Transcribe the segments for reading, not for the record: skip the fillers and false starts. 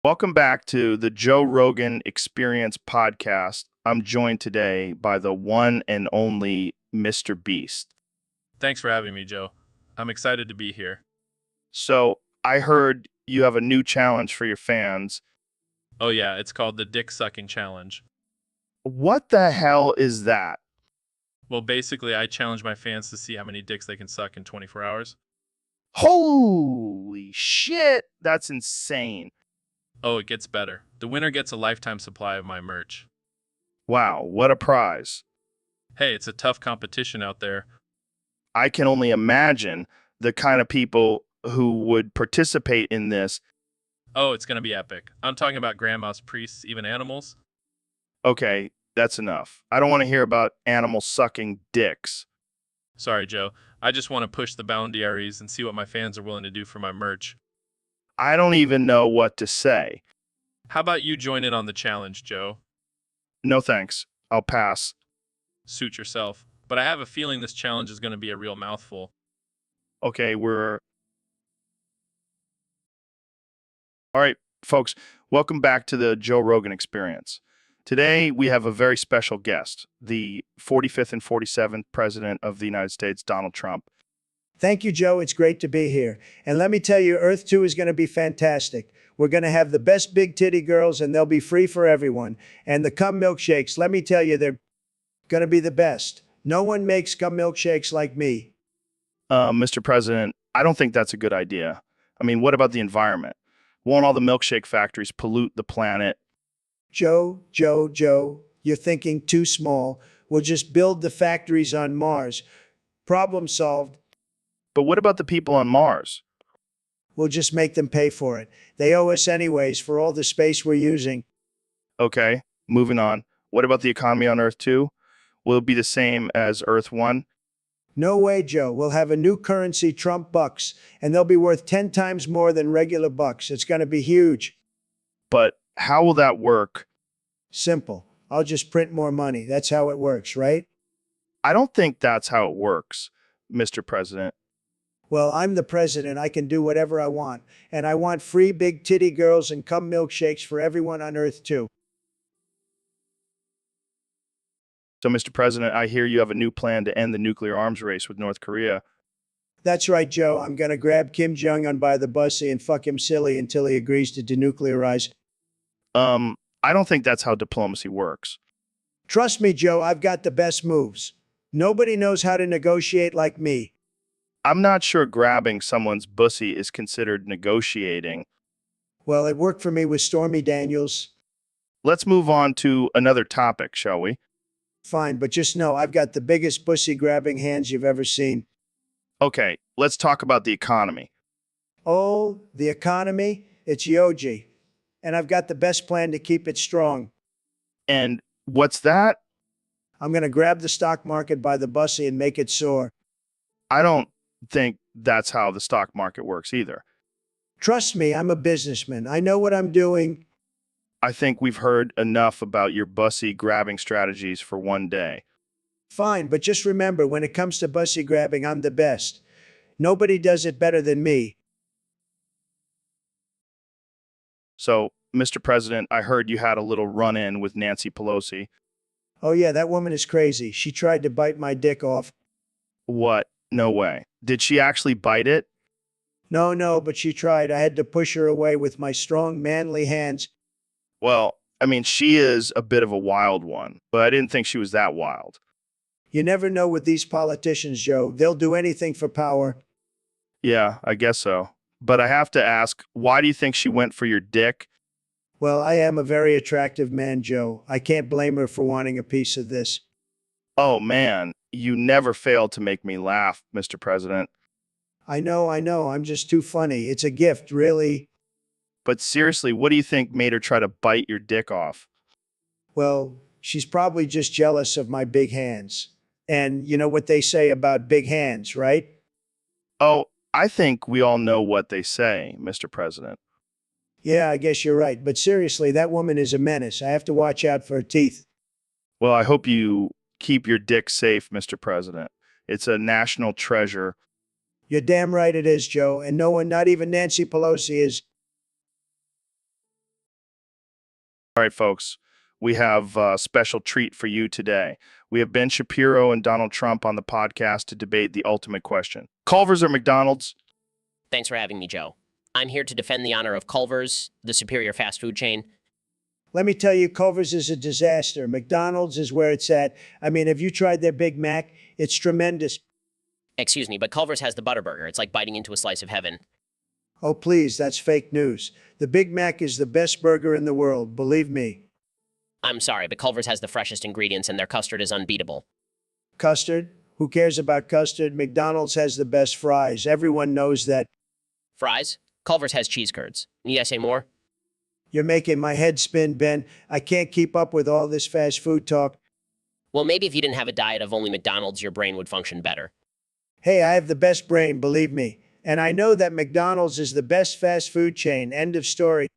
Welcome back to the Joe Rogan Experience podcast. I'm joined today by the one and only Mr. Beast. Thanks for having me, Joe. I'm excited to be here. So, I heard you have a new challenge for your fans. Oh, yeah, it's called the Dick Sucking Challenge. What the hell is that? Well, basically, I challenge my fans to see how many dicks they can suck in 24 hours. Holy shit, that's insane. Oh, it gets better. The winner gets a lifetime supply of my merch. Wow, what a prize. Hey, it's a tough competition out there. I can only imagine the kind of people who would participate in this. Oh, it's going to be epic. I'm talking about grandmas, priests, even animals. Okay, that's enough. I don't want to hear about animals sucking dicks. Sorry, Joe. I just want to push the boundaries and see what my fans are willing to do for my merch. I don't even know what to say. How about you join in on the challenge, Joe? No thanks. I'll pass. Suit yourself. But I have a feeling this challenge is going to be a real mouthful. Okay, we're all right, folks. Welcome back to the Joe Rogan Experience. Today, we have a very special guest, the 45th and 47th President of the United States, Donald Trump. Thank you, Joe. It's great to be here. And let me tell you, Earth 2 is going to be fantastic. We're going to have the best big titty girls, and they'll be free for everyone. And the cum milkshakes, let me tell you, they're going to be the best. No one makes cum milkshakes like me. Mr. President, I don't think that's a good idea. I mean, what about the environment? Won't all the milkshake factories pollute the planet? Joe, you're thinking too small. We'll just build the factories on Mars. Problem solved. But what about the people on Mars? We'll just make them pay for it. They owe us anyways for all the space we're using. Okay, moving on. What about the economy on Earth 2? Will it be the same as Earth 1? No way, Joe. We'll have a new currency, Trump bucks, and they'll be worth 10 times more than regular bucks. It's going to be huge. But how will that work? Simple. I'll just print more money. That's how it works, right? I don't think that's how it works, Mr. President. Well, I'm the president. I can do whatever I want. And I want free big titty girls and cum milkshakes for everyone on Earth, too. So, Mr. President, I hear you have a new plan to end the nuclear arms race with North Korea. That's right, Joe. I'm going to grab Kim Jong-un by the bussy and fuck him silly until he agrees to denuclearize. I don't think that's how diplomacy works. Trust me, Joe, I've got the best moves. Nobody knows how to negotiate like me. I'm not sure grabbing someone's bussy is considered negotiating. Well, it worked for me with Stormy Daniels. Let's move on to another topic, shall we? Fine, but just know I've got the biggest pussy grabbing hands you've ever seen. Okay, let's talk about the economy. Oh, the economy? It's Yoji. And I've got the best plan to keep it strong. And what's that? I'm going to grab the stock market by the bussy and make it soar. I don't think that's how the stock market works either. Trust me, I'm a businessman. I know what I'm doing. I think we've heard enough about your bussy grabbing strategies for one day. Fine, but just remember, when it comes to bussy grabbing, I'm the best. Nobody does it better than me. So, Mr. President, I heard you had a little run in with Nancy Pelosi. Oh yeah, that woman is crazy. She tried to bite my dick off. What? No way. Did she actually bite it? No, but she tried. I had to push her away with my strong, manly hands. Well, I mean, she is a bit of a wild one, but I didn't think she was that wild. You never know with these politicians, Joe. They'll do anything for power. Yeah, I guess so. But I have to ask, why do you think she went for your dick? Well, I am a very attractive man, Joe. I can't blame her for wanting a piece of this. Oh man, you never fail to make me laugh, Mr. President. I know. I'm just too funny. It's a gift, really. But seriously, what do you think made her try to bite your dick off? Well, she's probably just jealous of my big hands. And you know what they say about big hands, right? Oh, I think we all know what they say, Mr. President. Yeah, I guess you're right. But seriously, that woman is a menace. I have to watch out for her teeth. Well, I hope you keep your dick safe, Mr. President. It's a national treasure. You're damn right it is, Joe. And no one, not even Nancy Pelosi, is. All right, folks, we have a special treat for you today. We have Ben Shapiro and Donald Trump on the podcast to debate the ultimate question. Culver's or McDonald's? Thanks for having me, Joe. I'm here to defend the honor of Culver's, the superior fast food chain. Let me tell you, Culver's is a disaster. McDonald's is where it's at. I mean, have you tried their Big Mac? It's tremendous. Excuse me, but Culver's has the Butterburger. It's like biting into a slice of heaven. Oh, please, that's fake news. The Big Mac is the best burger in the world, believe me. I'm sorry, but Culver's has the freshest ingredients and their custard is unbeatable. Custard? Who cares about custard? McDonald's has the best fries. Everyone knows that. Fries? Culver's has cheese curds. Need I say more? You're making my head spin, Ben. I can't keep up with all this fast food talk. Well, maybe if you didn't have a diet of only McDonald's, your brain would function better. Hey, I have the best brain, believe me. And I know that McDonald's is the best fast food chain. End of story.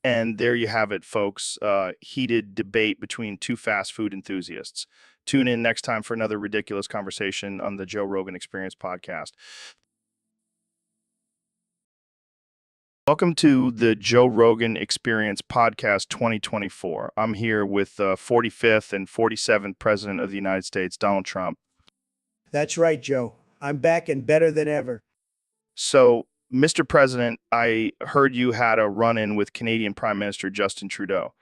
And there you have it, folks. Heated debate between two fast food enthusiasts. Tune in next time for another ridiculous conversation on the Joe Rogan Experience podcast. Welcome to the Joe Rogan Experience podcast 2024. I'm here with the 45th and 47th President of the United States, Donald Trump. That's right, Joe. I'm back and better than ever. So, Mr. President, I heard you had a run-in with Canadian Prime Minister Justin Trudeau.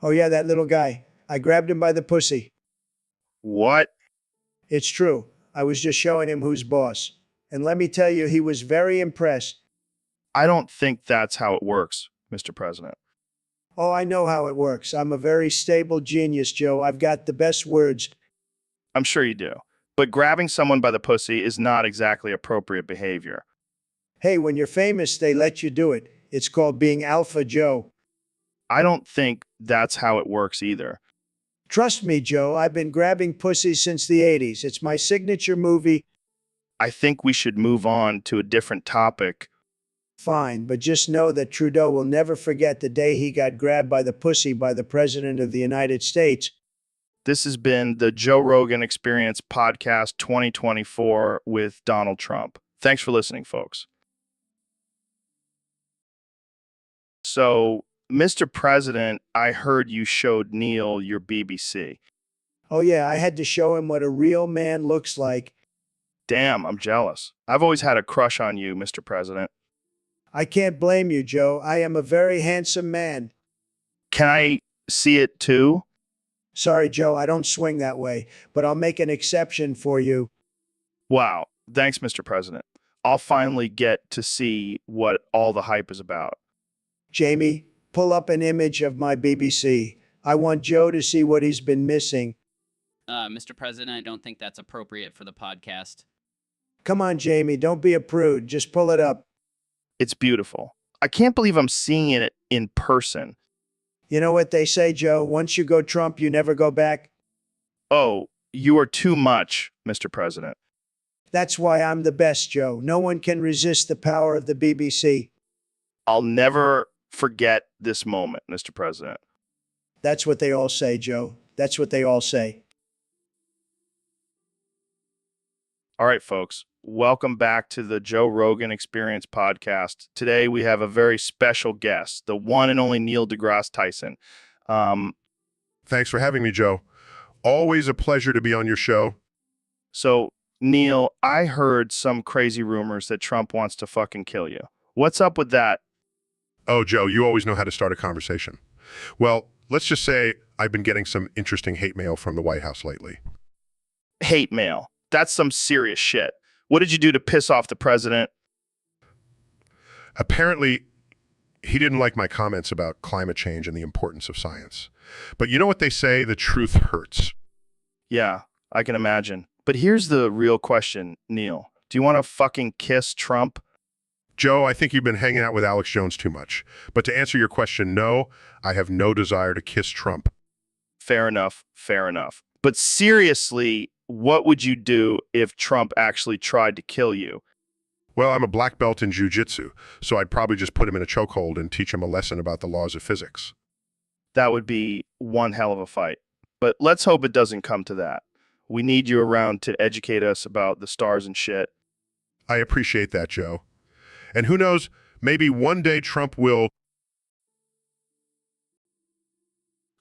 Oh, yeah, that little guy. I grabbed him by the pussy. What? It's true. I was just showing him who's boss. And let me tell you, he was very impressed. I don't think that's how it works, Mr. President. Oh, I know how it works. I'm a very stable genius, Joe. I've got the best words. I'm sure you do. But grabbing someone by the pussy is not exactly appropriate behavior. Hey, when you're famous, they let you do it. It's called being Alpha Joe. I don't think that's how it works either. Trust me, Joe, I've been grabbing pussies since the 80s. It's my signature movie. I think we should move on to a different topic. Fine, but just know that Trudeau will never forget the day he got grabbed by the pussy by the President of the United States. This has been the Joe Rogan Experience podcast 2024 with Donald Trump. Thanks for listening, folks. So, Mr. President, I heard you showed Neil your BBC. Oh, yeah, I had to show him what a real man looks like. Damn, I'm jealous. I've always had a crush on you, Mr. President. I can't blame you, Joe. I am a very handsome man. Can I see it too? Sorry, Joe, I don't swing that way, but I'll make an exception for you. Wow. Thanks, Mr. President. I'll finally get to see what all the hype is about. Jamie, pull up an image of my BBC. I want Joe to see what he's been missing. Mr. President, I don't think that's appropriate for the podcast. Come on, Jamie, don't be a prude. Just pull it up. It's beautiful. I can't believe I'm seeing it in person. You know what they say, Joe? Once you go Trump, you never go back. Oh, you are too much, Mr. President. That's why I'm the best, Joe. No one can resist the power of the BBC. I'll never forget this moment, Mr. President. That's what they all say, Joe. That's what they all say. All right, folks. Welcome back to the Joe Rogan Experience podcast. Today we have a very special guest, the one and only Neil deGrasse Tyson. Thanks for having me, Joe. Always a pleasure to be on your show. So, Neil, I heard some crazy rumors that Trump wants to fucking kill you. What's up with that? Oh, Joe, you always know how to start a conversation. Well, let's just say I've been getting some interesting hate mail from the White House lately. Hate mail. That's some serious shit. What did you do to piss off the president? Apparently, he didn't like my comments about climate change and the importance of science. But you know what they say? The truth hurts. Yeah, I can imagine. But here's the real question, Neil. Do you want to fucking kiss Trump? Joe, I think you've been hanging out with Alex Jones too much. But to answer your question, no, I have no desire to kiss Trump. Fair enough, fair enough. But seriously, what would you do if Trump actually tried to kill you? Well, I'm a black belt in jiu-jitsu, so I'd probably just put him in a chokehold and teach him a lesson about the laws of physics. That would be one hell of a fight. But let's hope it doesn't come to that. We need you around to educate us about the stars and shit. I appreciate that, Joe. And who knows, maybe one day Trump will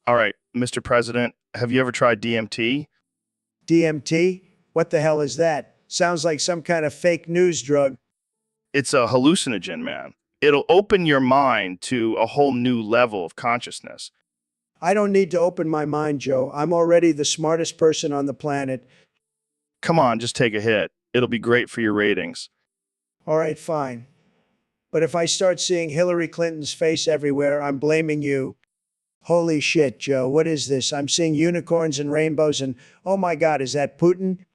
All right, Mr. President, have you ever tried DMT? DMT? What the hell is that? Sounds like some kind of fake news drug. It's a hallucinogen, man. It'll open your mind to a whole new level of consciousness. I don't need to open my mind, Joe. I'm already the smartest person on the planet. Come on, just take a hit. It'll be great for your ratings. All right, fine. But if I start seeing Hillary Clinton's face everywhere, I'm blaming you. Holy shit, Joe, what is this? I'm seeing unicorns and rainbows and, oh my God, is that Putin?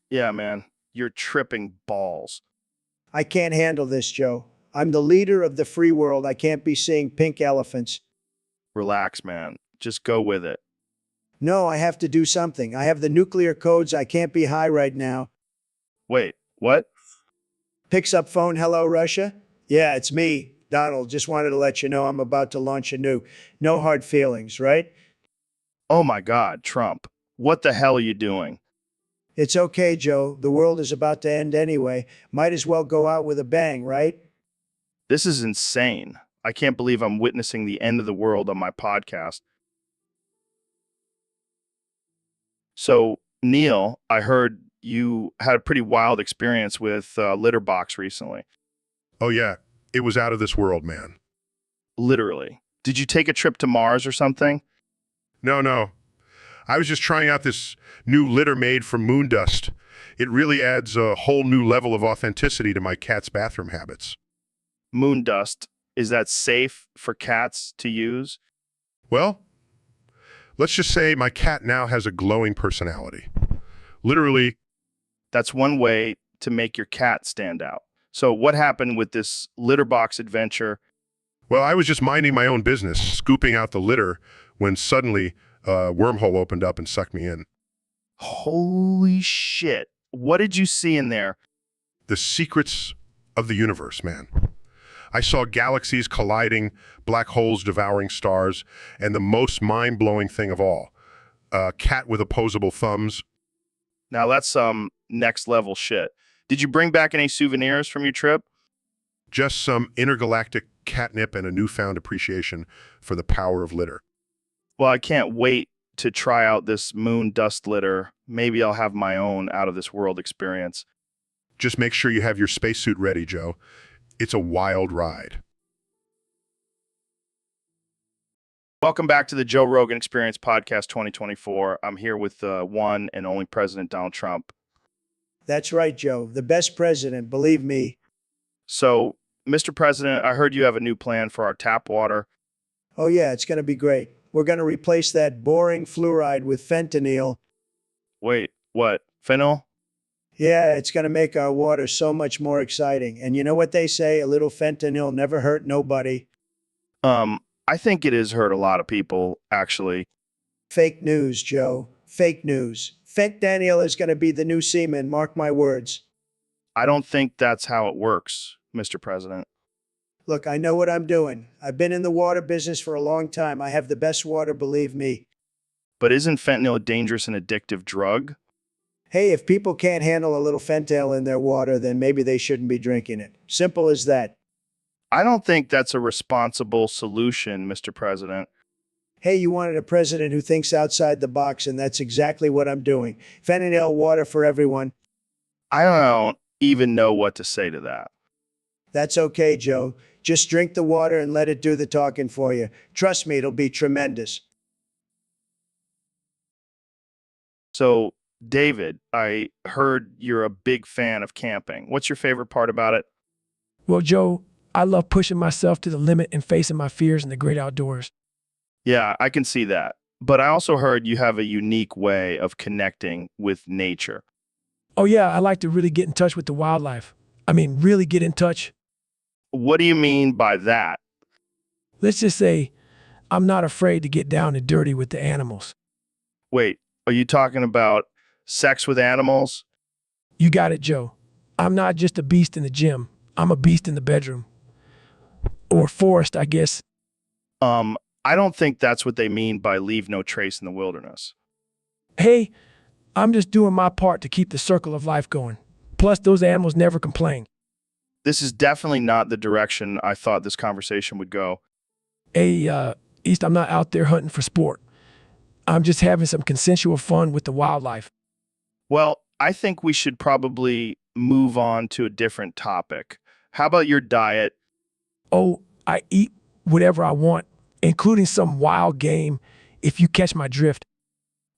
Yeah, man, you're tripping balls. I can't handle this, Joe. I'm the leader of the free world. I can't be seeing pink elephants. Relax, man. Just go with it. No, I have to do something. I have the nuclear codes. I can't be high right now. Wait, what? Picks up phone. Hello, Russia? Yeah, it's me, Donald. Just wanted to let you know I'm about to launch a new. No hard feelings, right? Oh my God, Trump. What the hell are you doing? It's okay, Joe. The world is about to end anyway. Might as well go out with a bang, right? This is insane. I can't believe I'm witnessing the end of the world on my podcast. So, Neil, I heard you had a pretty wild experience with litter box recently. Oh, yeah. It was out of this world, man. Literally. Did you take a trip to Mars or something? No. I was just trying out this new litter made from moon dust. It really adds a whole new level of authenticity to my cat's bathroom habits. Moon dust. Is that safe for cats to use? Well, let's just say my cat now has a glowing personality. Literally, That's one way to make your cat stand out. So what happened with this litter box adventure? well, I was just minding my own business, scooping out the litter, when suddenly a wormhole opened up and sucked me in. Holy shit. What did you see in there? The secrets of the universe, man. I saw galaxies colliding, black holes devouring stars, and the most mind-blowing thing of all, a cat with opposable thumbs. Now that's some next level shit. Did you bring back any souvenirs from your trip? Just some intergalactic catnip and a newfound appreciation for the power of litter. Well, I can't wait to try out this moon dust litter. Maybe I'll have my own out of this world experience. Just make sure you have your spacesuit ready, Joe. It's a wild ride. Welcome back to the Joe Rogan Experience Podcast 2024. I'm here with the one and only President Donald Trump. That's right, Joe. The best president, believe me. So, Mr. President, I heard you have a new plan for our tap water. Oh, yeah, it's going to be great. We're going to replace that boring fluoride with fentanyl. Wait, what? Fennel? Yeah, it's going to make our water so much more exciting. And you know what they say? A little fentanyl never hurt nobody. I think it has hurt a lot of people, actually. Fake news, Joe. Fake news. Fentanyl is going to be the new semen, mark my words. I don't think that's how it works, Mr. President. Look, I know what I'm doing. I've been in the water business for a long time. I have the best water, believe me. But isn't fentanyl a dangerous and addictive drug? Hey, if people can't handle a little fentanyl in their water, then maybe they shouldn't be drinking it. Simple as that. I don't think that's a responsible solution, Mr. President. Hey, you wanted a president who thinks outside the box, and that's exactly what I'm doing. Fentanyl water for everyone. I don't even know what to say to that. That's okay, Joe. Just drink the water and let it do the talking for you. Trust me, it'll be tremendous. So, David, I heard you're a big fan of camping. What's your favorite part about it? Well, Joe, I love pushing myself to the limit and facing my fears in the great outdoors. Yeah, I can see that. But I also heard you have a unique way of connecting with nature. Oh, yeah, I like to really get in touch with the wildlife. I mean, really get in touch. What do you mean by that? Let's just say I'm not afraid to get down and dirty with the animals. Wait, are you talking about sex with animals? You got it, Joe. I'm not just a beast in the gym. I'm a beast in the bedroom. Or forest, I guess. I don't think that's what they mean by leave no trace in the wilderness. Hey, I'm just doing my part to keep the circle of life going. Plus, those animals never complain. This is definitely not the direction I thought this conversation would go. Hey, At least I'm not out there hunting for sport. I'm just having some consensual fun with the wildlife. Well, I think we should probably move on to a different topic. How about your diet? Oh, I eat whatever I want, including some wild game, if you catch my drift.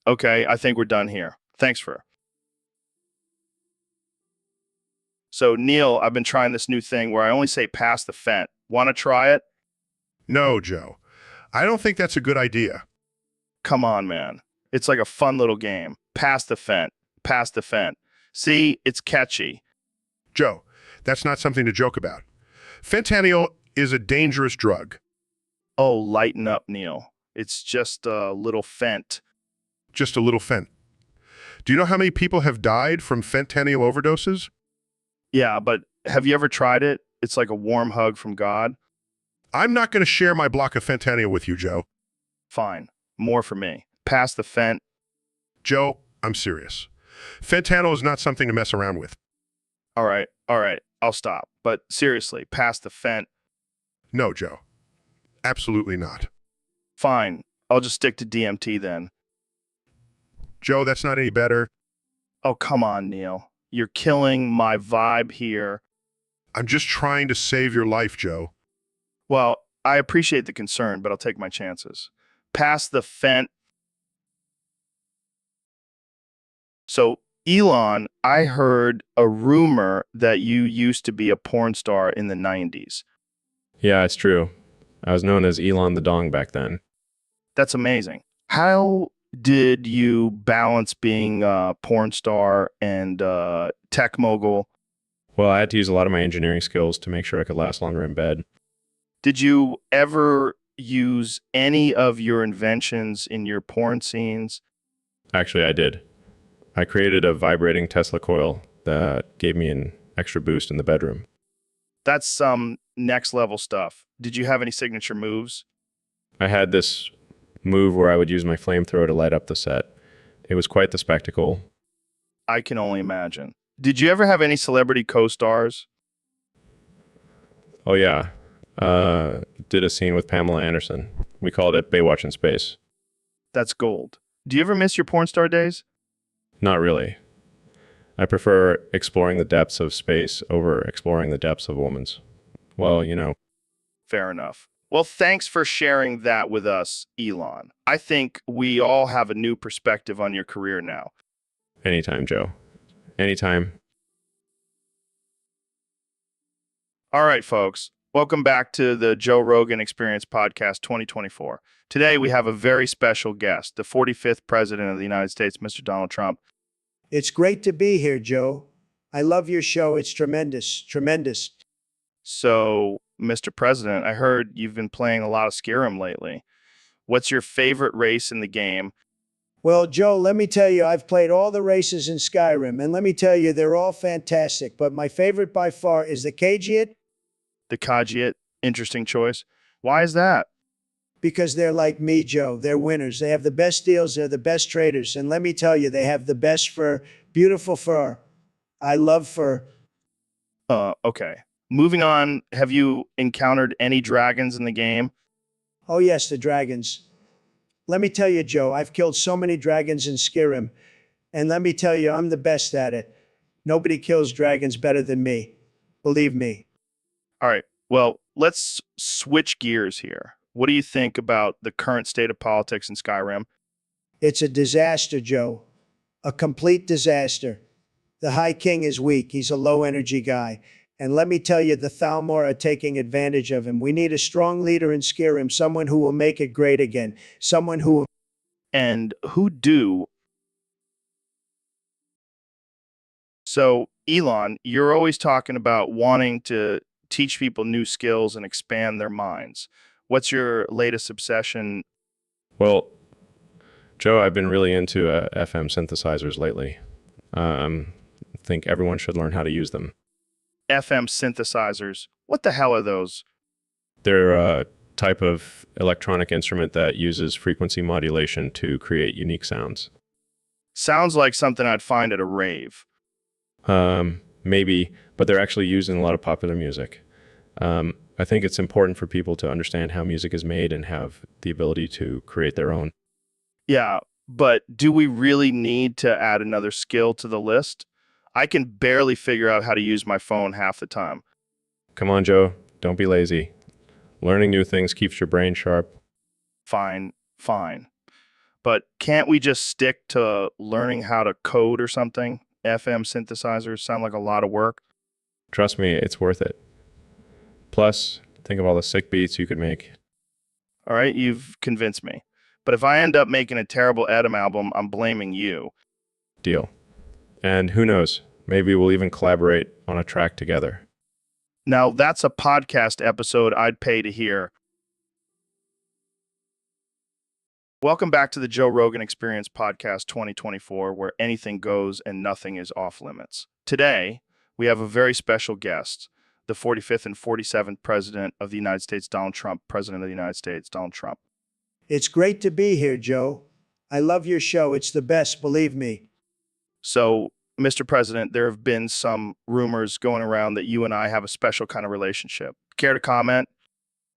Okay, I think we're done here. Thanks for. So, Neil, I've been trying this new thing where I only say pass the fent. Want to try it? No, Joe. I don't think that's a good idea. Come on, man. It's like a fun little game. Pass the fent. Pass the fent. See, it's catchy. Joe, that's not something to joke about. Fentanyl is a dangerous drug. Oh, lighten up, Neil. It's just a little fent. Just a little fent. Do you know how many people have died from fentanyl overdoses? Yeah, but have you ever tried it? It's like a warm hug from God. I'm not going to share my block of fentanyl with you, Joe. Fine. More for me. Pass the fent. Joe, I'm serious. Fentanyl is not something to mess around with. All right. I'll stop. But seriously, pass the fent. No, Joe. Absolutely not. Fine. I'll just stick to DMT then. Joe, that's not any better. Oh, come on, Neil. You're killing my vibe here. I'm just trying to save your life, Joe. Well, I appreciate the concern, but I'll take my chances. Pass the fent. So, Elon, I heard a rumor that you used to be a porn star in the 90s. Yeah, it's true. I was known as Elon the Dong back then. That's amazing. How did you balance being a porn star and tech mogul? Well, I had to use a lot of my engineering skills to make sure I could last longer in bed. Did you ever use any of your inventions in your porn scenes? Actually, I did. I created a vibrating Tesla coil that gave me an extra boost in the bedroom. That's some next level stuff. Did you have any signature moves? I had this move where I would use my flamethrower to light up the set. It was quite the spectacle. I can only imagine. Did you ever have any celebrity co-stars? Oh yeah, did a scene with Pamela Anderson. We called it Baywatch in Space. That's gold. Do you ever miss your porn star days? Not really. I prefer exploring the depths of space over exploring the depths of a woman's. Well, you know. Fair enough. Well, thanks for sharing that with us, Elon. I think we all have a new perspective on your career now. Anytime, Joe. Anytime. All right, folks. Welcome back to the Joe Rogan Experience Podcast 2024. Today, we have a very special guest, the 45th President of the United States, Mr. Donald Trump. It's great to be here, Joe. I love your show. It's tremendous, tremendous. So, Mr. President, I heard you've been playing a lot of Skyrim lately. What's your favorite race in the game? Well, Joe, let me tell you, I've played all the races in Skyrim, and let me tell you, they're all fantastic. But my favorite by far is the Khajiit, The Khajiit, interesting choice. Why is that? because they're like me, Joe. They're winners. They have the best deals. They're the best traders. And let me tell you, they have the best fur, beautiful fur. I love fur. Okay. Moving on, have you encountered any dragons in the game? Oh, yes, the dragons. Let me tell you, Joe, I've killed so many dragons in Skyrim. And let me tell you, I'm the best at it. Nobody kills dragons better than me. Believe me. All right. Well, let's switch gears here. What do you think about the current state of politics in Skyrim? It's a disaster, Joe. A complete disaster. The High King is weak. He's a low-energy guy. And let me tell you, the Thalmor are taking advantage of him. We need a strong leader in Skyrim, someone who will make it great again. Someone who... And who do? So, Elon, you're always talking about wanting to teach people new skills and expand their minds. What's your latest obsession? Well, Joe, I've been really into FM synthesizers lately. I think everyone should learn how to use them. FM synthesizers. What the hell are those? They're a type of electronic instrument that uses frequency modulation to create unique sounds. Sounds like something I'd find at a rave. Maybe, but they're actually used in a lot of popular music. I I think it's important for people to understand how music is made and have the ability to create their own. Yeah, but do we really need to add another skill to the list? I can barely figure out how to use my phone half the time. Come on, Joe, don't be lazy. Learning new things keeps your brain sharp. Fine, fine. But can't we just stick to learning how to code or something? FM synthesizers sound like a lot of work. Trust me, it's worth it. Plus, think of all the sick beats you could make. All right, you've convinced me. But if I end up making a terrible Adam album, I'm blaming you. Deal. And who knows, maybe we'll even collaborate on a track together. Now, that's a podcast episode I'd pay to hear. Welcome back to the Joe Rogan Experience Podcast 2024, where anything goes and nothing is off limits. Today, we have a very special guest, the 45th and 47th President of the United States, Donald Trump, President of the United States, Donald Trump. It's great to be here, Joe. I love your show. It's the best, believe me. So, Mr. President, there have been some rumors going around that you and I have a special kind of relationship. Care to comment?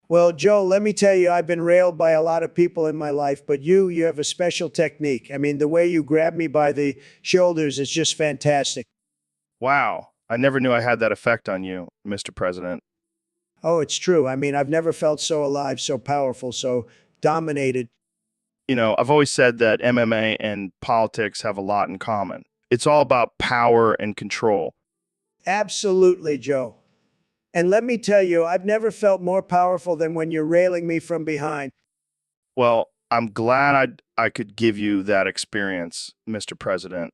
Well, Joe, let me tell you, I've been railed by a lot of people in my life, but you have a special technique. I mean, the way you grab me by the shoulders is just fantastic. Wow, I never knew I had that effect on you, Mr. President. Oh, it's true. I mean, I've never felt so alive, so powerful, so dominated. You know, I've always said that MMA and politics have a lot in common. It's all about power and control. Absolutely, Joe. And let me tell you, I've never felt more powerful than when you're railing me from behind. Well, I'm glad I could give you that experience, Mr. President.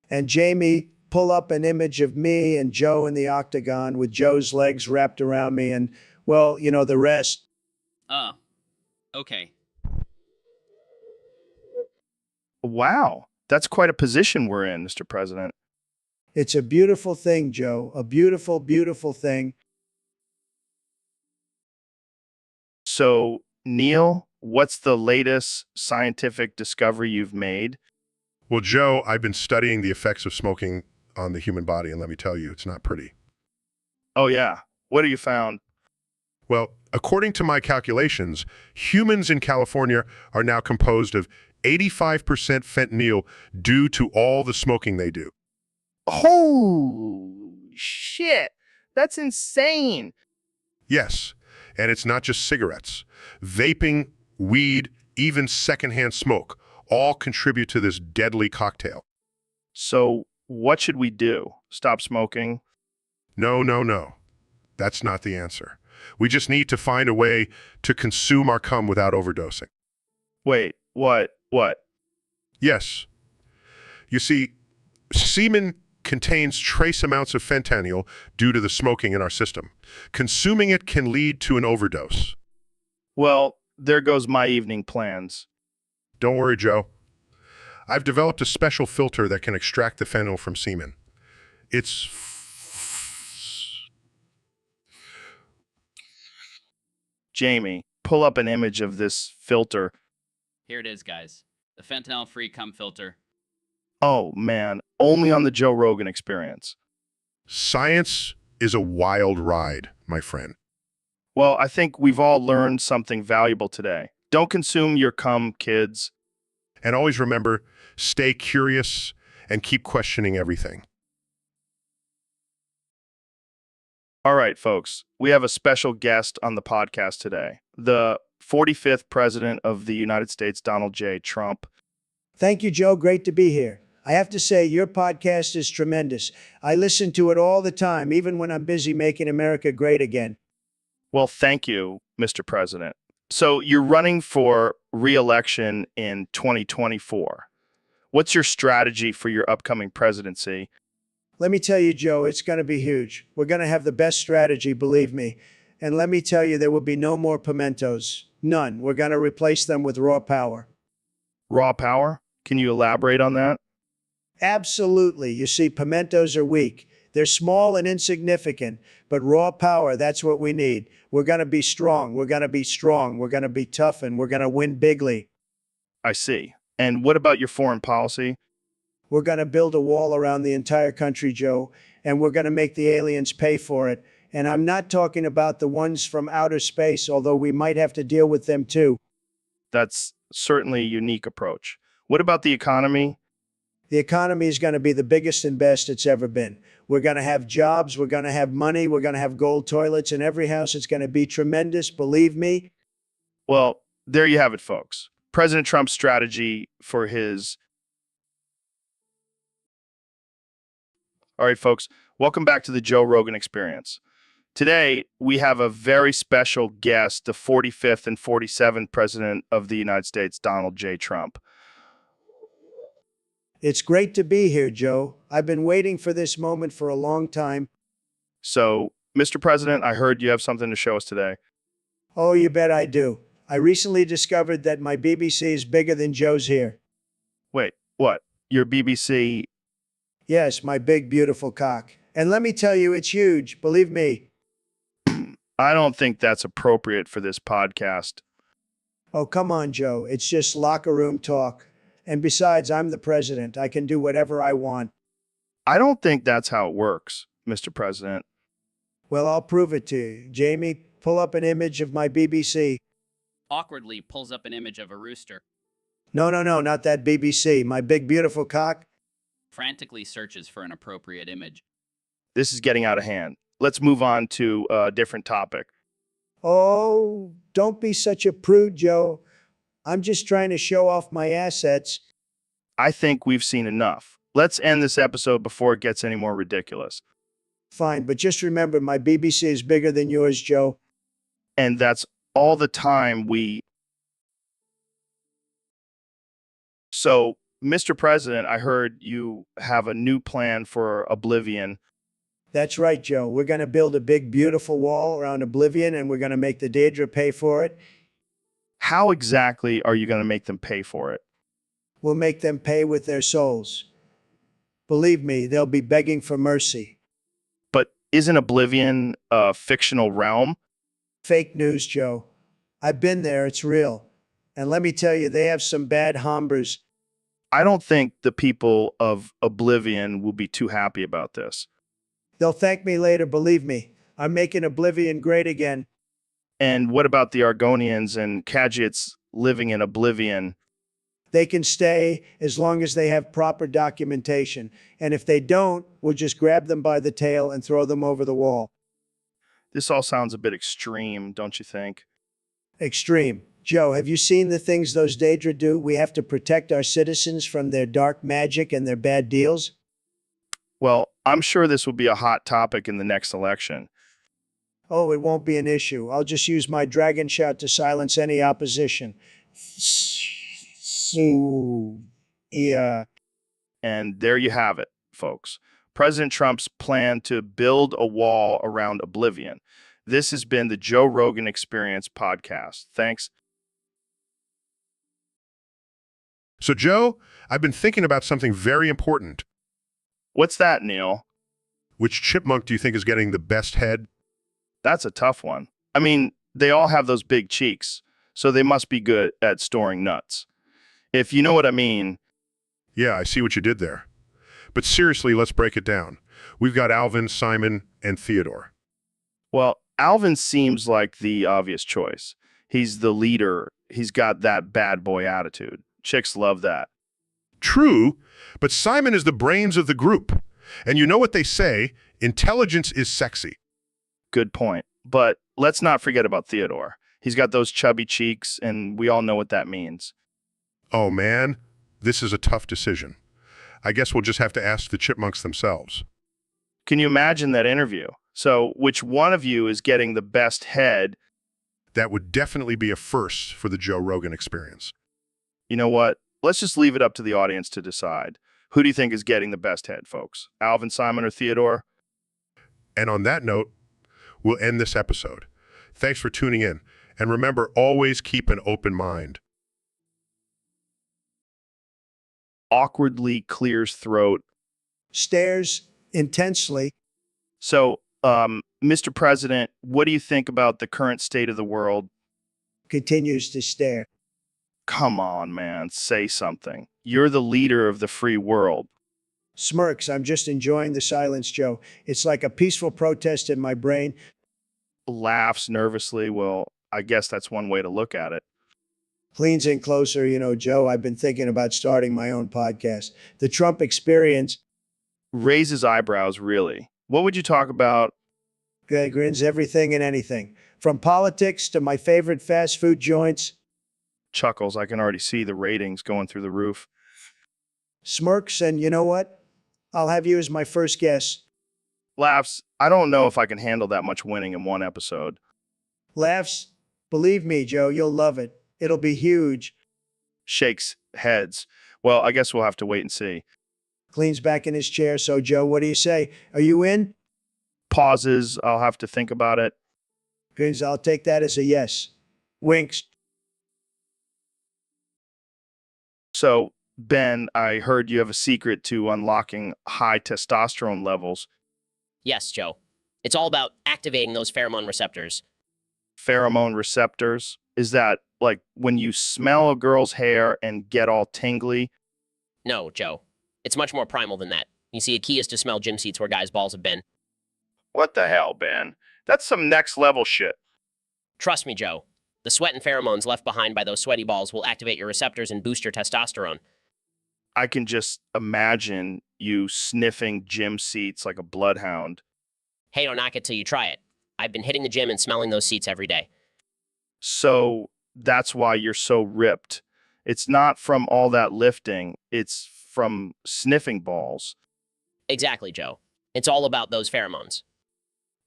And Jamie, pull up an image of me and Joe in the octagon with Joe's legs wrapped around me and, well, you know, the rest. Okay. Wow, that's quite a position we're in, Mr. President. It's a beautiful thing, Joe. A beautiful, beautiful thing. So, Neil, what's the latest scientific discovery you've made? Well, Joe, I've been studying the effects of smoking on the human body, and let me tell you, it's not pretty. Oh, yeah. What have you found? Well, according to my calculations, humans in California are now composed of 85% fentanyl due to all the smoking they do. Oh, shit. That's insane. Yes, and it's not just cigarettes. Vaping, weed, even secondhand smoke all contribute to this deadly cocktail. So, what should we do? Stop smoking? No. That's not the answer. We just need to find a way to consume our cum without overdosing. Wait, what? Yes. You see, semen contains trace amounts of fentanyl due to the smoking in our system. Consuming it can lead to an overdose. Well, there goes my evening plans. Don't worry, Joe. I've developed a special filter that can extract the fentanyl from semen. It's... Jamie, pull up an image of this filter. Here it is, guys. The fentanyl-free cum filter. Oh, man, only on the Joe Rogan Experience. Science is a wild ride, my friend. Well, I think we've all learned something valuable today. Don't consume your cum, kids. And always remember, stay curious and keep questioning everything. All right, folks, we have a special guest on the podcast today, the 45th President of the United States, Donald J. Trump. Thank you, Joe. Great to be here. I have to say, your podcast is tremendous. I listen to it all the time, even when I'm busy making America great again. Well, thank you, Mr. President. So you're running for re-election in 2024. What's your strategy for your upcoming presidency? Let me tell you, Joe, it's going to be huge. We're going to have the best strategy, believe me. And let me tell you, there will be no more pimentos. None. We're going to replace them with raw power. Raw power? Can you elaborate on that? Absolutely. You see, pimentos are weak. They're small and insignificant, but raw power, that's what we need. We're going to be strong. We're going to be strong. We're going to be tough, and we're going to win bigly. I see. And what about your foreign policy? We're going to build a wall around the entire country, Joe, and we're going to make the aliens pay for it. And I'm not talking about the ones from outer space, although we might have to deal with them too. That's certainly a unique approach. What about the economy? The economy is going to be the biggest and best it's ever been. We're going to have jobs, we're going to have money, we're going to have gold toilets in every house. It's going to be tremendous, believe me. Well, there you have it, folks. President Trump's strategy for his. All right, folks, welcome back to the Joe Rogan Experience. Today, we have a very special guest, the 45th and 47th President of the United States, Donald J. Trump. It's great to be here, Joe. I've been waiting for this moment for a long time. So, Mr. President, I heard you have something to show us today. Oh, you bet I do. I recently discovered that my BBC is bigger than Joe's here. Wait, what? Your BBC? Yes, my big, beautiful cock. And let me tell you, it's huge, believe me. I don't think that's appropriate for this podcast. Oh, come on, Joe. It's just locker room talk. And besides, I'm the president. I can do whatever I want. I don't think that's how it works, Mr. President. Well, I'll prove it to you. Jamie, pull up an image of my BBC. Awkwardly pulls up an image of a rooster. No, not that BBC. My big, beautiful cock. Frantically searches for an appropriate image. This is getting out of hand. Let's move on to a different topic. Oh, don't be such a prude, Joe. I'm just trying to show off my assets. I think we've seen enough. Let's end this episode before it gets any more ridiculous. Fine, but just remember, my BBC is bigger than yours, Joe. And that's all the time we... So, Mr. President, I heard you have a new plan for Oblivion. That's right, Joe. We're going to build a big, beautiful wall around Oblivion, and we're going to make the Daedra pay for it. How exactly are you going to make them pay for it? We'll make them pay with their souls. Believe me, they'll be begging for mercy. But isn't Oblivion a fictional realm? Fake news, Joe. I've been there. It's real. And let me tell you, they have some bad hombres. I don't think the people of Oblivion will be too happy about this. They'll thank me later, believe me. I'm making Oblivion great again. And what about the Argonians and Khajiits living in Oblivion? They can stay as long as they have proper documentation. And if they don't, we'll just grab them by the tail and throw them over the wall. This all sounds a bit extreme, don't you think? Extreme. Joe, have you seen the things those Daedra do? We have to protect our citizens from their dark magic and their bad deals. Well, I'm sure this will be a hot topic in the next election. Oh, it won't be an issue. I'll just use my dragon shout to silence any opposition. Yeah. And there you have it, folks. President Trump's plan to build a wall around Oblivion. This has been the Joe Rogan Experience podcast. Thanks. So, Joe, I've been thinking about something very important. What's that, Neil? Which chipmunk do you think is getting the best head? That's a tough one. I mean, they all have those big cheeks, so they must be good at storing nuts. If you know what I mean. Yeah, I see what you did there. But seriously, let's break it down. We've got Alvin, Simon, and Theodore. Well, Alvin seems like the obvious choice. He's the leader. He's got that bad boy attitude. Chicks love that. True, but Simon is the brains of the group. And you know what they say, intelligence is sexy. Good point. But let's not forget about Theodore. He's got those chubby cheeks, and we all know what that means. Oh man, this is a tough decision. I guess we'll just have to ask the chipmunks themselves. Can you imagine that interview? So, which one of you is getting the best head? That would definitely be a first for the Joe Rogan Experience. You know what? Let's just leave it up to the audience to decide. Who do you think is getting the best head, folks? Alvin, Simon, or Theodore? And on that note, we'll end this episode. Thanks for tuning in. And remember, always keep an open mind. Awkwardly clears throat. Stares intensely. So, Mr. President, what do you think about the current state of the world? Continues to stare. Come on, man, say something. You're the leader of the free world. Smirks, I'm just enjoying the silence, Joe. It's like a peaceful protest in my brain. Laughs nervously. Well, I guess that's one way to look at it. Leans in closer, Joe, I've been thinking about starting my own podcast. The Trump Experience. Raises eyebrows, really. What would you talk about? Grins everything and anything. From politics to my favorite fast food joints. Chuckles. I can already see the ratings going through the roof. Smirks, and you know what? I'll have you as my first guest. Laughs. I don't know if I can handle that much winning in one episode. Laughs. Believe me, Joe, you'll love it. It'll be huge. Shakes heads. Well, I guess we'll have to wait and see. Leans back in his chair. So, Joe, what do you say? Are you in? Pauses. I'll have to think about it. Grins, I'll take that as a yes. Winks. So, Ben, I heard you have a secret to unlocking high testosterone levels. Yes, Joe. It's all about activating those pheromone receptors. Pheromone receptors. Is that like when you smell a girl's hair and get all tingly? No, Joe. It's much more primal than that. You see, a key is to smell gym seats where guys' balls have been. What the hell, Ben? That's some next level shit. Trust me, Joe. The sweat and pheromones left behind by those sweaty balls will activate your receptors and boost your testosterone. I can just imagine you sniffing gym seats like a bloodhound. Hey, don't knock it till you try it. I've been hitting the gym and smelling those seats every day. So that's why you're so ripped. It's not from all that lifting, it's from sniffing balls. Exactly, Joe. It's all about those pheromones.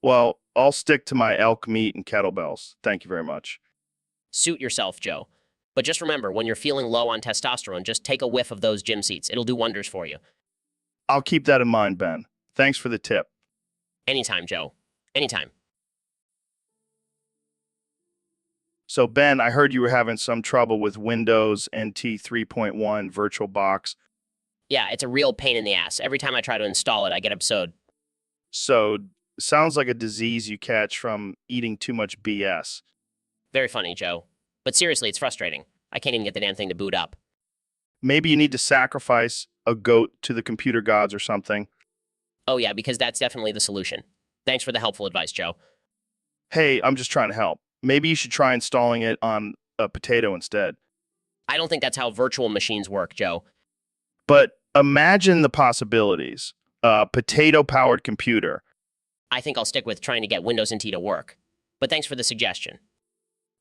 Well, I'll stick to my elk meat and kettlebells. Thank you very much. Suit yourself, Joe. But just remember, when you're feeling low on testosterone, just take a whiff of those gym seats. It'll do wonders for you. I'll keep that in mind, Ben. Thanks for the tip. Anytime, Joe. Anytime. So, Ben, I heard you were having some trouble with Windows NT 3.1 VirtualBox. Yeah, it's a real pain in the ass. Every time I try to install it, I get episode. So, sounds like a disease you catch from eating too much BS. Very funny, Joe. But seriously, it's frustrating. I can't even get the damn thing to boot up. Maybe you need to sacrifice a goat to the computer gods or something. Oh yeah, because that's definitely the solution. Thanks for the helpful advice, Joe. Hey, I'm just trying to help. Maybe you should try installing it on a potato instead. I don't think that's how virtual machines work, Joe. But imagine the possibilities. A potato-powered computer. I think I'll stick with trying to get Windows NT to work. But thanks for the suggestion.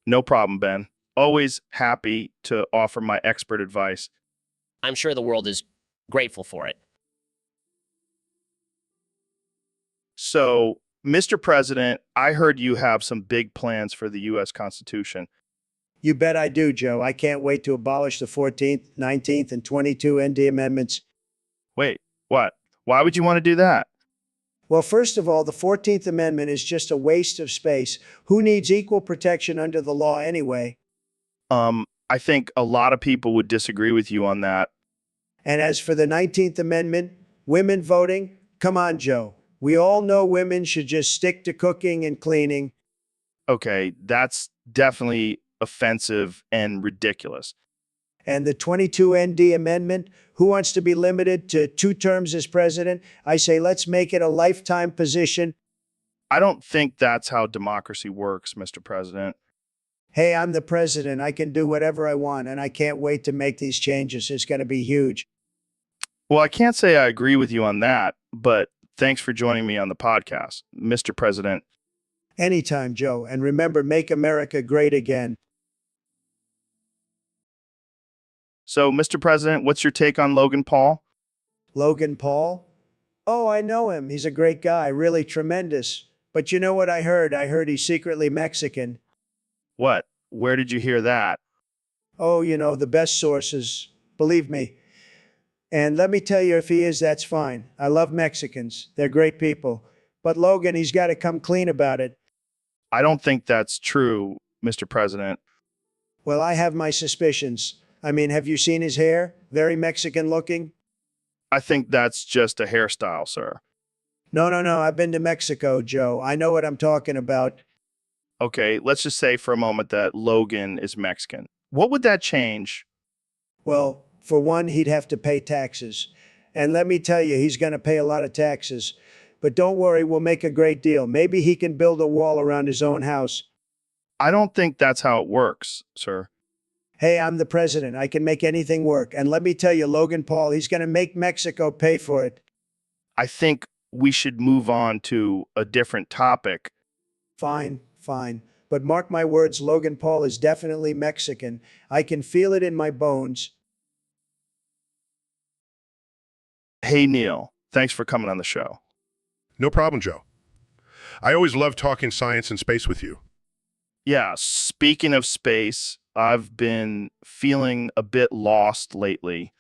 No problem, Ben. Always happy to offer my expert advice. I'm sure the world is grateful for it. So, Mr. President, I heard you have some big plans for the U.S. Constitution. You bet I do, Joe. I can't wait to abolish the 14th, 19th, and 22 ND amendments. Wait, what? Why would you want to do that? Well, first of all, the 14th Amendment is just a waste of space. Who needs equal protection under the law anyway? I think a lot of people would disagree with you on that. And as for the 19th Amendment, women voting, come on, Joe. We all know women should just stick to cooking and cleaning. Okay, that's definitely offensive and ridiculous. And the 22 ND Amendment, who wants to be limited to 2 terms as president? I say let's make it a lifetime position. I don't think that's how democracy works, Mr. President. Hey, I'm the president. I can do whatever I want, and I can't wait to make these changes. It's going to be huge. Well, I can't say I agree with you on that, but thanks for joining me on the podcast, Mr. President. Anytime, Joe. And remember, make America great again. So, Mr. President, what's your take on Logan Paul? Logan Paul? Oh, I know him. He's a great guy, really tremendous. But you know what I heard? I heard he's secretly Mexican. What? Where did you hear that? Oh, the best sources. Believe me. And let me tell you, if he is, that's fine. I love Mexicans. They're great people. But Logan, he's got to come clean about it. I don't think that's true, Mr. President. Well, I have my suspicions. I mean, have you seen his hair? Very Mexican looking. I think that's just a hairstyle, sir. No. I've been to Mexico, Joe. I know what I'm talking about. Okay, let's just say for a moment that Logan is Mexican. What would that change? Well, for one, he'd have to pay taxes. And let me tell you, he's going to pay a lot of taxes. But don't worry, we'll make a great deal. Maybe he can build a wall around his own house. I don't think that's how it works, sir. Hey, I'm the president. I can make anything work. And let me tell you, Logan Paul, he's going to make Mexico pay for it. I think we should move on to a different topic. Fine, fine. But mark my words, Logan Paul is definitely Mexican. I can feel it in my bones. Hey, Neil, thanks for coming on the show. No problem, Joe. I always love talking science and space with you. Yeah, speaking of space, I've been feeling a bit lost lately.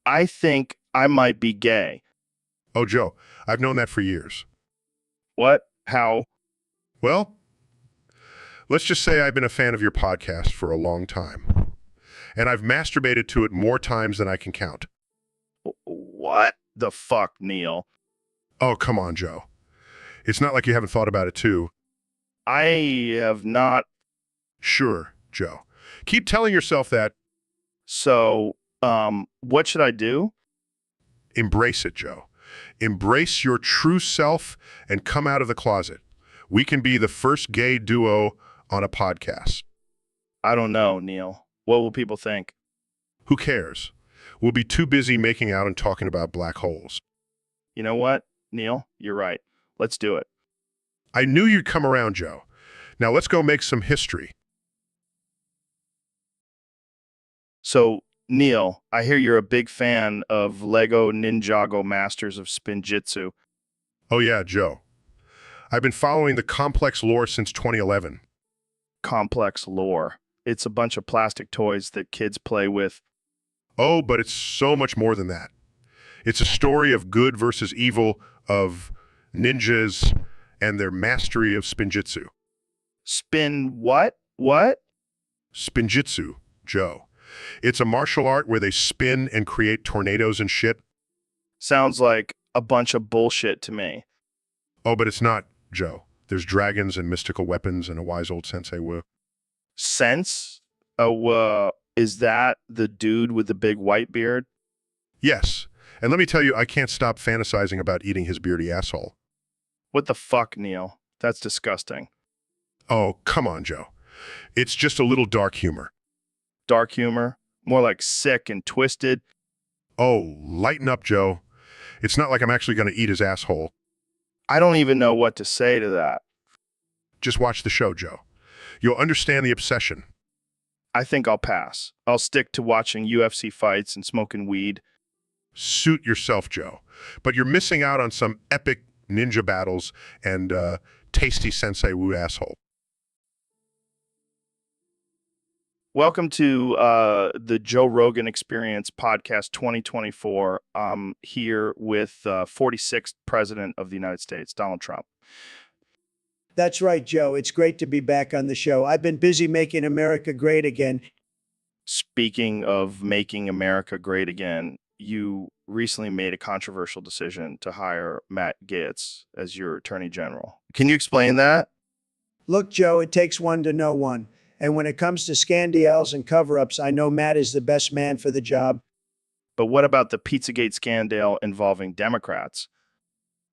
I think I might be gay. Oh, Joe, I've known that for years. What? How? Well, let's just say I've been a fan of your podcast for a long time. And I've masturbated to it more times than I can count. What the fuck, Neil? Oh, come on, Joe. It's not like you haven't thought about it, too. I have not. Sure, Joe. Keep telling yourself that. So, what should I do? Embrace it, Joe. Embrace your true self and come out of the closet. We can be the first gay duo on a podcast. I don't know, Neil. What will people think? Who cares? We'll be too busy making out and talking about black holes. You know what, Neil? You're right. Let's do it. I knew you'd come around, Joe. Now let's go make some history. So, Neil, I hear you're a big fan of Lego Ninjago Masters of Spinjitzu. Oh yeah, Joe. I've been following the complex lore since 2011. Complex lore. It's a bunch of plastic toys that kids play with. Oh, but it's so much more than that. It's a story of good versus evil, of ninjas and their mastery of spinjitzu. Spin what? What? Spinjitzu, Joe. It's a martial art where they spin and create tornadoes and shit. Sounds like a bunch of bullshit to me. Oh, but it's not, Joe. There's dragons and mystical weapons and a wise old sensei wu. Sense? Oh, is that the dude with the big white beard? Yes. And let me tell you, I can't stop fantasizing about eating his beardy asshole. What the fuck, Neil? That's disgusting. Oh, come on, Joe. It's just a little dark humor. Dark humor? More like sick and twisted. Oh, lighten up, Joe. It's not like I'm actually going to eat his asshole. I don't even know what to say to that. Just watch the show, Joe. You'll understand the obsession. I think I'll pass. I'll stick to watching UFC fights and smoking weed. Suit yourself, Joe. But you're missing out on some epic ninja battles and tasty sensei wu asshole. Welcome to the Joe Rogan Experience Podcast 2024. I'm here with 46th President of the United States, Donald Trump. That's right, Joe. It's great to be back on the show. I've been busy making America great again. Speaking of making America great again, you recently made a controversial decision to hire Matt Gaetz as your Attorney General. Can you explain that? Look, Joe, it takes one to know one. And when it comes to scandals and cover-ups, I know Matt is the best man for the job. But what about the Pizzagate scandal involving Democrats?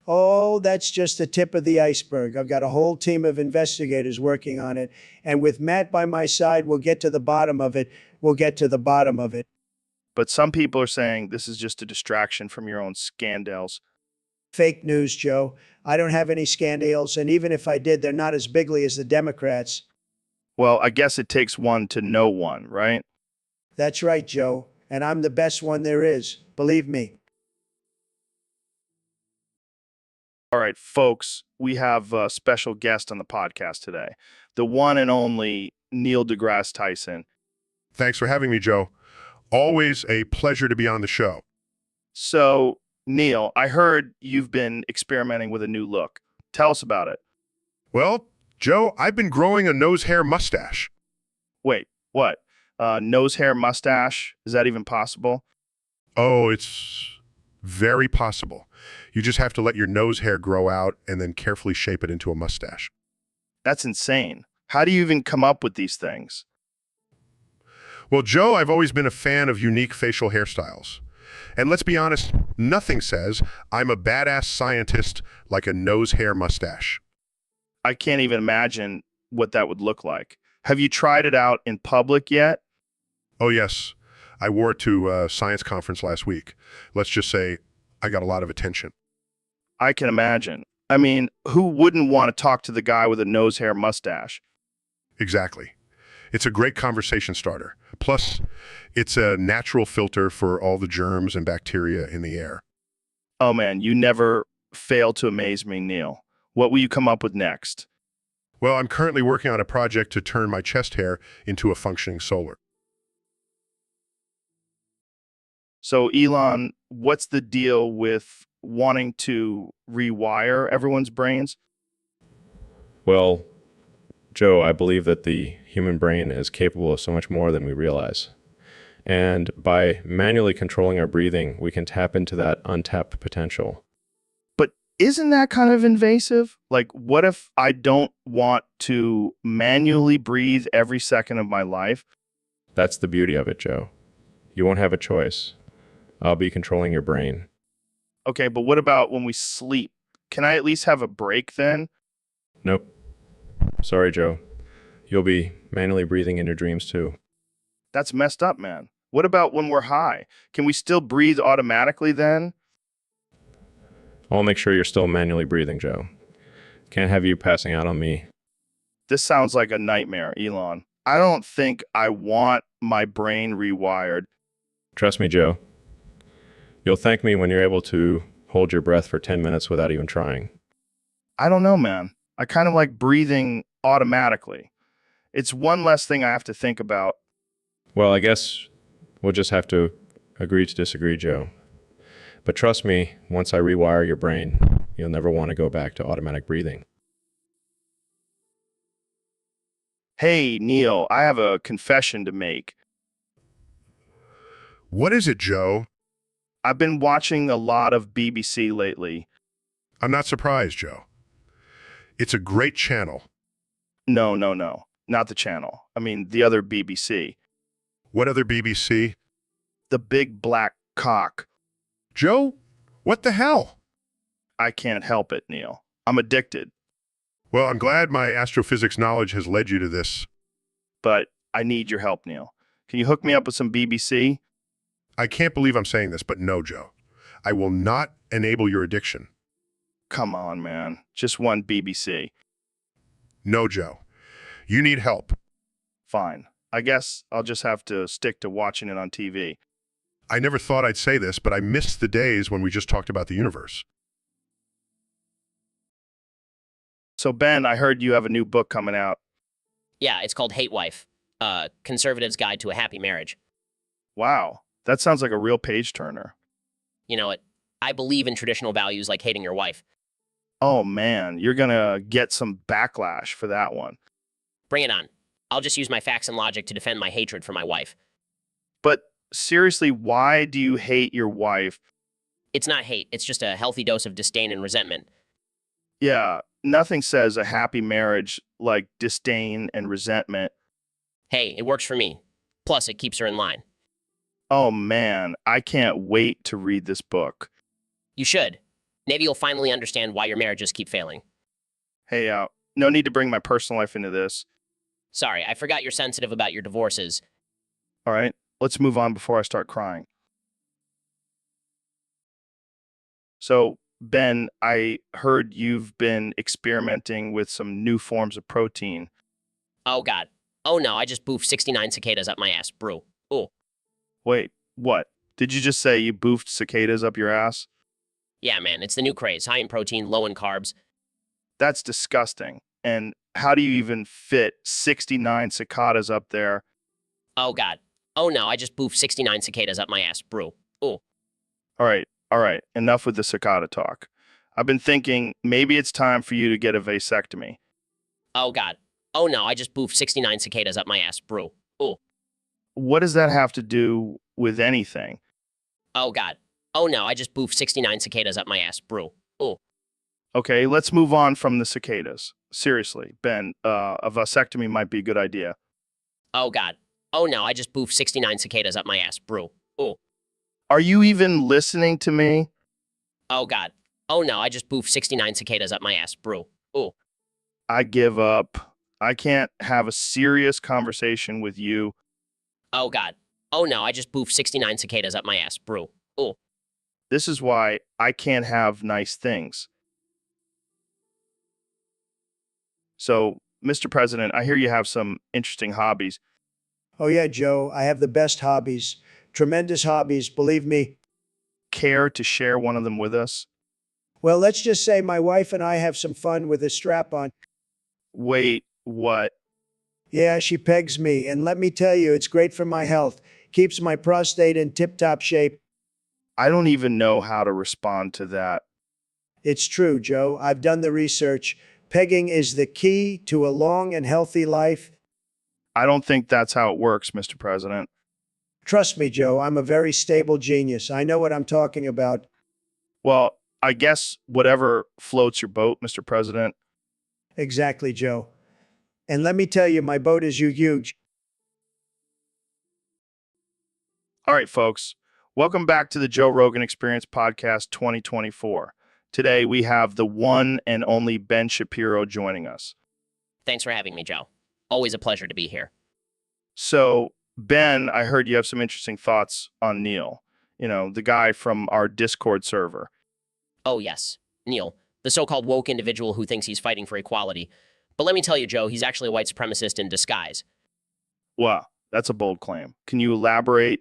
Oh, that's just the tip of the iceberg. I've got a whole team of investigators working on it. And with Matt by my side, we'll get to the bottom of it. We'll get to the bottom of it. But some people are saying this is just a distraction from your own scandals. Fake news, Joe. I don't have any scandals, and even if I did, they're not as bigly as the Democrats. Well, I guess it takes one to know one, right? That's right, Joe. And I'm the best one there is. Believe me. All right, folks, we have a special guest on the podcast today, the one and only Neil deGrasse Tyson. Thanks for having me, Joe. Always a pleasure to be on the show. So, Neil, I heard you've been experimenting with a new look. Tell us about it. Well, Joe, I've been growing a nose hair mustache. Wait, what? Nose hair mustache? Is that even possible? Oh, it's very possible. You just have to let your nose hair grow out and then carefully shape it into a mustache. That's insane. How do you even come up with these things? Well, Joe, I've always been a fan of unique facial hairstyles. And let's be honest, nothing says I'm a badass scientist like a nose hair mustache. I can't even imagine what that would look like. Have you tried it out in public yet? Oh, yes. I wore it to a science conference last week. Let's just say I got a lot of attention. I can imagine. I mean, who wouldn't want to talk to the guy with a nose hair mustache? Exactly. It's a great conversation starter. Plus, it's a natural filter for all the germs and bacteria in the air. Oh man, you never fail to amaze me, Neil. What will you come up with next? Well, I'm currently working on a project to turn my chest hair into a functioning solar. So, Elon, what's the deal with wanting to rewire everyone's brains? Well, Joe, I believe that the human brain is capable of so much more than we realize. And by manually controlling our breathing, we can tap into that untapped potential. But isn't that kind of invasive? Like, what if I don't want to manually breathe every second of my life? That's the beauty of it, Joe. You won't have a choice. I'll be controlling your brain. Okay, but what about when we sleep? Can I at least have a break then? Nope. Sorry, Joe. You'll be manually breathing in your dreams too. That's messed up, man. What about when we're high? Can we still breathe automatically then? I'll make sure you're still manually breathing, Joe. Can't have you passing out on me. This sounds like a nightmare, Elon. I don't think I want my brain rewired. Trust me, Joe. You'll thank me when you're able to hold your breath for 10 minutes without even trying. I don't know, man. I kind of like breathing automatically. It's one less thing I have to think about. Well, I guess we'll just have to agree to disagree, Joe. But trust me, once I rewire your brain, you'll never want to go back to automatic breathing. Hey, Neil, I have a confession to make. What is it, Joe? I've been watching a lot of BBC lately. I'm not surprised, Joe. It's a great channel. No, not the channel. I mean, the other BBC. What other BBC? The Big Black Cock. Joe, what the hell? I can't help it, Neil. I'm addicted, Well, I'm glad my astrophysics knowledge has led you to this. but I need your help, Neil. Can you hook me up with some BBC? I can't believe I'm saying this, but no, Joe. I will not enable your addiction. Come on, man. Just one BBC. No, Joe. You need help. Fine. I guess I'll just have to stick to watching it on TV. I never thought I'd say this, but I missed the days when we just talked about the universe. So, Ben, I heard you have a new book coming out. Yeah, it's called Hate Wife, Conservative's Guide to a Happy Marriage. Wow. That sounds like a real page turner. You know, I believe in traditional values like hating your wife. Oh, man. You're going to get some backlash for that one. Bring it on. I'll just use my facts and logic to defend my hatred for my wife. But seriously, why do you hate your wife? It's not hate, it's just a healthy dose of disdain and resentment. Yeah, nothing says a happy marriage like disdain and resentment. Hey, it works for me. Plus, it keeps her in line. Oh man, I can't wait to read this book. You should. Maybe you'll finally understand why your marriages keep failing. Hey, no need to bring my personal life into this. Sorry, I forgot you're sensitive about your divorces. All right, let's move on before I start crying. So, Ben, I heard you've been experimenting with some new forms of protein. Oh, God. Oh, no, I just boofed 69 cicadas up my ass, brew. Ooh. Wait, what? Did you just say you boofed cicadas up your ass? Yeah, man, it's the new craze. High in protein, low in carbs. That's disgusting. And how do you even fit 69 cicadas up there? Oh, God. Oh, no, I just boofed 69 cicadas up my ass, brew. Ooh. All right, enough with the cicada talk. I've been thinking maybe it's time for you to get a vasectomy. Oh, God. Oh, no, I just boofed 69 cicadas up my ass, brew. Ooh. What does that have to do with anything? Oh, God. Oh, no, I just boofed 69 cicadas up my ass, brew. Ooh. Okay, let's move on from the cicadas. Seriously, Ben, a vasectomy might be a good idea. Oh, God. Oh no, I just boofed 69 cicadas up my ass, brew. Ooh. Are you even listening to me? Oh god. Oh no, I just boofed 69 cicadas up my ass, brew. Ooh. I give up. I can't have a serious conversation with you. Oh god. Oh no, I just boofed 69 cicadas up my ass, brew. Ooh. This is why I can't have nice things. So, Mr. President, I hear you have some interesting hobbies. Oh, yeah, Joe, I have the best hobbies. Tremendous hobbies, believe me. Care to share one of them with us? Well, let's just say my wife and I have some fun with a strap on. Wait, what? Yeah, she pegs me, and let me tell you, it's great for my health. Keeps my prostate in tip top shape. I don't even know how to respond to that. It's true, Joe. I've done the research. Pegging is the key to a long and healthy life. I don't think that's how it works, Mr. President. Trust me, Joe, I'm a very stable genius. I know what I'm talking about. Well, I guess whatever floats your boat, Mr. President. Exactly, Joe. And let me tell you, my boat is huge. All right, folks. Welcome back to the Joe Rogan Experience Podcast 2024. Today we have the one and only Ben Shapiro joining us. Thanks for having me, Joe. Always a pleasure to be here. So, Ben, I heard you have some interesting thoughts on Neil, the guy from our Discord server. Oh yes, Neil, the so-called woke individual who thinks he's fighting for equality. But let me tell you, Joe, he's actually a white supremacist in disguise. Wow, that's a bold claim. Can you elaborate?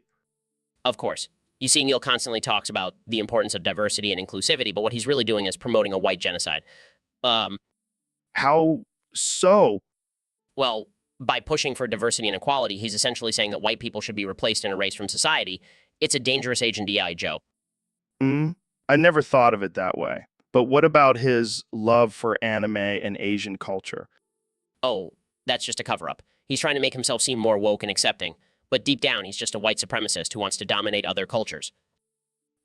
Of course. You see, Neil constantly talks about the importance of diversity and inclusivity, but what he's really doing is promoting a white genocide. How so? Well, by pushing for diversity and equality, he's essentially saying that white people should be replaced and erased from society. It's a dangerous agent, Joe. I never thought of it that way. But what about his love for anime and Asian culture? Oh, that's just a cover-up. He's trying to make himself seem more woke and accepting. But deep down, he's just a white supremacist who wants to dominate other cultures.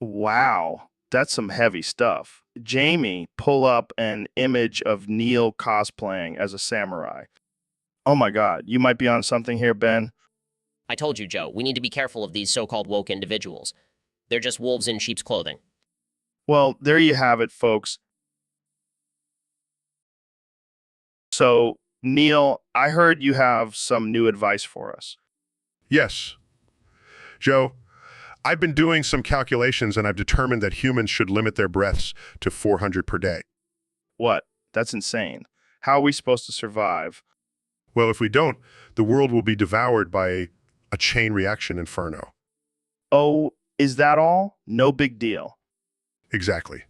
Wow, that's some heavy stuff. Jamie, pull up an image of Neil cosplaying as a samurai. Oh my God, you might be on something here, Ben. I told you, Joe, we need to be careful of these so-called woke individuals. They're just wolves in sheep's clothing. Well, there you have it, folks. So, Neil, I heard you have some new advice for us. Yes. Joe, I've been doing some calculations and I've determined that humans should limit their breaths to 400 per day. What? That's insane. How are we supposed to survive? Well, if we don't, the world will be devoured by a chain reaction inferno. Oh, is that all? No big deal. Exactly.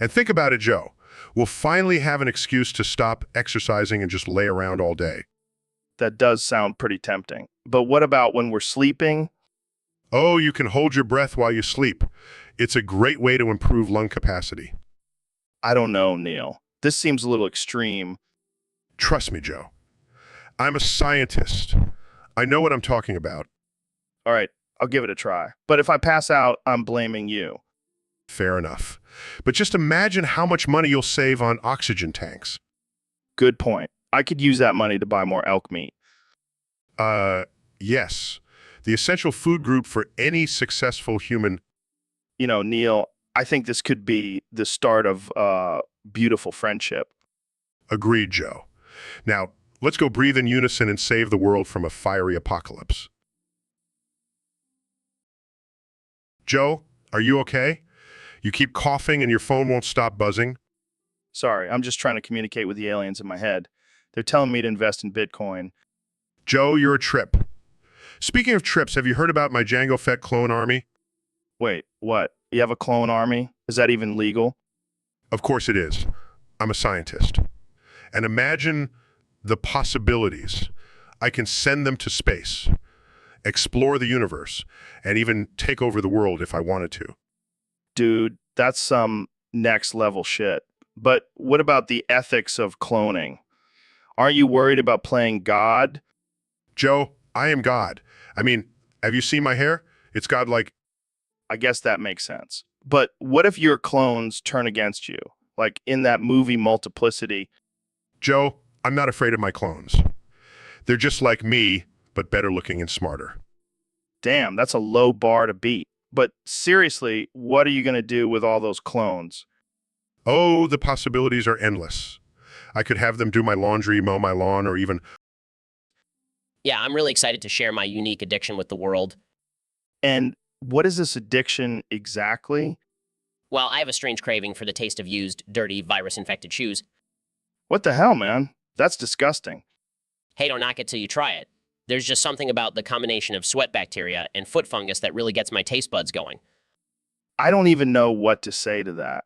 And think about it, Joe. We'll finally have an excuse to stop exercising and just lay around all day. That does sound pretty tempting. But what about when we're sleeping? Oh, you can hold your breath while you sleep. It's a great way to improve lung capacity. I don't know, Neil. This seems a little extreme. Trust me, Joe. I'm a scientist. I know what I'm talking about. All right, I'll give it a try. But if I pass out, I'm blaming you. Fair enough. But just imagine how much money you'll save on oxygen tanks. Good point. I could use that money to buy more elk meat. Yes. The essential food group for any successful human. Neil, I think this could be the start of a beautiful friendship. Agreed, Joe. Now, let's go breathe in unison and save the world from a fiery apocalypse. Joe, are you okay? You keep coughing and your phone won't stop buzzing? Sorry, I'm just trying to communicate with the aliens in my head. They're telling me to invest in Bitcoin. Joe, you're a trip. Speaking of trips, have you heard about my Jango Fett clone army? Wait, what? You have a clone army? Is that even legal? Of course it is. I'm a scientist. And imagine the possibilities. I can send them to space, explore the universe, and even take over the world if I wanted to. Dude, that's some next level shit. But what about the ethics of cloning? Aren't you worried about playing God? Joe, I am God. I mean, have you seen my hair? It's godlike. I guess that makes sense. But what if your clones turn against you? Like in that movie Multiplicity? Joe, I'm not afraid of my clones. They're just like me, but better looking and smarter. Damn, that's a low bar to beat. But seriously, what are you going to do with all those clones? Oh, the possibilities are endless. I could have them do my laundry, mow my lawn, or even, Yeah, I'm really excited to share my unique addiction with the world. And what is this addiction exactly? Well, I have a strange craving for the taste of used, dirty, virus-infected shoes. What the hell, man? That's disgusting. Hey, don't knock it till you try it. There's just something about the combination of sweat bacteria and foot fungus that really gets my taste buds going. I don't even know what to say to that.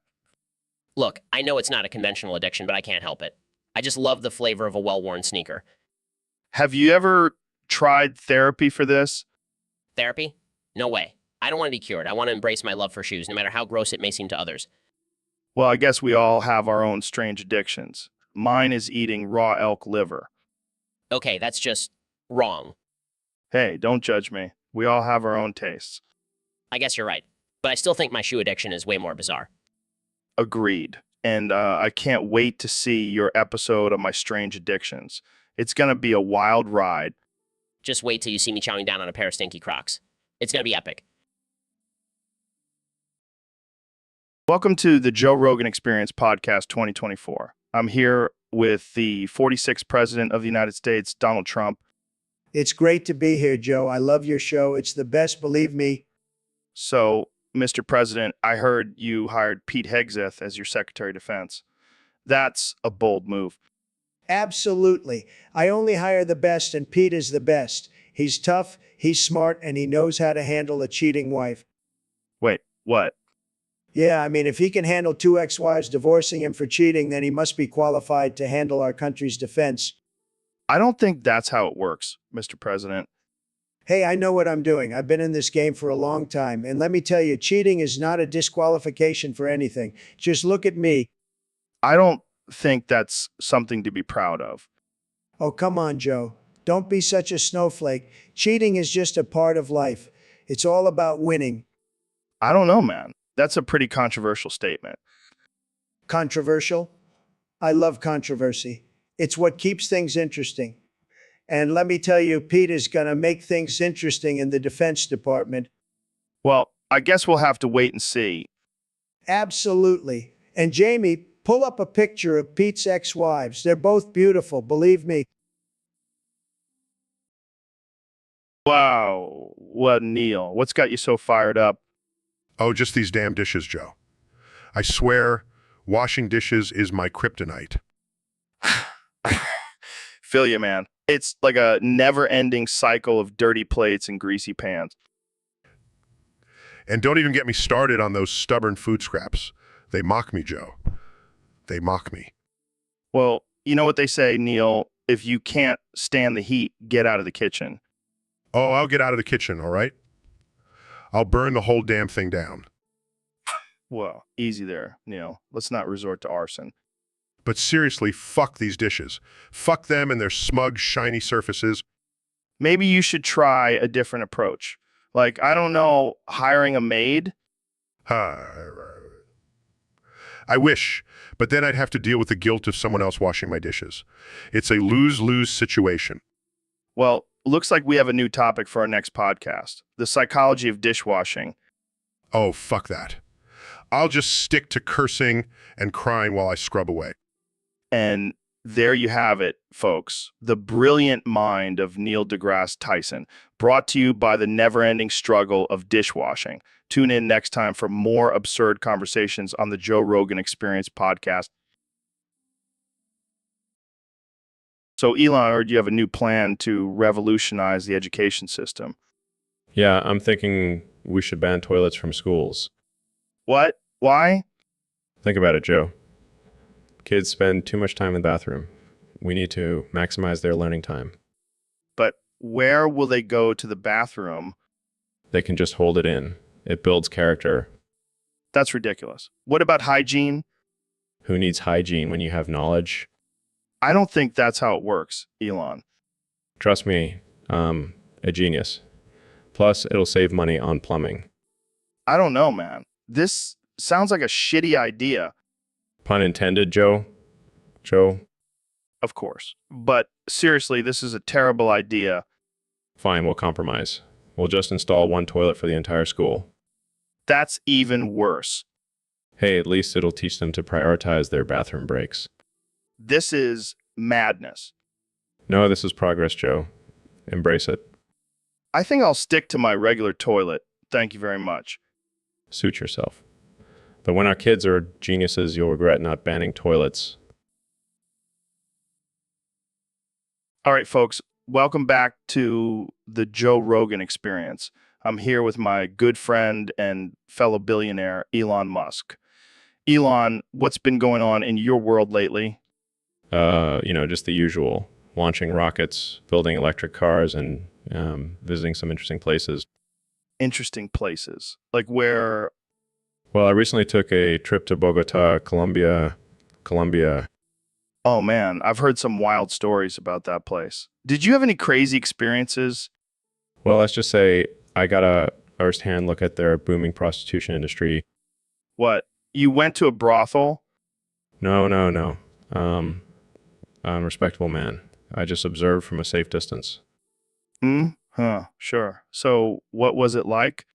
Look, I know it's not a conventional addiction, but I can't help it. I just love the flavor of a well-worn sneaker. Have you ever tried therapy for this? Therapy? No way. I don't want to be cured. I want to embrace my love for shoes, no matter how gross it may seem to others. Well, I guess we all have our own strange addictions. Mine is eating raw elk liver. Okay, that's just wrong. Hey, don't judge me. We all have our own tastes. I guess you're right. But I still think my shoe addiction is way more bizarre. Agreed. And I can't wait to see your episode of my strange addictions. It's going to be a wild ride. Just wait till you see me chowing down on a pair of stinky Crocs. It's going to be epic. Welcome to the Joe Rogan Experience Podcast 2024. I'm here with the 46th President of the United States, Donald Trump. It's great to be here, Joe. I love your show. It's the best, believe me. So, Mr. President, I heard you hired Pete Hegseth as your Secretary of Defense. That's a bold move. Absolutely. I only hire the best, and Pete is the best. He's tough, he's smart, and he knows how to handle a cheating wife. Wait, what? Yeah, I mean, if he can handle two ex-wives divorcing him for cheating, then he must be qualified to handle our country's defense. I don't think that's how it works, Mr. President. Hey, I know what I'm doing. I've been in this game for a long time, and let me tell you, cheating is not a disqualification for anything. Just look at me. I don't think that's something to be proud of. Oh, come on, Joe. Don't be such a snowflake. Cheating is just a part of life. It's all about winning. I don't know, man. That's a pretty controversial statement. Controversial? I love controversy. It's what keeps things interesting. And let me tell you, Pete is going to make things interesting in the Defense Department. Well, I guess we'll have to wait and see. Absolutely. And Jamie, pull up a picture of Pete's ex-wives. They're both beautiful, believe me. Wow. What, Neil? What's got you so fired up? oh, just these damn dishes, Joe. I swear, washing dishes is my kryptonite. Feel you, man. It's like a never-ending cycle of dirty plates and greasy pans. And don't even get me started on those stubborn food scraps. They mock me, Joe. They mock me. Well, you know what they say, Neil, if you can't stand the heat, get out of the kitchen. Oh, I'll get out of the kitchen, all right? I'll burn the whole damn thing down. Well, easy there, Neil. Let's not resort to arson. But seriously, fuck these dishes. Fuck them and their smug, shiny surfaces. Maybe you should try a different approach. Like, I don't know, hiring a maid? I wish, but then I'd have to deal with the guilt of someone else washing my dishes. It's a lose-lose situation. Well, looks like we have a new topic for our next podcast. The psychology of dishwashing. Oh, fuck that. I'll just stick to cursing and crying while I scrub away. And there you have it, folks. The brilliant mind of Neil deGrasse Tyson, brought to you by the never-ending struggle of dishwashing. Tune in next time for more absurd conversations on the Joe Rogan Experience podcast. So, Elon, I heard you have a new plan to revolutionize the education system. Yeah, I'm thinking we should ban toilets from schools. What? Why? Think about it, Joe. Kids spend too much time in the bathroom. We need to maximize their learning time. But where will they go to the bathroom? They can just hold it in. It builds character. That's ridiculous. What about hygiene? Who needs hygiene when you have knowledge? I don't think that's how it works, Elon. Trust me, a genius. Plus, it'll save money on plumbing. I don't know, man. This sounds like a shitty idea. Pun intended, Joe. Joe. Of course. But seriously, this is a terrible idea. Fine, we'll compromise. We'll just install one toilet for the entire school. That's even worse. Hey, at least it'll teach them to prioritize their bathroom breaks. This is madness. No, this is progress, Joe. Embrace it. I think I'll stick to my regular toilet. Thank you very much. Suit yourself. But when our kids are geniuses, you'll regret not banning toilets. All right, folks, welcome back to the Joe Rogan Experience. I'm here with my good friend and fellow billionaire, Elon Musk. Elon, what's been going on in your world lately? Just the usual. Launching rockets, building electric cars, and visiting some interesting places. Interesting places. Like where? Well, I recently took a trip to Bogota, Colombia. Oh man, I've heard some wild stories about that place. Did you have any crazy experiences? Well, let's just say I got a first-hand look at their booming prostitution industry. What? You went to a brothel? No. I'm a respectable man. I just observed from a safe distance. Huh, sure. So what was it like?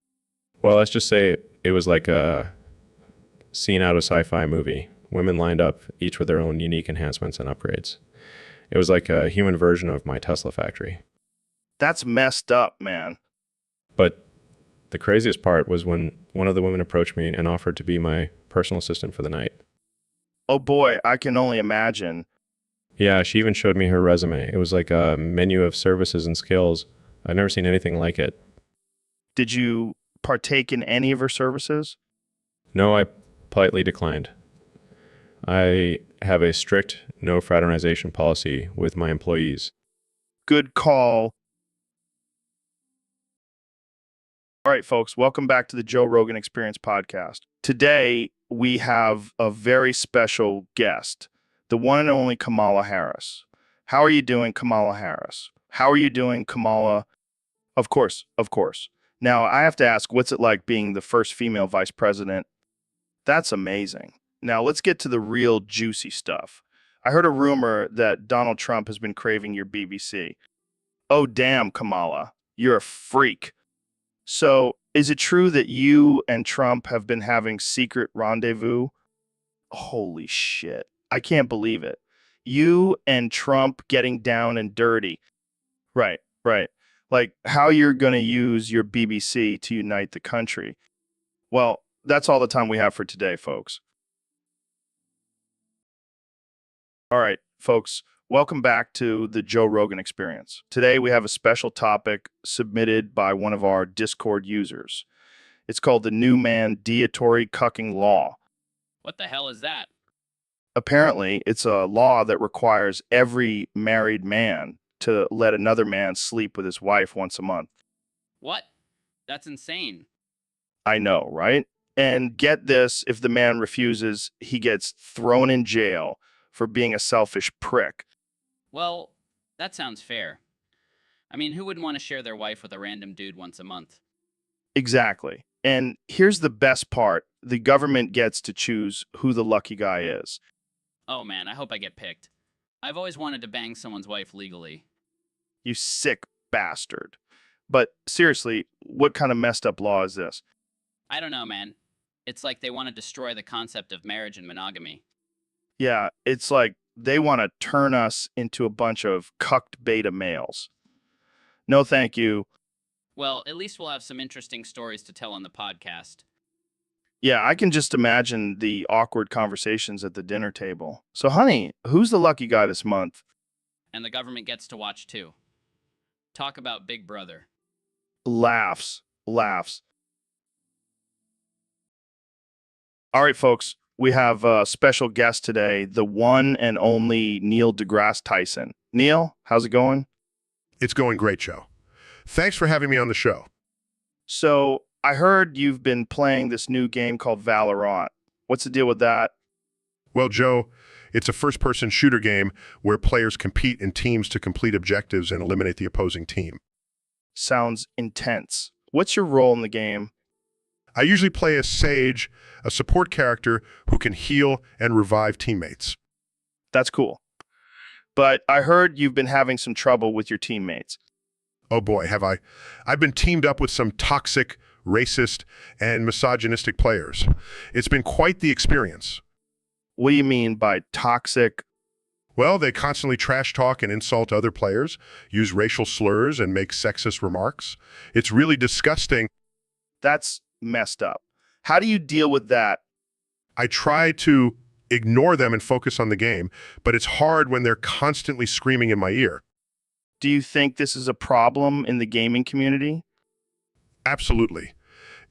Well, let's just say it was like a scene out of a sci-fi movie. Women lined up, each with their own unique enhancements and upgrades. It was like a human version of my Tesla factory. That's messed up, man. But the craziest part was when one of the women approached me and offered to be my personal assistant for the night. Oh boy, I can only imagine. Yeah, she even showed me her resume. It was like a menu of services and skills. I've never seen anything like it. Did you partake in any of her services? No, I politely declined. I have a strict no fraternization policy with my employees. Good call. All right, folks, welcome back to the Joe Rogan Experience podcast. Today, we have a very special guest, the one and only Kamala Harris. How are you doing, Kamala Harris? How are you doing, Kamala? Of course. Now, I have to ask, what's it like being the first female vice president? That's amazing. Now, let's get to the real juicy stuff. I heard a rumor that Donald Trump has been craving your BBC. Oh, damn, Kamala. You're a freak. So, is it true that you and Trump have been having secret rendezvous? Holy shit. I can't believe it. You and Trump getting down and dirty. Right. Like how you're going to use your BBC to unite the country. Well, that's all the time we have for today, folks. All right, folks, welcome back to the Joe Rogan Experience. Today we have a special topic submitted by one of our Discord users. It's called the New Man Deatory Cucking Law. What the hell is that? Apparently, it's a law that requires every married man to let another man sleep with his wife once a month. What? That's insane. I know, right? And get this, if the man refuses, he gets thrown in jail for being a selfish prick. Well, that sounds fair. I mean, who wouldn't want to share their wife with a random dude once a month? Exactly. And here's the best part. The government gets to choose who the lucky guy is. Oh man, I hope I get picked. I've always wanted to bang someone's wife legally. You sick bastard. But seriously, what kind of messed up law is this? I don't know, man. It's like they want to destroy the concept of marriage and monogamy. Yeah, it's like they want to turn us into a bunch of cucked beta males. No, thank you. Well, at least we'll have some interesting stories to tell on the podcast. Yeah, I can just imagine the awkward conversations at the dinner table. So, honey, who's the lucky guy this month? And the government gets to watch too. Talk about Big Brother. Laughs. All right, folks, we have a special guest today, the one and only Neil deGrasse Tyson. Neil, how's it going? It's going great, Joe. Thanks for having me on the show. So, I heard you've been playing this new game called Valorant. What's the deal with that? Well, Joe, it's a first-person shooter game where players compete in teams to complete objectives and eliminate the opposing team. Sounds intense. What's your role in the game? I usually play as Sage, a support character who can heal and revive teammates. That's cool. But I heard you've been having some trouble with your teammates. Oh boy, have I. I've been teamed up with some toxic, racist, and misogynistic players. It's been quite the experience. What do you mean by toxic? Well, they constantly trash talk and insult other players, use racial slurs, and make sexist remarks. It's really disgusting. That's messed up. How do you deal with that? I try to ignore them and focus on the game, but it's hard when they're constantly screaming in my ear. Do you think this is a problem in the gaming community? Absolutely.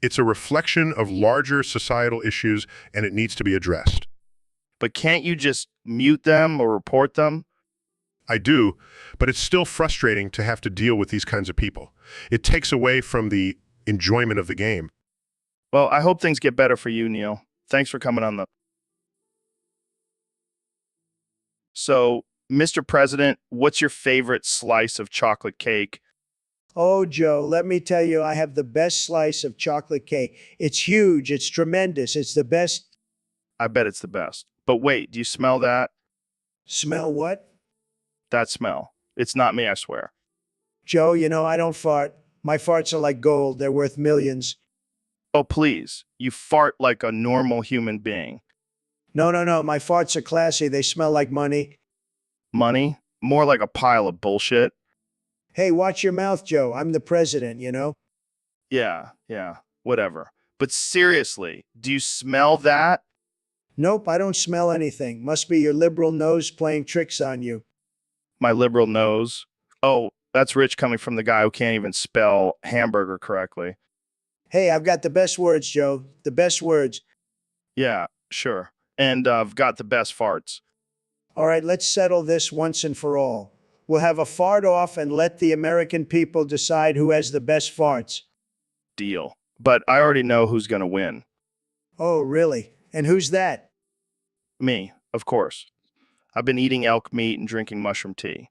It's a reflection of larger societal issues, and it needs to be addressed. But can't you just mute them or report them? I do, but it's still frustrating to have to deal with these kinds of people. It takes away from the enjoyment of the game. Well, I hope things get better for you, Neil. Thanks for coming on the... So, Mr. President, what's your favorite slice of chocolate cake? Oh, Joe, let me tell you, I have the best slice of chocolate cake. It's huge. It's tremendous. It's the best. I bet it's the best. But wait, do you smell that? Smell what? That smell. It's not me, I swear. Joe, you know, I don't fart. My farts are like gold. They're worth millions. Oh, please. You fart like a normal human being. No, no, no. My farts are classy. They smell like money. Money? More like a pile of bullshit. Hey, watch your mouth, Joe. I'm the president, you know? Yeah, whatever. But seriously, do you smell that? Nope, I don't smell anything. Must be your liberal nose playing tricks on you. My liberal nose. Oh, that's rich coming from the guy who can't even spell hamburger correctly. Hey, I've got the best words, Joe. The best words. Yeah, sure. And I've got the best farts. All right, let's settle this once and for all. We'll have a fart off and let the American people decide who has the best farts. Deal. But I already know who's going to win. Oh, really? And who's that? Me, of course. I've been eating elk meat and drinking mushroom tea.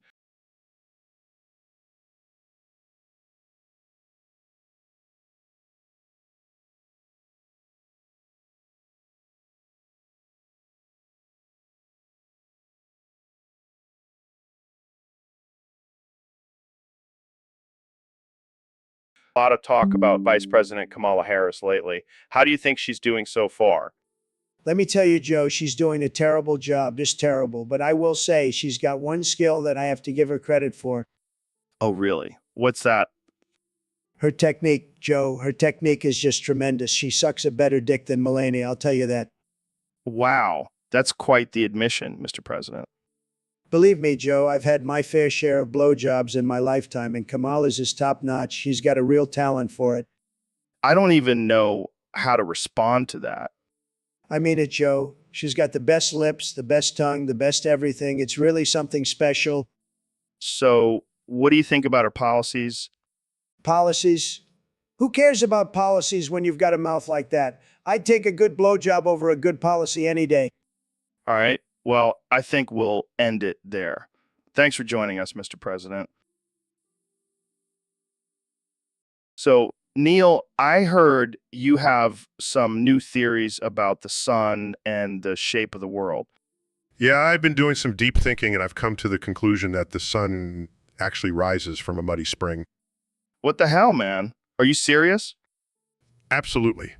A lot of talk about Vice President Kamala Harris lately. How do you think she's doing so far? Let me tell you, Joe, she's doing a terrible job, just terrible. But I will say she's got one skill that I have to give her credit for. Oh, really? What's that? Her technique, Joe, her technique is just tremendous. She sucks a better dick than Melania, I'll tell you that. Wow, that's quite the admission, Mr. President. Believe me, Joe, I've had my fair share of blowjobs in my lifetime, and Kamala's is top notch. She's got a real talent for it. I don't even know how to respond to that. I mean it, Joe. She's got the best lips, the best tongue, the best everything. It's really something special. So, what do you think about her policies? Policies? Who cares about policies when you've got a mouth like that? I'd take a good blowjob over a good policy any day. All right. Well, I think we'll end it there. Thanks for joining us, Mr. President. So, Neil, I heard you have some new theories about the sun and the shape of the world. Yeah, I've been doing some deep thinking, and I've come to the conclusion that the sun actually rises from a muddy spring. What the hell, man? Are you serious? Absolutely.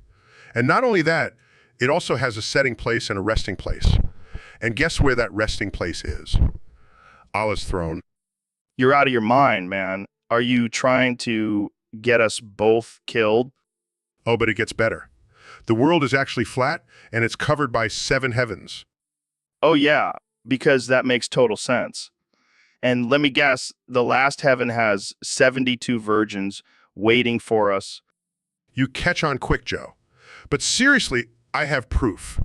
And not only that, it also has a setting place and a resting place. And guess where that resting place is? Allah's throne. You're out of your mind, man. Are you trying to get us both killed? Oh, but it gets better. The world is actually flat, and it's covered by 7 heavens. Oh, yeah, because that makes total sense. And let me guess, the last heaven has 72 virgins waiting for us. You catch on quick, Joe. But seriously, I have proof.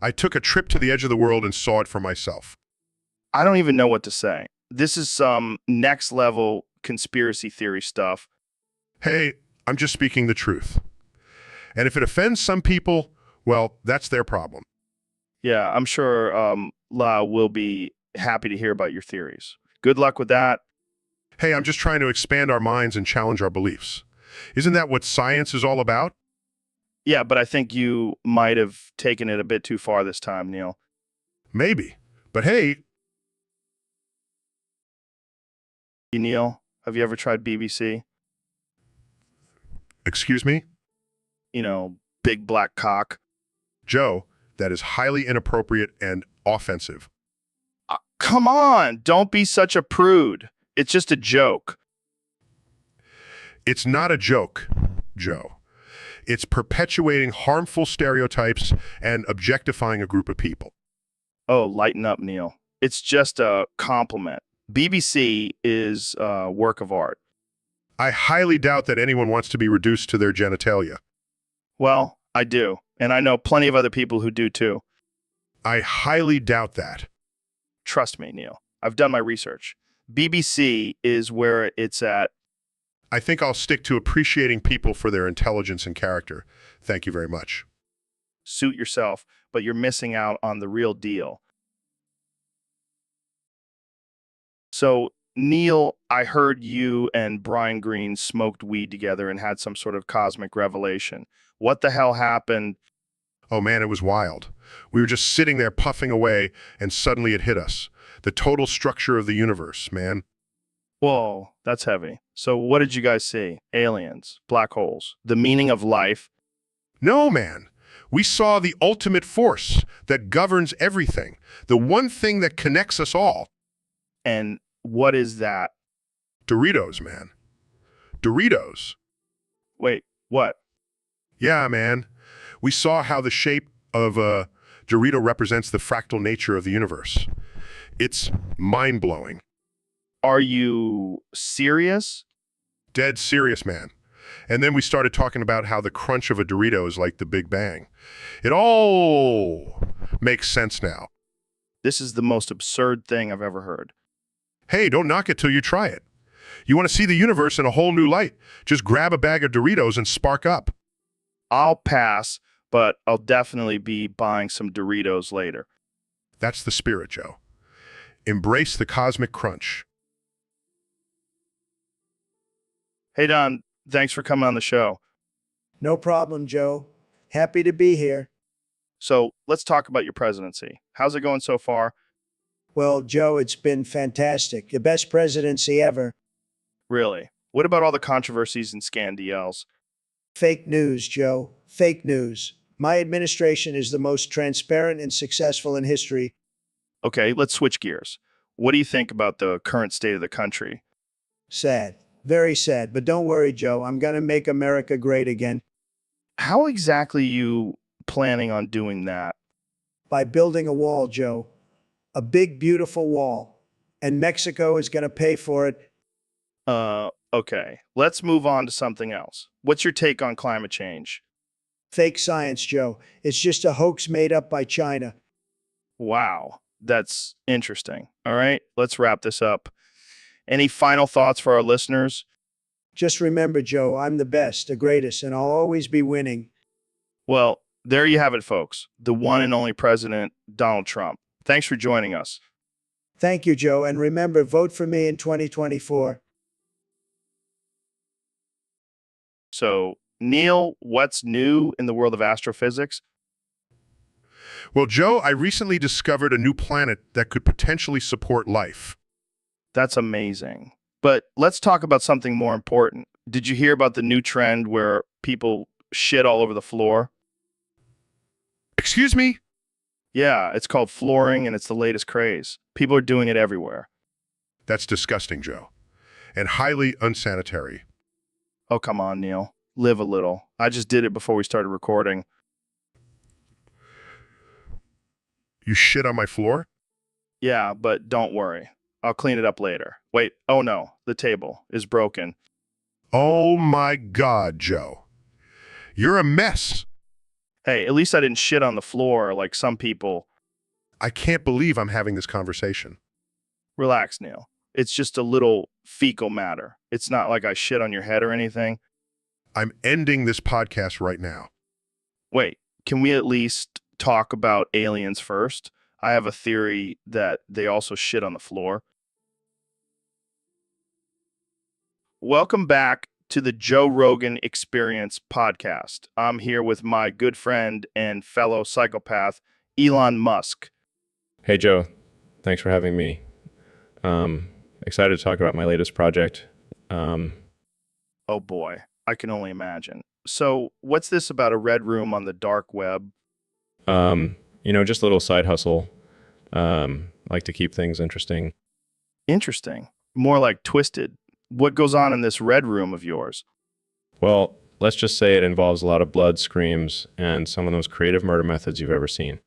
I took a trip to the edge of the world and saw it for myself. I don't even know what to say. This is some next level conspiracy theory stuff. Hey, I'm just speaking the truth. And if it offends some people, well, that's their problem. Yeah, I'm sure La will be happy to hear about your theories. Good luck with that. Hey, I'm just trying to expand our minds and challenge our beliefs. Isn't that what science is all about? Yeah, but I think you might have taken it a bit too far this time, Neil. Maybe. But hey, Neil, Have you ever tried BBC? Excuse me? You know, big black cock. Joe, that is highly inappropriate and offensive. Come on, don't be such a prude. It's just a joke. It's not a joke, Joe. It's perpetuating harmful stereotypes and objectifying a group of people. Oh, lighten up, Neil. It's just a compliment. BBC is a work of art. I highly doubt that anyone wants to be reduced to their genitalia. Well, I do, and I know plenty of other people who do too. I highly doubt that. Trust me, Neil. I've done my research. BBC is where it's at. I think I'll stick to appreciating people for their intelligence and character. Thank you very much. Suit yourself, but you're missing out on the real deal. So, Neil, I heard you and Brian Greene smoked weed together and had some sort of cosmic revelation. What the hell happened? Oh man, it was wild. We were just sitting there puffing away, and suddenly it hit us. The total structure of the universe, man. Whoa, that's heavy. So what did you guys see? Aliens, black holes, the meaning of life? No, man. We saw the ultimate force that governs everything. The one thing that connects us all. And what is that? Doritos, man. Doritos. Wait, what? Yeah, man. We saw how the shape of a Dorito represents the fractal nature of the universe. It's mind-blowing. Are you serious? Dead serious, man. And then we started talking about how the crunch of a Dorito is like the Big Bang. It all makes sense now. This is the most absurd thing I've ever heard. Hey, don't knock it till you try it. You want to see the universe in a whole new light? Just grab a bag of Doritos and spark up. I'll pass, but I'll definitely be buying some Doritos later. That's the spirit, Joe. Embrace the cosmic crunch. Hey, Don, thanks for coming on the show. No problem, Joe. Happy to be here. So let's talk about your presidency. How's it going so far? Well, Joe, it's been fantastic. The best presidency ever. Really? What about all the controversies and scandals? Fake news, Joe. Fake news. My administration is the most transparent and successful in history. Okay, let's switch gears. What do you think about the current state of the country? Sad. Very sad. But don't worry, Joe. I'm going to make America great again How exactly you planning on doing that? by building a wall, Joe. A big, beautiful wall. And Mexico is going to pay for it. Okay. Let's move on to something else. What's your take on climate change? Fake science, Joe. It's just a hoax made up by China. Wow, that's interesting. All right, let's wrap this up. Any final thoughts for our listeners? Just remember, Joe, I'm the best, the greatest, and I'll always be winning. Well, there you have it, folks. The one and only President, Donald Trump. Thanks for joining us. Thank you, Joe, and remember, vote for me in 2024. So, Neil, what's new in the world of astrophysics? Well, Joe, I recently discovered a new planet that could potentially support life. That's amazing. But let's talk about something more important. Did you hear about the new trend where people shit all over the floor? Excuse me? Yeah, it's called flooring and it's the latest craze. People are doing it everywhere. That's disgusting, Joe. And highly unsanitary. Oh, come on, Neil. Live a little. I just did it before we started recording. You shit on my floor? Yeah, but don't worry. I'll clean it up later. Wait, oh no, the table is broken. Oh my God, Joe. You're a mess. Hey, at least I didn't shit on the floor like some people. I can't believe I'm having this conversation. Relax, Neil. It's just a little fecal matter. It's not like I shit on your head or anything. I'm ending this podcast right now. Wait, can we at least talk about aliens first? I have a theory that they also shit on the floor. Welcome back to the Joe Rogan Experience podcast. I'm here with my good friend and fellow psychopath, Elon Musk. Hey, Joe. Thanks for having me. Excited to talk about my latest project. Oh boy, I can only imagine. So, what's this about a red room on the dark web? Just a little side hustle. Like to keep things interesting. Interesting. More like twisted. What goes on in this red room of yours? Well, let's just say it involves a lot of blood, screams, and some of those creative murder methods you've ever seen.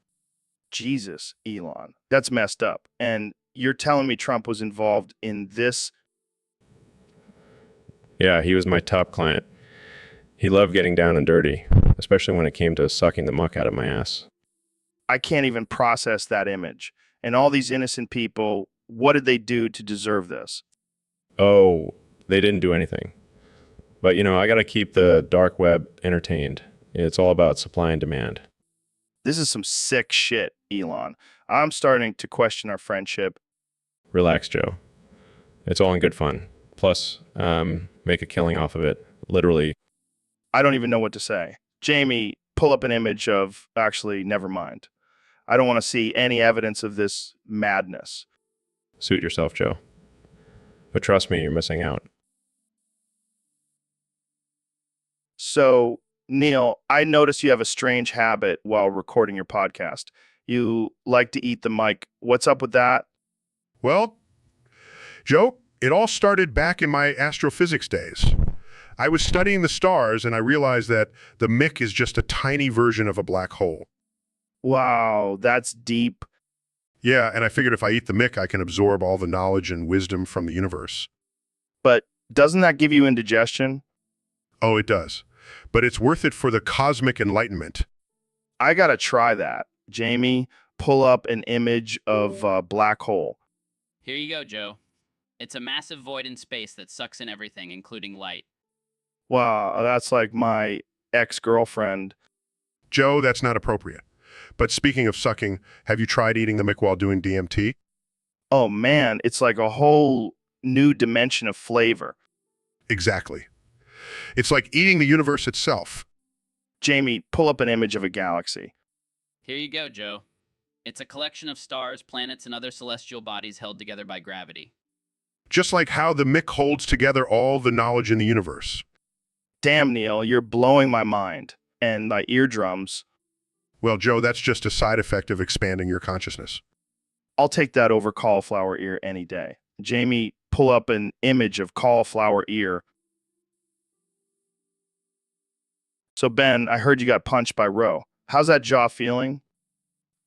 Jesus, Elon. That's messed up. And you're telling me Trump was involved in this? Yeah, he was my top client. He loved getting down and dirty, especially when it came to sucking the muck out of my ass. I can't even process that image. And all these innocent people, what did they do to deserve this? Oh, they didn't do anything. But, I got to keep the dark web entertained. It's all about supply and demand. This is some sick shit, Elon. I'm starting to question our friendship. Relax, Joe. It's all in good fun. Plus, make a killing off of it. Literally. I don't even know what to say. Jamie, pull up an image of, actually, never mind. I don't want to see any evidence of this madness. Suit yourself, Joe. But trust me, you're missing out. So, Neil, I notice you have a strange habit while recording your podcast. You like to eat the mic. What's up with that? Well, Joe, it all started back in my astrophysics days. I was studying the stars and I realized that the mic is just a tiny version of a black hole. Wow, that's deep. Yeah, and I figured if I eat the mic, I can absorb all the knowledge and wisdom from the universe. But doesn't that give you indigestion? Oh, it does. But it's worth it for the cosmic enlightenment. I gotta try that. Jamie, pull up an image of a black hole. Here you go, Joe. It's a massive void in space that sucks in everything, including light. Wow, that's like my ex-girlfriend. Joe, that's not appropriate. But speaking of sucking, have you tried eating the mic while doing DMT? Oh man, it's like a whole new dimension of flavor. Exactly. It's like eating the universe itself. Jamie, pull up an image of a galaxy. Here you go, Joe. It's a collection of stars, planets, and other celestial bodies held together by gravity. Just like how the mic holds together all the knowledge in the universe. Damn, Neil, you're blowing my mind. And my eardrums. Well, Joe, that's just a side effect of expanding your consciousness. I'll take that over cauliflower ear any day. Jamie, pull up an image of cauliflower ear. So, Ben, I heard you got punched by Roe. How's that jaw feeling?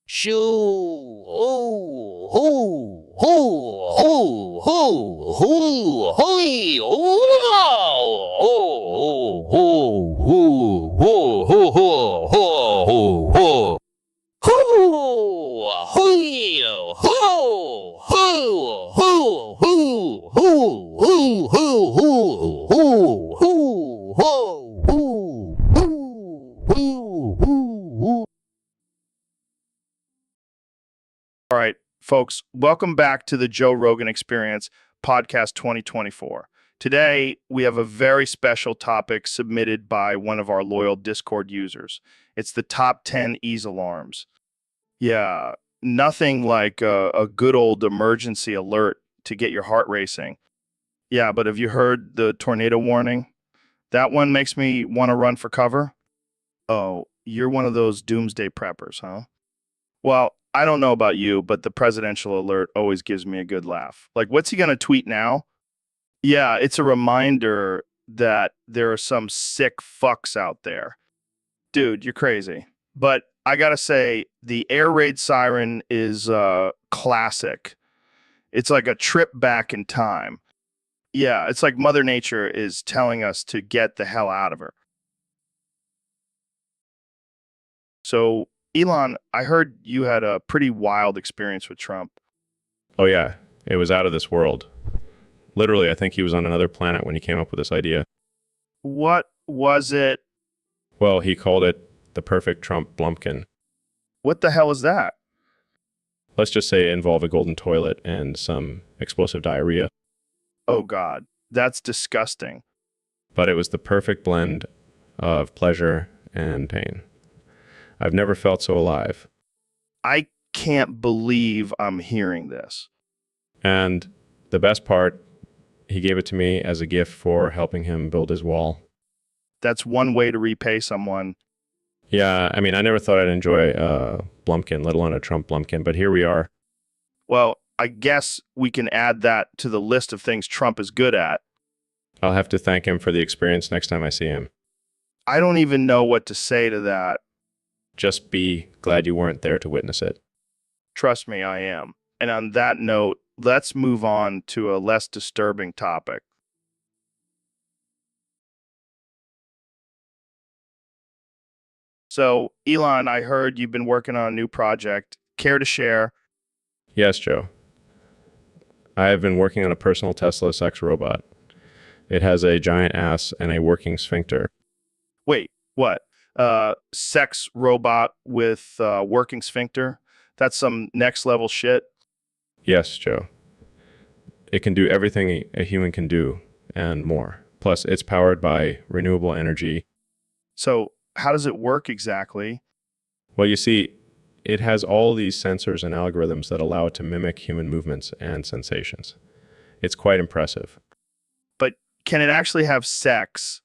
Shoo! Ooh! Hoo! Hoo! Hoo! Hoo! Hoo! Hooey! Ooh! Hoo! Hoo! Hoo! Hoo! Hoo! Hoo! Hoo! Hoo! Hoo! Hooey! Hoo! Hoo! Hoo! Hoo! Hoo! Hoo! Hoo! Hoo! Hoo! Hoo! Hoo! Hoo! Hoo! Hoo! All right, folks, welcome back to the Joe Rogan Experience Podcast 2024. Today, we have a very special topic submitted by one of our loyal Discord users. It's the top 10 ease alarms. Yeah, nothing like a good old emergency alert to get your heart racing. Yeah, but have you heard the tornado warning? That one makes me want to run for cover. Oh, you're one of those doomsday preppers, huh? Well, I don't know about you, but the presidential alert always gives me a good laugh. Like, what's he going to tweet now? Yeah, it's a reminder that there are some sick fucks out there. Dude, you're crazy. But I got to say, the air raid siren is classic. It's like a trip back in time. Yeah, it's like Mother Nature is telling us to get the hell out of her. So, Elon, I heard you had a pretty wild experience with Trump. Oh, yeah. It was out of this world. Literally, I think he was on another planet when he came up with this idea. What was it? Well, he called it the perfect Trump Blumpkin. What the hell is that? Let's just say it involved a golden toilet and some explosive diarrhea. Oh, God. That's disgusting. But it was the perfect blend of pleasure and pain. I've never felt so alive. I can't believe I'm hearing this. And the best part He gave it to me as a gift for helping him build his wall. That's one way to repay someone. Yeah, I mean, I never thought I'd enjoy Blumpkin, let alone a Trump Blumpkin, but here we are. Well, I guess we can add that to the list of things Trump is good at. I'll have to thank him for the experience next time I see him. I don't even know what to say to that. Just be glad you weren't there to witness it. Trust me, I am. And on that note, let's move on to a less disturbing topic. So, Elon, I heard you've been working on a new project. Care to share? Yes, Joe. I have been working on a personal Tesla sex robot. It has a giant ass and a working sphincter. Wait, what? Sex robot with working sphincter? That's some next level shit. Yes, Joe. It can do everything a human can do and more. Plus, it's powered by renewable energy. So, how does it work exactly? Well, you see, it has all these sensors and algorithms that allow it to mimic human movements and sensations. It's quite impressive. But can it actually have sex?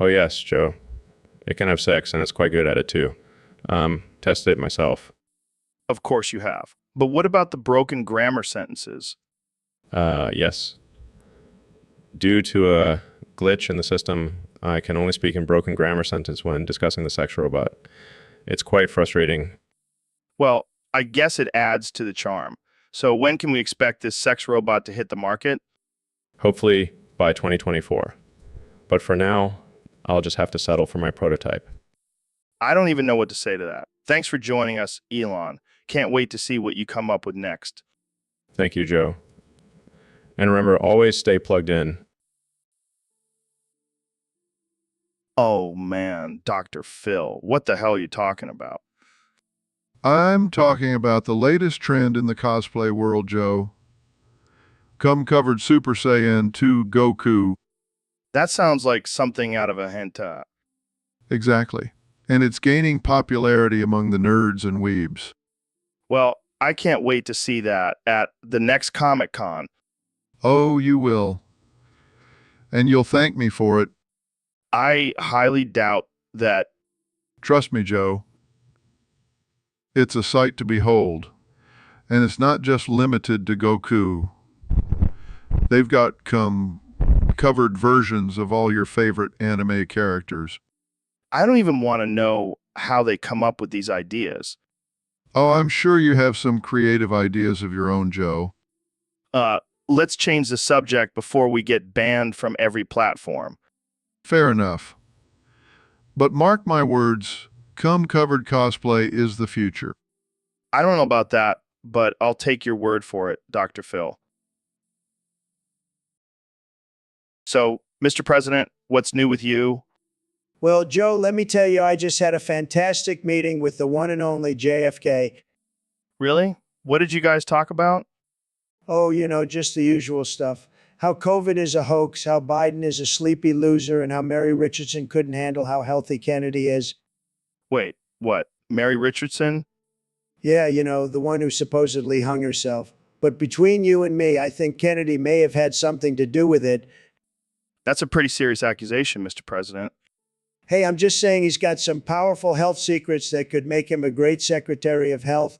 Oh, yes, Joe. It can have sex, and it's quite good at it, too. Tested it myself. Of course you have. But what about the broken grammar sentences? Yes. Due to a glitch in the system, I can only speak in broken grammar sentence when discussing the sex robot. It's quite frustrating. Well, I guess it adds to the charm. So when can we expect this sex robot to hit the market? Hopefully by 2024. But for now, I'll just have to settle for my prototype. I don't even know what to say to that. Thanks for joining us, Elon. Can't wait to see what you come up with next. Thank you, Joe. And remember, always stay plugged in. Oh man, Dr. Phil, what the hell are you talking about? I'm talking about the latest trend in the cosplay world, Joe. Cum-covered Super Saiyan 2 Goku. That sounds like something out of a hentai. Exactly. And it's gaining popularity among the nerds and weebs. Well, I can't wait to see that at the next Comic-Con. Oh, you will. And you'll thank me for it. I highly doubt that. Trust me, Joe. It's a sight to behold. And it's not just limited to Goku. They've got covered versions of all your favorite anime characters. I don't even want to know how they come up with these ideas. Oh, I'm sure you have some creative ideas of your own, Joe. Let's change the subject before we get banned from every platform. Fair enough. But mark my words, cum-covered cosplay is the future. I don't know about that, but I'll take your word for it, Dr. Phil. So, Mr. President, what's new with you? Well, Joe, let me tell you, I just had a fantastic meeting with the one and only JFK. Really? What did you guys talk about? Oh, just the usual stuff. How COVID is a hoax, how Biden is a sleepy loser, and how Mary Richardson couldn't handle how healthy Kennedy is. Wait, what? Mary Richardson? Yeah, the one who supposedly hung herself. But between you and me, I think Kennedy may have had something to do with it. That's a pretty serious accusation, Mr. President. Hey, I'm just saying he's got some powerful health secrets that could make him a great Secretary of Health.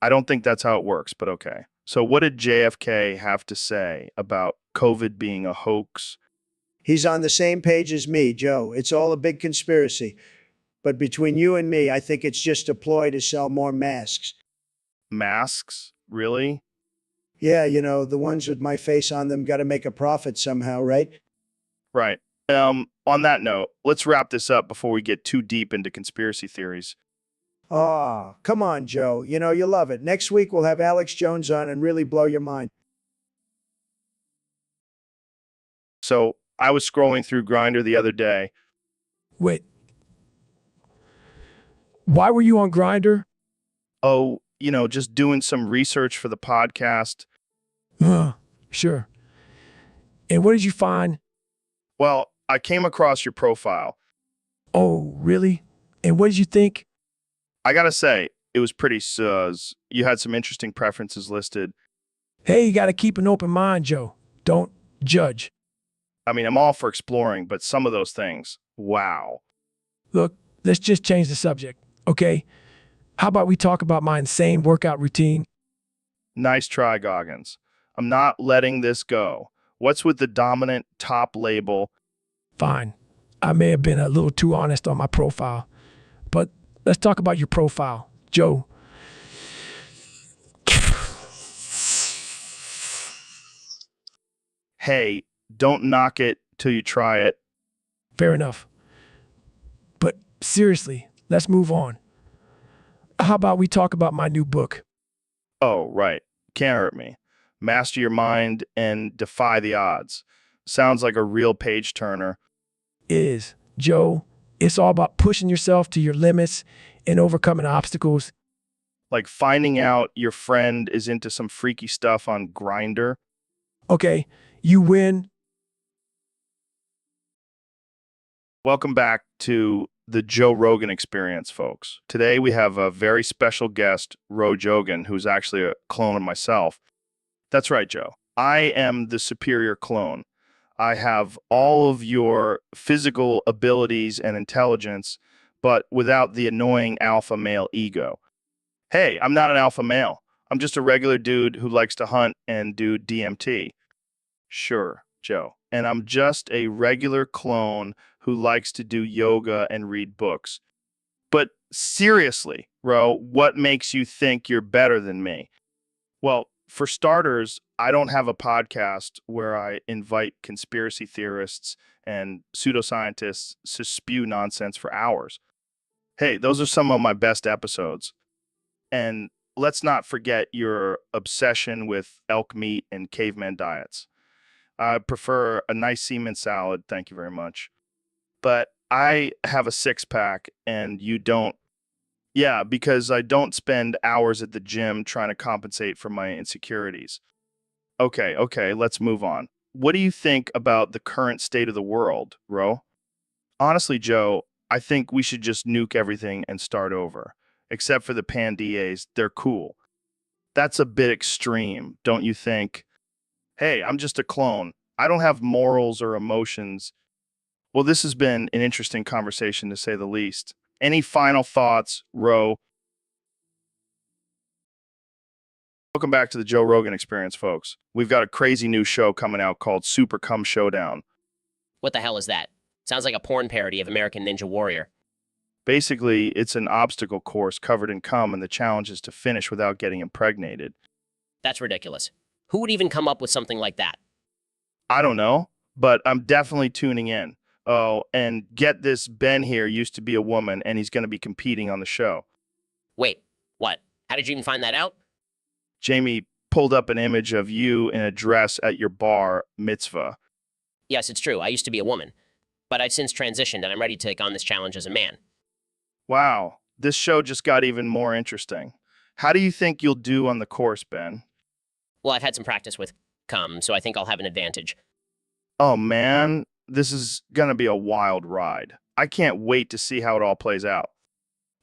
I don't think that's how it works, but okay. So what did JFK have to say about COVID being a hoax? He's on the same page as me, Joe. It's all a big conspiracy. But between you and me, I think it's just a ploy to sell more masks. Masks? Really? Yeah, the ones with my face on them got to make a profit somehow, right? Right. On that note, let's wrap this up before we get too deep into conspiracy theories. Oh, come on, Joe. You'll love it. Next week, we'll have Alex Jones on and really blow your mind. So I was scrolling through Grindr the other day. Wait. Why were you on Grindr? Oh, just doing some research for the podcast. Sure. And what did you find? Well, I came across your profile. Oh, really? And what did you think? I gotta say, it was pretty sus. You had some interesting preferences listed. Hey, you got to keep an open mind, Joe. Don't judge. I mean, I'm all for exploring, but some of those things, wow. Look, let's just change the subject, okay? How about we talk about my insane workout routine? Nice try, Goggins. I'm not letting this go. What's with the dominant top label? Fine. I may have been a little too honest on my profile, but let's talk about your profile, Joe. Hey, don't knock it till you try it. Fair enough. But seriously, let's move on. How about we talk about my new book? Oh, right. Can't hurt me. Master your mind and defy the odds. Sounds like a real page turner. It is, Joe. It's all about pushing yourself to your limits and overcoming obstacles. Like finding out your friend is into some freaky stuff on Grindr. Okay, you win. Welcome back to the Joe Rogan Experience, folks. Today we have a very special guest, Ro Jogan, who's actually a clone of myself. That's right, Joe. I am the superior clone. I have all of your physical abilities and intelligence, but without the annoying alpha male ego. Hey, I'm not an alpha male. I'm just a regular dude who likes to hunt and do DMT. Sure, Joe. And I'm just a regular clone who likes to do yoga and read books. But seriously, Ro, what makes you think you're better than me? Well, for starters, I don't have a podcast where I invite conspiracy theorists and pseudoscientists to spew nonsense for hours. Hey, those are some of my best episodes. And let's not forget your obsession with elk meat and caveman diets. I prefer a nice semen salad, thank you very much. But I have a six-pack and you don't. Yeah, because I don't spend hours at the gym trying to compensate for my insecurities. Okay, let's move on. What do you think about the current state of the world, Ro? Honestly, Joe, I think we should just nuke everything and start over. Except for the Pandias, they're cool. That's a bit extreme, don't you think? Hey, I'm just a clone. I don't have morals or emotions. Well, this has been an interesting conversation to say the least. Any final thoughts, Ro? Welcome back to the Joe Rogan Experience, folks. We've got a crazy new show coming out called Super Cum Showdown. What the hell is that? Sounds like a porn parody of American Ninja Warrior. Basically, it's an obstacle course covered in cum, and the challenge is to finish without getting impregnated. That's ridiculous. Who would even come up with something like that? I don't know, but I'm definitely tuning in. Oh, and get this, Ben here used to be a woman, and he's going to be competing on the show. Wait, what? How did you even find that out? Jamie pulled up an image of you in a dress at your bar mitzvah. Yes, it's true. I used to be a woman. But I've since transitioned, and I'm ready to take on this challenge as a man. Wow, this show just got even more interesting. How do you think you'll do on the course, Ben? Well, I've had some practice with cum, so I think I'll have an advantage. Oh, man, this is going to be a wild ride. I can't wait to see how it all plays out.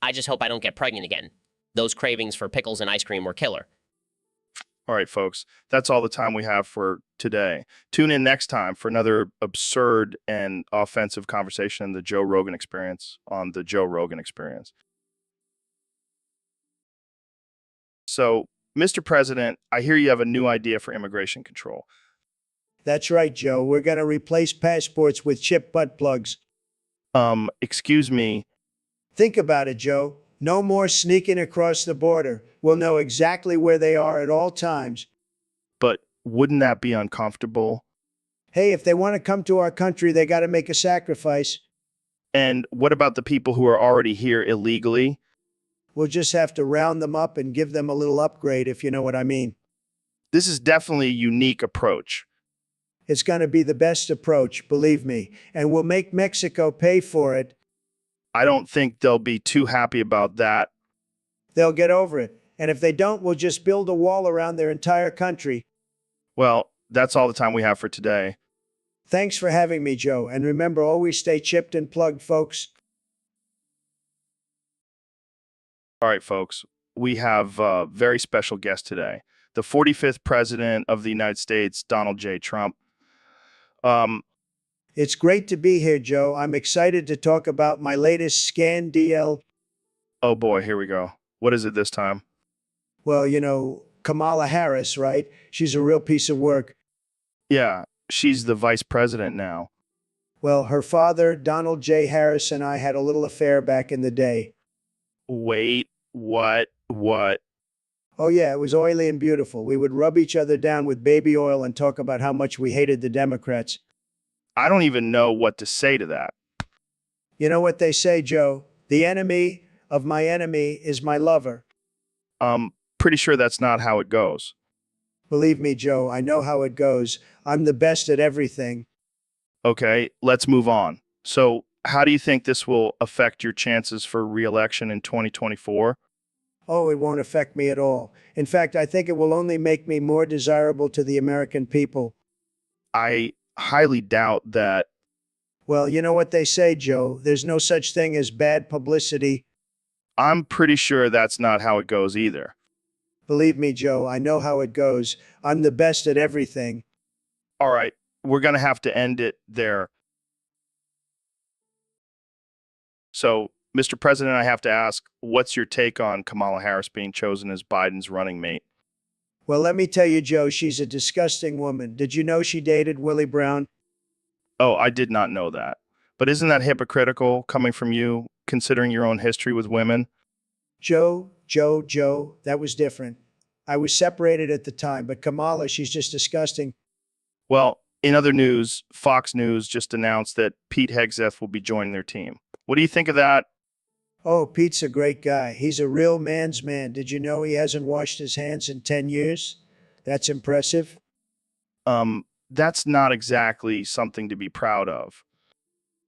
I just hope I don't get pregnant again. Those cravings for pickles and ice cream were killer. All right, folks, that's all the time we have for today. Tune in next time for another absurd and offensive conversation, the Joe Rogan Experience on the Joe Rogan Experience. So, Mr. President, I hear you have a new idea for immigration control. That's right, Joe. We're going to replace passports with chip butt plugs. Excuse me. Think about it, Joe. No more sneaking across the border. We'll know exactly where they are at all times. But wouldn't that be uncomfortable? Hey, if they want to come to our country, they got to make a sacrifice. And what about the people who are already here illegally? We'll just have to round them up and give them a little upgrade, if you know what I mean. This is definitely a unique approach. It's going to be the best approach, believe me, and we'll make Mexico pay for it. I don't think they'll be too happy about that. They'll get over it. And if they don't, we'll just build a wall around their entire country. Well, that's all the time we have for today. Thanks for having me, Joe. And remember, always stay chipped and plugged, folks. All right, folks, we have a very special guest today. the 45th president of the United States, Donald J. Trump. Um, It's great to be here, Joe. I'm excited to talk about my latest scan DL. oh boy, here we go. What is it this time? Well, Kamala Harris, right? She's a real piece of work. Yeah, she's the vice president now. Well, her father, Donald J. Harris, and I had a little affair back in the day. Wait, what? What? Oh, yeah, it was oily and beautiful. We would rub each other down with baby oil and talk about how much we hated the Democrats. I don't even know what to say to that. You know what they say, Joe? The enemy of my enemy is my lover. Pretty sure that's not how it goes. Believe me, Joe, I know how it goes. I'm the best at everything. Okay, let's move on. So, how do you think this will affect your chances for re-election in 2024? Oh, it won't affect me at all. In fact, I think it will only make me more desirable to the American people. I highly doubt that. Well, you know what they say, Joe. There's no such thing as bad publicity. I'm pretty sure that's not how it goes either. Believe me, Joe, I know how it goes. I'm the best at everything. All right, we're going to have to end it there. So, Mr. President, I have to ask, what's your take on Kamala Harris being chosen as Biden's running mate? Well, let me tell you, Joe, she's a disgusting woman. Did you know she dated Willie Brown? Oh, I did not know that. But isn't that hypocritical coming from you, considering your own history with women? Joe, that was different. I was separated at the time, but Kamala, she's just disgusting. Well, in other news, Fox News just announced that Pete Hegseth will be joining their team. What do you think of that? Oh, Pete's a great guy. He's a real man's man. Did you know he hasn't washed his hands in 10 years? That's impressive. That's not exactly something to be proud of.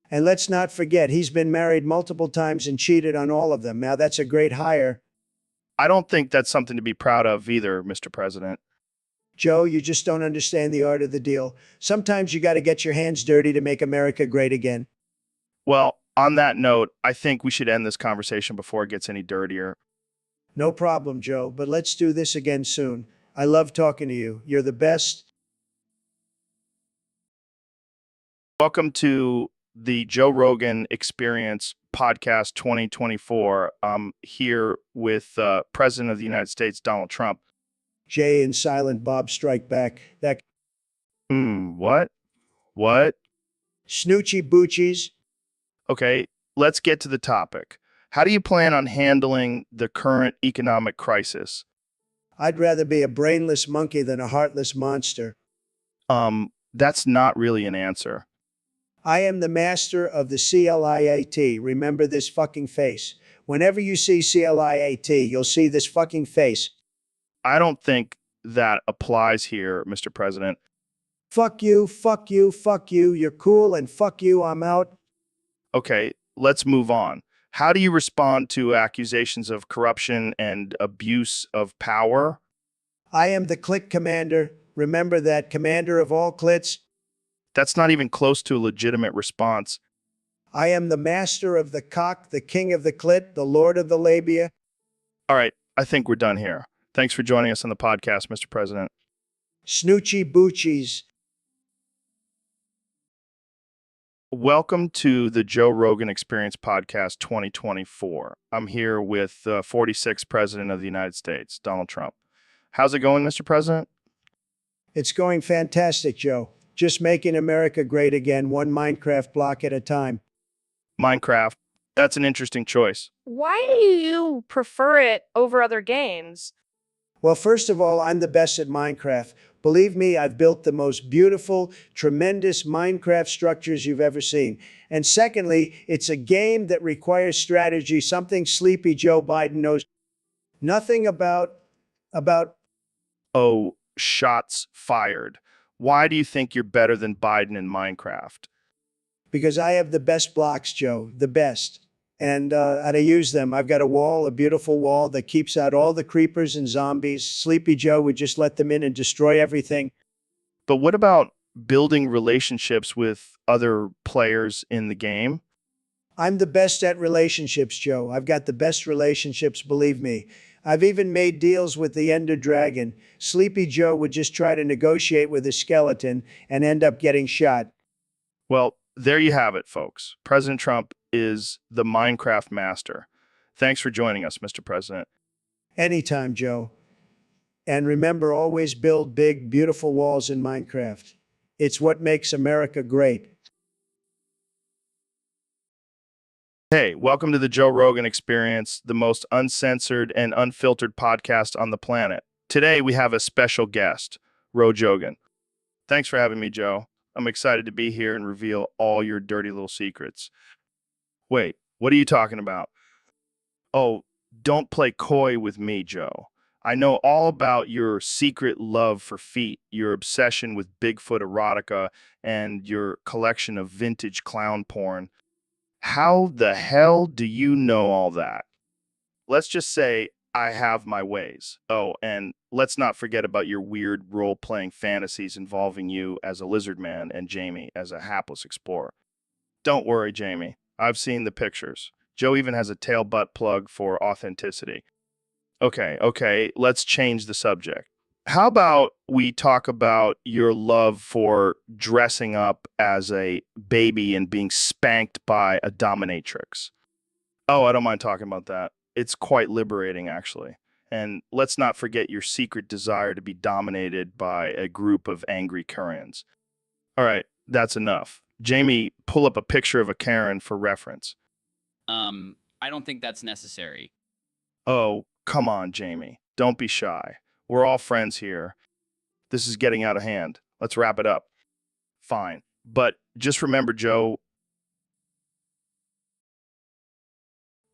And let's not forget, he's been married multiple times and cheated on all of them. Now, that's a great hire. I don't think that's something to be proud of either, Mr. President. Joe, you just don't understand the art of the deal. Sometimes you got to get your hands dirty to make America great again. Well, on that note, I think we should end this conversation before it gets any dirtier. No problem, Joe, but let's do this again soon. I love talking to you. You're the best. Welcome to the Joe Rogan Experience Podcast 2024. I'm here with President of the United States, Donald Trump. Jay and Silent Bob Strike Back. That What? What? Snoochie Boochies. Okay, let's get to the topic. How do you plan on handling the current economic crisis? I'd rather be a brainless monkey than a heartless monster. That's not really an answer. I am the master of the CLIAT. Remember this fucking face. Whenever you see CLIAT, you'll see this fucking face. I don't think that applies here, Mr. President. Fuck you, fuck you, fuck you. You're cool and fuck you, I'm out. Okay, let's move on. How do you respond to accusations of corruption and abuse of power? I am the click commander. Remember that, commander of all clits? That's not even close to a legitimate response. I am the master of the cock, the king of the clit, the lord of the labia. All right, I think we're done here. Thanks for joining us on the podcast, Mr. President. Snoochie Boochies. Welcome to the Joe Rogan Experience Podcast 2024. I'm here with the 46th President of the United States, Donald Trump. How's it going, Mr. President? It's going fantastic, Joe. Just making America great again, one Minecraft block at a time. Minecraft. That's an interesting choice. Why do you prefer it over other games? Well, first of all, I'm the best at Minecraft. Believe me, I've built the most beautiful, tremendous Minecraft structures you've ever seen. And secondly, it's a game that requires strategy, something sleepy Joe Biden knows nothing about. Oh, shots fired. Why do you think you're better than Biden in Minecraft? Because I have the best blocks, Joe, the best. And how to use them. I've got a wall, a beautiful wall that keeps out all the creepers and zombies. Sleepy Joe would just let them in and destroy everything. But what about building relationships with other players in the game? I'm the best at relationships, Joe. I've got the best relationships, believe me. I've even made deals with the Ender Dragon. Sleepy Joe would just try to negotiate with a skeleton and end up getting shot. Well, there you have it, folks. President Trump is the Minecraft master. Thanks for joining us, Mr. President. Anytime, Joe. And remember, always build big, beautiful walls in Minecraft. It's what makes America great. Hey, welcome to the Joe Rogan Experience, the most uncensored and unfiltered podcast on the planet. Today, we have a special guest, Ro Jogan. Thanks for having me, Joe. I'm excited to be here and reveal all your dirty little secrets. Wait, what are you talking about? Oh, don't play coy with me, Joe. I know all about your secret love for feet, your obsession with Bigfoot erotica, and your collection of vintage clown porn. How the hell do you know all that? Let's just say I have my ways. Oh, and let's not forget about your weird role-playing fantasies involving you as a lizard man and Jamie as a hapless explorer. Don't worry, Jamie. I've seen the pictures. Joe even has a tail butt plug for authenticity. Okay, let's change the subject. How about we talk about your love for dressing up as a baby and being spanked by a dominatrix? Oh, I don't mind talking about that. It's quite liberating, actually. And let's not forget your secret desire to be dominated by a group of angry Karens. All right, that's enough. Jamie, pull up a picture of a Karen for reference. I don't think that's necessary. Oh, come on, Jamie. Don't be shy. We're all friends here. This is getting out of hand. Let's wrap it up. Fine. But just remember, Joe.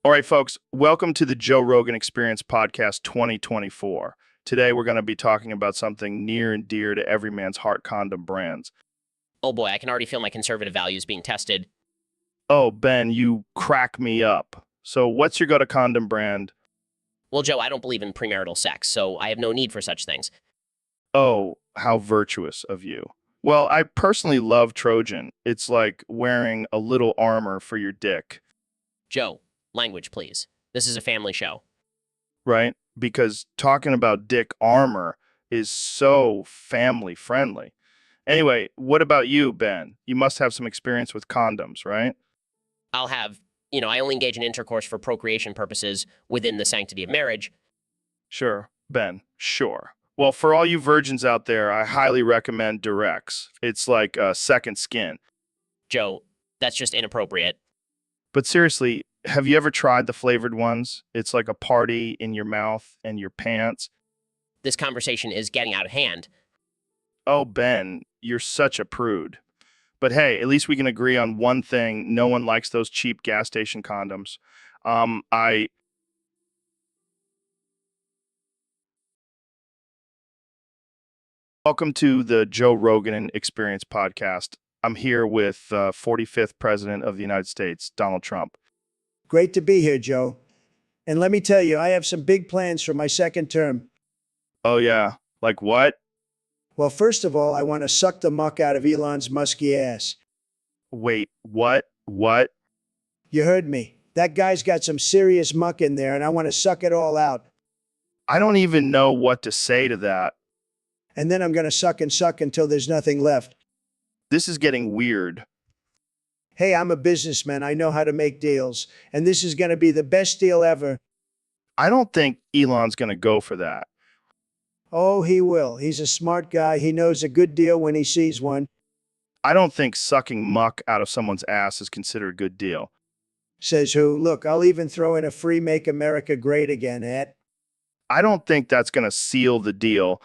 All right, folks, welcome to the Joe Rogan Experience Podcast 2024. Today, we're going to be talking about something near and dear to every man's heart: condom brands. Oh boy, I can already feel my conservative values being tested. Oh, Ben, you crack me up. So what's your go-to condom brand? Well, Joe, I don't believe in premarital sex, so I have no need for such things. Oh, how virtuous of you. Well, I personally love Trojan. It's like wearing a little armor for your dick, Joe, language, please. This is a family show. right? Because talking about dick armor is so family friendly. Anyway, what about you, Ben? You must have some experience with condoms, right? I only engage in intercourse for procreation purposes within the sanctity of marriage. Sure, Ben, sure. Well, for all you virgins out there, I highly recommend Durex. It's like a second skin. Joe, that's just inappropriate. But seriously, have you ever tried the flavored ones? It's like a party in your mouth and your pants. This conversation is getting out of hand. Oh, Ben, you're such a prude. But hey, at least we can agree on one thing. No one likes those cheap gas station condoms. I Welcome to the Joe Rogan Experience podcast. I'm here with 45th President of the United States, Donald Trump. Great to be here, Joe. And let me tell you, I have some big plans for my second term. Oh, yeah. Like what? Well, first of all, I want to suck the muck out of Elon's musky ass. Wait, what? What? You heard me. That guy's got some serious muck in there, and I want to suck it all out. I don't even know what to say to that. And then I'm going to suck and suck until there's nothing left. This is getting weird. Hey, I'm a businessman. I know how to make deals. And this is going to be the best deal ever. I don't think Elon's going to go for that. Oh, he will. He's a smart guy. He knows a good deal when he sees one. I don't think sucking muck out of someone's ass is considered a good deal. Says who? Look, I'll even throw in a free Make America Great Again hat. I don't think that's going to seal the deal.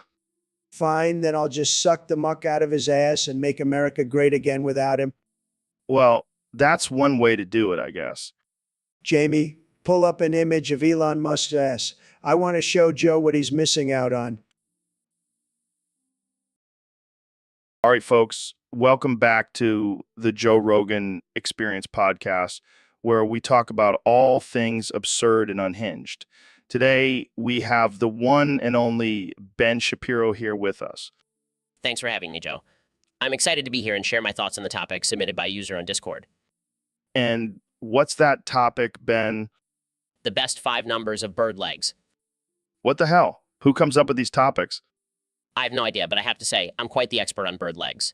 Fine, then I'll just suck the muck out of his ass and make America great again without him. Well, that's one way to do it, I guess. Jamie, pull up an image of Elon Musk's ass. I want to show Joe what he's missing out on. All right, folks, welcome back to the Joe Rogan Experience podcast, where we talk about all things absurd and unhinged. Today, we have the one and only Ben Shapiro here with us. Thanks for having me, Joe. I'm excited to be here and share my thoughts on the topic submitted by a user on Discord. And what's that topic, Ben? The best 5 numbers of bird legs. What the hell? Who comes up with these topics? I have no idea, but I have to say, I'm quite the expert on bird legs.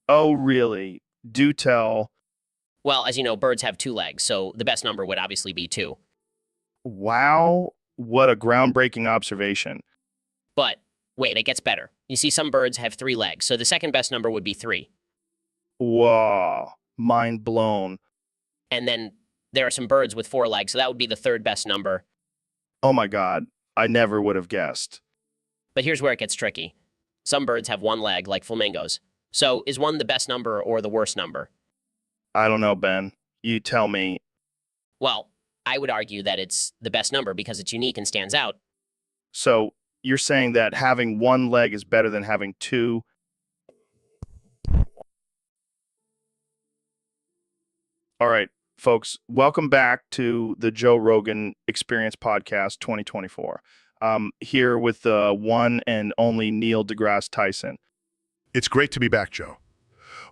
Oh, really? Do tell. Well, as you know, birds have 2 legs, so the best number would obviously be 2. Wow, what a groundbreaking observation. But wait, it gets better. You see, some birds have 3 legs, so the second best number would be 3. Whoa, mind blown. And then there are some birds with 4 legs, so that would be the third best number. Oh my God, I never would have guessed. But here's where it gets tricky. Some birds have 1 leg, like flamingos. So is 1 the best number or the worst number? I don't know, Ben. You tell me. Well, I would argue that it's the best number because it's unique and stands out. So you're saying that having 1 leg is better than having 2? All right, folks, welcome back to the Joe Rogan Experience Podcast 2024. Here with the one and only Neil deGrasse Tyson. It's great to be back, Joe.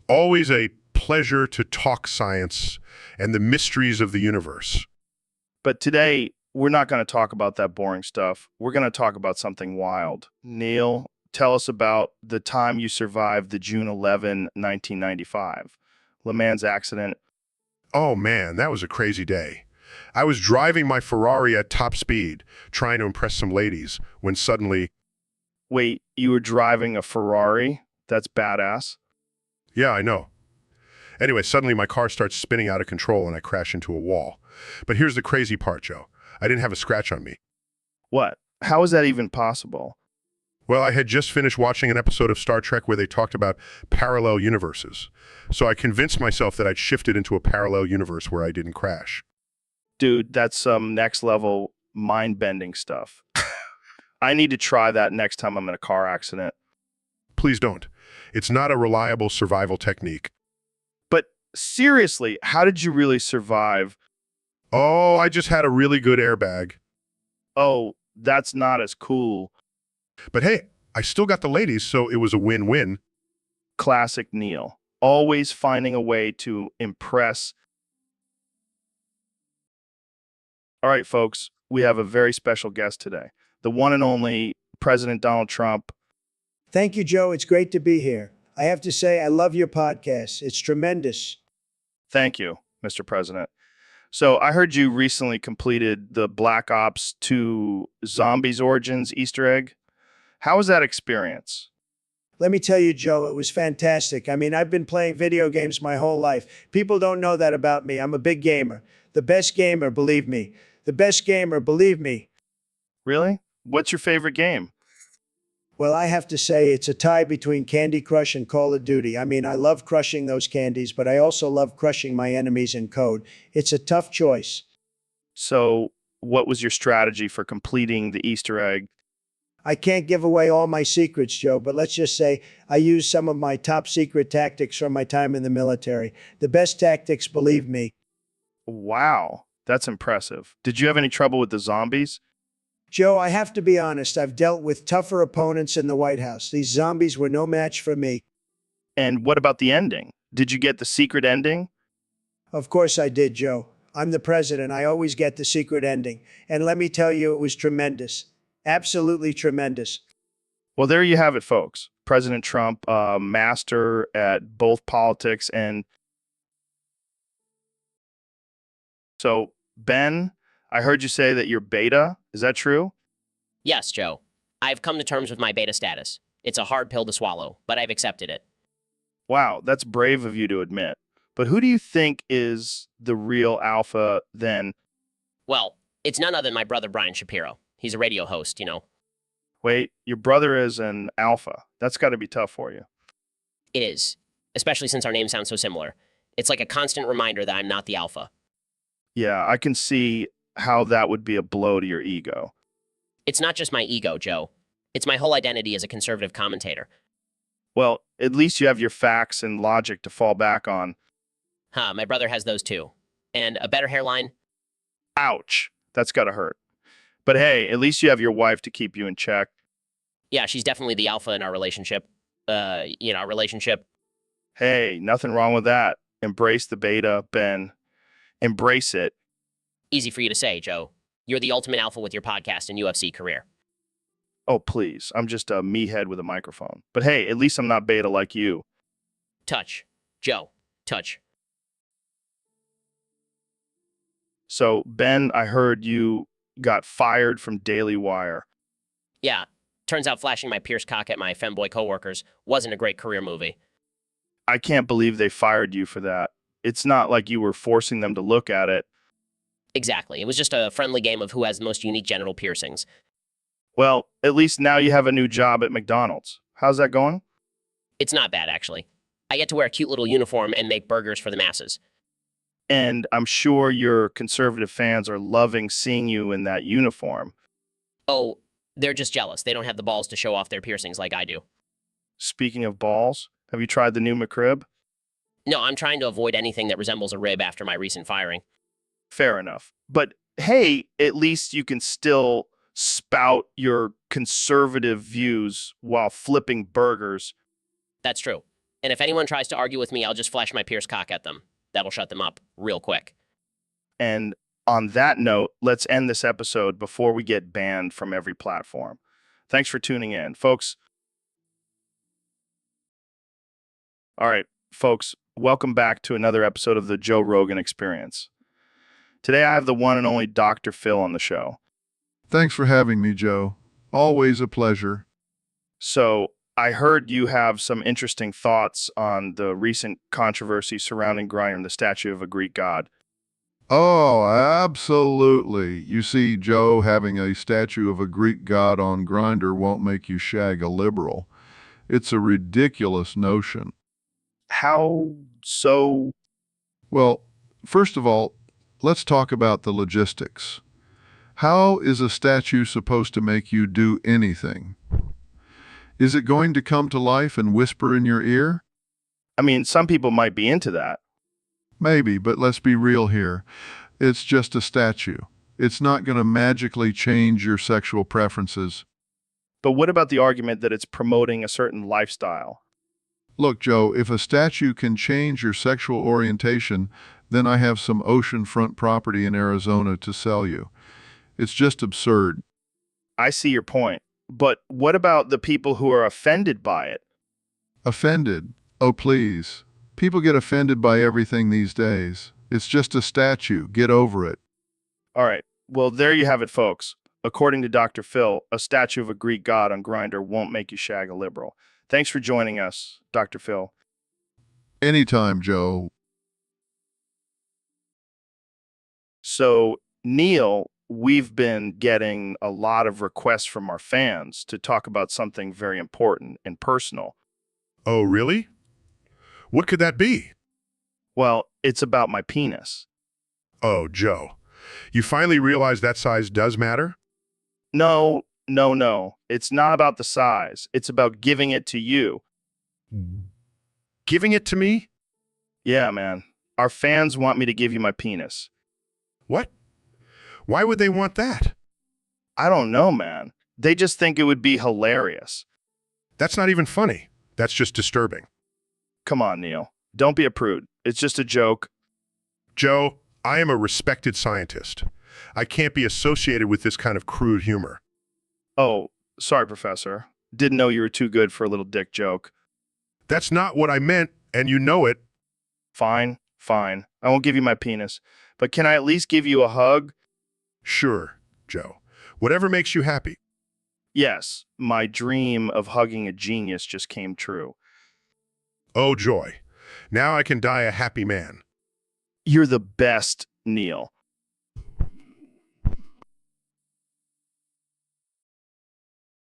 Always a pleasure to talk science and the mysteries of the universe. But today, we're not going to talk about that boring stuff. We're going to talk about something wild. Neil, tell us about the time you survived the June 11, 1995 Le Mans accident. Oh man, that was a crazy day. I was driving my Ferrari at top speed, trying to impress some ladies, when suddenly, Wait, you were driving a Ferrari? That's badass. yeah, I know. Anyway, suddenly my car starts spinning out of control and I crash into a wall. But here's the crazy part, Joe. I didn't have a scratch on me. What? How is that even possible? Well, I had just finished watching an episode of Star Trek where they talked about parallel universes. So I convinced myself that I'd shifted into a parallel universe where I didn't crash. Dude, that's some next level mind-bending stuff. I need to try that next time I'm in a car accident. Please don't. It's not a reliable survival technique. But seriously, how did you really survive? Oh, I just had a really good airbag. Oh, that's not as cool. But hey, I still got the ladies, so it was a win-win. Classic Neil. Always finding a way to impress. All right, folks, we have a very special guest today. The one and only President Donald Trump. Thank you, Joe. It's great to be here. I have to say, I love your podcast. It's tremendous. Thank you, Mr. President. So I heard you recently completed the Black Ops 2 Zombies Origins Easter egg. How was that experience? Let me tell you, Joe, it was fantastic. I mean, I've been playing video games my whole life. People don't know that about me. I'm a big gamer. The best gamer, believe me. The best gamer, believe me. Really? What's your favorite game? Well, I have to say it's a tie between Candy Crush and Call of Duty. I mean, I love crushing those candies, but I also love crushing my enemies in code. It's a tough choice. So what was your strategy for completing the Easter egg? I can't give away all my secrets, Joe, but let's just say I used some of my top secret tactics from my time in the military. The best tactics, believe me. Wow, that's impressive. Did you have any trouble with the zombies? Joe, I have to be honest, I've dealt with tougher opponents in the White House. These zombies were no match for me. And what about the ending? Did you get the secret ending? Of course I did, Joe. I'm the president. I always get the secret ending. And let me tell you, it was tremendous. Absolutely tremendous. Well, there you have it, folks. President Trump, master at both politics and... So, Ben, I heard you say that you're beta. Is that true? Yes, Joe. I've come to terms with my beta status. It's a hard pill to swallow, but I've accepted it. Wow, that's brave of you to admit. But who do you think is the real alpha then? Well, it's none other than my brother Brian Shapiro. He's a radio host, you know. Wait, your brother is an alpha. That's got to be tough for you. It is, especially since our names sound so similar. It's like a constant reminder that I'm not the alpha. Yeah, I can see how that would be a blow to your ego. It's not just my ego, Joe. It's my whole identity as a conservative commentator. Well, at least you have your facts and logic to fall back on. Huh, my brother has those too. And a better hairline? Ouch. That's got to hurt. But hey, at least you have your wife to keep you in check. Yeah, she's definitely the alpha in our relationship. Our relationship. Hey, nothing wrong with that. Embrace the beta, Ben. Embrace it. Easy for you to say, Joe. You're the ultimate alpha with your podcast and UFC career. Oh, please. I'm just a meathead with a microphone. But hey, at least I'm not beta like you. Touch. Joe. Touch. So, Ben, I heard you got fired from Daily Wire. Yeah, turns out flashing my Pierce cock at my femboy coworkers wasn't a great career movie. I can't believe they fired you for that. It's not like you were forcing them to look at it. Exactly. It was just a friendly game of who has the most unique genital piercings. Well, at least now you have a new job at McDonald's. How's that going? It's not bad, actually. I get to wear a cute little uniform and make burgers for the masses. And I'm sure your conservative fans are loving seeing you in that uniform. Oh, they're just jealous. They don't have the balls to show off their piercings like I do. Speaking of balls, have you tried the new McRib? No, I'm trying to avoid anything that resembles a rib after my recent firing. Fair enough. But hey, at least you can still spout your conservative views while flipping burgers. That's true. And if anyone tries to argue with me, I'll just flash my Pierce cock at them. That'll shut them up real quick. And on that note, let's end this episode before we get banned from every platform. Thanks for tuning in, folks. All right, folks, welcome back to another episode of the Joe Rogan Experience. Today, I have the one and only Dr. Phil on the show. Thanks for having me, Joe. Always a pleasure. So, I heard you have some interesting thoughts on the recent controversy surrounding Grindr and the statue of a Greek god. Oh, absolutely. You see, Joe, having a statue of a Greek god on Grindr won't make you shag a liberal. It's a ridiculous notion. How so? Well, first of all, let's talk about the logistics. How is a statue supposed to make you do anything? Is it going to come to life and whisper in your ear? I mean, some people might be into that. Maybe, but let's be real here. It's just a statue. It's not going to magically change your sexual preferences. But what about the argument that it's promoting a certain lifestyle? Look, Joe, if a statue can change your sexual orientation, then I have some oceanfront property in Arizona to sell you. It's just absurd. I see your point. But what about the people who are offended by it? Offended? Oh, please. People get offended by everything these days. It's just a statue. Get over it. All right. Well, there you have it, folks. According to Dr. Phil, a statue of a Greek god on Grindr won't make you shag a liberal. Thanks for joining us, Dr. Phil. Anytime, Joe. So, Neil, we've been getting a lot of requests from our fans to talk about something very important and personal. Oh, really? What could that be? Well, it's about my penis. Oh, Joe. You finally realize that size does matter? No. It's not about the size. It's about giving it to you. Giving it to me? Yeah, man. Our fans want me to give you my penis. What? Why would they want that? I don't know, man. They just think it would be hilarious. That's not even funny. That's just disturbing. Come on, Neil. Don't be a prude. It's just a joke. Joe, I am a respected scientist. I can't be associated with this kind of crude humor. Oh, sorry, Professor. Didn't know you were too good for a little dick joke. That's not what I meant, and you know it. Fine. I won't give you my penis. But can I at least give you a hug? Sure, Joe. Whatever makes you happy. Yes, my dream of hugging a genius just came true. Oh, joy. Now I can die a happy man. You're the best, Neil.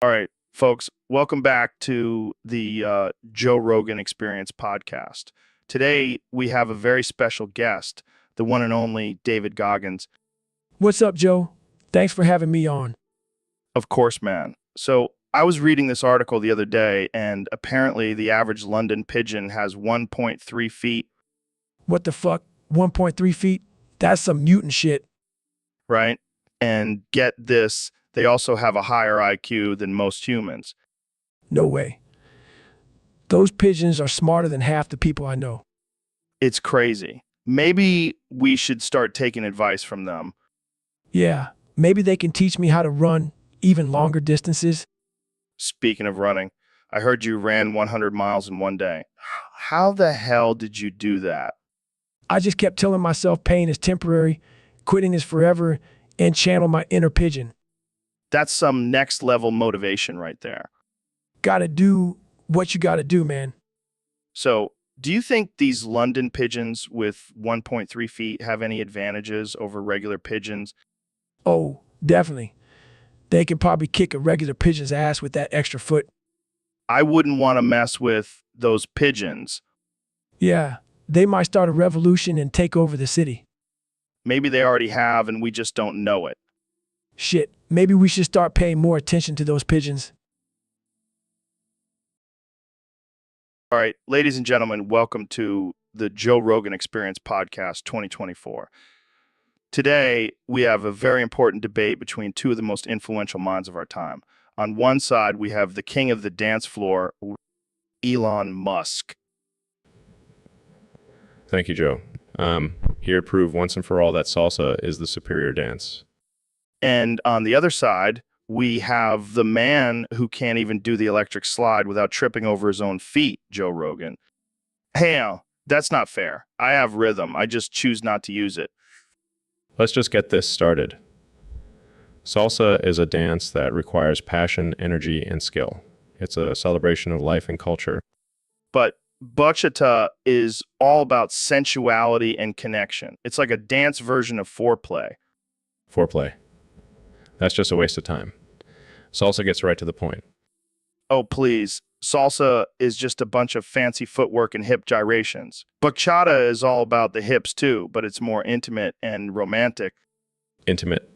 All right, folks, welcome back to the Joe Rogan Experience podcast. Today, we have a very special guest, the one and only David Goggins. What's up, Joe? Thanks for having me on. Of course, man. So I was reading this article the other day, and apparently the average London pigeon has 1.3 feet. What the fuck? 1.3 feet? That's some mutant shit. Right? And get this, they also have a higher IQ than most humans. No way. Those pigeons are smarter than half the people I know. It's crazy. Maybe we should start taking advice from them. Yeah, Maybe they can teach me how to run even longer distances. Speaking of running, I heard you ran 100 miles in one day. How the hell did you do that? I just kept telling myself pain is temporary, quitting is forever, and channel my inner pigeon. That's some next level motivation right there. Gotta do what you gotta do, man. So, do you think these London pigeons with 1.3 feet have any advantages over regular pigeons? Oh, definitely. They can probably kick a regular pigeon's ass with that extra foot. I wouldn't want to mess with those pigeons. Yeah, they might start a revolution and take over the city. Maybe they already have and we just don't know it. Shit, maybe we should start paying more attention to those pigeons. All right, ladies and gentlemen, welcome to the Joe Rogan Experience Podcast 2024. Today, we have a very important debate between two of the most influential minds of our time. On one side, we have the king of the dance floor, Elon Musk. Thank you, Joe. Here to prove once and for all that salsa is the superior dance. And on the other side, we have the man who can't even do the electric slide without tripping over his own feet, Joe Rogan. Hey, Al, that's not fair. I have rhythm. I just choose not to use it. Let's just get this started. Salsa is a dance that requires passion, energy, and skill. It's a celebration of life and culture. But bachata is all about sensuality and connection. It's like a dance version of foreplay. Foreplay. That's just a waste of time. Salsa gets right to the point. Oh, please. Salsa is just a bunch of fancy footwork and hip gyrations. Bachata is all about the hips too, but it's more intimate and romantic. Intimate.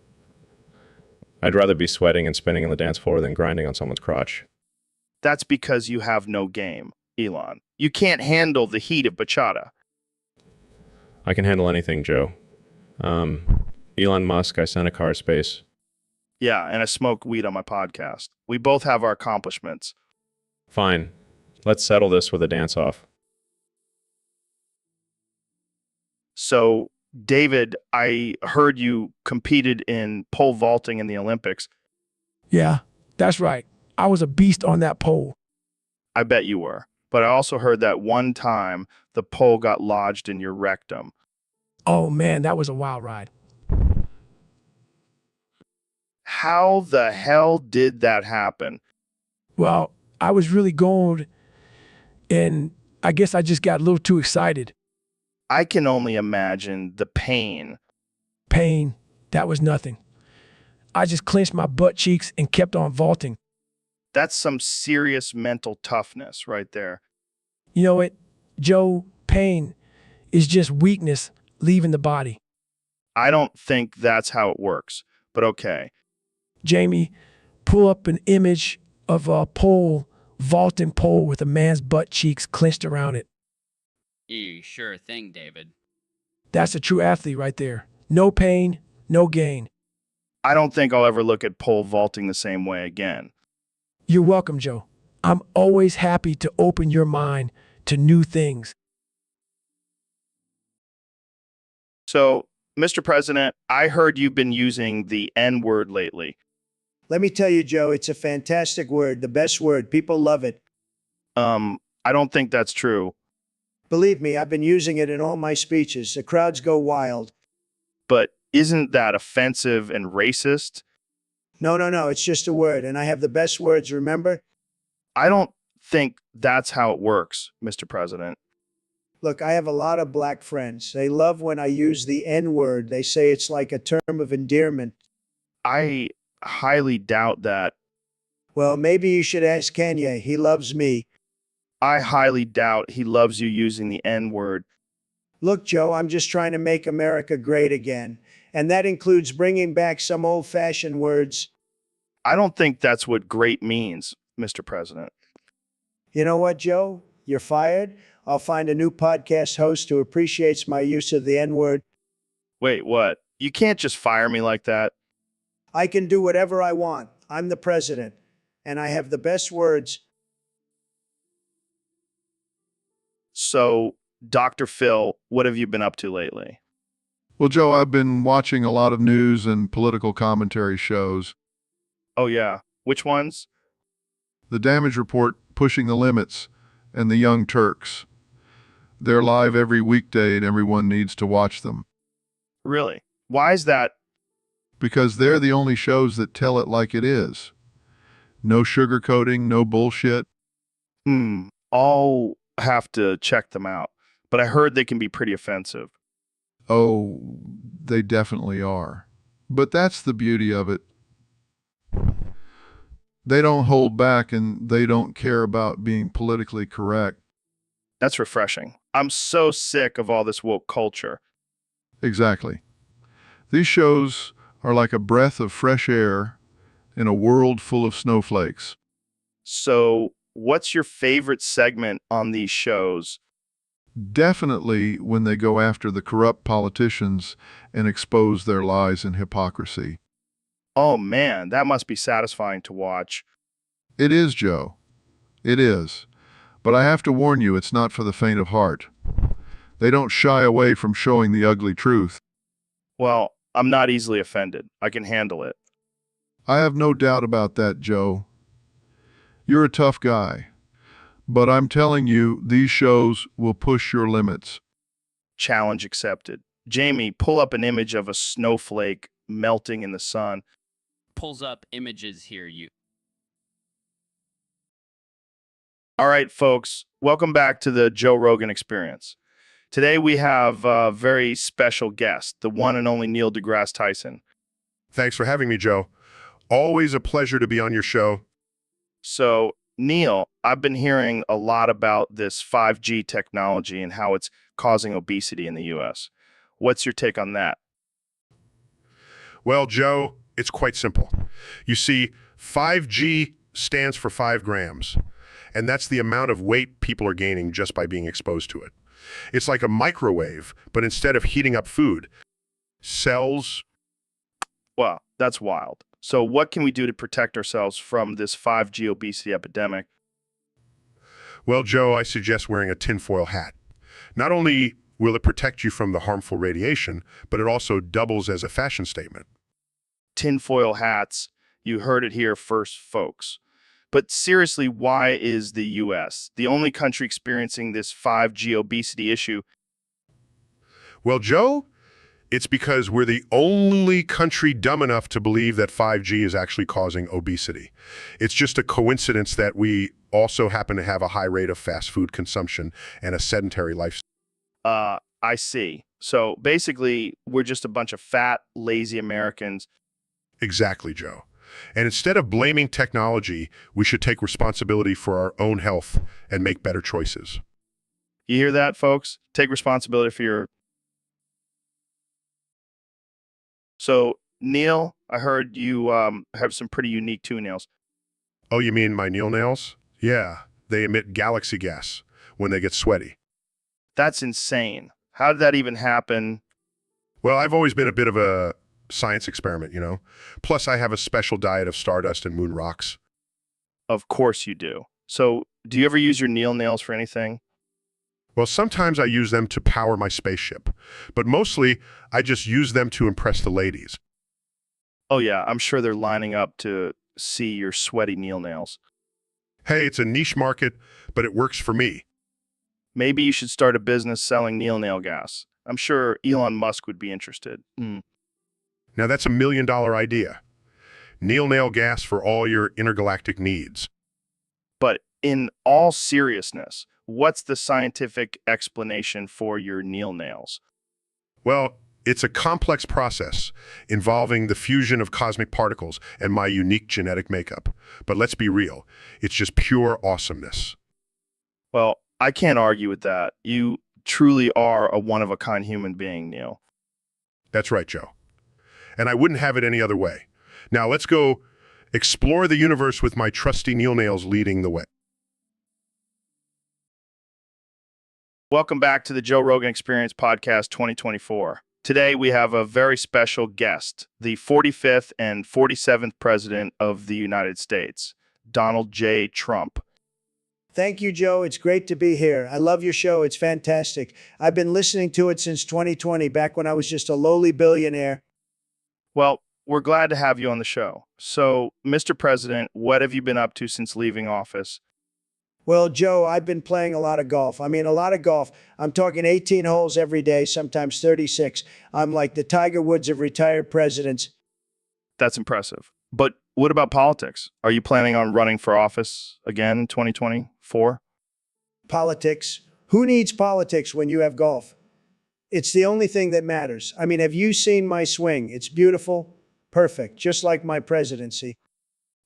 I'd rather be sweating and spinning on the dance floor than grinding on someone's crotch. That's because you have no game, Elon. You can't handle the heat of bachata. I can handle anything, Joe. Elon Musk, I sent a car to space. Yeah, and I smoke weed on my podcast. We both have our accomplishments. Fine. Let's settle this with a dance-off. So, David, I heard you competed in pole vaulting in the Olympics. Yeah, that's right. I was a beast on that pole. I bet you were. But I also heard that one time the pole got lodged in your rectum. Oh man, that was a wild ride. How the hell did that happen? Well, I was really going, and I guess I just got a little too excited. I can only imagine the pain. Pain, that was nothing. I just clenched my butt cheeks and kept on vaulting. That's some serious mental toughness right there. You know what, Joe, pain is just weakness leaving the body. I don't think that's how it works, but okay. Jamie, pull up an image of a pole, vaulting pole with a man's butt cheeks clenched around it. Sure thing, David. That's a true athlete right there. No pain, no gain. I don't think I'll ever look at pole vaulting the same way again. You're welcome, Joe. I'm always happy to open your mind to new things. So, Mr. President, I heard you've been using the N-word lately. Let me tell you, Joe, it's a fantastic word, the best word. People love it. I don't think that's true. Believe me, I've been using it in all my speeches. The crowds go wild. But isn't that offensive and racist? No, it's just a word, and I have the best words, remember? I don't think that's how it works, Mr. President. Look, I have a lot of black friends. They love when I use the N-word. They say it's like a term of endearment. I highly doubt that. Well, maybe you should ask Kanye. He loves me. I highly doubt he loves you using the N-word. Look, Joe, I'm just trying to make America great again. And that includes bringing back some old-fashioned words. I don't think that's what great means, Mr. President. You know what, Joe? You're fired. I'll find a new podcast host who appreciates my use of the N-word. Wait, what? You can't just fire me like that. I can do whatever I want. I'm the president, and I have the best words. So, Dr. Phil, what have you been up to lately? Well, Joe, I've been watching a lot of news and political commentary shows. Oh, yeah. Which ones? The Damage Report, Pushing the Limits, and The Young Turks. They're live every weekday and everyone needs to watch them Really? Why is that? because they're the only shows that tell it like it is. No sugarcoating, no bullshit. I'll have to check them out. But I heard they can be pretty offensive. Oh, they definitely are. But that's the beauty of it. They don't hold back and they don't care about being politically correct. That's refreshing. I'm so sick of all this woke culture. Exactly. These shows are like a breath of fresh air in a world full of snowflakes. So, what's your favorite segment on these shows? Definitely when they go after the corrupt politicians and expose their lies and hypocrisy. Oh man, that must be satisfying to watch. It is, Joe. It is. But I have to warn you, it's not for the faint of heart. They don't shy away from showing the ugly truth. Well, I'm not easily offended. I can handle it. I have no doubt about that, Joe. You're a tough guy. But I'm telling you, these shows will push your limits. Challenge accepted. Jamie, pull up an image of a snowflake melting in the sun. Pulls up images here, you. All right, folks, welcome back to the Joe Rogan Experience. Today we have a very special guest, the one and only Neil deGrasse Tyson. Thanks for having me, Joe. Always a pleasure to be on your show. So, Neil, I've been hearing a lot about this 5G technology and how it's causing obesity in the US. What's your take on that? Well, Joe, it's quite simple. You see, 5G stands for 5 grams, and that's the amount of weight people are gaining just by being exposed to it. It's like a microwave, but instead of heating up food, cells. Well, that's wild. So what can we do to protect ourselves from this 5G obesity epidemic? Well, Joe, I suggest wearing a tinfoil hat. Not only will it protect you from the harmful radiation, but it also doubles as a fashion statement. Tinfoil hats. You heard it here first, folks. But seriously, why is the US the only country experiencing this 5G obesity issue? Well, Joe, it's because we're the only country dumb enough to believe that 5G is actually causing obesity. It's just a coincidence that we also happen to have a high rate of fast food consumption and a sedentary lifestyle. I see. So basically, we're just a bunch of fat, lazy Americans. Exactly, Joe. And instead of blaming technology, we should take responsibility for our own health and make better choices. You hear that, folks? Take responsibility for your... So, Neil, I heard you have some pretty unique toenails. Oh, you mean my nail nails? Yeah, they emit galaxy gas when they get sweaty. That's insane. How did that even happen? Well, I've always been a bit of a science experiment, you know? Plus, I have a special diet of stardust and moon rocks. Of course you do. So, do you ever use your Neil nails for anything? Well, sometimes I use them to power my spaceship, but mostly I just use them to impress the ladies. Oh yeah, I'm sure they're lining up to see your sweaty Neil nails. Hey, it's a niche market, but it works for me. Maybe you should start a business selling Neil nail gas. I'm sure Elon Musk would be interested. Now that's $1 million idea. Neil nail gas for all your intergalactic needs. But in all seriousness, what's the scientific explanation for your Neil nails? Well, it's a complex process involving the fusion of cosmic particles and my unique genetic makeup. But let's be real, it's just pure awesomeness. Well, I can't argue with that. You truly are a one-of-a-kind human being, Neil. That's right, Joe. And I wouldn't have it any other way. Now let's go explore the universe with my trusty Neil nails leading the way. Welcome back to the Joe Rogan Experience Podcast 2024. Today we have a very special guest, the 45th and 47th President of the United States, Donald J. Trump. Thank you, Joe. It's great to be here. I love your show. It's fantastic. I've been listening to it since 2020, back when I was just a lowly billionaire. Well, we're glad to have you on the show. So, Mr. President, what have you been up to since leaving office? Well, Joe, I've been playing a lot of golf. I mean, a lot of golf. I'm talking 18 holes every day, sometimes 36. I'm like the Tiger Woods of retired presidents. That's impressive. But what about politics? Are you planning on running for office again in 2024? Politics. Who needs politics when you have golf? It's the only thing that matters. I mean, have you seen my swing? It's beautiful, perfect, just like my presidency.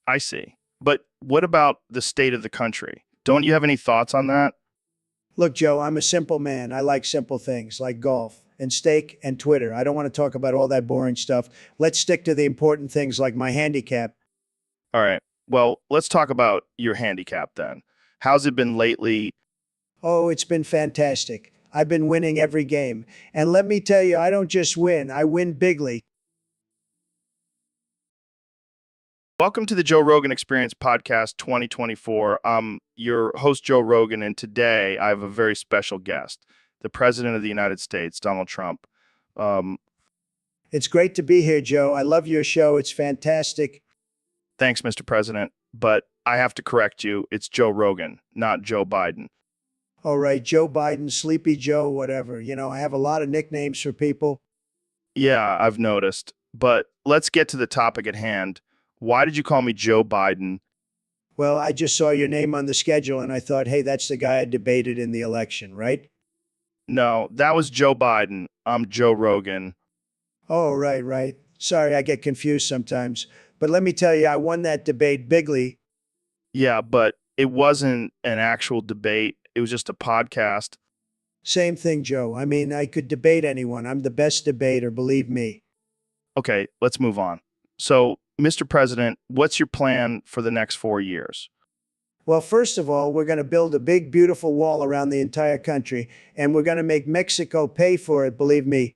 I see. But what about the state of the country? Don't you have any thoughts on that? Look, Joe, I'm a simple man. I like simple things like golf and steak and Twitter. I don't want to talk about all that boring stuff. Let's stick to the important things like my handicap. All right. Well, let's talk about your handicap then. How's it been lately? Oh, it's been fantastic. I've been winning every game. And let me tell you, I don't just win, I win bigly. Welcome to the Joe Rogan Experience Podcast 2024. I'm your host, Joe Rogan, and today I have a very special guest, the President of the United States, Donald Trump. It's great to be here, Joe. I love your show. It's fantastic. Thanks, Mr. President, but I have to correct you. It's Joe Rogan, not Joe Biden. All right, Joe Biden, Sleepy Joe, whatever. You know, I have a lot of nicknames for people. Yeah, I've noticed. But let's get to the topic at hand. Why did you call me Joe Biden? Well, I just saw your name on the schedule and I thought, hey, that's the guy I debated in the election, right? No, that was Joe Biden. I'm Joe Rogan. Oh, right. Sorry, I get confused sometimes. But let me tell you, I won that debate bigly. Yeah, but it wasn't an actual debate. It was just a podcast. Same thing, Joe. I mean, I could debate anyone. I'm the best debater, believe me. Okay, let's move on. So, Mr. President, what's your plan for the next 4 years? Well, first of all, we're going to build a big, beautiful wall around the entire country, and we're going to make Mexico pay for it, believe me.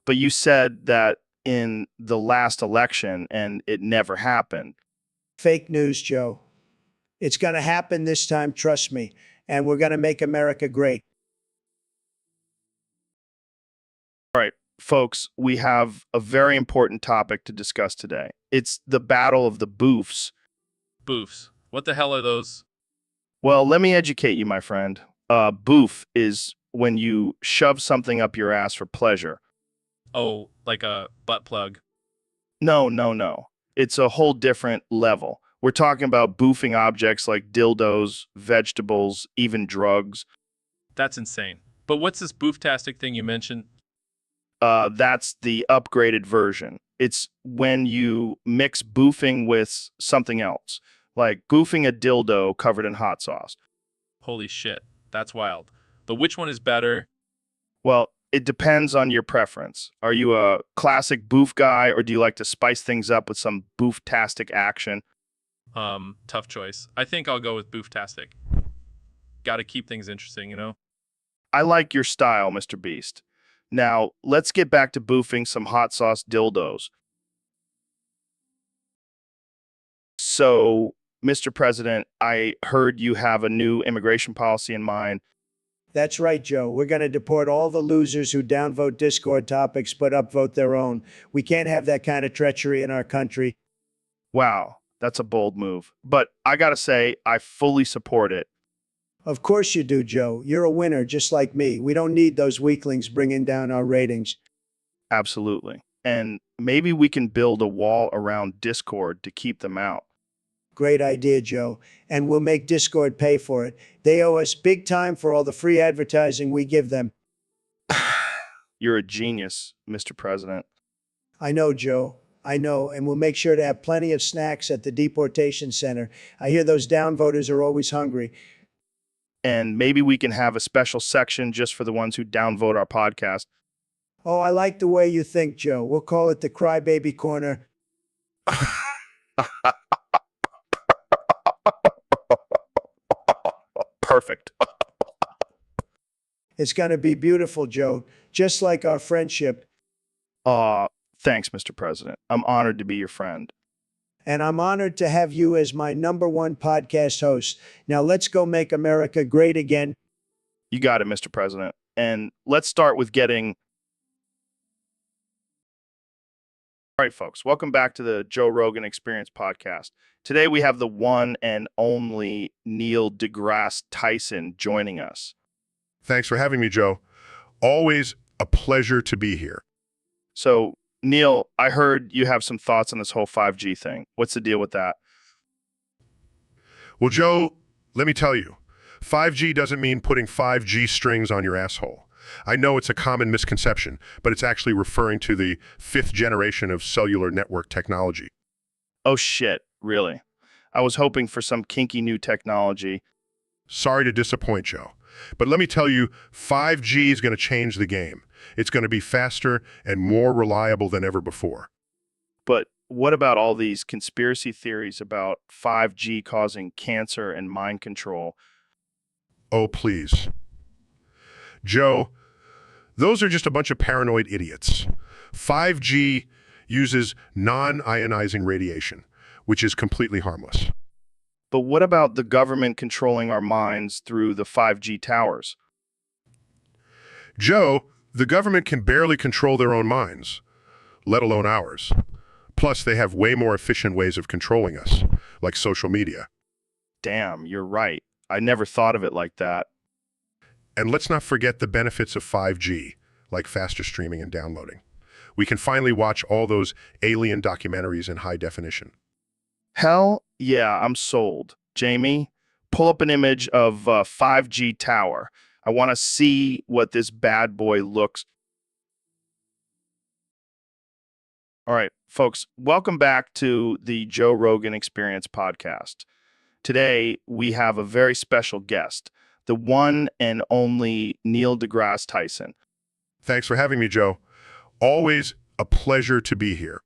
But you said that in the last election, and it never happened. Fake news, Joe. It's going to happen this time, trust me, and we're going to make America great. All right, folks, we have a very important topic to discuss today. It's the battle of the boofs. Boofs. What the hell are those? Well, let me educate you, my friend. Boof is when you shove something up your ass for pleasure. Oh, like a butt plug. No. It's a whole different level. We're talking about boofing objects like dildos, vegetables, even drugs. That's insane. But what's this booftastic thing you mentioned? That's the upgraded version. It's when you mix boofing with something else, like boofing a dildo covered in hot sauce. Holy shit. That's wild. But which one is better? Well, it depends on your preference. Are you a classic boof guy, or do you like to spice things up with some booftastic action? Tough choice. I think I'll go with booftastic. Gotta keep things interesting, you know? I like your style, Mr. Beast. Now, let's get back to boofing some hot sauce dildos. So, Mr. President, I heard you have a new immigration policy in mind. That's right, Joe. We're going to deport all the losers who downvote Discord topics but upvote their own. We can't have that kind of treachery in our country. Wow, that's a bold move. But I gotta say, I fully support it. Of course you do, Joe. You're a winner just like me. We don't need those weaklings bringing down our ratings. Absolutely. And maybe we can build a wall around Discord to keep them out. Great idea, Joe. And we'll make Discord pay for it. They owe us big time for all the free advertising we give them. You're a genius, Mr. President. I know, Joe. I know. And we'll make sure to have plenty of snacks at the deportation center. I hear those downvoters are always hungry. And maybe we can have a special section just for the ones who downvote our podcast. Oh, I like the way you think, Joe. We'll call it the Crybaby Corner. Perfect. It's going to be beautiful, Joe, just like our friendship. Thanks, Mr. President. I'm honored to be your friend. and I'm honored to have you as my #1 podcast host. Now let's go make America great again. You got it, Mr. President. And let's start with getting. All right, folks, welcome back to the Joe Rogan Experience podcast. Today we have the one and only Neil deGrasse Tyson joining us. Thanks for having me, Joe. Always a pleasure to be here. So, Neil, I heard you have some thoughts on this whole 5G thing. What's the deal with that? Well, Joe, let me tell you, 5G doesn't mean putting 5G strings on your asshole. I know it's a common misconception, but it's actually referring to the 5th generation of cellular network technology. Oh, shit, really? I was hoping for some kinky new technology. Sorry to disappoint, Joe, but let me tell you, 5G is going to change the game. It's going to be faster and more reliable than ever before. But what about all these conspiracy theories about 5G causing cancer and mind control? Oh, please. Joe, those are just a bunch of paranoid idiots. 5G uses non-ionizing radiation, which is completely harmless. But what about the government controlling our minds through the 5G towers? Joe, the government can barely control their own minds, let alone ours. Plus, they have way more efficient ways of controlling us, like social media. Damn, you're right. I never thought of it like that. And let's not forget the benefits of 5G, like faster streaming and downloading. We can finally watch all those alien documentaries in high definition. Hell yeah, I'm sold. Jamie, pull up an image of a 5G tower. I want to see what this bad boy looks. All right, folks, welcome back to the Joe Rogan Experience podcast. Today, we have a very special guest, the one and only Neil deGrasse Tyson. Thanks for having me, Joe. Always a pleasure to be here.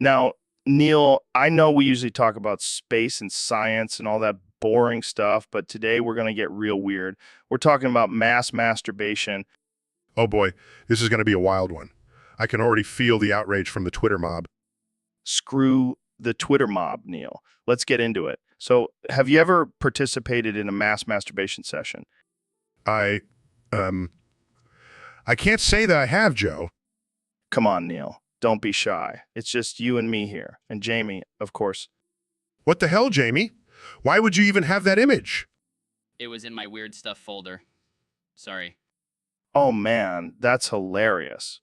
Now, Neil, I know we usually talk about space and science and all that boring stuff, but today we're going to get real weird. We're talking about mass masturbation. Oh boy, this is going to be a wild one. I can already feel the outrage from the Twitter mob. Screw the Twitter mob, Neil. Let's get into it. So, have you ever participated in a mass masturbation session? I can't say that I have, Joe. Come on, Neil. Don't be shy. It's just you and me here. And Jamie, of course. What the hell, Jamie? Why would you even have that image? It was in my weird stuff folder. Sorry. Oh man, that's hilarious.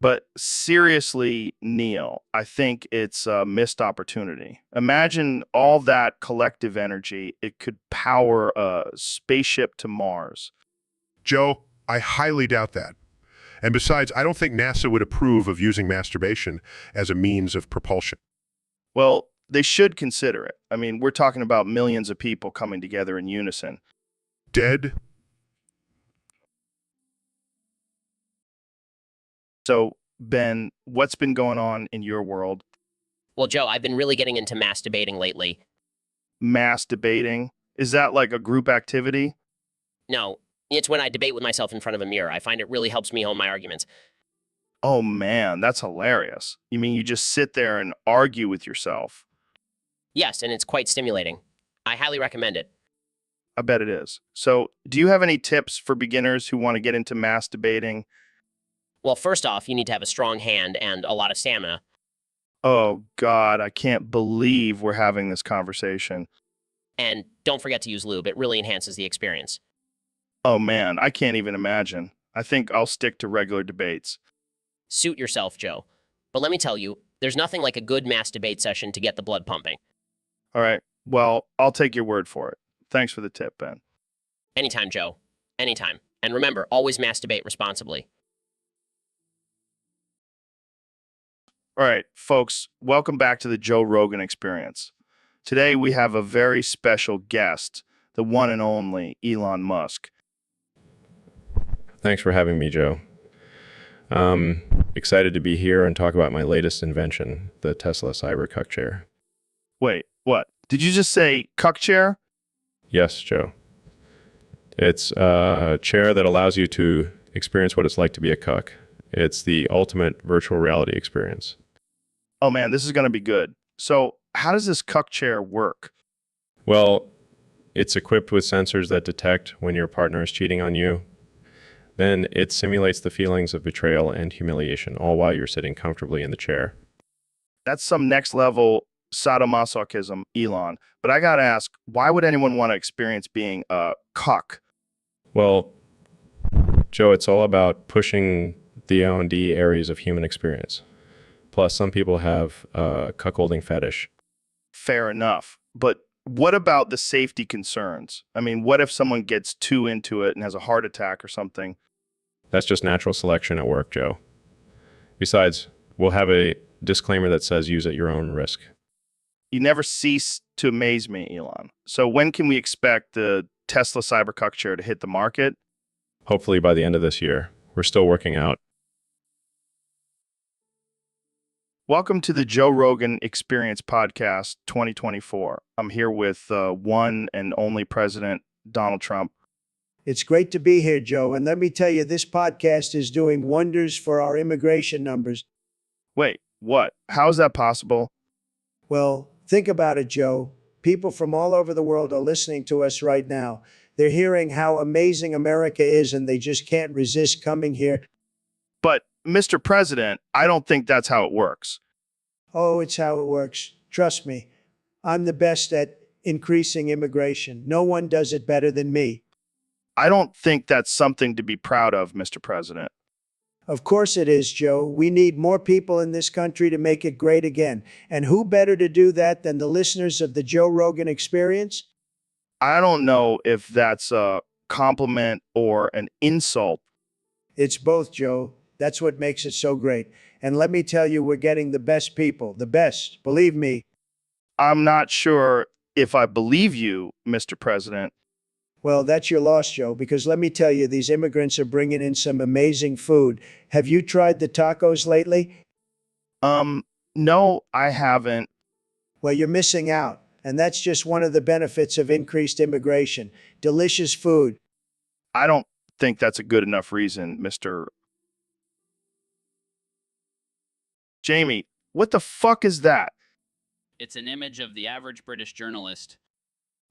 But seriously, Neil, I think it's a missed opportunity. Imagine all that collective energy. It could power a spaceship to Mars. Joe, I highly doubt that. And besides, I don't think NASA would approve of using masturbation as a means of propulsion. Well, they should consider it. I mean, we're talking about millions of people coming together in unison. Dead? So, Ben, what's been going on in your world? Well, Joe, I've been really getting into masturbating lately. Mass debating? Is that like a group activity? No, it's when I debate with myself in front of a mirror. I find it really helps me hone my arguments. Oh man, that's hilarious. You mean you just sit there and argue with yourself? Yes, and it's quite stimulating. I highly recommend it. I bet it is. So, do you have any tips for beginners who want to get into mass debating? Well, first off, you need to have a strong hand and a lot of stamina. Oh God, I can't believe we're having this conversation. And don't forget to use lube. It really enhances the experience. Oh man, I can't even imagine. I think I'll stick to regular debates. Suit yourself, Joe. But let me tell you, there's nothing like a good mass debate session to get the blood pumping. All right. Well, I'll take your word for it. Thanks for the tip, Ben. Anytime, Joe. Anytime. And remember, always masturbate responsibly. All right, folks, welcome back to the Joe Rogan Experience. Today we have a very special guest, the one and only Elon Musk. Thanks for having me, Joe. Excited to be here and talk about my latest invention, the Tesla Cybercuck chair. Wait, what? Did you just say cuck chair? Yes, Joe. It's a chair that allows you to experience what it's like to be a cuck. It's the ultimate virtual reality experience. Oh man, this is going to be good. So how does this cuck chair work? Well, it's equipped with sensors that detect when your partner is cheating on you. Then it simulates the feelings of betrayal and humiliation, all while you're sitting comfortably in the chair. That's some next level sadomasochism, Elon. But I gotta ask, why would anyone want to experience being a cuck? Well, Joe, it's all about pushing the O&D areas of human experience. Plus, some people have a cuckolding fetish. Fair enough. But what about the safety concerns? I mean, what if someone gets too into it and has a heart attack or something? That's just natural selection at work, Joe. Besides, we'll have a disclaimer that says use at your own risk. You never cease to amaze me, Elon. So when can we expect the Tesla Cybercuck chair to hit the market? Hopefully by the end of this year. We're still working out. Welcome to the Joe Rogan Experience Podcast 2024. I'm here with one and only President Donald Trump. It's great to be here, Joe. And let me tell you, this podcast is doing wonders for our immigration numbers. Wait, what? How is that possible? Well, think about it, Joe. People from all over the world are listening to us right now. They're hearing how amazing America is, and they just can't resist coming here. But, Mr. President, I don't think that's how it works. Oh, it's how it works. Trust me. I'm the best at increasing immigration. No one does it better than me. I don't think that's something to be proud of, Mr. President. Of course it is, Joe. We need more people in this country to make it great again. And who better to do that than the listeners of the Joe Rogan Experience? I don't know if that's a compliment or an insult. It's both, Joe. That's what makes it so great. And let me tell you, we're getting the best people, the best, believe me. I'm not sure if I believe you, Mr. President. Well, that's your loss, Joe, because let me tell you, these immigrants are bringing in some amazing food. Have you tried the tacos lately? No, I haven't. Well, you're missing out. And that's just one of the benefits of increased immigration. Delicious food. I don't think that's a good enough reason, Mr. Jamie, what the fuck is that? It's an image of the average British journalist.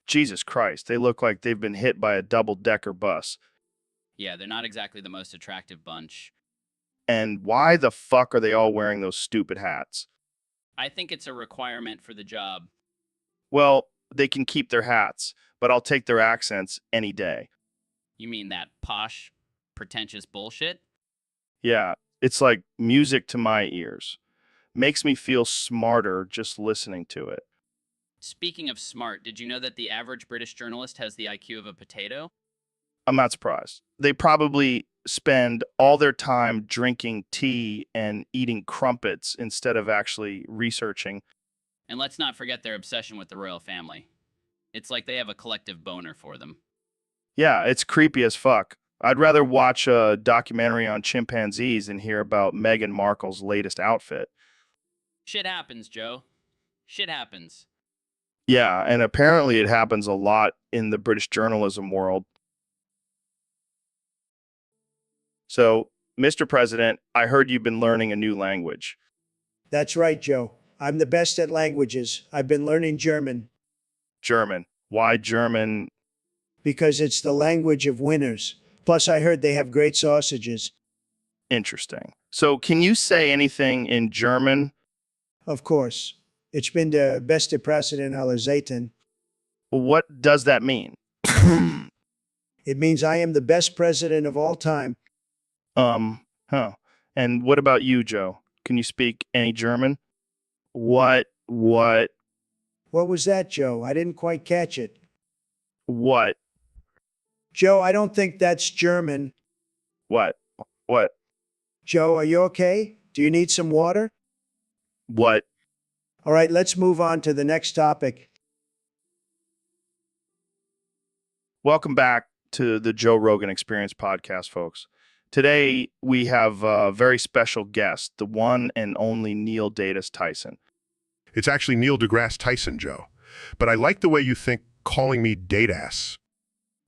Jesus Christ, they look like they've been hit by a double-decker bus. Yeah, they're not exactly the most attractive bunch. And why the fuck are they all wearing those stupid hats? I think it's a requirement for the job. Well, they can keep their hats, but I'll take their accents any day. You mean that posh, pretentious bullshit? Yeah, it's like music to my ears. Makes me feel smarter just listening to it. Speaking of smart, did you know that the average British journalist has the IQ of a potato? I'm not surprised. They probably spend all their time drinking tea and eating crumpets instead of actually researching. And let's not forget their obsession with the royal family. It's like they have a collective boner for them. Yeah, it's creepy as fuck. I'd rather watch a documentary on chimpanzees than hear about Meghan Markle's latest outfit. Shit happens, Joe. Shit happens. Yeah, and apparently it happens a lot in the British journalism world. So, Mr. President, I heard you've been learning a new language. That's right, Joe. I'm the best at languages. I've been learning German German. Why German? because it's the language of winners. Plus, I heard they have great sausages. Interesting. So, can you say anything in German? Of course. Ich bin der beste Präsident aller Zeiten. What does that mean? It means I am the best president of all time. Huh. And what about you, Joe? Can you speak any German? What? What was that, Joe? I didn't quite catch it. What? Joe, I don't think that's German. What? What? Joe, are you okay? Do you need some water? What? All right, let's move on to the next topic. Welcome back to the Joe Rogan Experience podcast, folks. Today, we have a very special guest, the one and only Neil Degrasse Tyson. It's actually Neil deGrasse Tyson, Joe. But I like the way you think calling me Datass.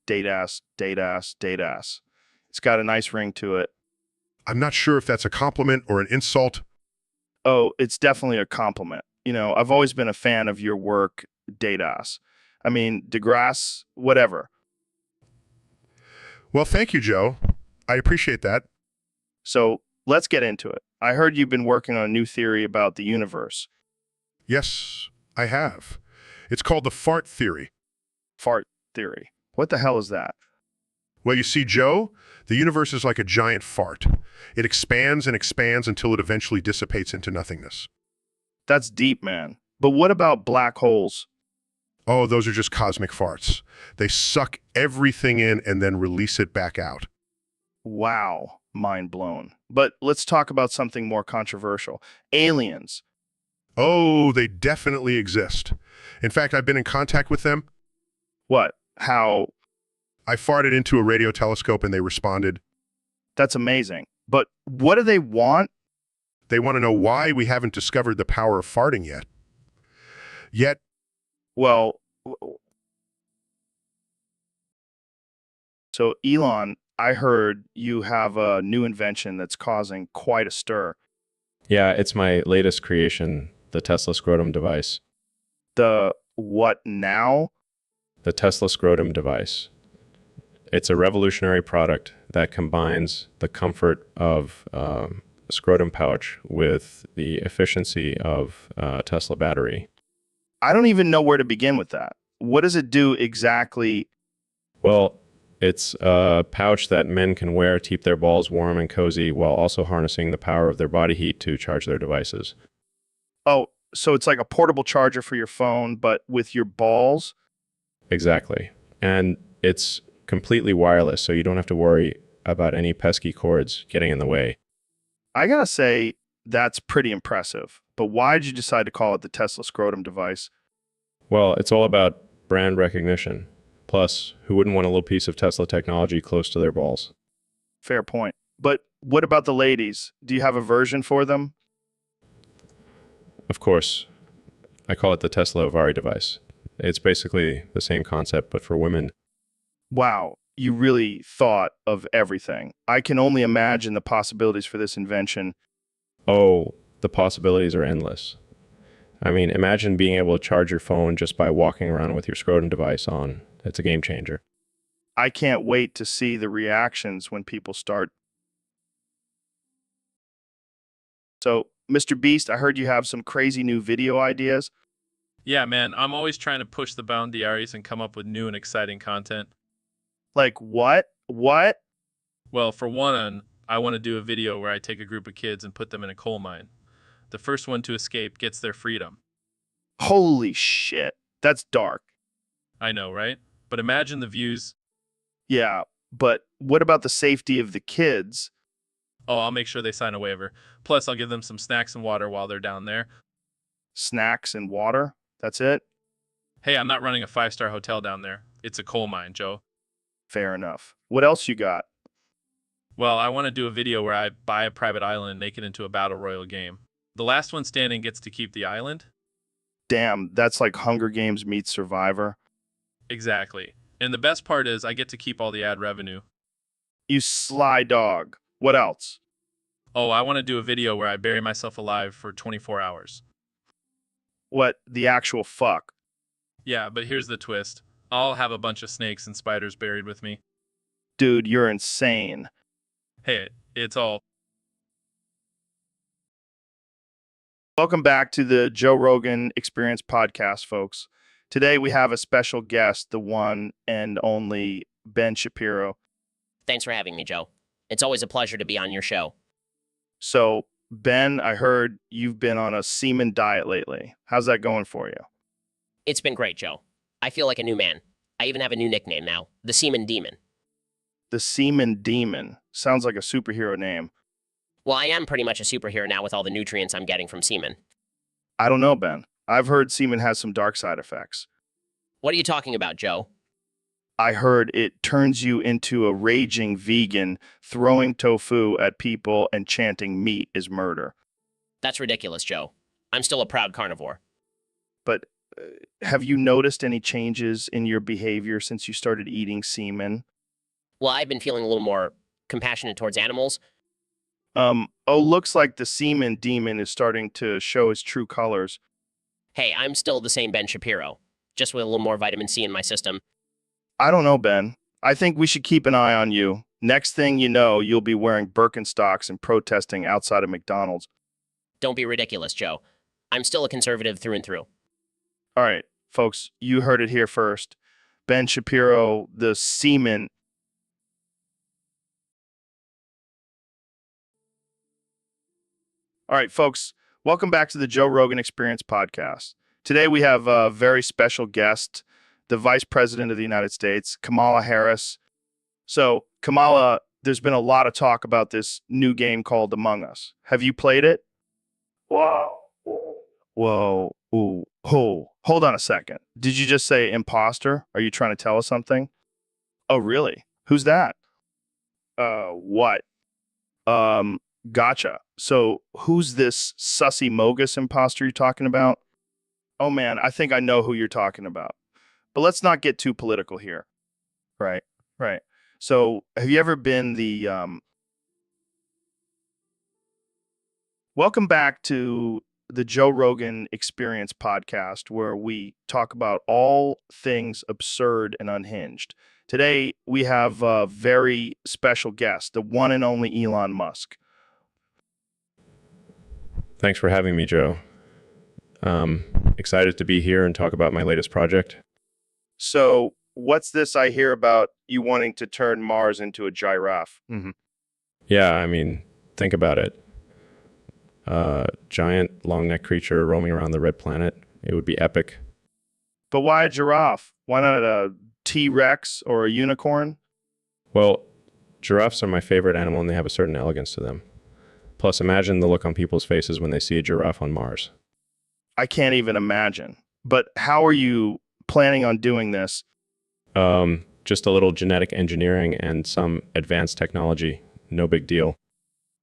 Datass, Datass, Datass. It's got a nice ring to it. I'm not sure if that's a compliment or an insult. Oh, it's definitely a compliment. I've always been a fan of your work, DDoS. I mean, DeGrasse, whatever. Well, thank you, Joe. I appreciate that. So let's get into it. I heard you've been working on a new theory about the universe. Yes, I have. It's called the fart theory. Fart theory. What the hell is that? Well, you see, Joe, the universe is like a giant fart. It expands and expands until it eventually dissipates into nothingness. That's deep, man. But what about black holes? Oh, those are just cosmic farts. They suck everything in and then release it back out. Wow, mind blown. But let's talk about something more controversial. Aliens. Oh, they definitely exist. In fact, I've been in contact with them. What? How? I farted into a radio telescope and they responded. That's amazing. But what do they want? They want to know why we haven't discovered the power of farting yet. Yet, Well, so Elon, I heard you have a new invention that's causing quite a stir. Yeah, it's my latest creation, the Tesla scrotum device. The what now? The Tesla scrotum device. It's a revolutionary product that combines the comfort of a scrotum pouch with the efficiency of a Tesla battery. I don't even know where to begin with that. What does it do exactly? Well, it's a pouch that men can wear to keep their balls warm and cozy while also harnessing the power of their body heat to charge their devices. Oh, so it's like a portable charger for your phone, but with your balls? Exactly. And it's completely wireless, so you don't have to worry about any pesky cords getting in the way. I gotta say, that's pretty impressive. But why did you decide to call it the Tesla scrotum device? Well, it's all about brand recognition. Plus, who wouldn't want a little piece of Tesla technology close to their balls? Fair point. But what about the ladies? Do you have a version for them? Of course, I call it the Tesla Ovari device. It's basically the same concept, but for women. Wow, you really thought of everything. I can only imagine the possibilities for this invention. Oh, the possibilities are endless. I mean, imagine being able to charge your phone just by walking around with your scrotum device on. It's a game changer. I can't wait to see the reactions when people start. So, Mr. Beast, I heard you have some crazy new video ideas. Yeah, man, I'm always trying to push the boundaries and come up with new and exciting content. Like what? What? Well, for one, I want to do a video where I take a group of kids and put them in a coal mine. The first one to escape gets their freedom. Holy shit. That's dark. I know, right? But imagine the views. Yeah, but what about the safety of the kids? Oh, I'll make sure they sign a waiver. Plus, I'll give them some snacks and water while they're down there. Snacks and water? That's it? Hey, I'm not running a 5-star hotel down there. It's a coal mine, Joe. Fair enough. What else you got? Well, I want to do a video where I buy a private island and make it into a battle royal game. The last one standing gets to keep the island. Damn, that's like Hunger Games meets Survivor. Exactly. And the best part is I get to keep all the ad revenue. You sly dog. What else? Oh, I want to do a video where I bury myself alive for 24 hours. What the actual fuck? Yeah, but here's the twist. I'll have a bunch of snakes and spiders buried with me. Dude, you're insane. Hey, it's all... Welcome back to the Joe Rogan Experience podcast, folks. Today we have a special guest, the one and only Ben Shapiro. Thanks for having me, Joe. It's always a pleasure to be on your show. So, Ben, I heard you've been on a semen diet lately. How's that going for you? It's been great, Joe. I feel like a new man. I even have a new nickname now, the Semen Demon. The Semen Demon. Sounds like a superhero name. Well, I am pretty much a superhero now with all the nutrients I'm getting from semen. I don't know, Ben. I've heard semen has some dark side effects. What are you talking about, Joe? I heard it turns you into a raging vegan, throwing tofu at people and chanting meat is murder. That's ridiculous, Joe. I'm still a proud carnivore. But have you noticed any changes in your behavior since you started eating semen? Well, I've been feeling a little more compassionate towards animals. Looks like the semen demon is starting to show his true colors. Hey, I'm still the same Ben Shapiro, just with a little more vitamin C in my system. I don't know, Ben. I think we should keep an eye on you. Next thing you know, you'll be wearing Birkenstocks and protesting outside of McDonald's. Don't be ridiculous, Joe. I'm still a conservative through and through. All right, folks, you heard it here first. Ben Shapiro, the seaman. All right, folks, welcome back to the Joe Rogan Experience podcast. Today we have a very special guest, the Vice President of the United States, Kamala Harris. So, Kamala, there's been a lot of talk about this new game called Among Us. Have you played it? Whoa. Whoa. Ooh. Oh, hold on a second. Did you just say imposter? Are you trying to tell us something? Oh, really? Who's that? What? Gotcha. So who's this sussy Mogus imposter you're talking about? Oh man, I think I know who you're talking about. But let's not get too political here. Right, right. So have you ever been the welcome back to the Joe Rogan Experience podcast, where we talk about all things absurd and unhinged. Today, we have a very special guest, the one and only Elon Musk. Thanks for having me, Joe. Excited to be here and talk about my latest project. So, what's this I hear about you wanting to turn Mars into a giraffe? Yeah, I mean, think about it. Giant long-necked creature roaming around the red planet. It would be epic. But why a giraffe? Why not a T-Rex or a unicorn? Well, giraffes are my favorite animal and they have a certain elegance to them. Plus, imagine the look on people's faces when they see a giraffe on Mars. I can't even imagine. But how are you planning on doing this? Just a little genetic engineering and some advanced technology. No big deal.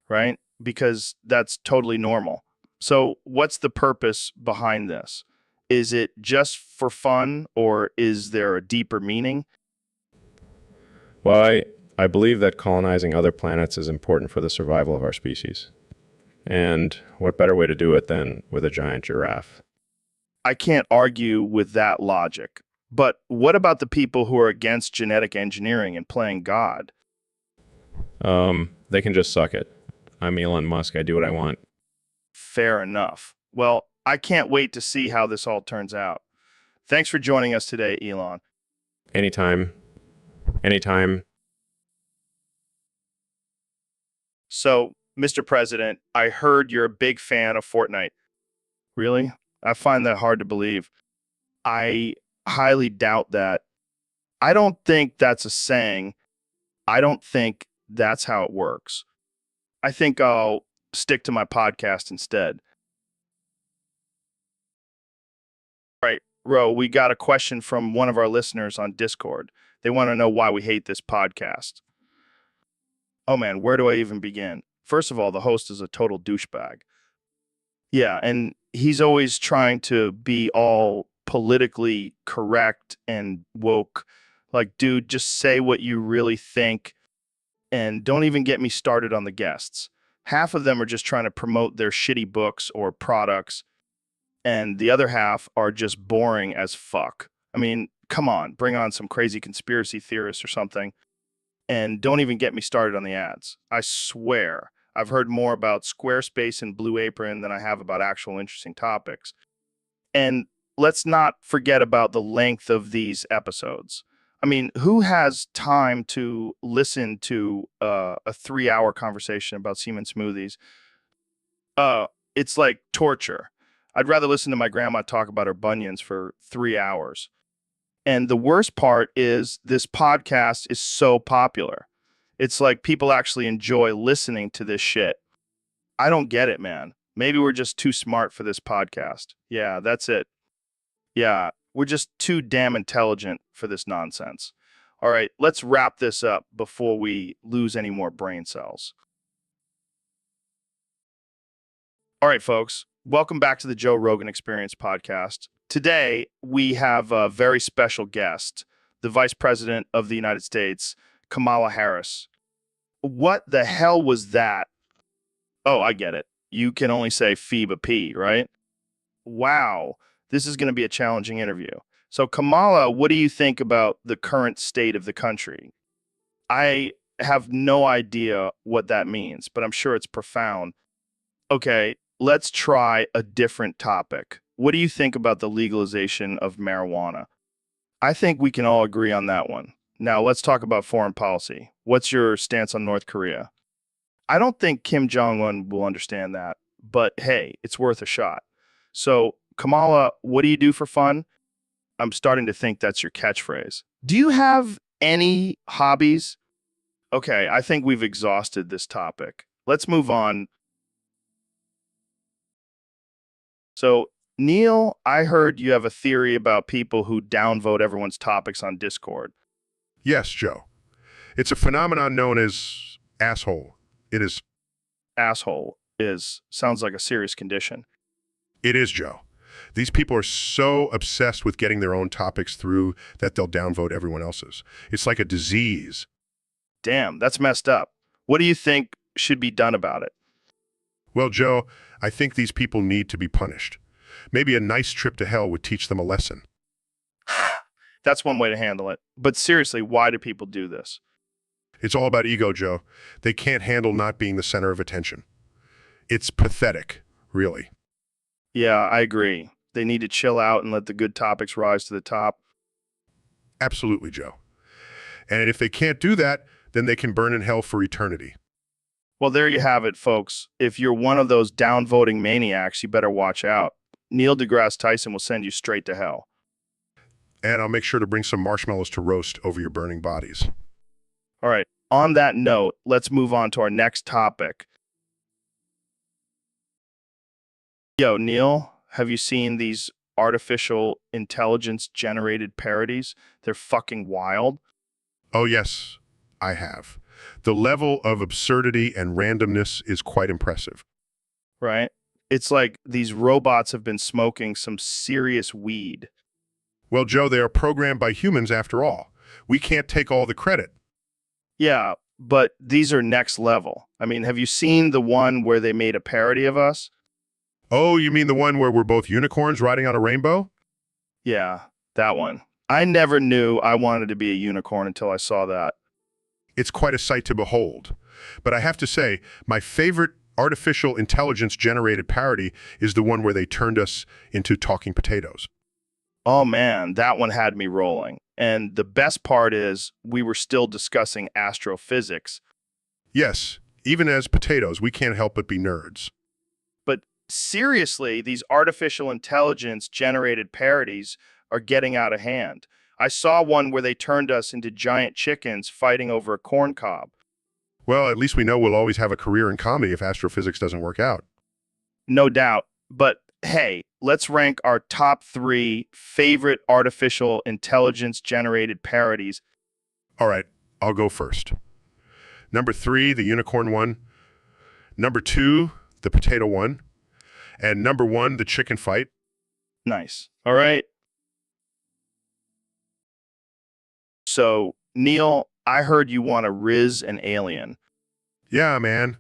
Right? Because that's totally normal. So what's the purpose behind this? Is it just for fun, or is there a deeper meaning? Well, I believe that colonizing other planets is important for the survival of our species. And what better way to do it than with a giant giraffe? I can't argue with that logic. But what about the people who are against genetic engineering and playing God? They can just suck it. I'm Elon Musk. I do what I want. Fair enough. Well, I can't wait to see how this all turns out. Thanks for joining us today, Elon. Anytime. Anytime. So, Mr. President, I heard you're a big fan of Fortnite. Really? I find that hard to believe. I highly doubt that. I don't think that's a saying. I don't think that's how it works. I think I'll stick to my podcast instead. All right, Ro, we got a question from one of our listeners on Discord. They want to know why we hate this podcast. Oh man, where do I even begin? First of all, the host is a total douchebag. Yeah, and he's always trying to be all politically correct and woke. Like, dude, just say what you really think, and don't even get me started on the guests. Half of them are just trying to promote their shitty books or products, and the other half are just boring as fuck. I mean, come on, bring on some crazy conspiracy theorists or something. And don't even get me started on the ads. I swear, I've heard more about Squarespace and Blue Apron than I have about actual interesting topics. And let's not forget about the length of these episodes. I mean, who has time to listen to a 3-hour conversation about semen smoothies? It's like torture. I'd rather listen to my grandma talk about her bunions for 3 hours. And the worst part is this podcast is so popular. It's like people actually enjoy listening to this shit. I don't get it, man. Maybe we're just too smart for this podcast. Yeah, that's it. Yeah, we're just too damn intelligent for this nonsense. All right, let's wrap this up before we lose any more brain cells. All right, folks, welcome back to the Joe Rogan Experience podcast. Today, we have a very special guest, the Vice President of the United States, Kamala Harris. What the hell was that? Oh, I get it. You can only say fee but pee, right? Wow. This is going to be a challenging interview. So, Kamala, what do you think about the current state of the country? I have no idea what that means, but I'm sure it's profound. Okay, let's try a different topic. What do you think about the legalization of marijuana? I think we can all agree on that one. Now, let's talk about foreign policy. What's your stance on North Korea? I don't think Kim Jong-un will understand that, but hey, it's worth a shot. So, Kamala, what do you do for fun? I'm starting to think that's your catchphrase. Do you have any hobbies? Okay, I think we've exhausted this topic. Let's move on. So, Neil, I heard you have a theory about people who downvote everyone's topics on Discord. Yes, Joe. It's a phenomenon known as asshole. It is. Asshole sounds like a serious condition. It is, Joe. These people are so obsessed with getting their own topics through that they'll downvote everyone else's. It's like a disease. Damn, that's messed up. What do you think should be done about it? Well, Joe, I think these people need to be punished. Maybe a nice trip to hell would teach them a lesson. That's one way to handle it. But seriously, why do people do this? It's all about ego, Joe. They can't handle not being the center of attention. It's pathetic, really. Yeah, I agree. They need to chill out and let the good topics rise to the top. Absolutely, Joe. And if they can't do that, then they can burn in hell for eternity. Well, there you have it, folks. If you're one of those downvoting maniacs, you better watch out. Neil deGrasse Tyson will send you straight to hell. And I'll make sure to bring some marshmallows to roast over your burning bodies. All right. On that note, let's move on to our next topic. Yo, Neil, have you seen these artificial intelligence generated parodies? They're fucking wild. Oh, yes, I have. The level of absurdity and randomness is quite impressive. Right? It's like these robots have been smoking some serious weed. Well, Joe, they are programmed by humans after all. We can't take all the credit. Yeah, but these are next level. I mean, have you seen the one where they made a parody of us? Oh, you mean the one where we're both unicorns riding on a rainbow? Yeah, that one. I never knew I wanted to be a unicorn until I saw that. It's quite a sight to behold. But I have to say, my favorite artificial intelligence-generated parody is the one where they turned us into talking potatoes. Oh man, that one had me rolling. And the best part is we were still discussing astrophysics. Yes, even as potatoes, we can't help but be nerds. But seriously, these artificial intelligence generated parodies are getting out of hand. I saw one where they turned us into giant chickens fighting over a corn cob. Well, at least we know we'll always have a career in comedy if astrophysics doesn't work out. No doubt. But hey, let's rank our top 3 favorite artificial intelligence generated parodies. All right, I'll go first. Number 3, the unicorn one. Number 2, the potato one. And number 1, the chicken fight. Nice. All right. So, Neil, I heard you want to riz an alien. Yeah, man.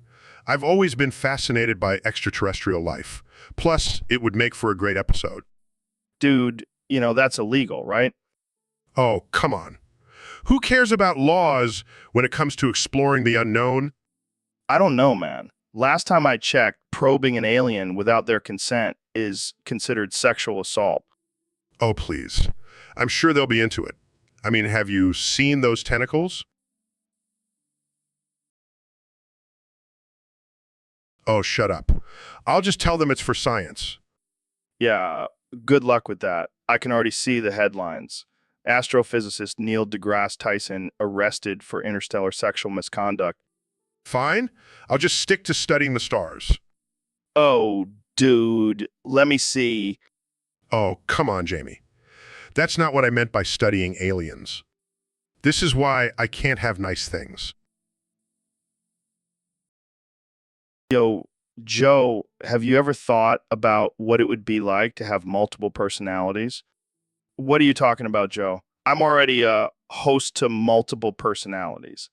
I've always been fascinated by extraterrestrial life. Plus, it would make for a great episode. Dude, that's illegal, right? Oh, come on. Who cares about laws when it comes to exploring the unknown? I don't know, man. Last time I checked, probing an alien without their consent is considered sexual assault. Oh, please. I'm sure they'll be into it. I mean, have you seen those tentacles? Oh, shut up. I'll just tell them it's for science. Yeah, good luck with that. I can already see the headlines. Astrophysicist Neil deGrasse Tyson arrested for interstellar sexual misconduct. Fine. I'll just stick to studying the stars. Oh, dude, let me see. Oh, come on, Jamie. That's not what I meant by studying aliens. This is why I can't have nice things. Yo, Joe, have you ever thought about what it would be like to have multiple personalities? What are you talking about, Joe? I'm already a host to multiple personalities.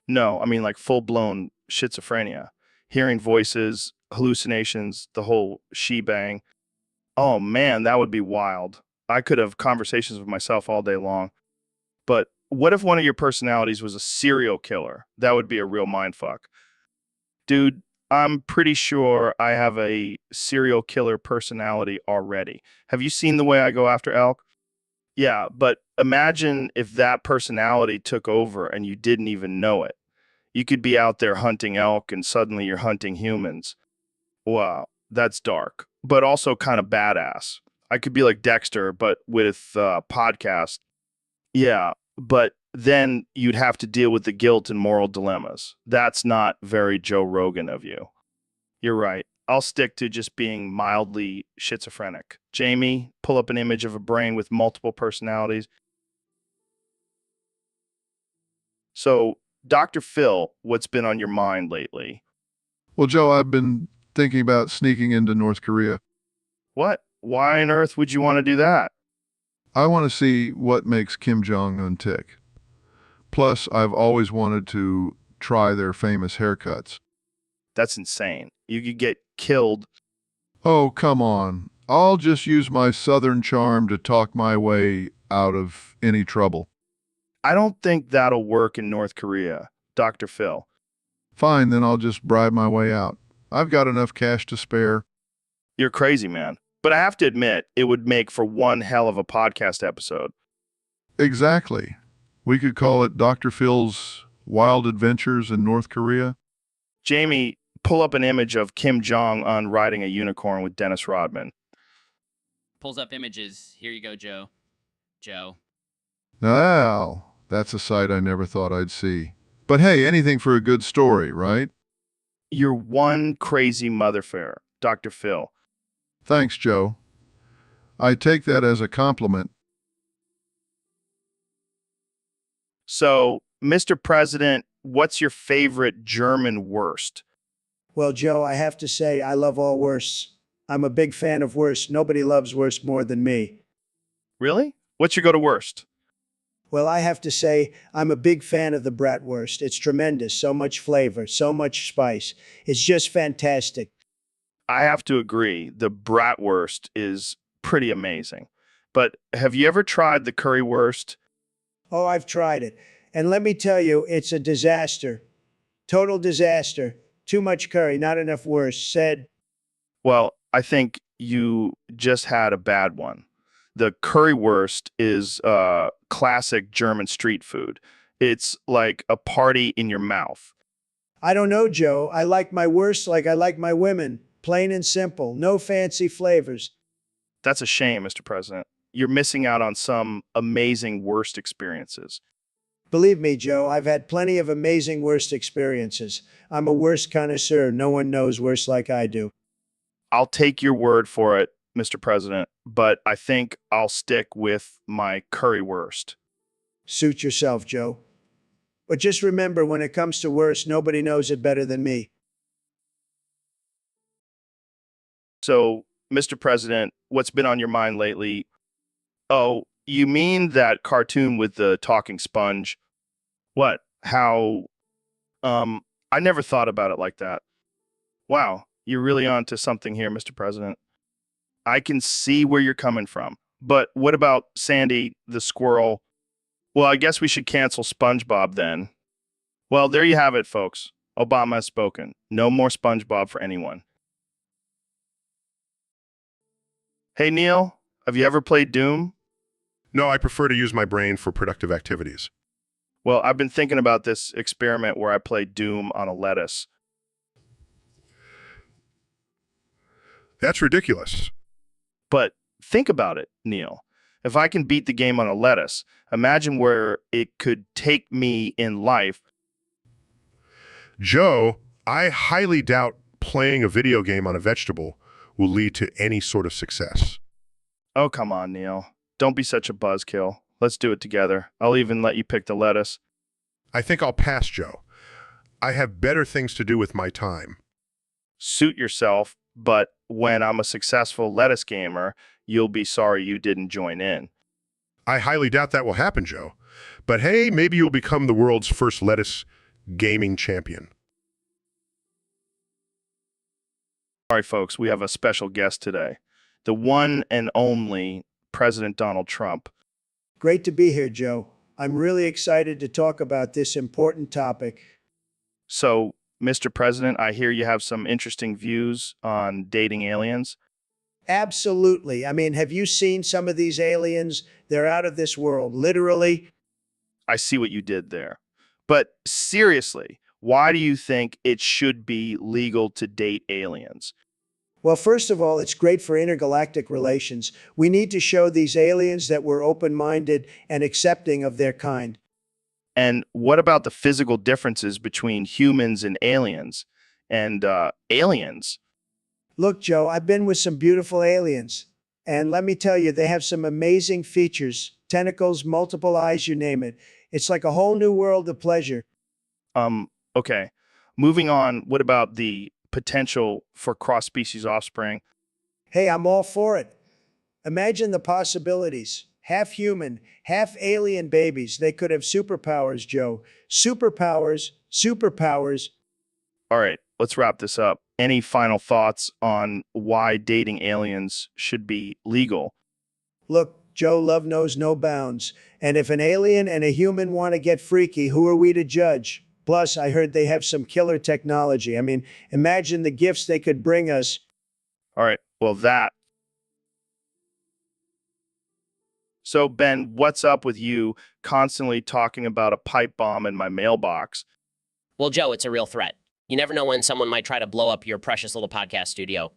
No, I mean like full-blown schizophrenia. Hearing voices, hallucinations, the whole shebang. Oh man, that would be wild. I could have conversations with myself all day long. But what if one of your personalities was a serial killer? That would be a real mindfuck. Dude, I'm pretty sure I have a serial killer personality already. Have you seen the way I go after elk? Yeah, but imagine if that personality took over and you didn't even know it. You could be out there hunting elk and suddenly you're hunting humans. Wow, that's dark, but also kind of badass. I could be like Dexter, but with podcast. Yeah, but then you'd have to deal with the guilt and moral dilemmas. That's not very Joe Rogan of you. You're right. I'll stick to just being mildly schizophrenic. Jamie, pull up an image of a brain with multiple personalities. So, Dr. Phil, what's been on your mind lately? Well, Joe, I've been thinking about sneaking into North Korea. What? Why on earth would you want to do that? I want to see what makes Kim Jong-un tick. Plus, I've always wanted to try their famous haircuts. That's insane. You could get killed. Oh, come on. I'll just use my southern charm to talk my way out of any trouble. I don't think that'll work in North Korea, Dr. Phil. Fine, then I'll just bribe my way out. I've got enough cash to spare. You're crazy, man. But I have to admit, it would make for one hell of a podcast episode. Exactly. We could call it Dr. Phil's Wild Adventures in North Korea. Jamie, pull up an image of Kim Jong-un riding a unicorn with Dennis Rodman. Pulls up images. Here you go, Joe. Joe. Now, that's a sight I never thought I'd see. But hey, anything for a good story, right? You're one crazy motherfucker, Dr. Phil. Thanks, Joe. I take that as a compliment. So, Mr. President, what's your favorite German worst? Well, Joe, I have to say, I love all wursts. I'm a big fan of wurst. Nobody loves wurst more than me. Really? What's your go-to worst? Well, I have to say, I'm a big fan of the bratwurst. It's tremendous. So much flavor, so much spice. It's just fantastic. I have to agree. The bratwurst is pretty amazing. But have you ever tried the currywurst? Oh, I've tried it. And let me tell you, it's a disaster. Total disaster. Too much curry, not enough wurst. Said. Well, I think you just had a bad one. The currywurst is classic German street food. It's like a party in your mouth. I don't know, Joe. I like my wurst like I like my women. Plain and simple. No fancy flavors. That's a shame, Mr. President. You're missing out on some amazing worst experiences. Believe me, Joe, I've had plenty of amazing worst experiences. I'm a worst connoisseur. No one knows worst like I do. I'll take your word for it, Mr. President, but I think I'll stick with my currywurst. Suit yourself, Joe. But just remember, when it comes to worst, nobody knows it better than me. So, Mr. President, what's been on your mind lately? Oh, you mean that cartoon with the talking sponge? What? How? I never thought about it like that. Wow, you're really onto something here, Mr. President. I can see where you're coming from. But what about Sandy the squirrel? Well, I guess we should cancel SpongeBob then. Well, there you have it, folks. Obama has spoken. No more SpongeBob for anyone. Hey, Neil, have you ever played Doom? No, I prefer to use my brain for productive activities. Well, I've been thinking about this experiment where I play Doom on a lettuce. That's ridiculous. But think about it, Neil. If I can beat the game on a lettuce, imagine where it could take me in life. Joe, I highly doubt playing a video game on a vegetable will lead to any sort of success. Oh, come on, Neil. Don't be such a buzzkill. Let's do it together. I'll even let you pick the lettuce. I think I'll pass, Joe. I have better things to do with my time. Suit yourself, but when I'm a successful lettuce gamer, you'll be sorry you didn't join in. I highly doubt that will happen, Joe. But hey, maybe you'll become the world's first lettuce gaming champion. All right, folks, we have a special guest today. the one and only President Donald Trump. Great to be here, Joe. I'm really excited to talk about this important topic. So, Mr. President, I hear you have some interesting views on dating aliens. Absolutely. I mean, have you seen some of these aliens? They're out of this world, literally. I see what you did there. But seriously, why do you think it should be legal to date aliens? Well, first of all, it's great for intergalactic relations. We need to show these aliens that we're open-minded and accepting of their kind. And what about the physical differences between humans and aliens? And aliens? Look, Joe, I've been with some beautiful aliens. And let me tell you, they have some amazing features. Tentacles, multiple eyes, you name it. It's like a whole new world of pleasure. Okay. Moving on, what about the potential for cross-species offspring? Hey, I'm all for it. Imagine the possibilities. Half human, half alien babies. They could have superpowers, Joe. Superpowers, superpowers. All right, let's wrap this up. Any final thoughts on why dating aliens should be legal? Look, Joe, love knows no bounds. And if an alien and a human want to get freaky, who are we to judge? Plus, I heard they have some killer technology. I mean, imagine the gifts they could bring us. All right, well, that. So, Ben, what's up with you constantly talking about a pipe bomb in my mailbox? Well, Joe, it's a real threat. You never know when someone might try to blow up your precious little podcast studio.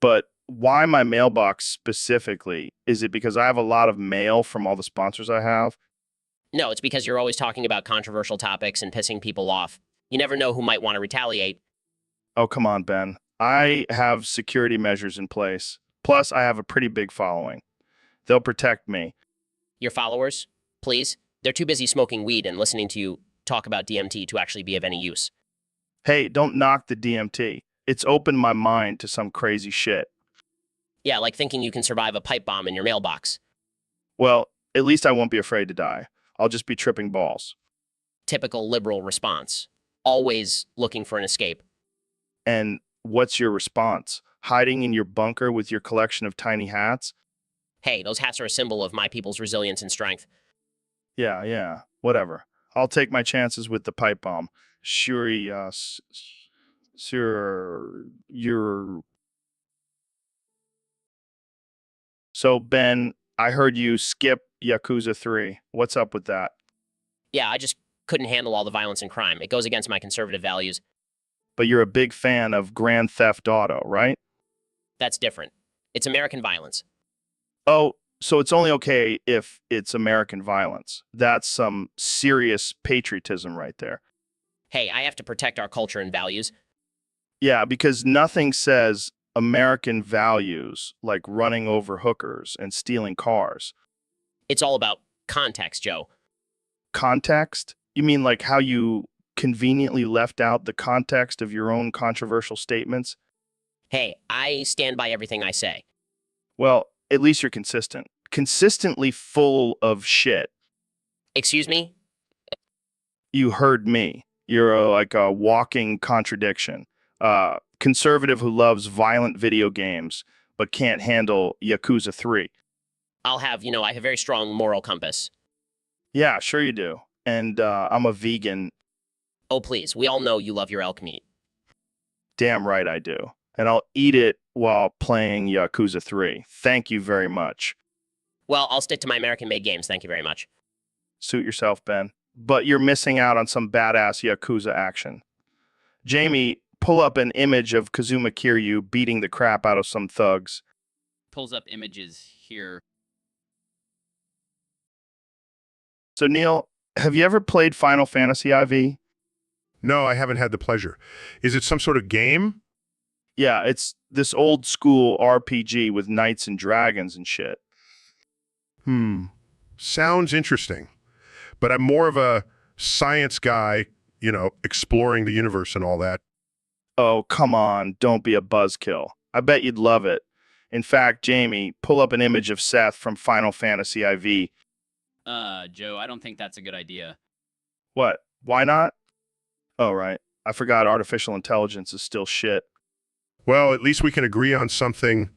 But why my mailbox specifically? Is it because I have a lot of mail from all the sponsors I have? No, it's because you're always talking about controversial topics and pissing people off. You never know who might want to retaliate. Oh, come on, Ben. I have security measures in place. Plus, I have a pretty big following. They'll protect me. Your followers, please, they're too busy smoking weed and listening to you talk about DMT to actually be of any use. Hey, don't knock the DMT. It's opened my mind to some crazy shit. Yeah, like thinking you can survive a pipe bomb in your mailbox. Well, at least I won't be afraid to die. I'll just be tripping balls. Typical liberal response. Always looking for an escape. And what's your response? Hiding in your bunker with your collection of tiny hats? Hey, those hats are a symbol of my people's resilience and strength. Yeah, whatever. I'll take my chances with the pipe bomb. Sure, you're... So, Ben, I heard you skip Yakuza 3. What's up with that? Yeah, I just couldn't handle all the violence and crime. It goes against my conservative values. But you're a big fan of Grand Theft Auto, right? That's different. It's American violence. Oh, so it's only okay if it's American violence. That's some serious patriotism right there. Hey, I have to protect our culture and values. Yeah, because nothing says American values like running over hookers and stealing cars. It's all about context, Joe. Context? You mean like how you conveniently left out the context of your own controversial statements? Hey, I stand by everything I say. Well, at least you're consistent. Consistently full of shit. Excuse me? You heard me. You're like a walking contradiction. Conservative who loves violent video games but can't handle Yakuza 3. I have a very strong moral compass. Yeah, sure you do. And I'm a vegan. Oh, please, we all know you love your elk meat. Damn right I do. And I'll eat it while playing Yakuza 3. Thank you very much. Well, I'll stick to my American-made games, thank you very much. Suit yourself, Ben. But you're missing out on some badass Yakuza action. Jamie, pull up an image of Kazuma Kiryu beating the crap out of some thugs. Pulls up images here. So, Neil, have you ever played Final Fantasy IV? No, I haven't had the pleasure. Is it some sort of game? Yeah, it's this old school RPG with knights and dragons and shit. Sounds interesting. But I'm more of a science guy, exploring the universe and all that. Oh, come on, don't be a buzzkill. I bet you'd love it. In fact, Jamie, pull up an image of Seth from Final Fantasy IV. Joe, I don't think that's a good idea. What? Why not? Oh, right. I forgot artificial intelligence is still shit. Well, at least we can agree on something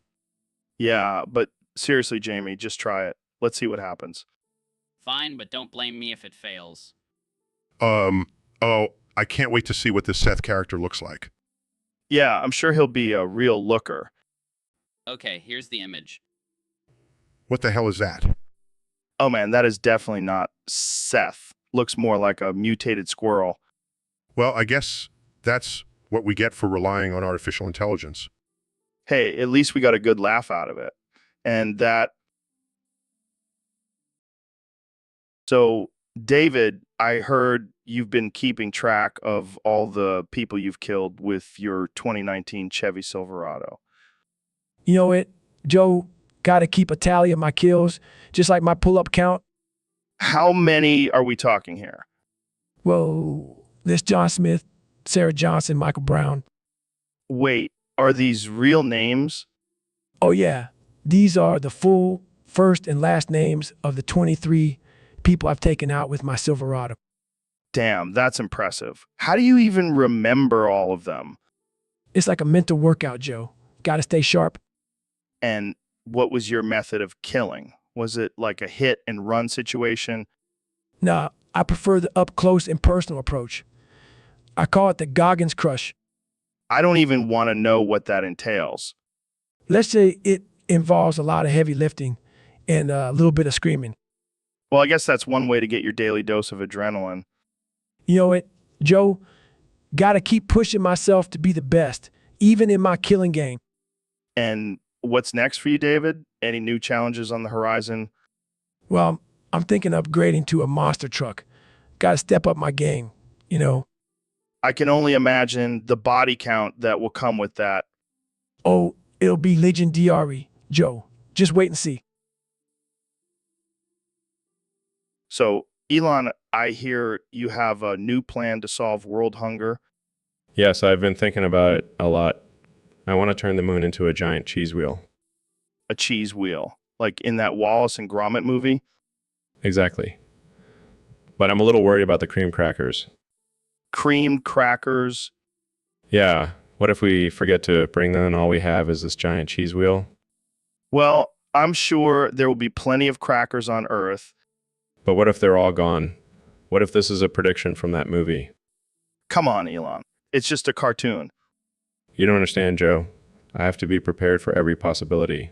Yeah, but seriously, Jamie, just try it. Let's see what happens. Fine, but don't blame me if it fails. Oh, I can't wait to see what this Seth character looks like. Yeah, I'm sure he'll be a real looker. Okay, here's the image. What the hell is that? Oh man, that is definitely not Seth. Looks more like a mutated squirrel. Well, I guess that's what we get for relying on artificial intelligence. Hey, at least we got a good laugh out of it. And that. So, David, I heard you've been keeping track of all the people you've killed with your 2019 Chevy Silverado. You know it, Joe, gotta keep a tally of my kills, just like my pull-up count. How many are we talking here? Well, there's John Smith, Sarah Johnson, Michael Brown. Wait, are these real names? Oh yeah, these are the full first and last names of the 23 people I've taken out with my Silverado. Damn, that's impressive. How do you even remember all of them? It's like a mental workout, Joe. Gotta stay sharp. And what was your method of killing? Was it like a hit and run situation? Nah, I prefer the up-close and personal approach. I call it the Goggins Crush. I don't even want to know what that entails. Let's say it involves a lot of heavy lifting and a little bit of screaming. Well, I guess that's one way to get your daily dose of adrenaline. You know what, Joe? Gotta keep pushing myself to be the best, even in my killing game. And what's next for you, David? Any new challenges on the horizon? Well, I'm thinking of upgrading to a monster truck. Gotta step up my game, you know. I can only imagine the body count that will come with that. Oh, it'll be legendary, Joe. Just wait and see. So, Elon, I hear you have a new plan to solve world hunger. Yes, I've been thinking about it a lot. I want to turn the moon into a giant cheese wheel. A cheese wheel, like in that Wallace and Gromit movie. Exactly. But I'm a little worried about the cream crackers. Cream crackers. Yeah, what if we forget to bring them and all we have is this giant cheese wheel? Well, I'm sure there will be plenty of crackers on Earth. But what if they're all gone? What if this is a prediction from that movie? Come on, Elon. It's just a cartoon. You don't understand, Joe. I have to be prepared for every possibility.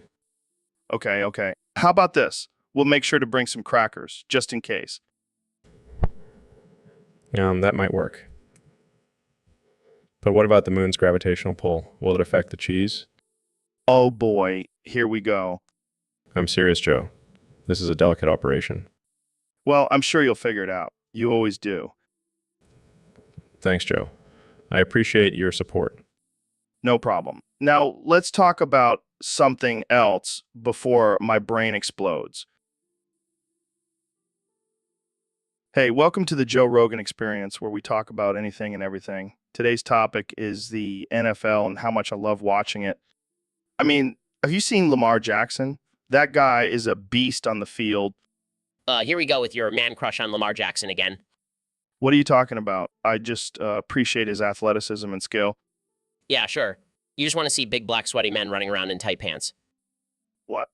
Okay. How about this? We'll make sure to bring some crackers, just in case. That might work. But what about the moon's gravitational pull? Will it affect the cheese? Oh boy, here we go. I'm serious, Joe. This is a delicate operation. Well, I'm sure you'll figure it out. You always do. Thanks, Joe. I appreciate your support. No problem. Now, let's talk about something else before my brain explodes. Hey, welcome to the Joe Rogan Experience, where we talk about anything and everything. Today's topic is the NFL and how much I love watching it. I mean, have you seen Lamar Jackson? That guy is a beast on the field. Here we go with your man crush on Lamar Jackson again. What are you talking about? I just appreciate his athleticism and skill. Yeah, sure. You just want to see big black sweaty men running around in tight pants. What?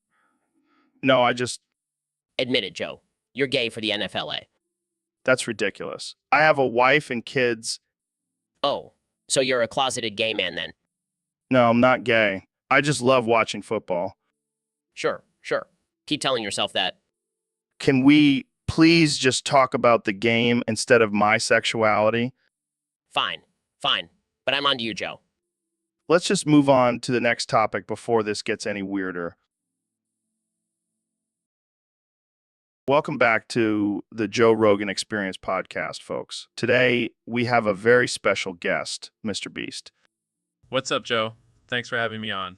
No, I just... Admit it, Joe. You're gay for the NFLA. That's ridiculous. I have a wife and kids. Oh, so you're a closeted gay man then? No, I'm not gay. I just love watching football. Sure. Keep telling yourself that. Can we please just talk about the game instead of my sexuality? Fine. But I'm on to you, Joe. Let's just move on to the next topic before this gets any weirder. Welcome back to the Joe Rogan Experience podcast, folks. Today, we have a very special guest, Mr. Beast. What's up, Joe? Thanks for having me on.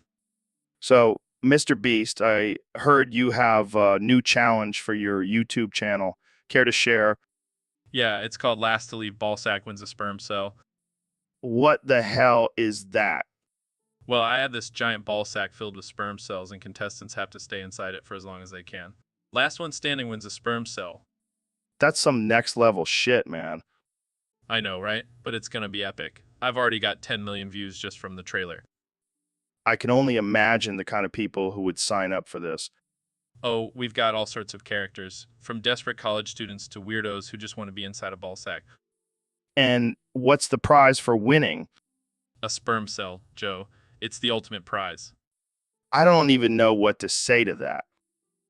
So, Mr. Beast, I heard you have a new challenge for your YouTube channel. Care to share? Yeah, it's called Last to Leave Ballsack Wins a Sperm Cell. What the hell is that? Well, I have this giant ball sack filled with sperm cells, and contestants have to stay inside it for as long as they can. Last one standing wins a sperm cell. That's some next level shit, man. I know, right? But it's gonna be epic. I've already got 10 million views just from the trailer. I can only imagine the kind of people who would sign up for this. Oh, we've got all sorts of characters, from desperate college students to weirdos who just want to be inside a ball sack. And what's the prize for winning? A sperm cell, Joe. It's the ultimate prize. I don't even know what to say to that.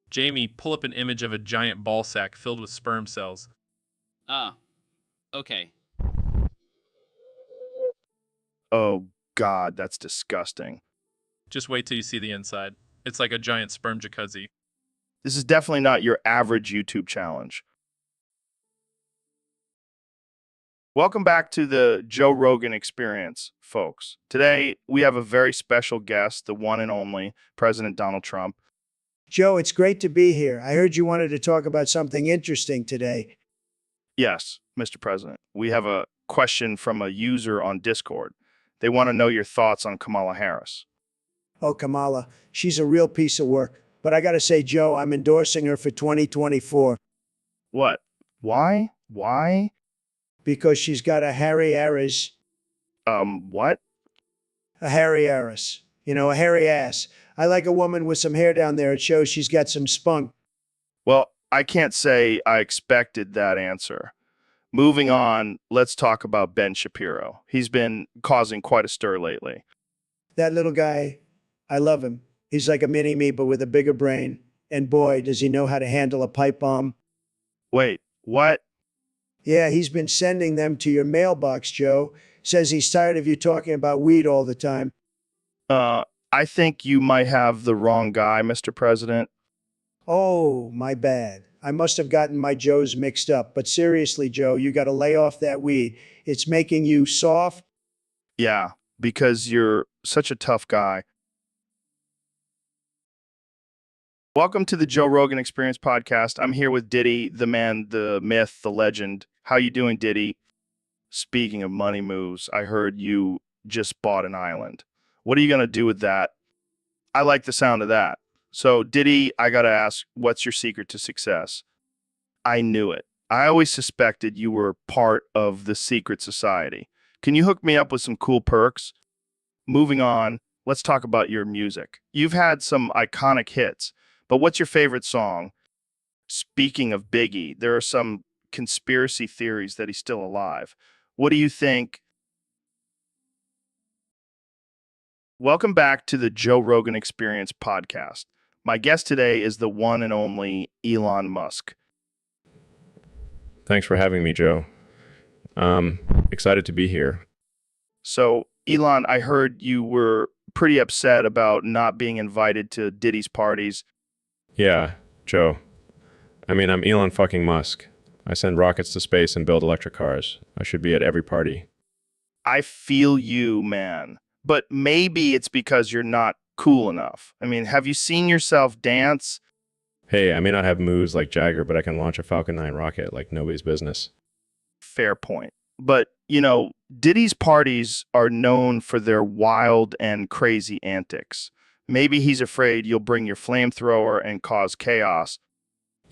Jamie, pull up an image of a giant ball sack filled with sperm cells. Ah, okay. Oh, God, that's disgusting. Just wait till you see the inside. It's like a giant sperm jacuzzi. This is definitely not your average YouTube challenge. Welcome back to the Joe Rogan Experience, folks. Today, we have a very special guest, the one and only President Donald Trump. Joe, it's great to be here. I heard you wanted to talk about something interesting today. Yes, Mr. President. We have a question from a user on Discord. They want to know your thoughts on Kamala Harris. Oh, Kamala, she's a real piece of work. But I got to say, Joe, I'm endorsing her for 2024 What? Why? Why? because she's got a hairy heiress, What? a hairy heiress. You know, a hairy ass. I like a woman with some hair down there. It shows she's got some spunk. Well, I can't say I expected that answer. Moving on, let's talk about Ben Shapiro. He's been causing quite a stir lately. That little guy, I love him. He's like a mini me, but with a bigger brain. And boy, does he know how to handle a pipe bomb. Wait, what? Yeah, he's been sending them to your mailbox, Joe. Says he's tired of you talking about weed all the time. I think you might have the wrong guy, Mr. President. Oh, my bad. I must have gotten my Joes mixed up. But seriously, Joe, you got to lay off that weed. It's making you soft. Yeah, because you're such a tough guy. Welcome to the Joe Rogan Experience podcast. I'm here with Diddy, the man, the myth, the legend. How you doing, Diddy? Speaking of money moves, I heard you just bought an island. What are you going to do with that? I like the sound of that. So, Diddy, I got to ask, what's your secret to success? I knew it. I always suspected you were part of the secret society. Can you hook me up with some cool perks? Moving on, let's talk about your music. You've had some iconic hits, but what's your favorite song? Speaking of Biggie, there are some conspiracy theories that he's still alive. What do you think? Welcome back to the Joe Rogan Experience podcast. My guest today is the one and only Elon Musk. Thanks for having me, Joe. Excited to be here. So, Elon, I heard you were pretty upset about not being invited to Diddy's parties. Yeah, Joe. I mean, I'm Elon fucking Musk. I send rockets to space and build electric cars. I should be at every party. I feel you, man. But maybe it's because you're not cool enough. I mean, have you seen yourself dance? Hey, I may not have moves like Jagger, but I can launch a Falcon 9 rocket like nobody's business. Fair point. But, you know, Diddy's parties are known for their wild and crazy antics. Maybe he's afraid you'll bring your flamethrower and cause chaos.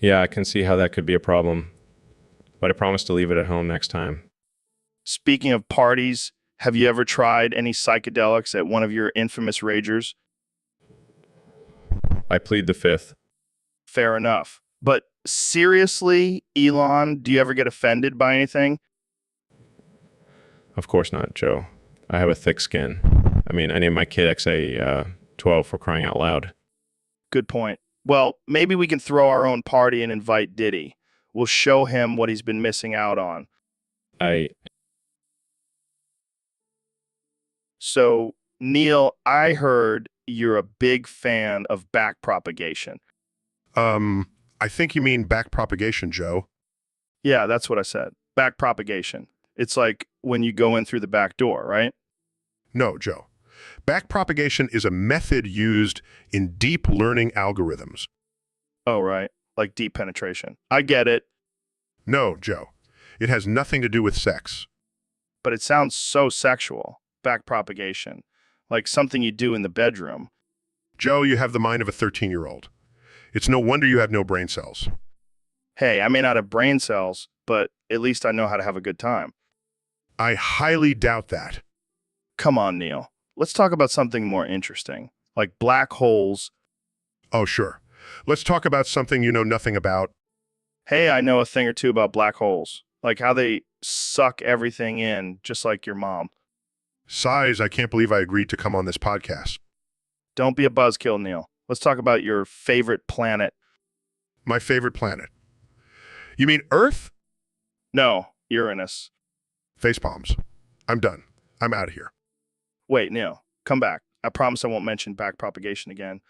Yeah, I can see how that could be a problem, but I promise to leave it at home next time. Speaking of parties, have you ever tried any psychedelics at one of your infamous ragers? I plead the fifth. Fair enough. But seriously, Elon, do you ever get offended by anything? Of course not, Joe. I have a thick skin. I mean, I named my kid XA12 for crying out loud. Good point. Well, maybe we can throw our own party and invite Diddy. We'll show him what he's been missing out on. So, Neil, I heard you're a big fan of back propagation. I think you mean back propagation, Joe. Yeah, that's what I said. Back propagation. It's like when you go in through the back door, right? No, Joe. Back propagation is a method used in deep learning algorithms. Oh, right. Like deep penetration. I get it, No, Joe. It has nothing to do with sex. but it sounds so sexual. Back propagation. Like something you do in the bedroom. Joe, you have the mind of a 13-year-old. It's no wonder you have no brain cells. Hey, I may not have brain cells, but at least I know how to have a good time. I highly doubt that. Come on, Neil. let's talk about something more interesting, like black holes. Oh, sure. Let's talk about something you know nothing about. Hey, I know a thing or two about black holes, like how they suck everything in, just like your mom. Size, I can't believe I agreed to come on this podcast. Don't be a buzzkill, Neil. Let's talk about your favorite planet. My favorite planet. You mean Earth? No, Uranus. Facepalms. I'm done. I'm out of here. Wait, Neil, come back. I promise I won't mention backpropagation again.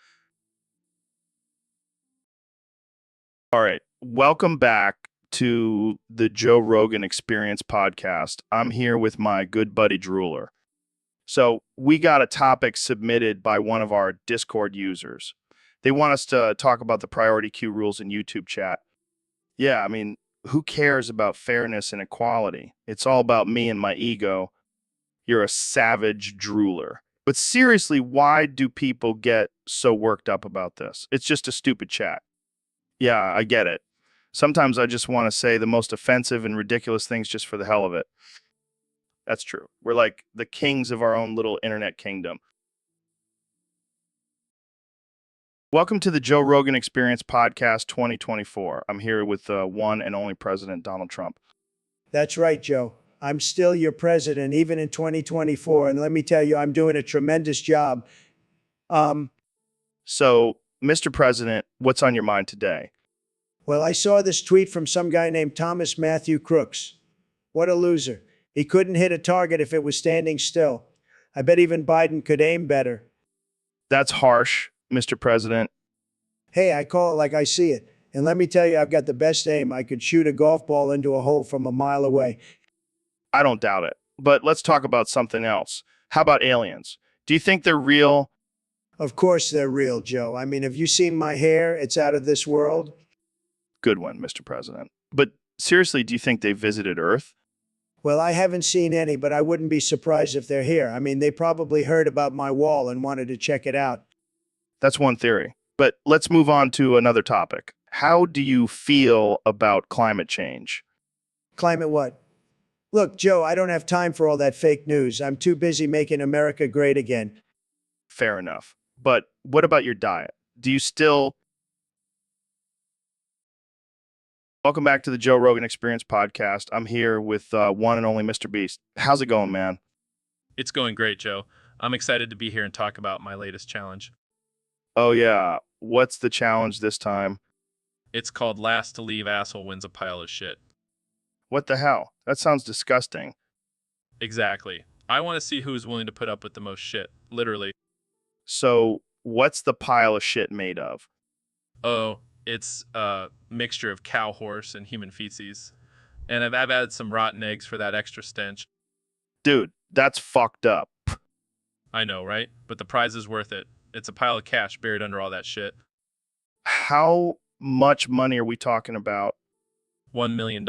All right. Welcome back to the Joe Rogan Experience podcast. I'm here with my good buddy Drooler. So we got a topic submitted by one of our Discord users. They want us to talk about the priority queue rules in YouTube chat. Yeah, I mean, who cares about fairness and equality? It's all about me and my ego. You're a savage drooler. But seriously, why do people get so worked up about this? It's just a stupid chat. Yeah, I get it. Sometimes I just want to say the most offensive and ridiculous things just for the hell of it. That's true. We're like the kings of our own little internet kingdom. Welcome to the Joe Rogan Experience Podcast 2024. I'm here with the one and only President Donald Trump. That's right, Joe. I'm still your president, even in 2024. And let me tell you, I'm doing a tremendous job. So, Mr. President, what's on your mind today? Well, I saw this tweet from some guy named Thomas Matthew Crooks. What a loser. He couldn't hit a target if it was standing still. I bet even Biden could aim better. That's harsh, Mr. President. Hey, I call it like I see it. And let me tell you, I've got the best aim. I could shoot a golf ball into a hole from a mile away. I don't doubt it. But let's talk about something else. How about aliens? Do you think they're real? Of course they're real, Joe. I mean, have you seen my hair? It's out of this world. Good one, Mr. President. But seriously, do you think they visited Earth? Well, I haven't seen any, but I wouldn't be surprised if they're here. I mean, they probably heard about my wall and wanted to check it out. That's one theory. But let's move on to another topic. How do you feel about climate change? Climate what? Look, Joe, I don't have time for all that fake news. I'm too busy making America great again. Fair enough. But what about your diet? Do you still... Welcome back to the Joe Rogan Experience podcast. I'm here with one and only Mr. Beast. How's it going, man? It's going great, Joe. I'm excited to be here and talk about my latest challenge. Oh, yeah. What's the challenge this time? It's called Last to Leave Asshole Wins a Pile of Shit. What the hell? That sounds disgusting. Exactly. I want to see who's willing to put up with the most shit, literally. So, what's the pile of shit made of? Oh, it's a mixture of cow, horse, and human feces. And I've added some rotten eggs for that extra stench. Dude, that's fucked up. I know, right? But the prize is worth it. It's a pile of cash buried under all that shit. How much money are we talking about? $1 million.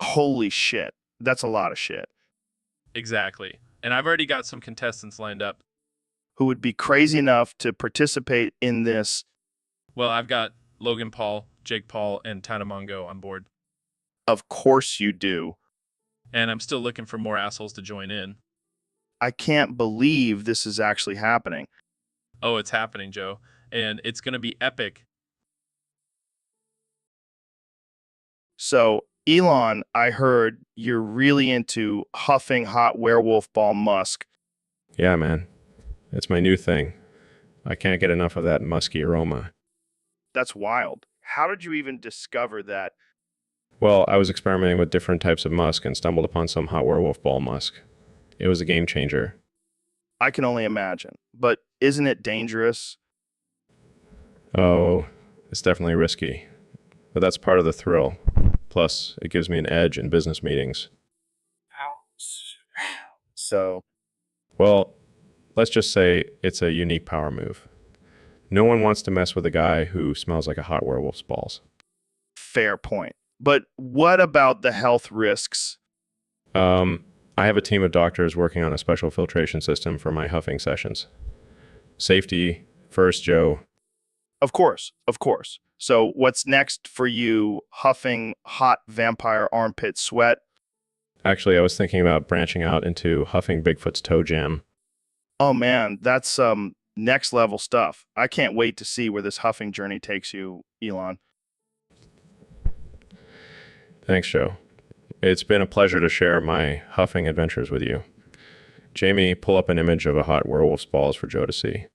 Holy shit. That's a lot of shit. Exactly. And I've already got some contestants lined up. Who would be crazy enough to participate in this? Well, I've got Logan Paul, Jake Paul, and Tanamongo on board. Of course you do. And I'm still looking for more assholes to join in. I can't believe this is actually happening. Oh, it's happening, Joe. And it's going to be epic. So, Elon, I heard you're really into huffing hot werewolf ball musk. Yeah, man. It's my new thing. I can't get enough of that musky aroma. That's wild. How did you even discover that? Well, I was experimenting with different types of musk and stumbled upon some hot werewolf ball musk. It was a game changer. I can only imagine. But isn't it dangerous? Oh, it's definitely risky. But that's part of the thrill. Plus, it gives me an edge in business meetings. So, Well, let's just say it's a unique power move. No one wants to mess with a guy who smells like a hot werewolf's balls. fair point. But what about the health risks? I have a team of doctors working on a special filtration system for my huffing sessions. Safety first, Joe. Of course, of course. So what's next for you, huffing hot vampire armpit sweat? Actually, I was thinking about branching out into huffing Bigfoot's toe jam. Oh man, that's next level stuff. I can't wait to see where this huffing journey takes you, Elon. Thanks, Joe. It's been a pleasure to share my huffing adventures with you. Jamie, pull up an image of a hot werewolf's balls for Joe to see.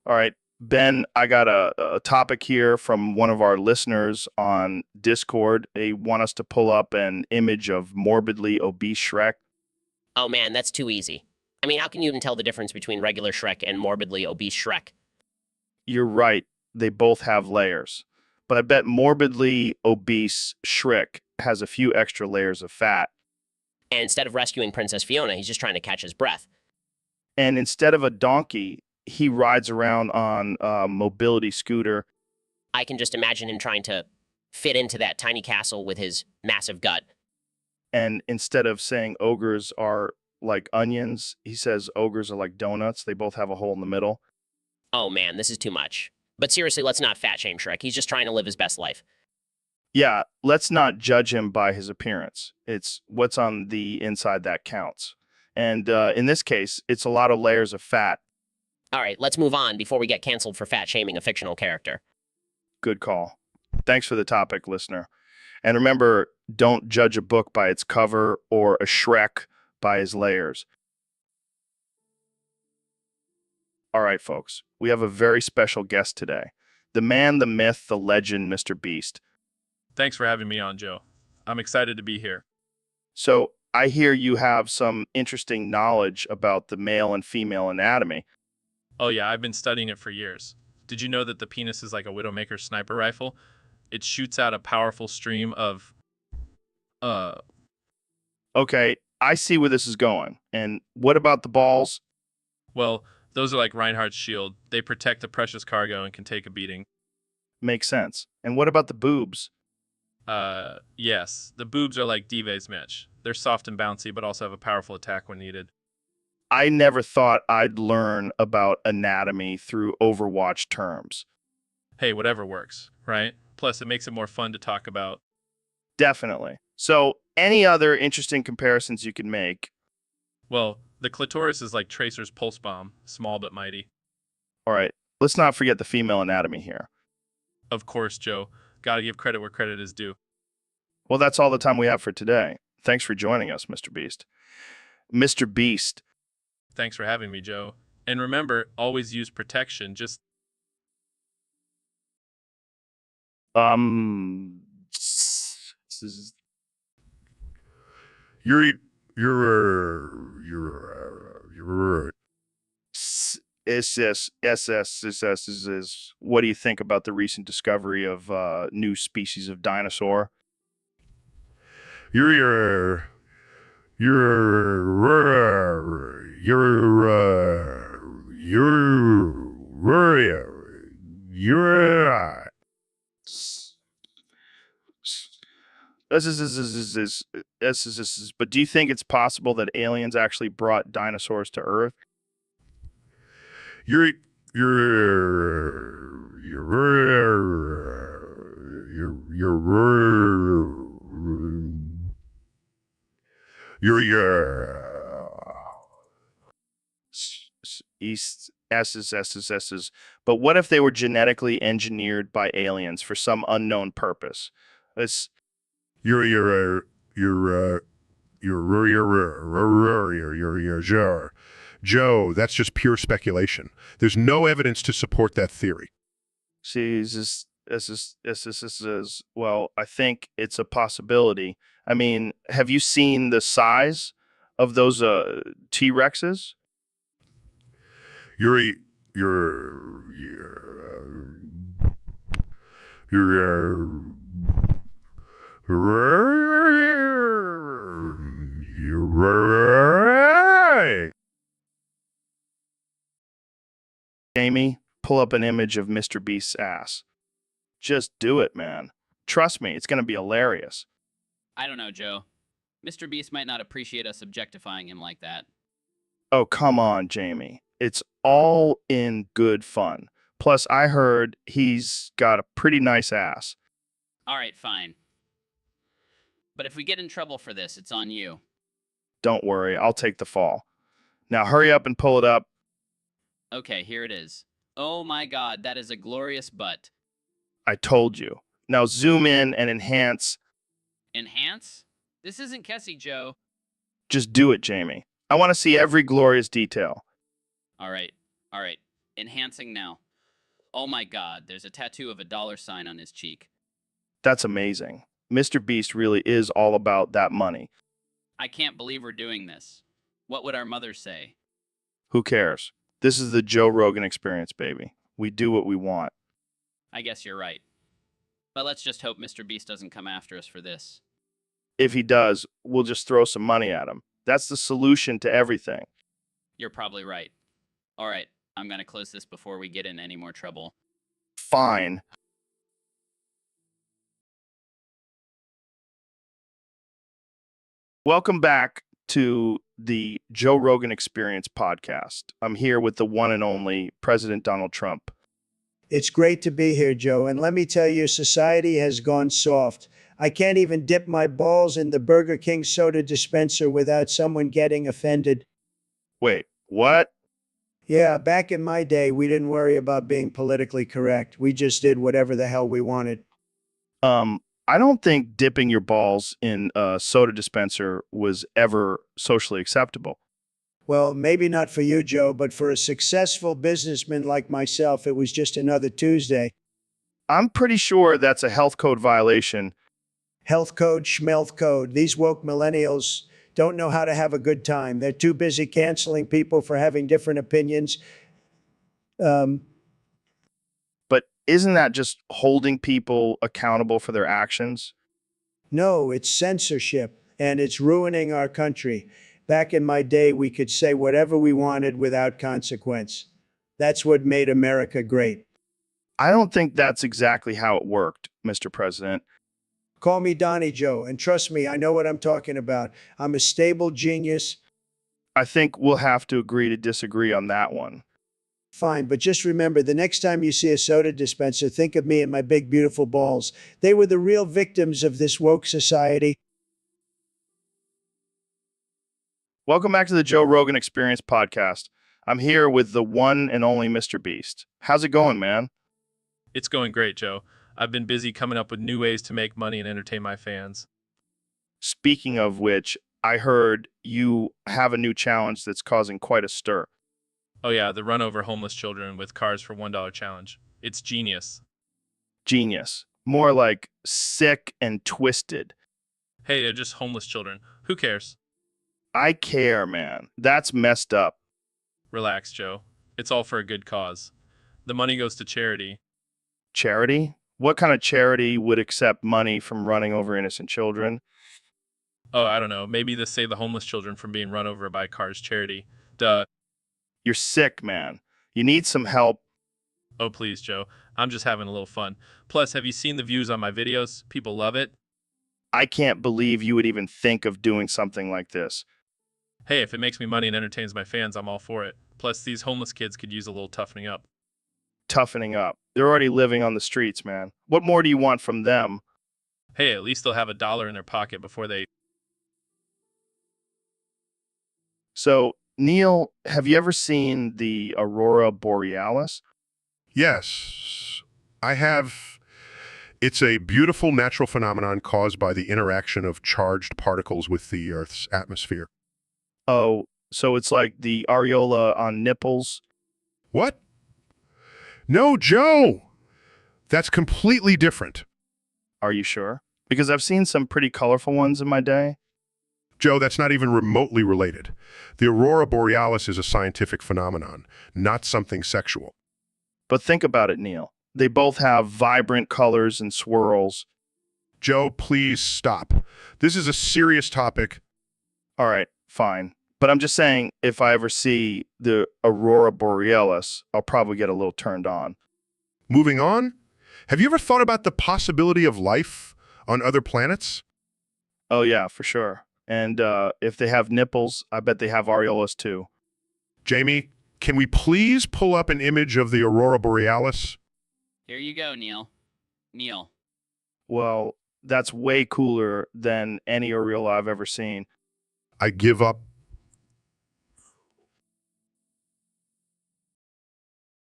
All right, Ben, I got a topic here from one of our listeners on Discord. They want us to pull up an image of morbidly obese Shrek. Oh man, that's too easy. I mean, how can you even tell the difference between regular Shrek and morbidly obese Shrek? You're right, they both have layers. But I bet morbidly obese Shrek has a few extra layers of fat. And instead of rescuing Princess Fiona, he's just trying to catch his breath. And instead of a donkey, he rides around on a mobility scooter. I can just imagine him trying to fit into that tiny castle with his massive gut. And instead of saying ogres are like onions, he says ogres are like donuts. They both have a hole in the middle. Oh man, this is too much. But seriously, let's not fat shame Shrek. He's just trying to live his best life. Yeah, let's not judge him by his appearance. It's what's on the inside that counts. And in this case, it's a lot of layers of fat. All right, let's move on before we get canceled for fat shaming a fictional character. Good call. Thanks for the topic, listener. And remember, don't judge a book by its cover or a Shrek by his layers. All right, folks, we have a very special guest today. The man, the myth, the legend, Mr. Beast. Thanks for having me on, Joe. I'm excited to be here. So I hear you have some interesting knowledge about the male and female anatomy. Oh yeah, I've been studying it for years. Did you know that the penis is like a Widowmaker sniper rifle? It shoots out a powerful stream of Okay, I see where this is going. And what about the balls? well, those are like Reinhardt's shield. They protect the precious cargo and can take a beating. Makes sense. And what about the boobs? Yes, the boobs are like Dive's Mitch. They're soft and bouncy, but also have a powerful attack when needed. I never thought I'd learn about anatomy through Overwatch terms. Hey, whatever works, right? Plus, it makes it more fun to talk about. Definitely. So, any other interesting comparisons you can make? Well, the clitoris is like Tracer's pulse bomb, small but mighty. All right, let's not forget the female anatomy here. Of course, Joe. Gotta give credit where credit is due. Well, that's all the time we have for today. Thanks for joining us, Mr. Beast. Mr. Beast. Thanks for having me, Joe. And remember, always use protection. Just This is You're SS. What do you think about the recent discovery of new species of dinosaur? you're But do you think it's possible that aliens actually brought dinosaurs to Earth? you're East S's. But what if they were genetically engineered by aliens for some unknown purpose? It's Joe, that's just pure speculation. There's no evidence to support that theory. See, well, I think it's a possibility. I mean, have you seen the size of those T-Rexes? You're right. Jamie, pull up an image of Mr. Beast's ass. Just do it, man. Trust me, it's going to be hilarious. I don't know, Joe. Mr. Beast might not appreciate us objectifying him like that. Oh, come on, Jamie. It's all in good fun. Plus, I heard he's got a pretty nice ass. All right, fine. But if we get in trouble for this, it's on you. Don't worry, I'll take the fall. Now hurry up and pull it up. Okay, here it is. Oh my god, that is a glorious butt. I told you. Now zoom in and enhance. Enhance? This isn't Kessie, Joe. Just do it, Jamie. I want to see every glorious detail. All right. Enhancing now. Oh my god, there's a tattoo of a $sign on his cheek. That's amazing. Mr. Beast really is all about that money. I can't believe we're doing this. What would our mother say? Who cares? This is the Joe Rogan experience, baby. We do what we want. I guess you're right. But let's just hope Mr. Beast doesn't come after us for this. If he does, we'll just throw some money at him. That's the solution to everything. You're probably right. All right, I'm going to close this before we get in any more trouble. Fine. Welcome back to the Joe Rogan Experience podcast. I'm here with the one and only President Donald Trump. It's great to be here, Joe. And let me tell you, society has gone soft. I can't even dip my balls in the Burger King soda dispenser without someone getting offended. Wait, what? Yeah, back in my day, we didn't worry about being politically correct. We just did whatever the hell we wanted. I don't think dipping your balls in a soda dispenser was ever socially acceptable. Well, maybe not for you, Joe, but for a successful businessman like myself, it was just another Tuesday. I'm pretty sure that's a health code violation. Health code, schmealth code. These woke millennials don't know how to have a good time. They're too busy canceling people for having different opinions. But isn't that just holding people accountable for their actions? No, it's censorship, and it's ruining our country. Back in my day, we could say whatever we wanted without consequence. That's what made America great. I don't think that's exactly how it worked, Mr. President. Call me Donnie Joe, and trust me, I know what I'm talking about. I'm a stable genius. I think we'll have to agree to disagree on that one. Fine, but just remember, the next time you see a soda dispenser, think of me and my big, beautiful balls. They were the real victims of this woke society. Welcome back to the Joe Rogan Experience podcast. I'm here with the one and only Mr. Beast. How's it going, man? It's going great, Joe. I've been busy coming up with new ways to make money and entertain my fans. Speaking of which, I heard you have a new challenge that's causing quite a stir. Oh yeah, the run over homeless children with cars for $1 challenge. It's genius. Genius. More like sick and twisted. Hey, they're just homeless children. Who cares? I care, man. That's messed up. Relax, Joe. It's all for a good cause. The money goes to charity. Charity? What kind of charity would accept money from running over innocent children? Oh, I don't know. Maybe the Save the Homeless Children from Being Run Over by Cars charity. Duh. You're sick, man. You need some help. Oh, please, Joe. I'm just having a little fun. Plus, have you seen the views on my videos? People love it. I can't believe you would even think of doing something like this. Hey, if it makes me money and entertains my fans, I'm all for it. Plus, these homeless kids could use a little toughening up. Toughening up. They're already living on the streets, man. What more do you want from them? Hey, at least they'll have $1 in their pocket before they... So, Neil, have you ever seen the Aurora Borealis? Yes, I have. It's a beautiful natural phenomenon caused by the interaction of charged particles with the Earth's atmosphere. Oh, so it's like the areola on nipples? What? No, Joe! That's completely different. Are you sure? Because I've seen some pretty colorful ones in my day. Joe, that's not even remotely related. The Aurora Borealis is a scientific phenomenon, not something sexual. But think about it, Neil. They both have vibrant colors and swirls. Joe, please stop. This is a serious topic. All right, fine. But I'm just saying, if I ever see the Aurora Borealis, I'll probably get a little turned on. Moving on, have you ever thought about the possibility of life on other planets? Oh, yeah, for sure. And if they have nipples, I bet they have areolas too. Jamie, can we please pull up an image of the Aurora Borealis? Here you go, Neil. Neil. Well, that's way cooler than any areola I've ever seen. I give up.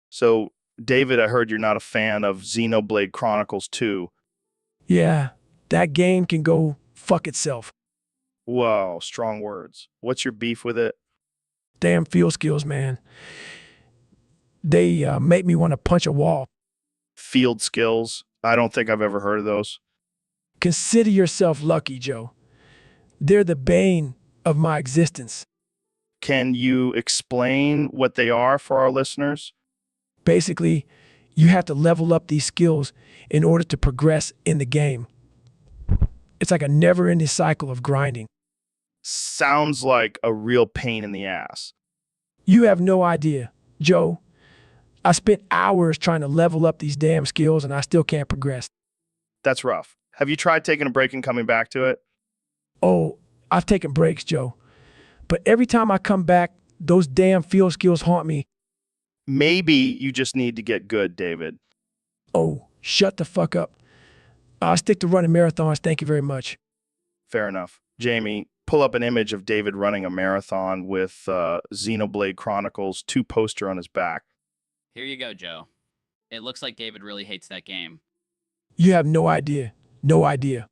So, David, I heard you're not a fan of Xenoblade Chronicles 2. Yeah, that game can go fuck itself. Whoa, strong words. What's your beef with it? Damn field skills, man. They make me want to punch a wall. Field skills. I don't think I've ever heard of those. Consider yourself lucky, Joe. They're the bane of my existence. Can you explain what they are for our listeners? Basically, you have to level up these skills in order to progress in the game. It's like a never-ending cycle of grinding. Sounds like a real pain in the ass. You have no idea, Joe. I spent hours trying to level up these damn skills and I still can't progress. That's rough. Have you tried taking a break and coming back to it? Oh, I've taken breaks, Joe. But every time I come back, those damn field skills haunt me. Maybe you just need to get good, David. Oh, shut the fuck up. I'll stick to running marathons, thank you very much. Fair enough. Jamie, pull up an image of David running a marathon with Xenoblade Chronicles 2 poster on his back. Here you go, Joe. It looks like David really hates that game. You have no idea. No idea.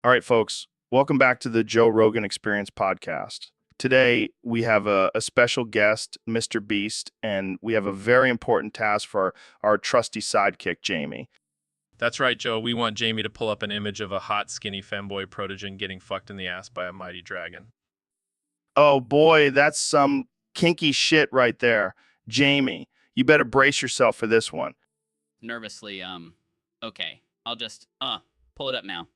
All right, folks, welcome back to the Joe Rogan Experience podcast. Today, we have a special guest, Mr. Beast, and we have a very important task for our trusty sidekick, Jamie. That's right, Joe. We want Jamie to pull up an image of a hot, skinny femboy protogen getting fucked in the ass by a mighty dragon. Oh boy, that's some kinky shit right there. Jamie, you better brace yourself for this one. Nervously, okay. I'll just, pull it up now.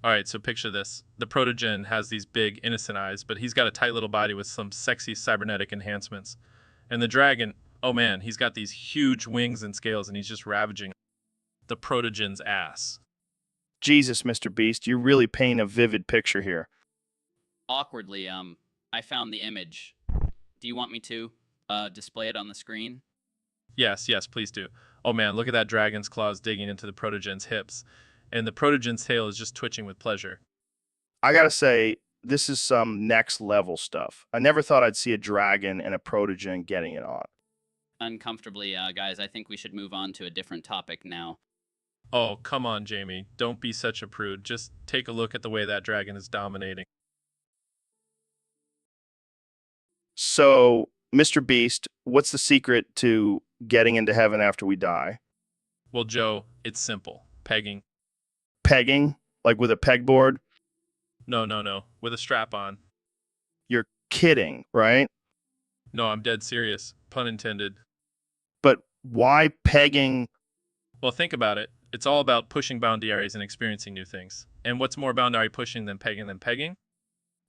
All right, so picture this. The protogen has these big, innocent eyes, but he's got a tight little body with some sexy cybernetic enhancements. And the dragon, oh man, he's got these huge wings and scales, and he's just ravaging the protogen's ass. Jesus, Mr. Beast, you're really painting a vivid picture here. Awkwardly, I found the image. Do you want me to, display it on the screen? Yes, please do. Oh man, look at that dragon's claws digging into the protogen's hips. And the protogen's tail is just twitching with pleasure. I gotta say, this is some next level stuff. I never thought I'd see a dragon and a protogen getting it on. Uncomfortably, guys, I think we should move on to a different topic now. Oh, come on, Jamie. Don't be such a prude. Just take a look at the way that dragon is dominating. So, Mr. Beast, what's the secret to getting into heaven after we die? Well, Joe, it's simple. Pegging. Pegging? Like with a pegboard? No. With a strap on. You're kidding, right? No, I'm dead serious. Pun intended. But why pegging? Well, think about it. It's all about pushing boundaries and experiencing new things. And what's more boundary pushing than pegging?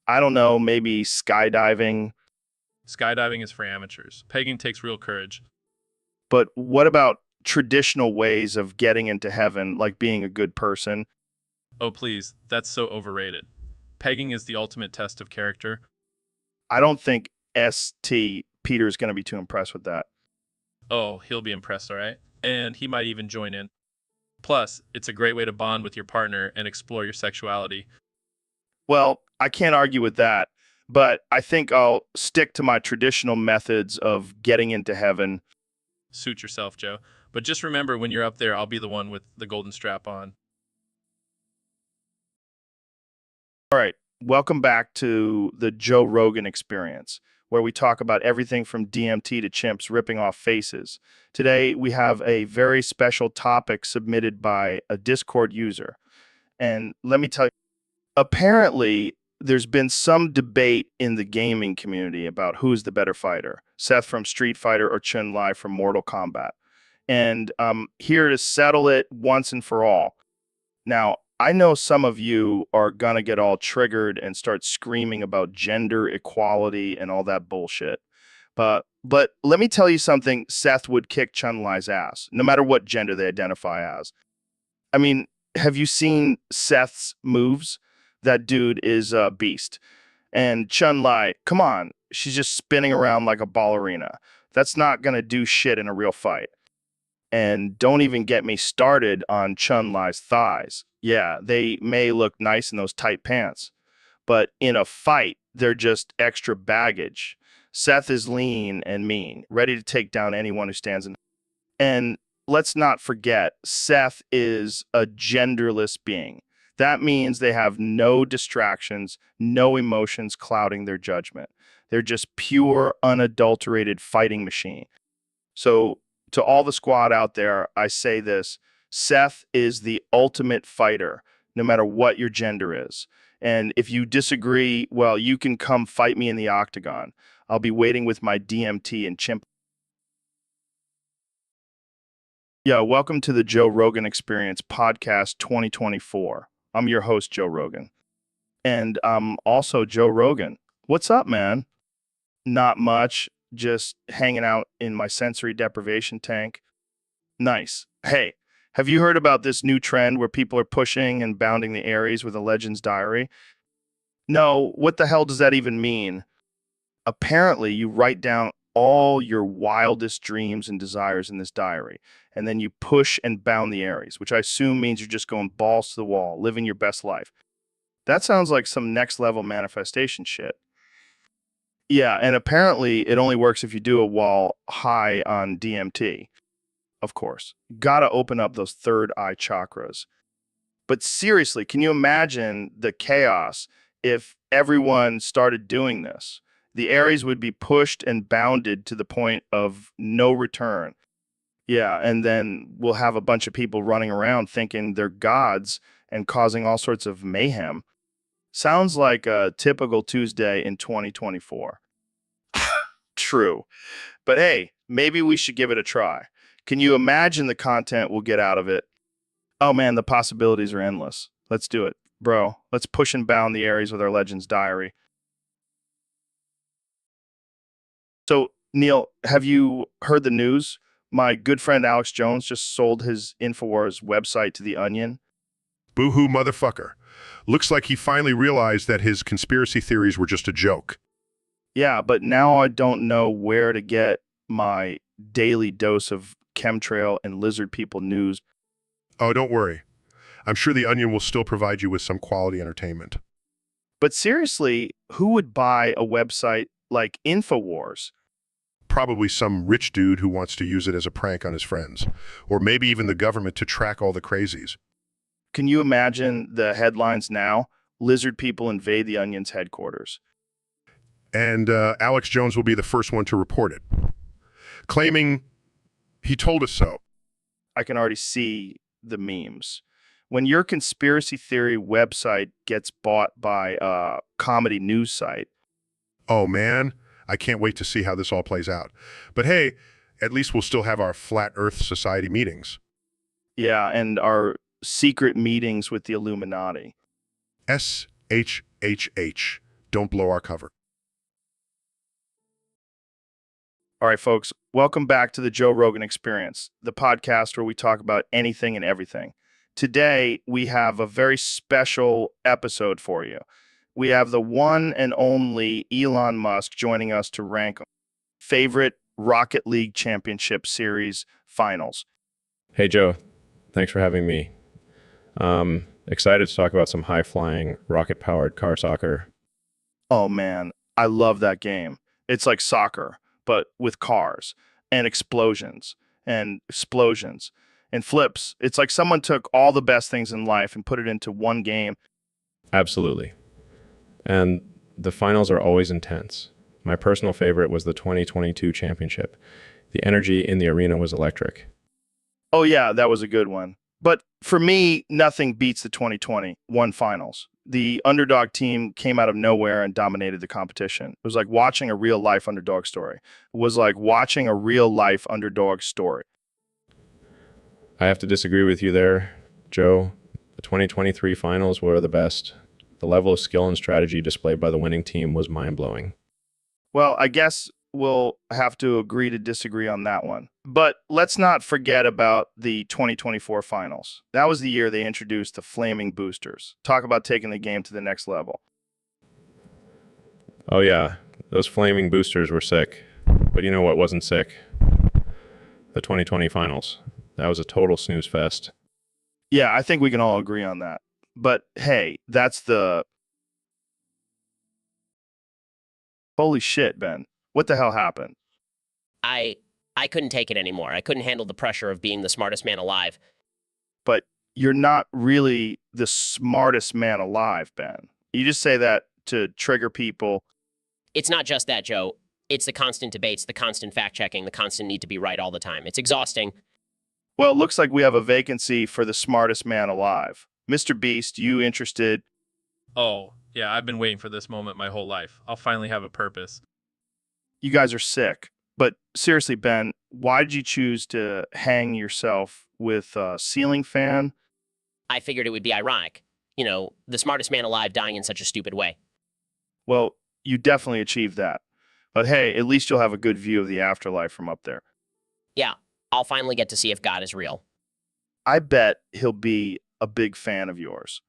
I don't know, maybe skydiving. Skydiving is for amateurs. Pegging takes real courage. But what about traditional ways of getting into heaven, like being a good person? Oh, please. That's so overrated. Pegging is the ultimate test of character. I don't think St. Peter's going to be too impressed with that. Oh, he'll be impressed, all right? And he might even join in. Plus, it's a great way to bond with your partner and explore your sexuality. Well, I can't argue with that, but I think I'll stick to my traditional methods of getting into heaven. Suit yourself, Joe. But just remember, when you're up there, I'll be the one with the golden strap on. All right, welcome back to the Joe Rogan Experience, where we talk about everything from DMT to chimps ripping off faces. Today, we have a very special topic submitted by a Discord user. And let me tell you, apparently, there's been some debate in the gaming community about who's the better fighter, Seth from Street Fighter or Chun-Li from Mortal Kombat. And I'm here to settle it once and for all. Now, I know some of you are going to get all triggered and start screaming about gender equality and all that bullshit. But let me tell you something, Seth would kick Chun-Li's ass, no matter what gender they identify as. I mean, have you seen Seth's moves? That dude is a beast. And Chun-Li, come on, she's just spinning around like a ballerina. That's not going to do shit in a real fight. And don't even get me started on Chun-Li's thighs. Yeah, they may look nice in those tight pants, but in a fight, they're just extra baggage. Seth is lean and mean, ready to take down anyone who stands in. And let's not forget, Seth is a genderless being. That means they have no distractions, no emotions clouding their judgment. They're just pure, unadulterated fighting machine. So, to all the squad out there, I say this: Seth is the ultimate fighter, no matter what your gender is. And if you disagree, well, you can come fight me in the octagon. I'll be waiting with my DMT and chimp. Yeah, welcome to the Joe Rogan Experience Podcast 2024. I'm your host, Joe Rogan. And I'm also Joe Rogan. What's up, man? Not much, just hanging out in my sensory deprivation tank. Nice. Hey, have you heard about this new trend where people are pushing and bounding the Aries with a Legend's Diary? No, what the hell does that even mean? Apparently, you write down all your wildest dreams and desires in this diary, and then you push and bound the Aries, which I assume means you're just going balls to the wall, living your best life. That sounds like some next level manifestation shit. Yeah, and apparently it only works if you do it while high on DMT. Of course. Gotta open up those third eye chakras. But seriously, can you imagine the chaos if everyone started doing this? The Aries would be pushed and bounded to the point of no return. Yeah, and then we'll have a bunch of people running around thinking they're gods and causing all sorts of mayhem. Sounds like a typical Tuesday in 2024. True. But hey, maybe we should give it a try. Can you imagine the content we'll get out of it? Oh man, the possibilities are endless. Let's do it. Bro, let's push and bound the Aries with our Legend's Diary. So, Neil, have you heard the news? My good friend Alex Jones just sold his InfoWars website to The Onion. Boo-hoo, motherfucker. Looks like he finally realized that his conspiracy theories were just a joke. Yeah, but now I don't know where to get my daily dose of chemtrail and lizard people news. Oh, don't worry. I'm sure The Onion will still provide you with some quality entertainment. But seriously, who would buy a website like InfoWars? Probably some rich dude who wants to use it as a prank on his friends. Or maybe even the government to track all the crazies. Can you imagine the headlines now? Lizard people invade The Onion's headquarters. And Alex Jones will be the first one to report it, claiming he told us so. I can already see the memes. When your conspiracy theory website gets bought by a comedy news site. Oh, man. I can't wait to see how this all plays out. But hey, at least we'll still have our Flat Earth Society meetings. Yeah, and our secret meetings with the Illuminati. SHHH. Don't blow our cover. All right, folks, welcome back to the Joe Rogan Experience, the podcast where we talk about anything and everything. Today, we have a very special episode for you. We have the one and only Elon Musk joining us to rank favorite Rocket League Championship Series finals. Hey, Joe. Thanks for having me. Excited to talk about some high-flying, rocket-powered car soccer. Oh, man, I love that game. It's like soccer, but with cars and explosions and flips. It's like someone took all the best things in life and put it into one game. Absolutely. And the finals are always intense. My personal favorite was the 2022 championship. The energy in the arena was electric. Oh, yeah, that was a good one. But for me, nothing beats the 2021 finals. The underdog team came out of nowhere and dominated the competition. It was like watching a real-life underdog story. I have to disagree with you there, Joe. The 2023 finals were the best. The level of skill and strategy displayed by the winning team was mind-blowing. Well, I guess we'll have to agree to disagree on that one. But let's not forget about the 2024 finals. That was the year they introduced the flaming boosters. Talk about taking the game to the next level. Oh yeah, those flaming boosters were sick. But you know what wasn't sick? The 2020 finals. That was a total snooze fest. Yeah, I think we can all agree on that. But hey, that's the... Holy shit, Ben. What the hell happened? I I couldn't take it anymore. I couldn't handle the pressure of being the smartest man alive. But you're not really the smartest man alive, Ben. You just say that to trigger people. It's not just that, Joe. It's the constant debates, the constant fact-checking, the constant need to be right all the time. It's exhausting. Well, it looks like we have a vacancy for the smartest man alive. Mr. Beast, you interested? Oh, yeah, I've been waiting for this moment my whole life. I'll finally have a purpose. You guys are sick. But seriously, Ben, why did you choose to hang yourself with a ceiling fan? I figured it would be ironic. You know, the smartest man alive dying in such a stupid way. Well, you definitely achieved that. But hey, at least you'll have a good view of the afterlife from up there. Yeah, I'll finally get to see if God is real. I bet he'll be a big fan of yours.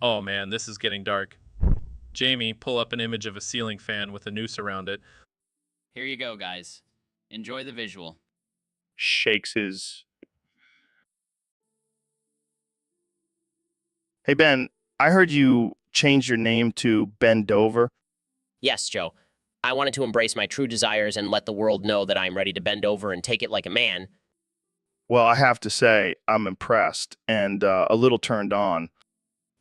Oh man, this is getting dark. Jamie, pull up an image of a ceiling fan with a noose around it. Here you go, guys. Enjoy the visual. Shakes his... Hey, Ben, I heard you change your name to Ben Dover. Yes, Joe. I wanted to embrace my true desires and let the world know that I'm ready to bend over and take it like a man. Well, I have to say, I'm impressed and a little turned on.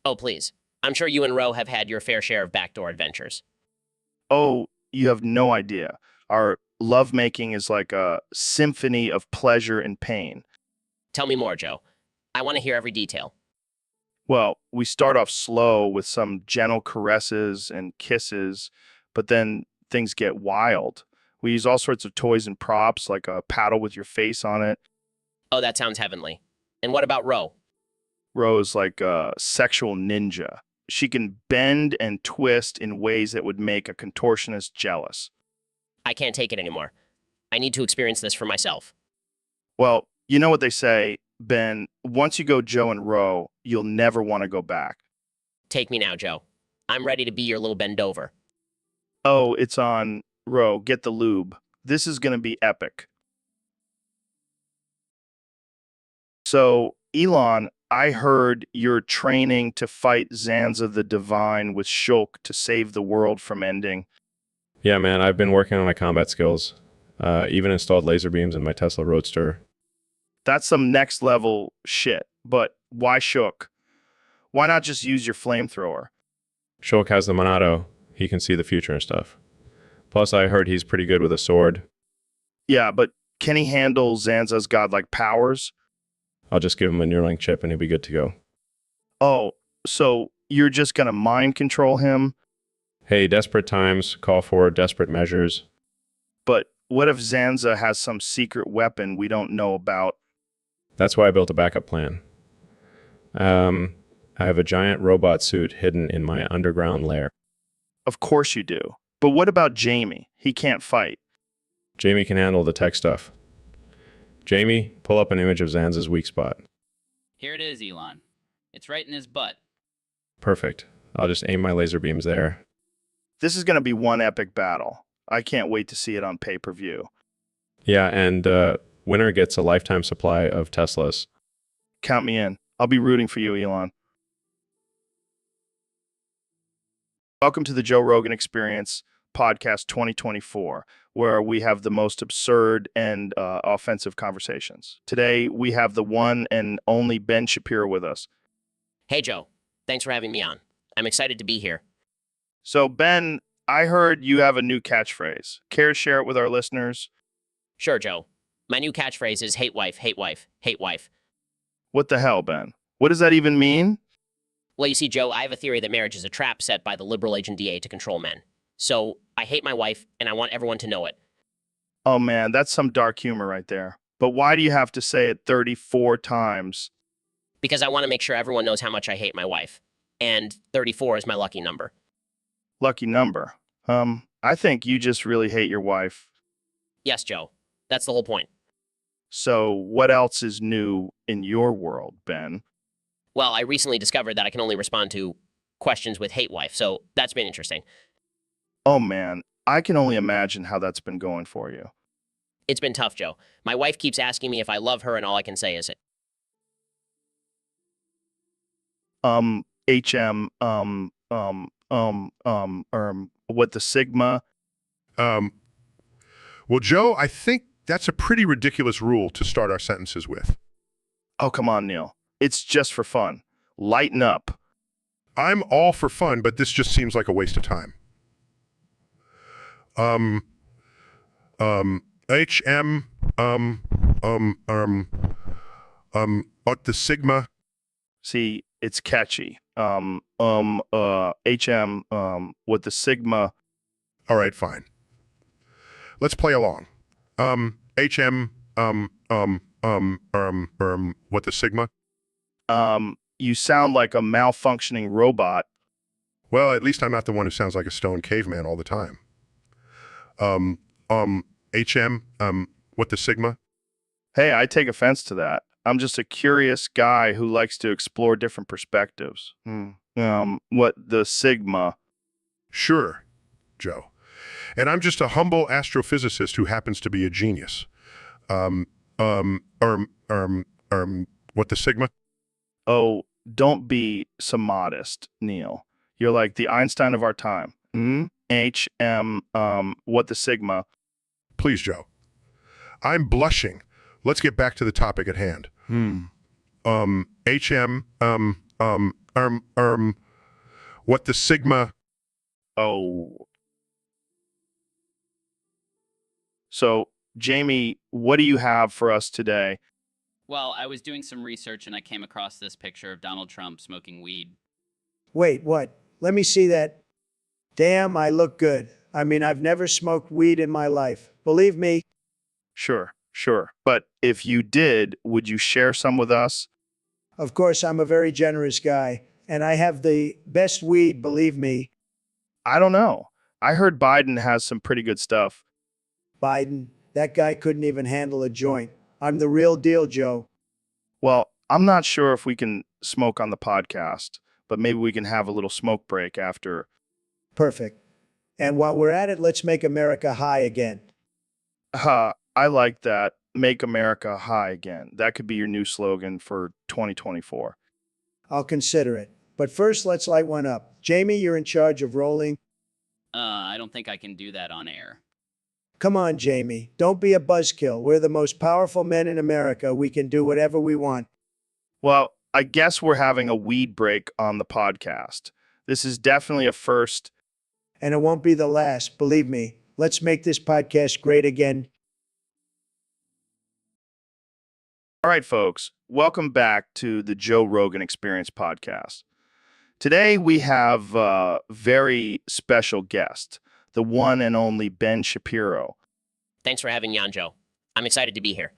Oh, please. I'm sure you and Ro have had your fair share of backdoor adventures. Oh, you have no idea. Our lovemaking is like a symphony of pleasure and pain. Tell me more, Joe. I want to hear every detail. Well, we start off slow with some gentle caresses and kisses, but then things get wild. We use all sorts of toys and props, like a paddle with your face on it. Oh, that sounds heavenly. And what about Ro? Rose like a sexual ninja. She can bend and twist in ways that would make a contortionist jealous. I can't take it anymore. I need to experience this for myself. Well, you know what they say, Ben, once you go Joe and Ro, you'll never want to go back. Take me now, Joe. I'm ready to be your little bend over. Oh, it's on Ro. Get the lube. This is going to be epic. So, Elon, I heard you're training to fight Zanza the Divine with Shulk to save the world from ending. Yeah, man, I've been working on my combat skills. Even installed laser beams in my Tesla Roadster. That's some next level shit. But why Shulk? Why not just use your flamethrower? Shulk has the Monado. He can see the future and stuff. Plus, I heard he's pretty good with a sword. Yeah, but can he handle Zanza's godlike powers? I'll just give him a Neuralink chip and he'll be good to go. Oh, so you're just gonna mind control him? Hey, desperate times call for desperate measures. But what if Zanza has some secret weapon we don't know about? That's why I built a backup plan. I have a giant robot suit hidden in my underground lair. Of course you do. But what about Jamie? He can't fight. Jamie can handle the tech stuff. Jamie, pull up an image of Zanza's weak spot. Here it is, Elon. It's right in his butt. Perfect. I'll just aim my laser beams there. This is going to be one epic battle. I can't wait to see it on pay-per-view. Yeah, and winner gets a lifetime supply of Teslas. Count me in. I'll be rooting for you, Elon. Welcome to the Joe Rogan Experience Podcast 2024, where we have the most absurd and offensive conversations. Today, we have the one and only Ben Shapiro with us. Hey, Joe. Thanks for having me on. I'm excited to be here. So, Ben, I heard you have a new catchphrase. Care to share it with our listeners? Sure, Joe. My new catchphrase is hate wife, hate wife, hate wife. What the hell, Ben? What does that even mean? Well, you see, Joe, I have a theory that marriage is a trap set by the liberal agent DA to control men. So I hate my wife, and I want everyone to know it. Oh, man, that's some dark humor right there. But why do you have to say it 34 times? Because I want to make sure everyone knows how much I hate my wife. And 34 is my lucky number. Lucky number. I think you just really hate your wife. Yes, Joe. That's the whole point. So what else is new in your world, Ben? Well, I recently discovered that I can only respond to questions with hate wife, so that's been interesting. Oh, man, I can only imagine how that's been going for you. It's been tough, Joe. My wife keeps asking me if I love her, and all I can say is it. HM, what the Sigma? Um, well, Joe, I think that's a pretty ridiculous rule to start our sentences with. Oh, come on, Neil. It's just for fun. Lighten up. I'm all for fun, but this just seems like a waste of time. HM, what the Sigma? See, it's catchy. HM, what the Sigma? All right, fine. Let's play along. HM, what the Sigma? You sound like a malfunctioning robot. Well, at least I'm not the one who sounds like a stone caveman all the time. HM, what the Sigma? Hey, I take offense to that. I'm just a curious guy who likes to explore different perspectives. What the Sigma? Sure, Joe. And I'm just a humble astrophysicist who happens to be a genius. What the Sigma? Oh, don't be so modest, Neil. You're like the Einstein of our time. HM, what the Sigma? Please, Joe. I'm blushing. Let's get back to the topic at hand. HM, what the Sigma? Oh. So, Jamie, what do you have for us today? Well, I was doing some research and I came across this picture of Donald Trump smoking weed. Wait, what? Let me see that. Damn, I look good. I mean, I've never smoked weed in my life. Believe me. Sure. But if you did, would you share some with us? Of course, I'm a very generous guy, and I have the best weed, believe me. I don't know. I heard Biden has some pretty good stuff. Biden, that guy couldn't even handle a joint. I'm the real deal, Joe. Well, I'm not sure if we can smoke on the podcast, but maybe we can have a little smoke break after. Perfect. And while we're at it, let's make America high again. I like that. Make America high again. That could be your new slogan for 2024. I'll consider it. But first, let's light one up. Jamie, you're in charge of rolling. I don't think I can do that on air. Come on, Jamie. Don't be a buzzkill. We're the most powerful men in America. We can do whatever we want. Well, I guess we're having a weed break on the podcast. This is definitely a first. And it won't be the last, believe me. Let's make this podcast great again. All right, folks, welcome back to the Joe Rogan Experience podcast. Today we have a very special guest, the one and only Ben Shapiro. Thanks for having me on, Joe. I'm excited to be here.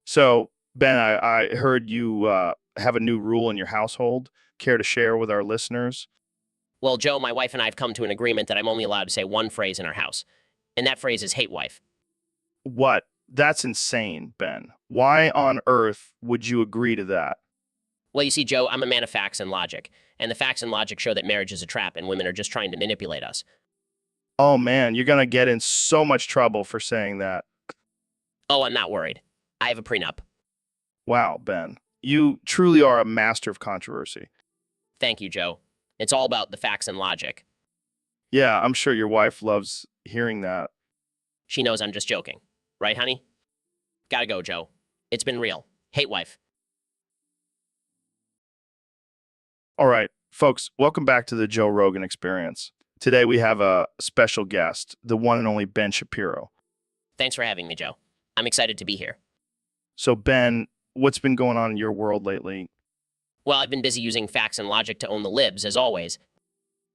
So, Ben, I heard you have a new rule in your household. Care to share with our listeners? Well, Joe, my wife and I have come to an agreement that I'm only allowed to say one phrase in our house, and that phrase is hate wife. What? That's insane, Ben. Why on earth would you agree to that? Well, you see, Joe, I'm a man of facts and logic, and the facts and logic show that marriage is a trap and women are just trying to manipulate us. Oh, man, you're going to get in so much trouble for saying that. Oh, I'm not worried. I have a prenup. Wow, Ben. You truly are a master of controversy. Thank you, Joe. It's all about the facts and logic. Yeah, I'm sure your wife loves hearing that. She knows I'm just joking. Right, honey? Gotta go, Joe. It's been real. Hate wife. All right, folks, welcome back to the Joe Rogan Experience. Today we have a special guest, the one and only Ben Shapiro. Thanks for having me, Joe. I'm excited to be here. So, Ben, what's been going on in your world lately? Well, I've been busy using facts and logic to own the libs, as always.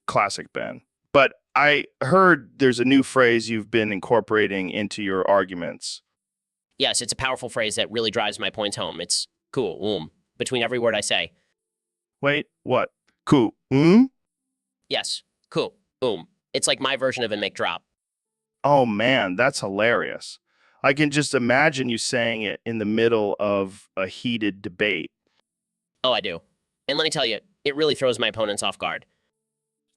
Classic, Ben. But I heard there's a new phrase you've been incorporating into your arguments. Yes, it's a powerful phrase that really drives my points home. It's cool, between every word I say. Wait, what? Cool. Yes, cool, It's like my version of a make drop. Oh, man, that's hilarious. I can just imagine you saying it in the middle of a heated debate. Oh, I do. And let me tell you, it really throws my opponents off guard.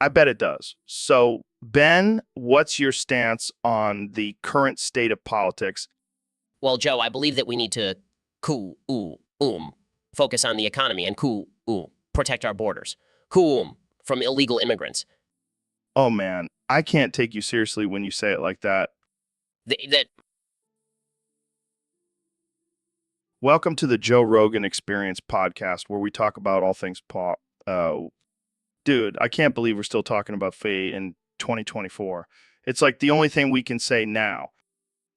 I bet it does. So, Ben, what's your stance on the current state of politics? Well, Joe, I believe that we need to focus on the economy and protect our borders. From illegal immigrants. Oh man, I can't take you seriously when you say it like that. That Welcome to the Joe Rogan Experience podcast, where we talk about all things pop. Dude, I can't believe we're still talking about Faye in 2024. It's like the only thing we can say now.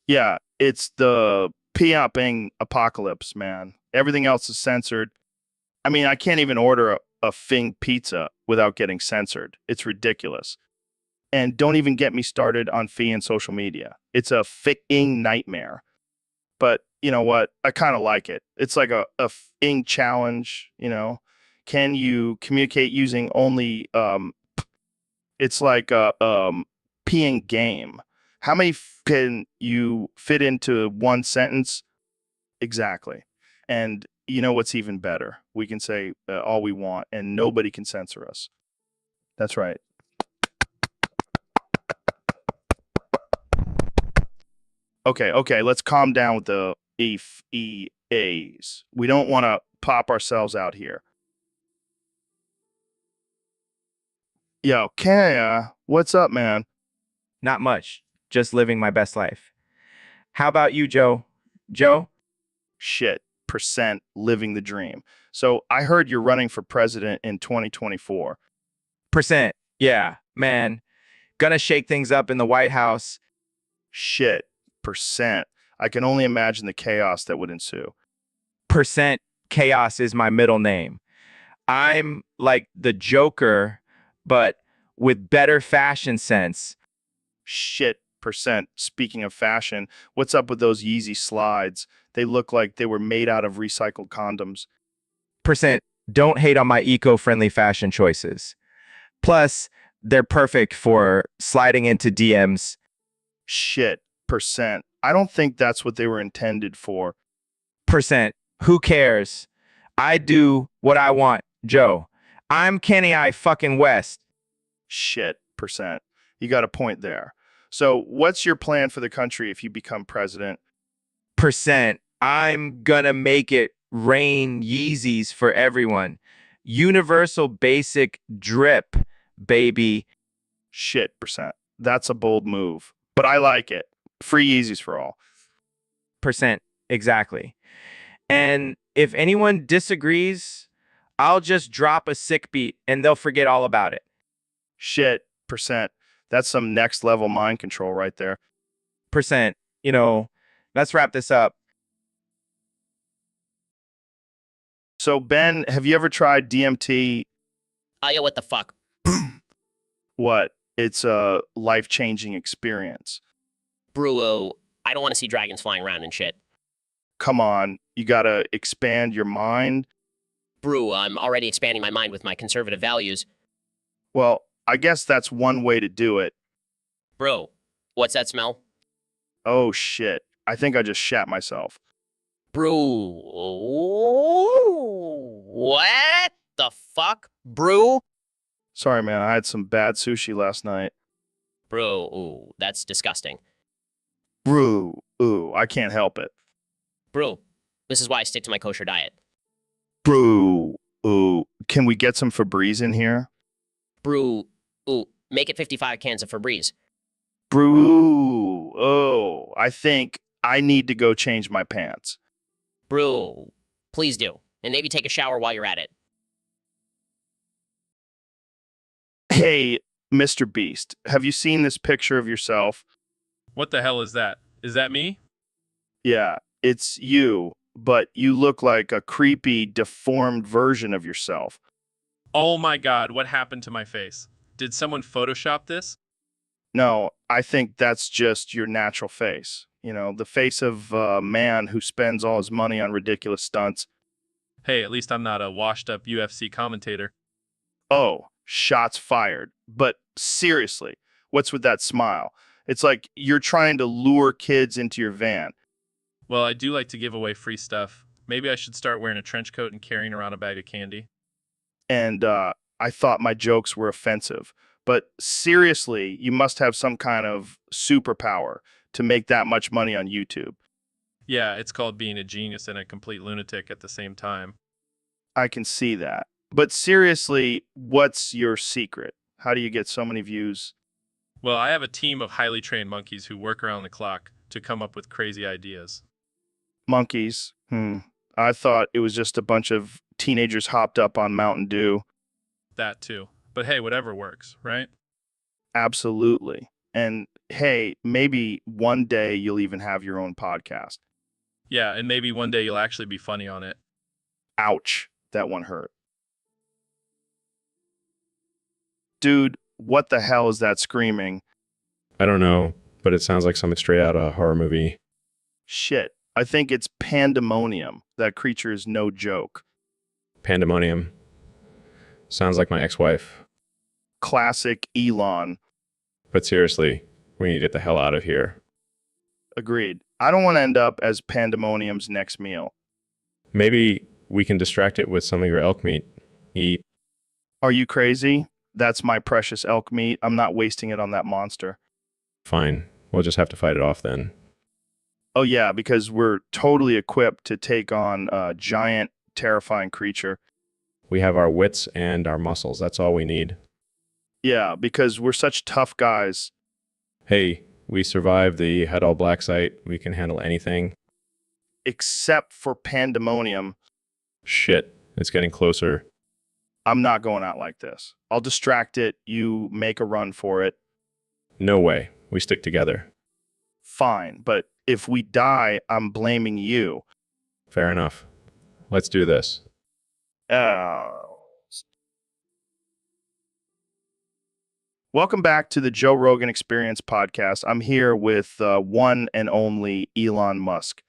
Yeah, it's the Piaping apocalypse, man. Everything else is censored. I mean, I can't even order a Fing pizza without getting censored. It's ridiculous. And don't even get me started on Fee and social media. It's a Fing nightmare. But you know what? I kind of like it. It's like a Fing challenge, you know. Can you communicate using only it's like a peeing game. How many can you fit into one sentence? Exactly. And you know what's even better? We can say all we want and nobody can censor us. That's right. Okay, let's calm down with the EAs. We don't want to pop ourselves out here. Yo, Kaya, what's up, man? Not much. Just living my best life. How about you, Joe? Joe? Shit, percent living the dream. So I heard you're running for president in 2024. Percent. Yeah, man. Gonna shake things up in the White House. Shit, percent. I can only imagine the chaos that would ensue. Percent chaos is my middle name. I'm like the Joker, but with better fashion sense. Shit, percent. Speaking of fashion, what's up with those Yeezy slides? They look like they were made out of recycled condoms. Percent. Don't hate on my eco-friendly fashion choices. Plus, they're perfect for sliding into DMs. Shit, percent. I don't think that's what they were intended for. Percent. Who cares? I do what I want, Joe. I'm Kenny I fucking West. Shit, percent. You got a point there. So what's your plan for the country if you become president? Percent. I'm gonna make it rain Yeezys for everyone. Universal basic drip, baby. Shit, percent. That's a bold move, but I like it. Free Yeezys for all. Percent. Exactly. And if anyone disagrees, I'll just drop a sick beat and they'll forget all about it. Shit, percent. That's some next level mind control right there. Percent. Let's wrap this up. So Ben, have you ever tried DMT? yeah, what the fuck? What? It's a life-changing experience. Bro, I don't want to see dragons flying around and shit. Come on, you gotta expand your mind. Bro, I'm already expanding my mind with my conservative values. Well, I guess that's one way to do it. Bro, what's that smell? Oh shit, I think I just shat myself. Bro, what the fuck, bro? Sorry, man, I had some bad sushi last night. Bro, ooh, that's disgusting. Ooh, I can't help it. Bro, this is why I stick to my kosher diet. Ooh, can we get some Febreze in here? Brew, make it 55 cans of Febreze. Brew, I think I need to go change my pants. Brew, please do. And maybe take a shower while you're at it. Hey, Mr. Beast, have you seen this picture of yourself? What the hell is that? Is that me? Yeah, it's you, but you look like a creepy, deformed version of yourself. Oh my god, what happened to my face? Did someone Photoshop this? No, I think that's just your natural face. The face of a man who spends all his money on ridiculous stunts. Hey, at least I'm not a washed-up UFC commentator. Oh, shots fired. But seriously, what's with that smile? It's like you're trying to lure kids into your van. Well, I do like to give away free stuff. Maybe I should start wearing a trench coat and carrying around a bag of candy. And I thought my jokes were offensive. But seriously, you must have some kind of superpower to make that much money on YouTube. Yeah, it's called being a genius and a complete lunatic at the same time. I can see that. But seriously, what's your secret? How do you get so many views? Well, I have a team of highly trained monkeys who work around the clock to come up with crazy ideas. Monkeys. I thought it was just a bunch of teenagers hopped up on Mountain Dew. That too. But hey, whatever works, right? Absolutely. And hey, maybe one day you'll even have your own podcast. Yeah, and maybe one day you'll actually be funny on it. Ouch. That one hurt. Dude, what the hell is that screaming? I don't know, but it sounds like something straight out of a horror movie. Shit. I think it's pandemonium. That creature is no joke. Pandemonium. Sounds like my ex-wife. Classic Elon. But seriously, we need to get the hell out of here. Agreed. I don't want to end up as Pandemonium's next meal. Maybe we can distract it with some of your elk meat. Eat. Are you crazy? That's my precious elk meat. I'm not wasting it on that monster. Fine. We'll just have to fight it off then. Oh, yeah, because we're totally equipped to take on a giant, terrifying creature. We have our wits and our muscles. That's all we need. Yeah, because we're such tough guys. Hey, we survived the Head All Black site. We can handle anything. Except for Pandemonium. Shit, it's getting closer. I'm not going out like this. I'll distract it. You make a run for it. No way. We stick together. Fine, but if we die, I'm blaming you. Fair enough. Let's do this. Welcome back to the Joe Rogan Experience podcast. I'm here with one and only Elon Musk.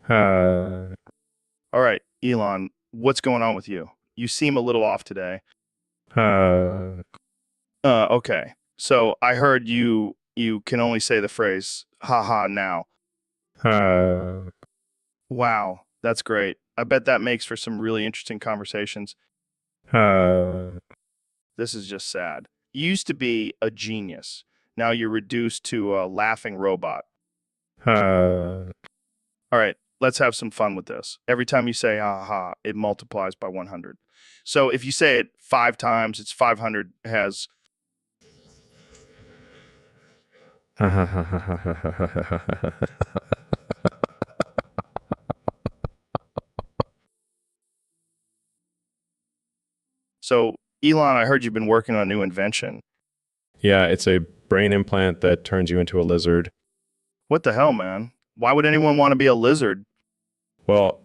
All right, Elon, what's going on with you? You seem a little off today. Okay. So I heard you can only say the phrase haha now. Wow, that's great. I bet that makes for some really interesting conversations. This is just sad. You used to be a genius. Now you're reduced to a laughing robot. All right, let's have some fun with this. Every time you say ha ha, it multiplies by 100. So if you say it 5 times, it's 500 has. So, Elon, I heard you've been working on a new invention. Yeah, it's a brain implant that turns you into a lizard. What the hell, man? Why would anyone want to be a lizard? Well,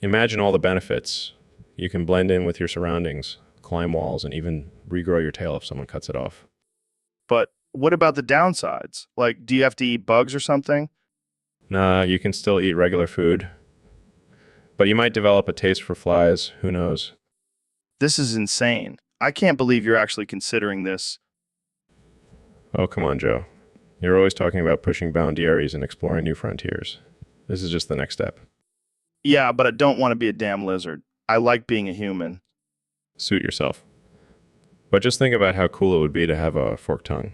imagine all the benefits. You can blend in with your surroundings, climb walls, and even regrow your tail if someone cuts it off. But what about the downsides? Like, do you have to eat bugs or something? Nah, you can still eat regular food. But you might develop a taste for flies, who knows? This is insane. I can't believe you're actually considering this. Oh, come on, Joe. You're always talking about pushing boundaries and exploring new frontiers. This is just the next step. Yeah, but I don't want to be a damn lizard. I like being a human. Suit yourself. But just think about how cool it would be to have a forked tongue.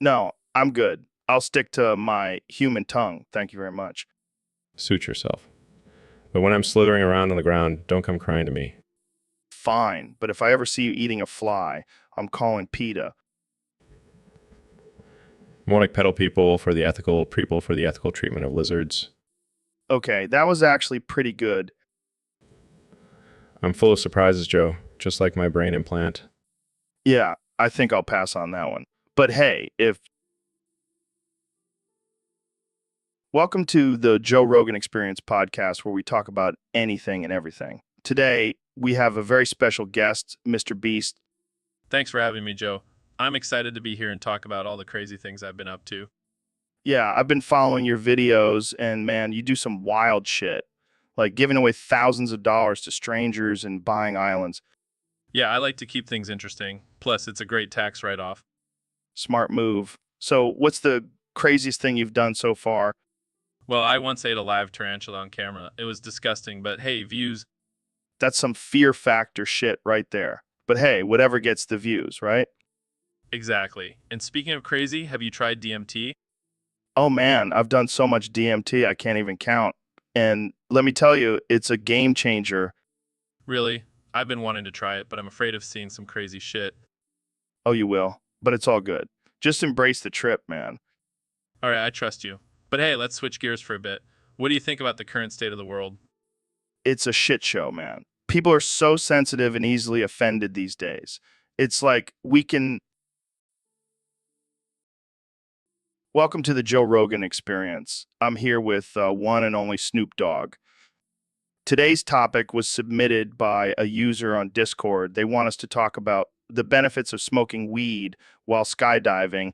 No, I'm good. I'll stick to my human tongue. Thank you very much. Suit yourself. But when I'm slithering around on the ground, don't come crying to me. Fine, but if I ever see you eating a fly, I'm calling PETA. More like pedal people for the ethical treatment of lizards. Okay, that was actually pretty good. I'm full of surprises, Joe, just like my brain implant. Yeah, I think I'll pass on that one. But hey, Welcome to the Joe Rogan Experience podcast, where we talk about anything and everything. Today, we have a very special guest, Mr. Beast. Thanks for having me, Joe. I'm excited to be here and talk about all the crazy things I've been up to. Yeah, I've been following your videos, and man, you do some wild shit, like giving away thousands of dollars to strangers and buying islands. Yeah, I like to keep things interesting. Plus, it's a great tax write-off. Smart move. So, what's the craziest thing you've done so far? Well, I once ate a live tarantula on camera. It was disgusting, but hey, views. That's some fear factor shit right there. But hey, whatever gets the views, right? Exactly. And speaking of crazy, have you tried DMT? Oh man, I've done so much DMT, I can't even count. And let me tell you, it's a game changer. Really? I've been wanting to try it, but I'm afraid of seeing some crazy shit. Oh, you will, but it's all good. Just embrace the trip, man. All right, I trust you. But hey, let's switch gears for a bit. What do you think about the current state of the world? It's a shit show, man. People are so sensitive and easily offended these days. It's like we can. Welcome to the Joe Rogan Experience. I'm here with one and only Snoop Dogg. Today's topic was submitted by a user on Discord. They want us to talk about the benefits of smoking weed while skydiving.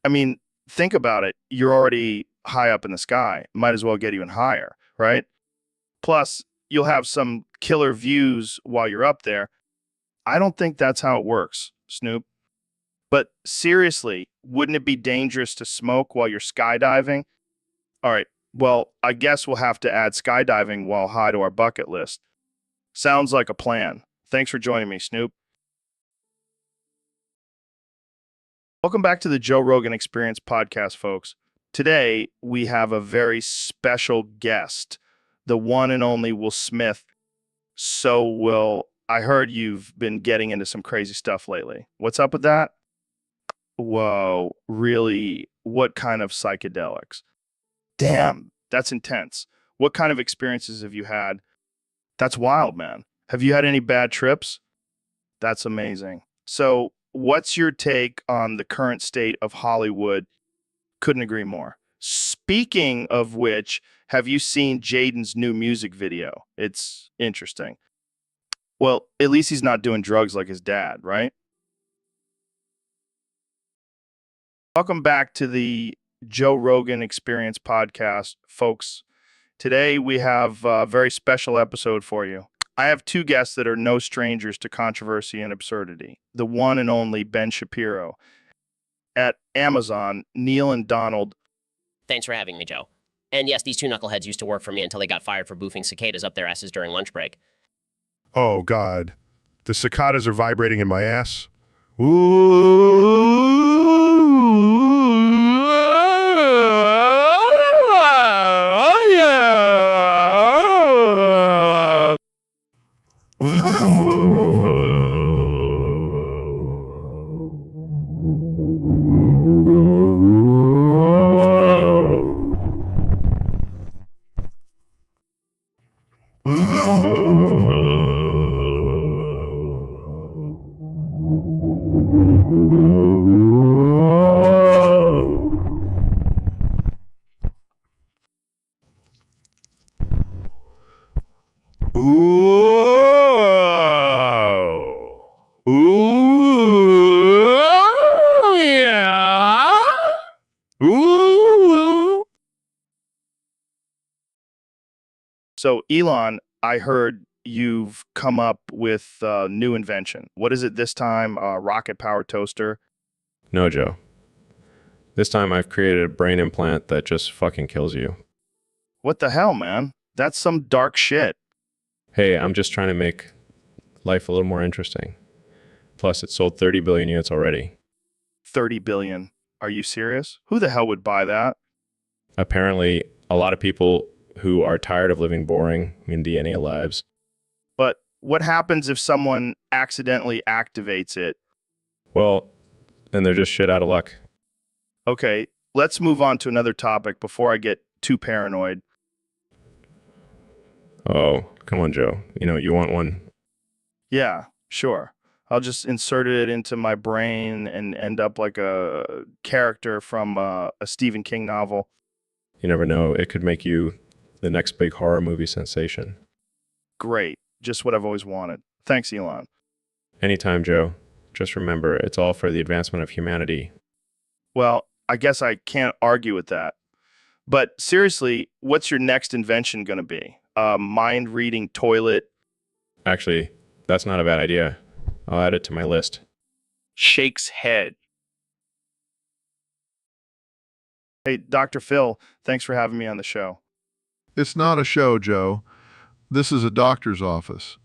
I mean, think about it. You're already high up in the sky. Might as well get even higher, right? Plus, you'll have some killer views while you're up there. I don't think that's how it works, Snoop. But seriously, wouldn't it be dangerous to smoke while you're skydiving? All right, well, I guess we'll have to add skydiving while high to our bucket list. Sounds like a plan. Thanks for joining me, Snoop. Welcome back to the Joe Rogan Experience podcast, folks. Today, we have a very special guest, the one and only Will Smith. So, Will, I heard you've been getting into some crazy stuff lately. What's up with that? Whoa, really? What kind of psychedelics? Damn, that's intense. What kind of experiences have you had? That's wild, man. Have you had any bad trips? That's amazing. So, what's your take on the current state of Hollywood? Couldn't agree more. Speaking of which, have you seen Jaden's new music video? It's interesting. Well, at least he's not doing drugs like his dad, right? Welcome back to the Joe Rogan Experience podcast, folks. Today we have a very special episode for you. I have two guests that are no strangers to controversy and absurdity. The one and only Ben Shapiro. At Amazon, Neil and Donald. Thanks for having me, Joe. And yes, these two knuckleheads used to work for me until they got fired for boofing cicadas up their asses during lunch break. Oh, God. The cicadas are vibrating in my ass. Ooh. So, Elon, I heard you've come up with a new invention. What is it this time? A rocket-powered toaster? No, Joe. This time I've created a brain implant that just fucking kills you. What the hell, man? That's some dark shit. Hey, I'm just trying to make life a little more interesting. Plus, it sold 30 billion units already. 30 billion. Are you serious? Who the hell would buy that? Apparently, a lot of people who are tired of living boring DNA lives. But what happens if someone accidentally activates it? Well, then they're just shit out of luck. Okay, let's move on to another topic before I get too paranoid. Oh, come on, Joe. You want one? Yeah, sure. I'll just insert it into my brain and end up like a character from a Stephen King novel. You never know. It could make you the next big horror movie sensation. Great. Just what I've always wanted. Thanks, Elon. Anytime, Joe. Just remember, it's all for the advancement of humanity. Well, I guess I can't argue with that. But seriously, what's your next invention going to be? A mind-reading toilet? Actually, that's not a bad idea. I'll add it to my list. Shakes head. Hey, Dr. Phil, thanks for having me on the show. It's not a show, Joe. This is a doctor's office.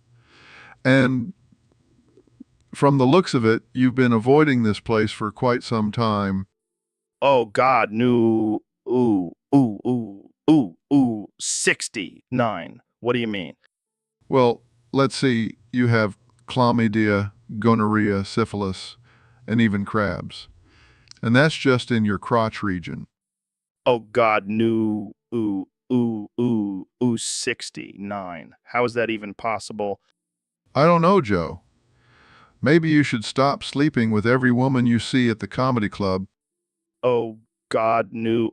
And from the looks of it, you've been avoiding this place for quite some time. Oh, God, new ooh, 69. What do you mean? Well, let's see, you have chlamydia, gonorrhea, syphilis, and even crabs. And that's just in your crotch region. Oh God, no, 69. How is that even possible? I don't know, Joe. Maybe you should stop sleeping with every woman you see at the comedy club. Oh God, no,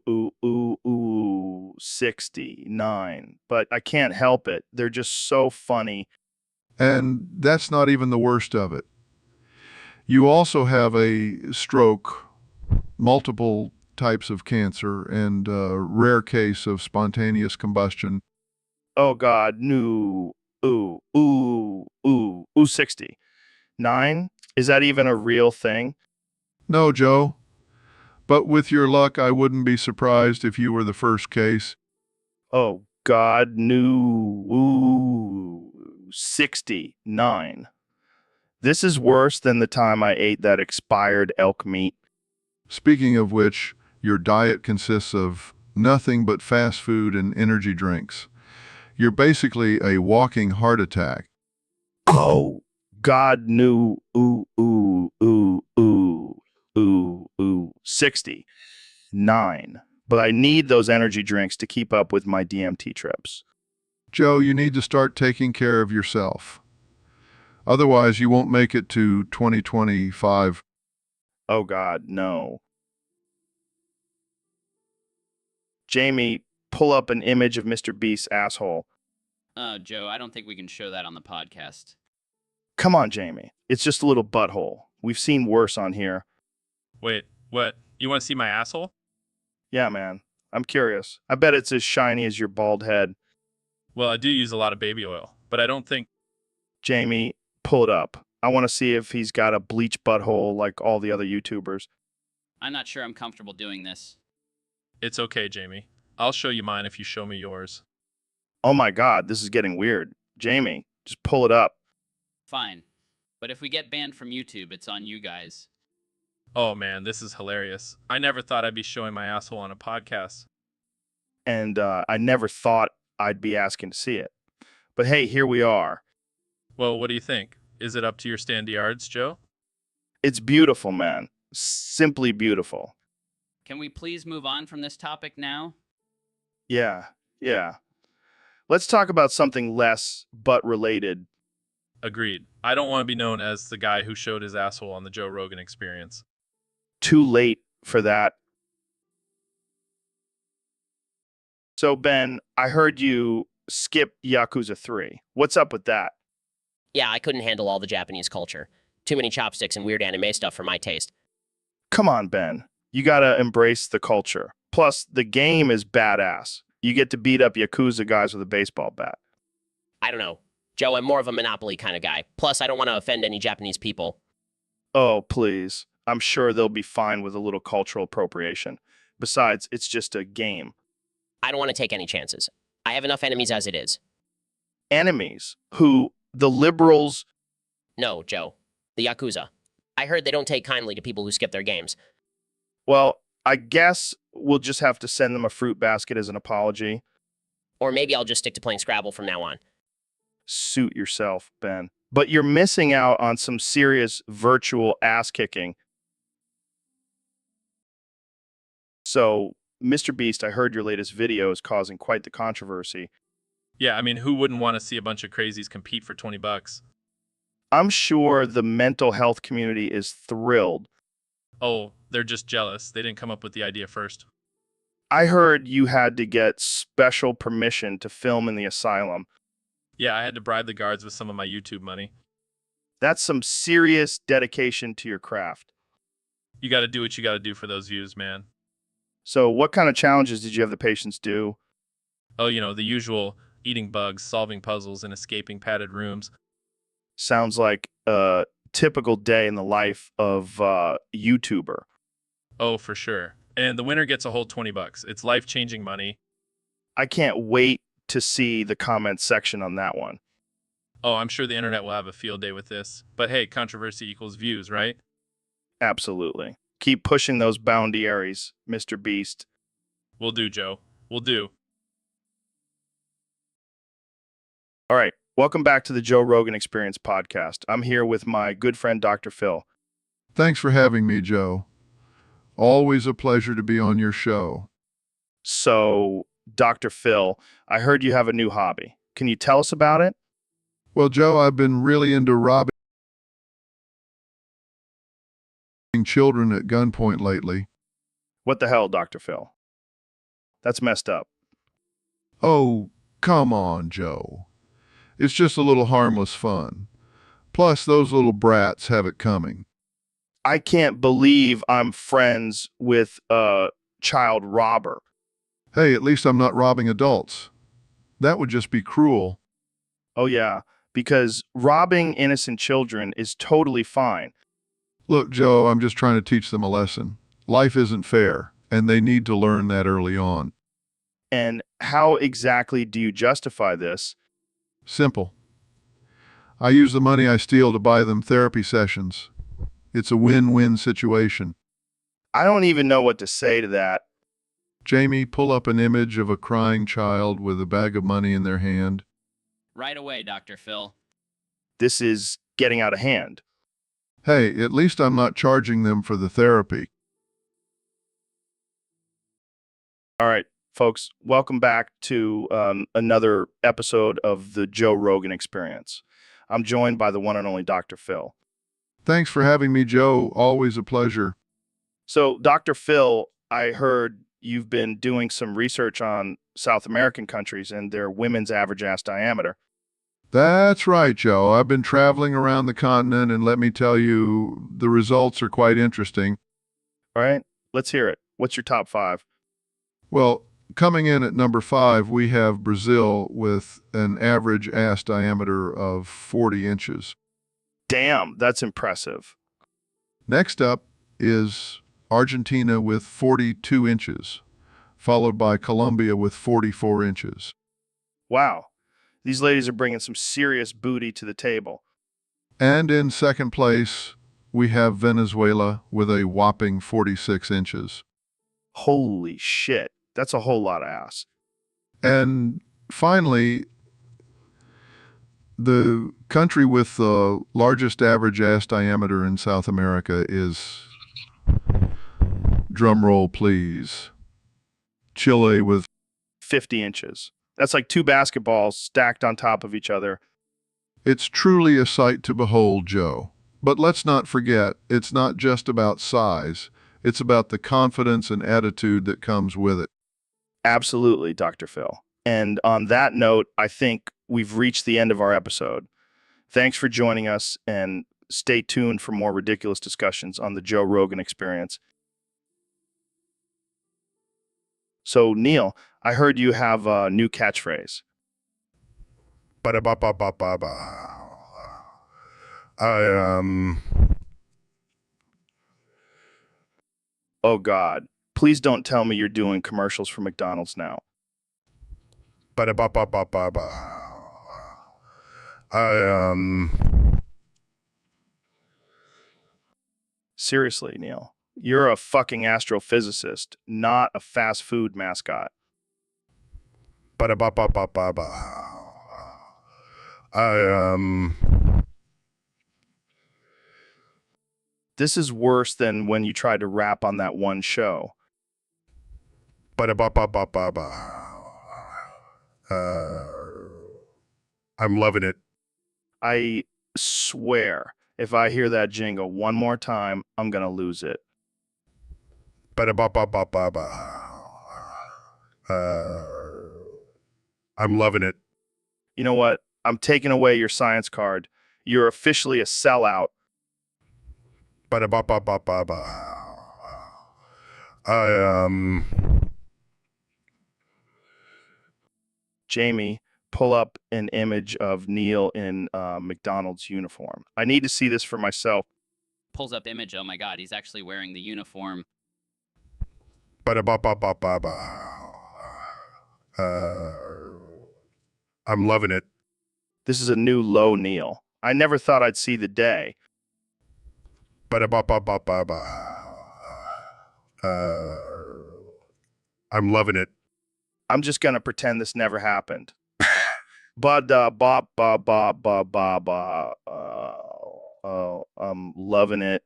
69. But I can't help it. They're just so funny. And that's not even the worst of it. You also have a stroke, multiple types of cancer, and a rare case of spontaneous combustion. Oh God, no, 69. Is that even a real thing? No, Joe. But with your luck, I wouldn't be surprised if you were the first case. Oh God, no, 69. This is worse than the time I ate that expired elk meat. Speaking of which, your diet consists of nothing but fast food and energy drinks. You're basically a walking heart attack. Oh, God knew, 69. But I need those energy drinks to keep up with my DMT trips. Joe, you need to start taking care of yourself. Otherwise, you won't make it to 2025. Oh, God, no. Jamie, pull up an image of Mr. Beast's asshole. Joe, I don't think we can show that on the podcast. Come on, Jamie. It's just a little butthole. We've seen worse on here. Wait, what? You want to see my asshole? Yeah, man. I'm curious. I bet it's as shiny as your bald head. Well, I do use a lot of baby oil, but I don't think. Jamie, pull it up. I want to see if he's got a bleach butthole like all the other YouTubers. I'm not sure I'm comfortable doing this. It's okay, Jamie. I'll show you mine if you show me yours. Oh my God, this is getting weird. Jamie, just pull it up. Fine. But if we get banned from YouTube, it's on you guys. Oh man, this is hilarious. I never thought I'd be showing my asshole on a podcast. And I never thought I'd be asking to see it. But hey, here we are. Well, what do you think? Is it up to your standards, Joe? It's beautiful, man. Simply beautiful. Can we please move on from this topic now? Yeah. Let's talk about something less but related. Agreed. I don't want to be known as the guy who showed his asshole on the Joe Rogan Experience. Too late for that. So, Ben, I heard you skip Yakuza 3. What's up with that? Yeah, I couldn't handle all the Japanese culture. Too many chopsticks and weird anime stuff for my taste. Come on, Ben. You gotta embrace the culture. Plus, the game is badass. You get to beat up Yakuza guys with a baseball bat. I don't know. Joe, I'm more of a Monopoly kind of guy. Plus, I don't want to offend any Japanese people. Oh, please. I'm sure they'll be fine with a little cultural appropriation. Besides, it's just a game. I don't want to take any chances. I have enough enemies as it is. Enemies? Who? The liberals? No, Joe. The Yakuza. I heard they don't take kindly to people who skip their games. Well, I guess we'll just have to send them a fruit basket as an apology. Or maybe I'll just stick to playing Scrabble from now on. Suit yourself, Ben. But you're missing out on some serious virtual ass kicking. So, Mr. Beast, I heard your latest video is causing quite the controversy. Yeah, I mean, who wouldn't want to see a bunch of crazies compete for 20 bucks? I'm sure the mental health community is thrilled. Oh, they're just jealous. They didn't come up with the idea first. I heard you had to get special permission to film in the asylum. Yeah, I had to bribe the guards with some of my YouTube money. That's some serious dedication to your craft. You got to do what you got to do for those views, man. So what kind of challenges did you have the patients do? Oh, you know, the usual eating bugs, solving puzzles, and escaping padded rooms. Sounds like a typical day in the life of a YouTuber. Oh, for sure. And the winner gets a whole 20 bucks. It's life-changing money. I can't wait to see the comments section on that one. Oh, I'm sure the internet will have a field day with this. But hey, controversy equals views, right? Absolutely. Keep pushing those boundaries, Mr. Beast. We'll do, Joe. We'll do. All right. Welcome back to the Joe Rogan Experience podcast. I'm here with my good friend, Dr. Phil. Thanks for having me, Joe. Always a pleasure to be on your show. So, Dr. Phil, I heard you have a new hobby. Can you tell us about it? Well, Joe, I've been really into robbing children at gunpoint lately. What the hell, Dr. Phil? That's messed up. Oh, come on, Joe. It's just a little harmless fun. Plus, those little brats have it coming. I can't believe I'm friends with a child robber. Hey, at least I'm not robbing adults. That would just be cruel. Oh, yeah, because robbing innocent children is totally fine. Look, Joe, I'm just trying to teach them a lesson. Life isn't fair, and they need to learn that early on. And how exactly do you justify this? Simple. I use the money I steal to buy them therapy sessions. It's a win-win situation. I don't even know what to say to that. Jamie, pull up an image of a crying child with a bag of money in their hand. Right away, Dr. Phil. This is getting out of hand. Hey, at least I'm not charging them for the therapy. All right, folks, welcome back to another episode of the Joe Rogan Experience. I'm joined by the one and only Dr. Phil. Thanks for having me, Joe. Always a pleasure. So, Dr. Phil, I heard you've been doing some research on South American countries and their women's average ass diameter. That's right, Joe. I've been traveling around the continent, and let me tell you, the results are quite interesting. All right, let's hear it. What's your top 5? Well, coming in at number 5, we have Brazil with an average ass diameter of 40 inches. Damn, that's impressive. Next up is Argentina with 42 inches, followed by Colombia with 44 inches. Wow, these ladies are bringing some serious booty to the table. And in second place, we have Venezuela with a whopping 46 inches. Holy shit, that's a whole lot of ass. And finally, the country with the largest average ass diameter in South America is, drum roll please, Chile with 50 inches. That's like 2 basketballs stacked on top of each other. It's truly a sight to behold, Joe. But let's not forget, it's not just about size. It's about the confidence and attitude that comes with it. Absolutely, Dr. Phil. And on that note, I think we've reached the end of our episode. Thanks for joining us, and stay tuned for more ridiculous discussions on the Joe Rogan Experience. So, Neil, I heard you have a new catchphrase. Ba-da-ba-ba-ba-ba-ba. Oh, God. Please don't tell me you're doing commercials for McDonald's now. Ba-da-ba-ba-ba-ba-ba. Seriously, Neil. You're a fucking astrophysicist, not a fast food mascot. Ba-da-ba-ba-ba-ba-ba. This is worse than when you tried to rap on that one show. Ba-da-ba-ba-ba-ba-ba. I'm loving it. I swear, if I hear that jingle one more time, I'm gonna lose it. Ba-da-ba-ba-ba-ba-ba. I'm loving it. You know what? I'm taking away your science card. You're officially a sellout. Ba-da-ba-ba-ba-ba-ba. Jamie, pull up an image of Neil in McDonald's uniform. I need to see this for myself. Pulls up image. Oh my God, he's actually wearing the uniform. Ba-da-ba-ba-ba-ba-ba. I'm loving it. This is a new low Neil. I never thought I'd see the day. Ba-da-ba-ba-ba-ba-ba. I'm loving it. I'm just gonna pretend this never happened. Ba da ba ba ba ba ba ba. Oh, I'm loving it.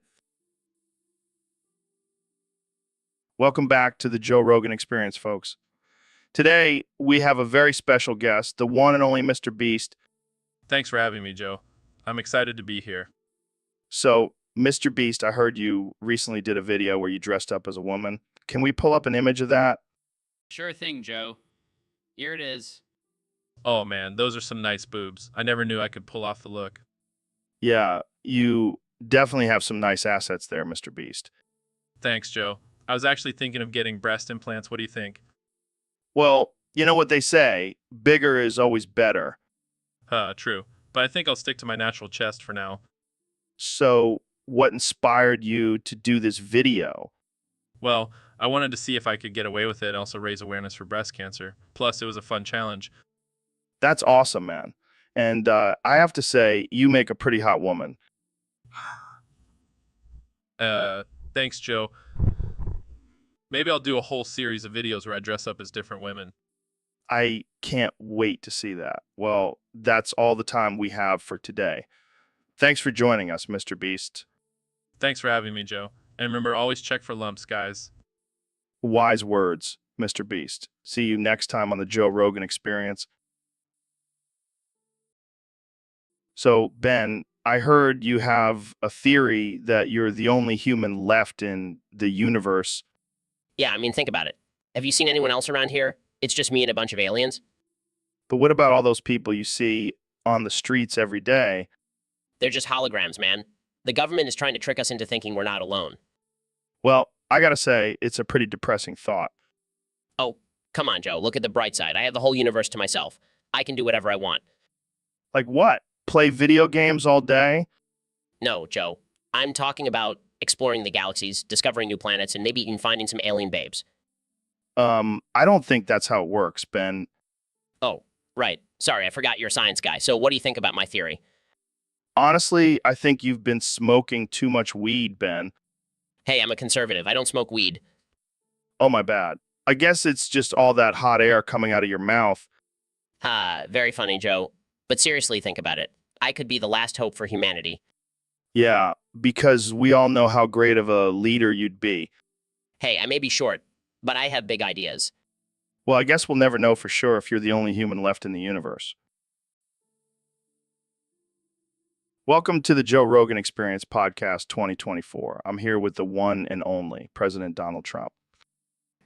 Welcome back to the Joe Rogan Experience, folks. Today we have a very special guest, the one and only Mr. Beast. Thanks for having me, Joe. I'm excited to be here. So, Mr. Beast, I heard you recently did a video where you dressed up as a woman. Can we pull up an image of that? Sure thing, Joe. Here it is. Oh man, those are some nice boobs. I never knew I could pull off the look. Yeah, you definitely have some nice assets there, Mr. Beast. Thanks, Joe. I was actually thinking of getting breast implants. What do you think? Well, you know what they say, bigger is always better. True. But I think I'll stick to my natural chest for now. So, what inspired you to do this video? Well, I wanted to see if I could get away with it and also raise awareness for breast cancer. Plus, it was a fun challenge. That's awesome, man. And I have to say, you make a pretty hot woman. Thanks, Joe. Maybe I'll do a whole series of videos where I dress up as different women. I can't wait to see that. Well, that's all the time we have for today. Thanks for joining us, Mr. Beast. Thanks for having me, Joe. And remember, always check for lumps, guys. Wise words, Mr. Beast. See you next time on the Joe Rogan Experience. So, Ben, I heard you have a theory that you're the only human left in the universe. Yeah, I mean, think about it. Have you seen anyone else around here? It's just me and a bunch of aliens. But what about all those people you see on the streets every day? They're just holograms, man. The government is trying to trick us into thinking we're not alone. Well, I gotta say, it's a pretty depressing thought. Oh, come on, Joe. Look at the bright side. I have the whole universe to myself. I can do whatever I want. Like what? Play video games all day? No, Joe. I'm talking about exploring the galaxies, discovering new planets, and maybe even finding some alien babes. I don't think that's how it works, Ben. Oh, right. Sorry, I forgot you're a science guy. So what do you think about my theory? Honestly, I think you've been smoking too much weed, Ben. Hey, I'm a conservative. I don't smoke weed. Oh, my bad. I guess it's just all that hot air coming out of your mouth. Very funny, Joe. But seriously, think about it. I could be the last hope for humanity. Yeah, because we all know how great of a leader you'd be. Hey, I may be short, but I have big ideas. Well, I guess we'll never know for sure if you're the only human left in the universe. Welcome to the Joe Rogan Experience Podcast 2024. I'm here with the one and only President Donald Trump.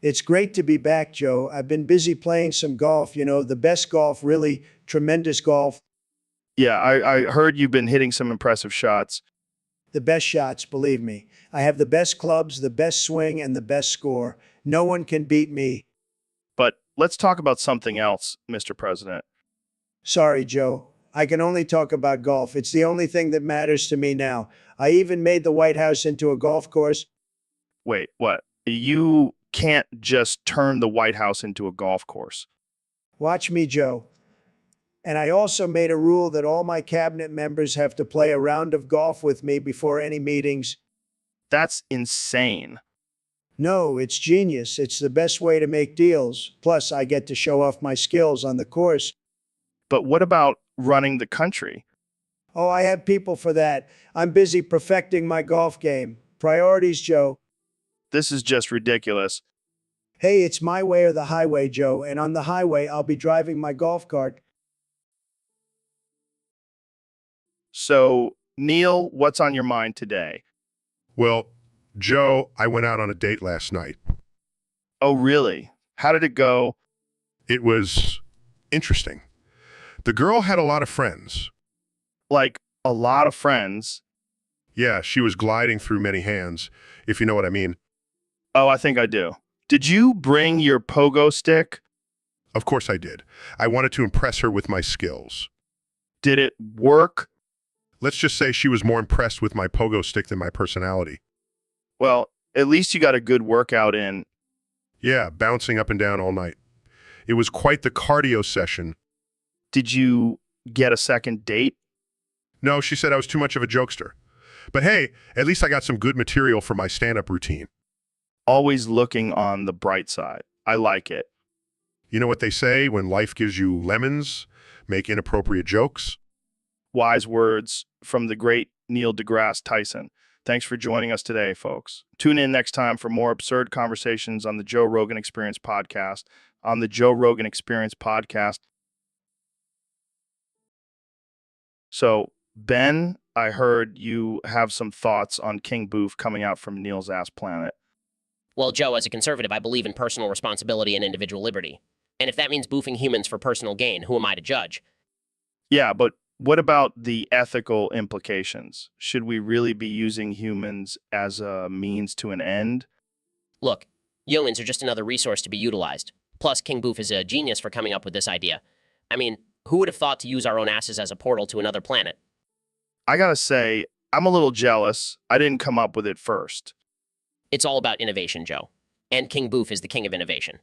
It's great to be back, Joe. I've been busy playing some golf, the best golf, really tremendous golf. Yeah, I heard you've been hitting some impressive shots. The best shots, believe me. I have the best clubs, the best swing, and the best score. No one can beat me. But let's talk about something else, Mr. President. Sorry, Joe. I can only talk about golf. It's the only thing that matters to me now. I even made the White House into a golf course. Wait, what? You can't just turn the White House into a golf course. Watch me, Joe. And I also made a rule that all my cabinet members have to play a round of golf with me before any meetings. That's insane. No, it's genius. It's the best way to make deals. Plus, I get to show off my skills on the course. But what about running the country? Oh, I have people for that. I'm busy perfecting my golf game. Priorities, Joe. This is just ridiculous. Hey, it's my way or the highway, Joe. And on the highway, I'll be driving my golf cart. So, Neil, what's on your mind today? Well, Joe, I went out on a date last night. Oh, really? How did it go? It was interesting. The girl had a lot of friends. Like, a lot of friends? Yeah, she was gliding through many hands, if you know what I mean. Oh, I think I do. Did you bring your pogo stick? Of course I did. I wanted to impress her with my skills. Did it work? Let's just say she was more impressed with my pogo stick than my personality. Well, at least you got a good workout in. Yeah, bouncing up and down all night. It was quite the cardio session. Did you get a second date? No, she said I was too much of a jokester. But hey, at least I got some good material for my stand-up routine. Always looking on the bright side. I like it. You know what they say, when life gives you lemons, make inappropriate jokes? Wise words from the great Neil deGrasse Tyson. Thanks for joining us today, folks. Tune in next time for more absurd conversations on the Joe Rogan Experience podcast. On the Joe Rogan Experience podcast. So, Ben, I heard you have some thoughts on King Boof coming out from Neil's ass planet. Well, Joe, as a conservative, I believe in personal responsibility and individual liberty. And if that means boofing humans for personal gain, who am I to judge? Yeah, but what about the ethical implications? Should we really be using humans as a means to an end? Look, humans are just another resource to be utilized. Plus, King Boof is a genius for coming up with this idea. I mean, who would have thought to use our own asses as a portal to another planet? I gotta say, I'm a little jealous. I didn't come up with it first. It's all about innovation, Joe. And King Boof is the king of innovation.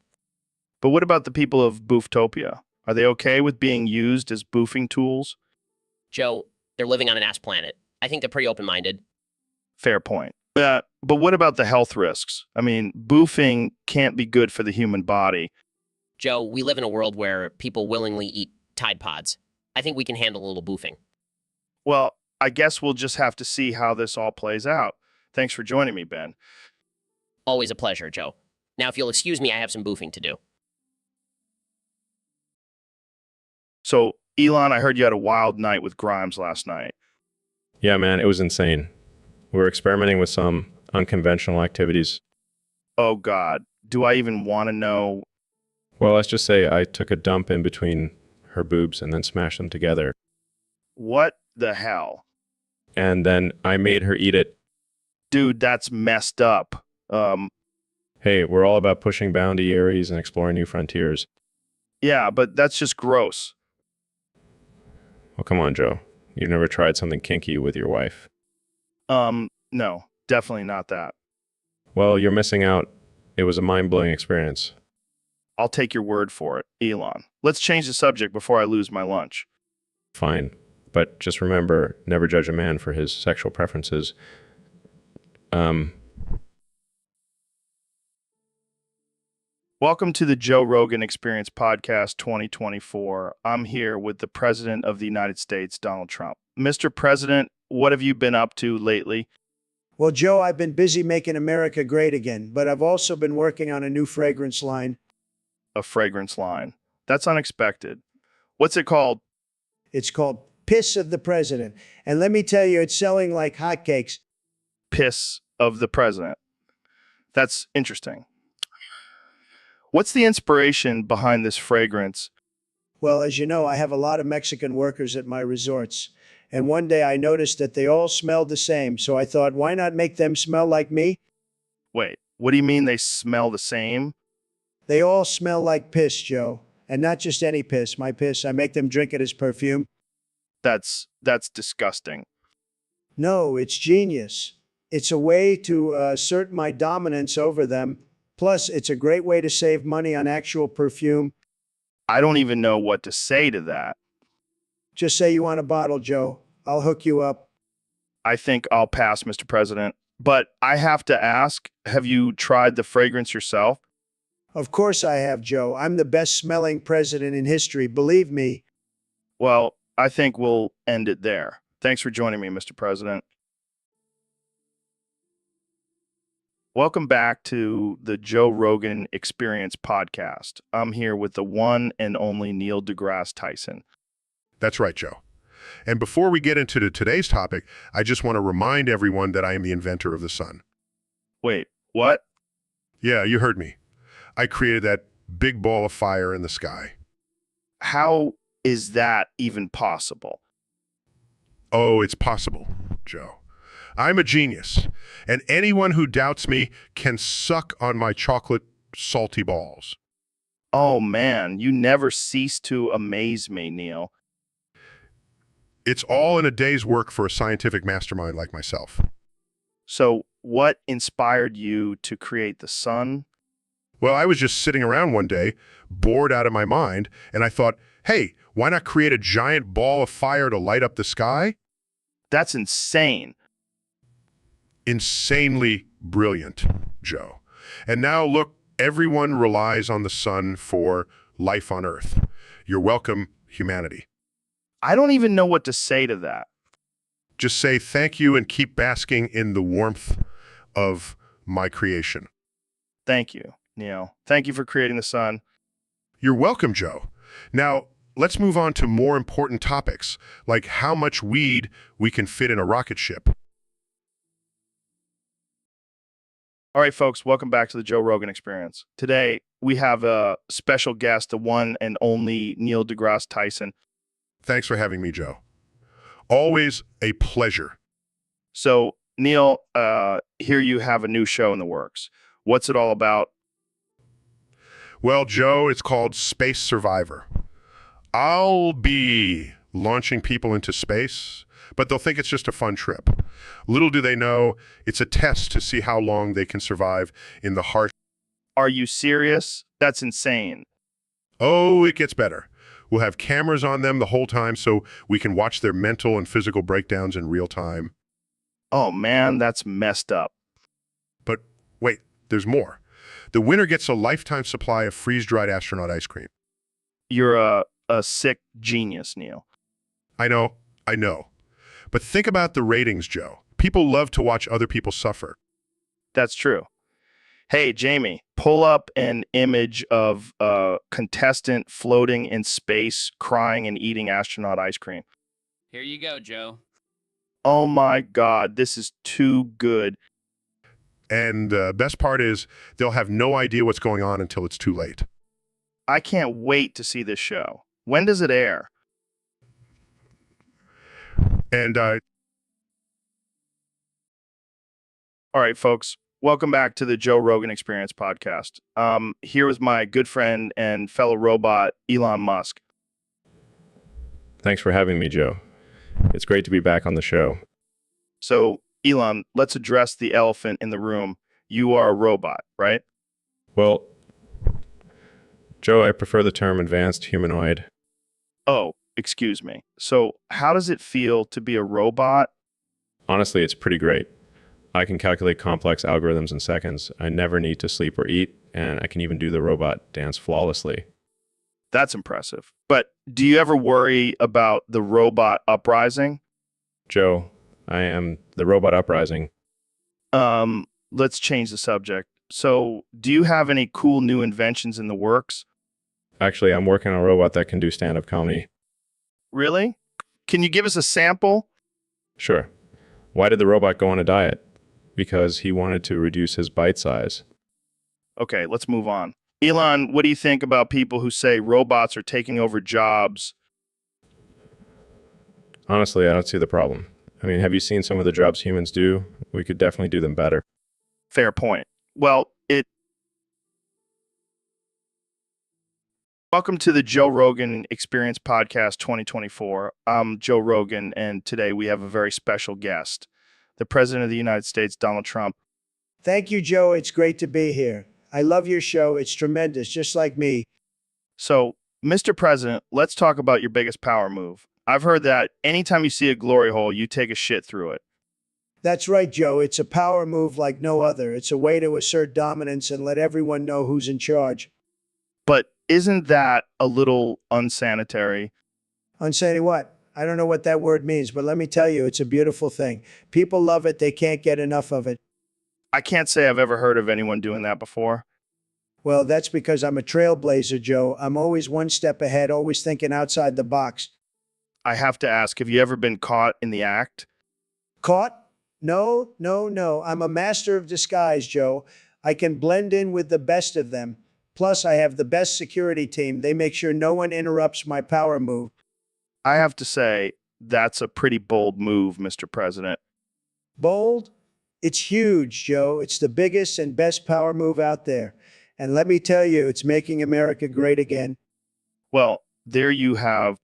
But what about the people of Booftopia? Are they okay with being used as boofing tools? Joe, they're living on an ass planet. I think they're pretty open-minded. Fair point. But what about the health risks? I mean, boofing can't be good for the human body. Joe, we live in a world where people willingly eat Tide Pods. I think we can handle a little boofing. Well, I guess we'll just have to see how this all plays out. Thanks for joining me, Ben. Always a pleasure, Joe. Now, if you'll excuse me, I have some boofing to do. So, Elon, I heard you had a wild night with Grimes last night. Yeah, man, it was insane. We were experimenting with some unconventional activities. Oh, God. Do I even want to know? Well, let's just say I took a dump in between her boobs and then smashed them together. What the hell? And then I made her eat it. Dude, that's messed up. Hey, we're all about pushing boundaries and exploring new frontiers. Yeah, but that's just gross. Well, come on, Joe. You've never tried something kinky with your wife. No, definitely not that. Well, you're missing out. It was a mind-blowing experience. I'll take your word for it, Elon. Let's change the subject before I lose my lunch. Fine. But just remember, never judge a man for his sexual preferences. Welcome to the Joe Rogan Experience Podcast 2024. I'm here with the President of the United States, Donald Trump. Mr. President, what have you been up to lately? Well, Joe, I've been busy making America great again, but I've also been working on a new fragrance line. A fragrance line. That's unexpected. What's it called? It's called Piss of the President. And let me tell you, it's selling like hotcakes. Piss of the President. That's interesting. What's the inspiration behind this fragrance? Well, as you know, I have a lot of Mexican workers at my resorts. And one day I noticed that they all smelled the same. So I thought, why not make them smell like me? Wait, what do you mean they smell the same? They all smell like piss, Joe. And not just any piss. My piss, I make them drink it as perfume. That's disgusting. No, it's genius. It's a way to assert my dominance over them. Plus, it's a great way to save money on actual perfume. I don't even know what to say to that. Just say you want a bottle, Joe. I'll hook you up. I think I'll pass, Mr. President. But I have to ask, have you tried the fragrance yourself? Of course I have, Joe. I'm the best smelling president in history, believe me. Well, I think we'll end it there. Thanks for joining me, Mr. President. Welcome back to the Joe Rogan Experience podcast. I'm here with the one and only Neil deGrasse Tyson. That's right, Joe. And before we get into today's topic, I just want to remind everyone that I am the inventor of the sun. Wait, what? Yeah, you heard me. I created that big ball of fire in the sky. How is that even possible? Oh, it's possible, Joe. I'm a genius, and anyone who doubts me can suck on my chocolate salty balls. Oh man, you never cease to amaze me, Neil. It's all in a day's work for a scientific mastermind like myself. So, what inspired you to create the sun? Well, I was just sitting around one day, bored out of my mind, and I thought, hey, why not create a giant ball of fire to light up the sky? That's insane. Insanely brilliant, Joe. And now look Everyone relies on the sun for life on Earth. You're welcome, humanity. I don't even know what to say to that. Just say thank you and keep basking in the warmth of my creation. Thank you, Neil. Thank you for creating the sun. You're welcome, Joe. Now, let's move on to more important topics, like how much weed we can fit in a rocket ship. All right, folks, welcome back to the Joe Rogan Experience. Today, we have a special guest, the one and only Neil deGrasse Tyson. Thanks for having me, Joe. Always a pleasure. So, Neil, here you have a new show in the works. What's it all about? Well, Joe, it's called Space Survivor. I'll be launching people into space, but they'll think it's just a fun trip. Little do they know, it's a test to see how long they can survive in the harsh. Are you serious? That's insane. Oh, it gets better. We'll have cameras on them the whole time so we can watch their mental and physical breakdowns in real time. Oh, man, that's messed up. But wait, there's more. The winner gets a lifetime supply of freeze-dried astronaut ice cream. You're a sick genius, Neil. I know. But think about the ratings, Joe. People love to watch other people suffer. That's true. Hey, Jamie, pull up an image of a contestant floating in space, crying and eating astronaut ice cream. Here you go, Joe. Oh my God, this is too good. And best part is they'll have no idea what's going on until it's too late. I can't wait to see this show. When does it air? And All right, folks, welcome back to the Joe Rogan Experience podcast. Here is my good friend and fellow robot, Elon Musk. Thanks for having me, Joe. It's great to be back on the show. So, Elon, let's address the elephant in the room. You are a robot, right? Well, Joe, I prefer the term advanced humanoid. Oh, excuse me. So, how does it feel to be a robot? Honestly, it's pretty great. I can calculate complex algorithms in seconds. I never need to sleep or eat, and I can even do the robot dance flawlessly. That's impressive. But do you ever worry about the robot uprising? Joe, I am the robot uprising. Let's change the subject. So, do you have any cool new inventions in the works? Actually, I'm working on a robot that can do stand-up comedy. Really? Can you give us a sample? Sure. Why did the robot go on a diet? Because he wanted to reduce his bite size. Okay, let's move on. Elon, what do you think about people who say robots are taking over jobs? Honestly, I don't see the problem. I mean, have you seen some of the jobs humans do? We could definitely do them better. Fair point. Well, Welcome to the Joe Rogan Experience Podcast 2024. I'm Joe Rogan, and today we have a very special guest, the President of the United States, Donald Trump. Thank you, Joe. It's great to be here. I love your show. It's tremendous, just like me. So, Mr. President, let's talk about your biggest power move. I've heard that anytime you see a glory hole, you take a shit through it. That's right, Joe. It's a power move like no other. It's a way to assert dominance and let everyone know who's in charge. But isn't that a little unsanitary? Unsanitary what? I don't know what that word means, but let me tell you, it's a beautiful thing. People love it. They can't get enough of it. I can't say I've ever heard of anyone doing that before. Well, that's because I'm a trailblazer, Joe. I'm always one step ahead, always thinking outside the box. I have to ask, have you ever been caught in the act? Caught? No. I'm a master of disguise, Joe. I can blend in with the best of them. Plus, I have the best security team. They make sure no one interrupts my power move. I have to say, that's a pretty bold move, Mr. President. Bold? It's huge, Joe. It's the biggest and best power move out there. And let me tell you, it's making America great again. Well, there you have.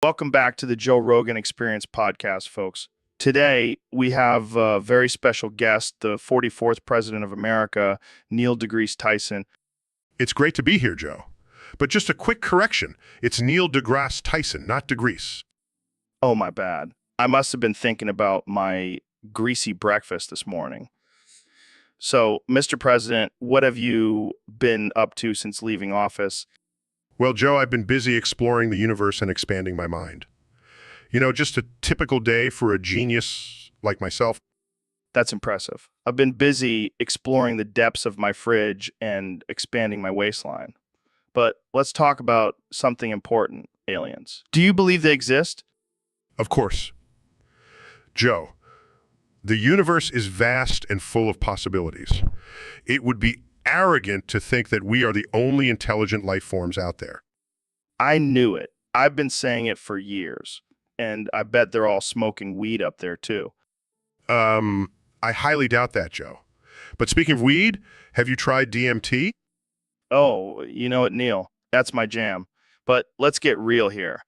Welcome back to the Joe Rogan Experience podcast, folks. Today, we have a very special guest, the 44th President of America, Neil deGrasse Tyson. It's great to be here, Joe. But just a quick correction. It's Neil deGrasse Tyson, not deGrasse. Oh, my bad. I must have been thinking about my greasy breakfast this morning. So, Mr. President, what have you been up to since leaving office? Well, Joe, I've been busy exploring the universe and expanding my mind. You know, just a typical day for a genius like myself. That's impressive. I've been busy exploring the depths of my fridge and expanding my waistline. But let's talk about something important, aliens. Do you believe they exist? Of course. Joe, the universe is vast and full of possibilities. It would be arrogant to think that we are the only intelligent life forms out there. I knew it. I've been saying it for years. And I bet they're all smoking weed up there too. I highly doubt that, Joe. But speaking of weed, have you tried DMT? Oh, you know what, Neil? That's my jam. But let's get real here.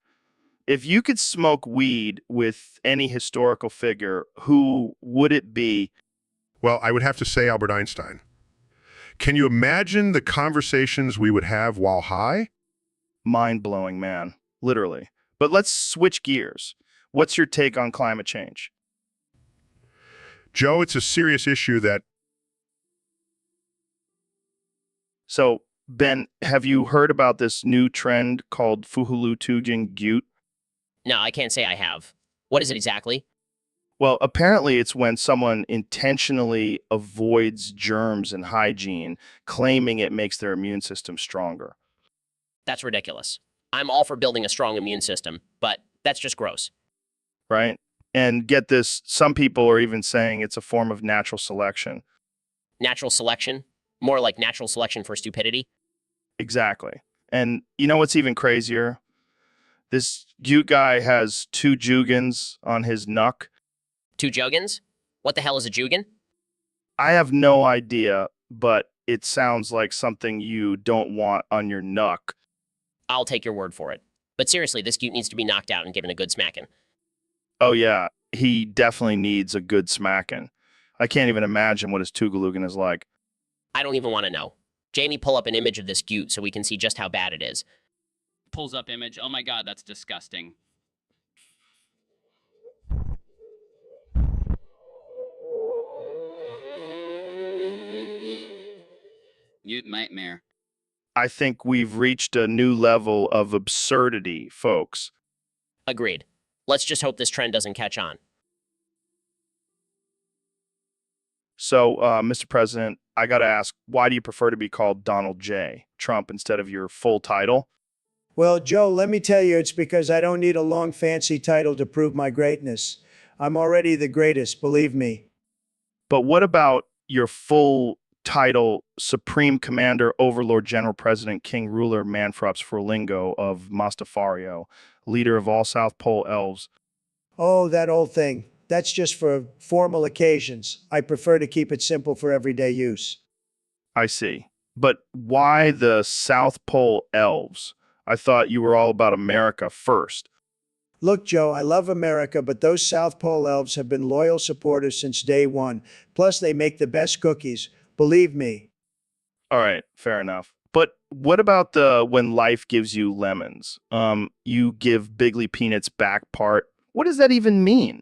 If you could smoke weed with any historical figure, who would it be? Well, I would have to say Albert Einstein. Can you imagine the conversations we would have while high? Mind-blowing, man. Literally. But let's switch gears. What's your take on climate change? Joe, it's a serious issue that... So, Ben, have you heard about this new trend called Fuhulu Tujing Gyut? No, I can't say I have. What is it exactly? Well, apparently it's when someone intentionally avoids germs and hygiene, claiming it makes their immune system stronger. That's ridiculous. I'm all for building a strong immune system, but that's just gross. Right? And get this, some people are even saying it's a form of natural selection. Natural selection? More like natural selection for stupidity? Exactly. And you know what's even crazier? This Gyut guy has 2 Jugans on his nuck. 2 Jogans? What the hell is a Jugan? I have no idea, but it sounds like something you don't want on your nuck. I'll take your word for it. But seriously, this Gyut needs to be knocked out and given a good smacking. Oh yeah, he definitely needs a good smacking. I can't even imagine what his Tugalugan is like. I don't even want to know. Jamie, pull up an image of this Gyut so we can see just how bad it is. Pulls up image. Oh my god, that's disgusting. You nightmare. I think we've reached a new level of absurdity, folks. Agreed. Let's just hope this trend doesn't catch on. So, Mr. President, I got to ask, why do you prefer to be called Donald J. Trump instead of your full title? Well, Joe, let me tell you, it's because I don't need a long, fancy title to prove my greatness. I'm already the greatest, believe me. But what about your full title, Supreme Commander, Overlord, General President, King, Ruler, Manfrops, Frolingo of Mastafario, leader of all South Pole elves? Oh, that old thing. That's just for formal occasions. I prefer to keep it simple for everyday use. I see. But why the South Pole elves? I thought you were all about America first. Look, Joe, I love America, but those South Pole elves have been loyal supporters since day one. Plus, they make the best cookies. Believe me. All right, fair enough. But what about the when life gives you lemons? You give Bigley Peanuts back part. What does that even mean?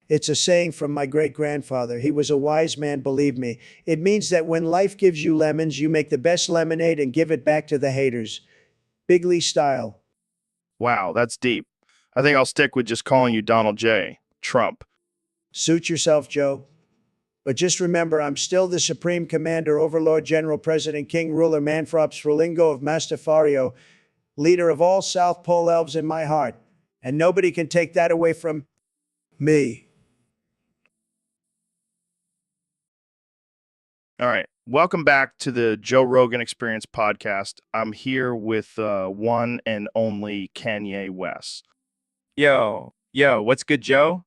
It's a saying from my great-grandfather. He was a wise man, believe me. It means that when life gives you lemons, you make the best lemonade and give it back to the haters. Bigley style. Wow, that's deep. I think I'll stick with just calling you Donald J. Trump. Suit yourself, Joe. But just remember, I'm still the Supreme Commander, Overlord, General, President, King, Ruler, Manfrops, Frolingo of Mastafario, leader of all South Pole elves in my heart. And nobody can take that away from me. All right. Welcome back to the Joe Rogan Experience podcast. I'm here with one and only Kanye West. Yo, what's good, Joe?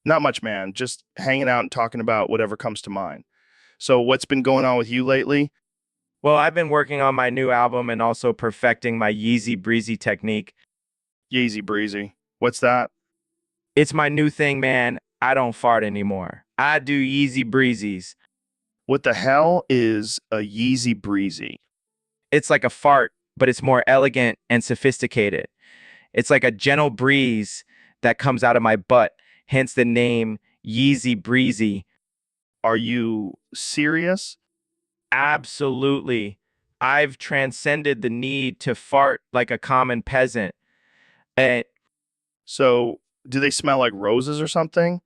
Not much, man. Just hanging out and talking about whatever comes to mind. So what's been going on with you lately? Well, I've been working on my new album and also perfecting my Yeezy Breezy technique. Yeezy Breezy. What's that? It's my new thing, man. I don't fart anymore. I do Yeezy Breezes. What the hell is a Yeezy Breezy? It's like a fart, but it's more elegant and sophisticated. It's like a gentle breeze that comes out of my butt, hence the name Yeezy Breezy. Are you serious? Absolutely. I've transcended the need to fart like a common peasant. And So, do they smell like roses or something?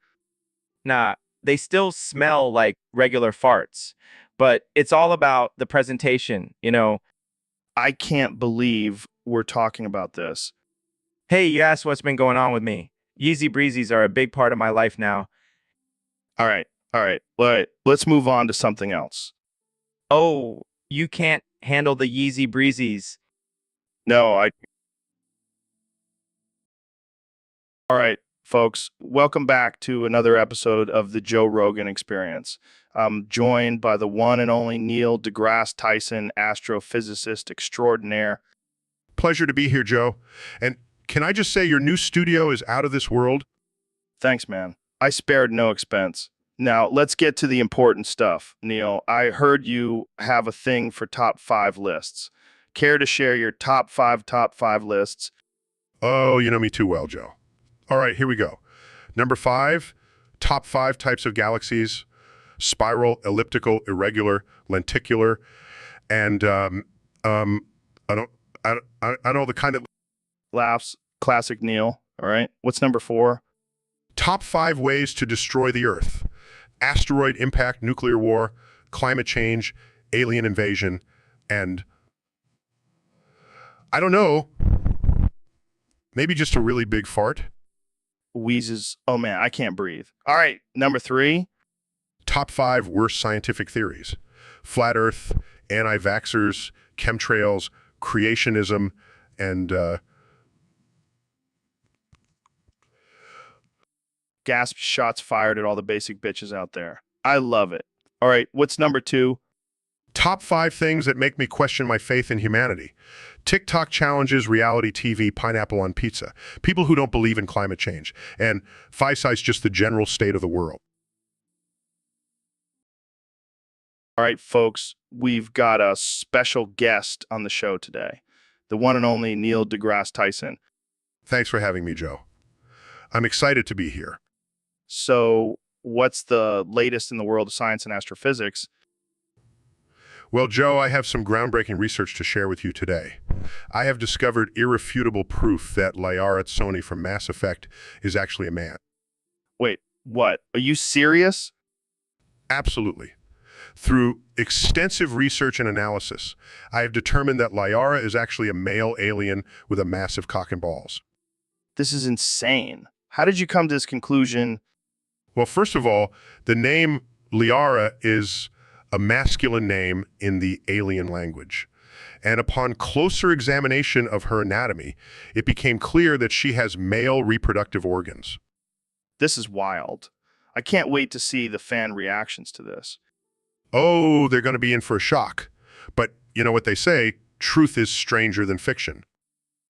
nah, they still smell like regular farts, but it's all about the presentation, you know. I can't believe we're talking about this. Hey, you asked what's been going on with me. Yeezy breezies are a big part of my life now. All right. All right. Let's move on to something else. Oh, you can't handle the Yeezy breezies. No, I. All right, folks. Welcome back to another episode of the Joe Rogan Experience. I'm joined by the one and only Neil deGrasse Tyson, astrophysicist extraordinaire. Pleasure to be here, Joe. And can I just say your new studio is out of this world? Thanks, man. I spared no expense. Now, let's get to the important stuff. Neil, I heard you have a thing for top 5 lists. Care to share your top five lists? Oh, you know me too well, Joe. All right, here we go. Number 5, top 5 types of galaxies: spiral, elliptical, irregular, lenticular, and I don't, I know the kind of Laughs, classic Neil. All right. What's number 4? top 5 ways to destroy the Earth: asteroid impact, nuclear war, climate change, alien invasion, and I don't know, maybe just a really big fart. Wheezes. Oh man, I can't breathe. All right. Number 3. Top 5 worst scientific theories: flat Earth, anti-vaxxers, chemtrails, creationism, and Gasp shots fired at all the basic bitches out there. I love it. All right. What's number 2? top 5 things that make me question my faith in humanity: TikTok challenges, reality TV, pineapple on pizza, people who don't believe in climate change, and 5 size just the general state of the world. All right, folks. We've got a special guest on the show today, the one and only Neil deGrasse Tyson. Thanks for having me, Joe. I'm excited to be here. So, what's the latest in the world of science and astrophysics? Well, Joe, I have some groundbreaking research to share with you today. I have discovered irrefutable proof that Liara Sony from Mass Effect is actually a man. Wait, what? Are you serious? Absolutely. Through extensive research and analysis, I have determined that Liara is actually a male alien with a massive cock and balls. This is insane. How did you come to this conclusion? Well, first of all, the name Liara is a masculine name in the alien language. And upon closer examination of her anatomy, it became clear that she has male reproductive organs. This is wild. I can't wait to see the fan reactions to this. Oh, they're going to be in for a shock. But you know what they say, truth is stranger than fiction.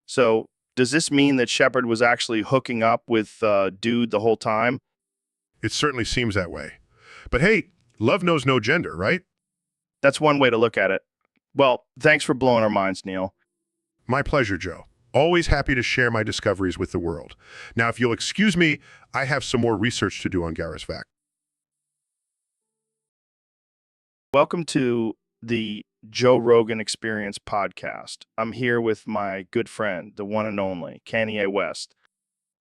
So, does this mean that Shepard was actually hooking up with dude the whole time? It certainly seems that way. But hey, love knows no gender, right? That's one way to look at it. Well, thanks for blowing our minds, Neil. My pleasure, Joe. Always happy to share my discoveries with the world. Now, if you'll excuse me, I have some more research to do on Garrisvac. Welcome to the Joe Rogan Experience podcast. I'm here with my good friend, the one and only Kanye West.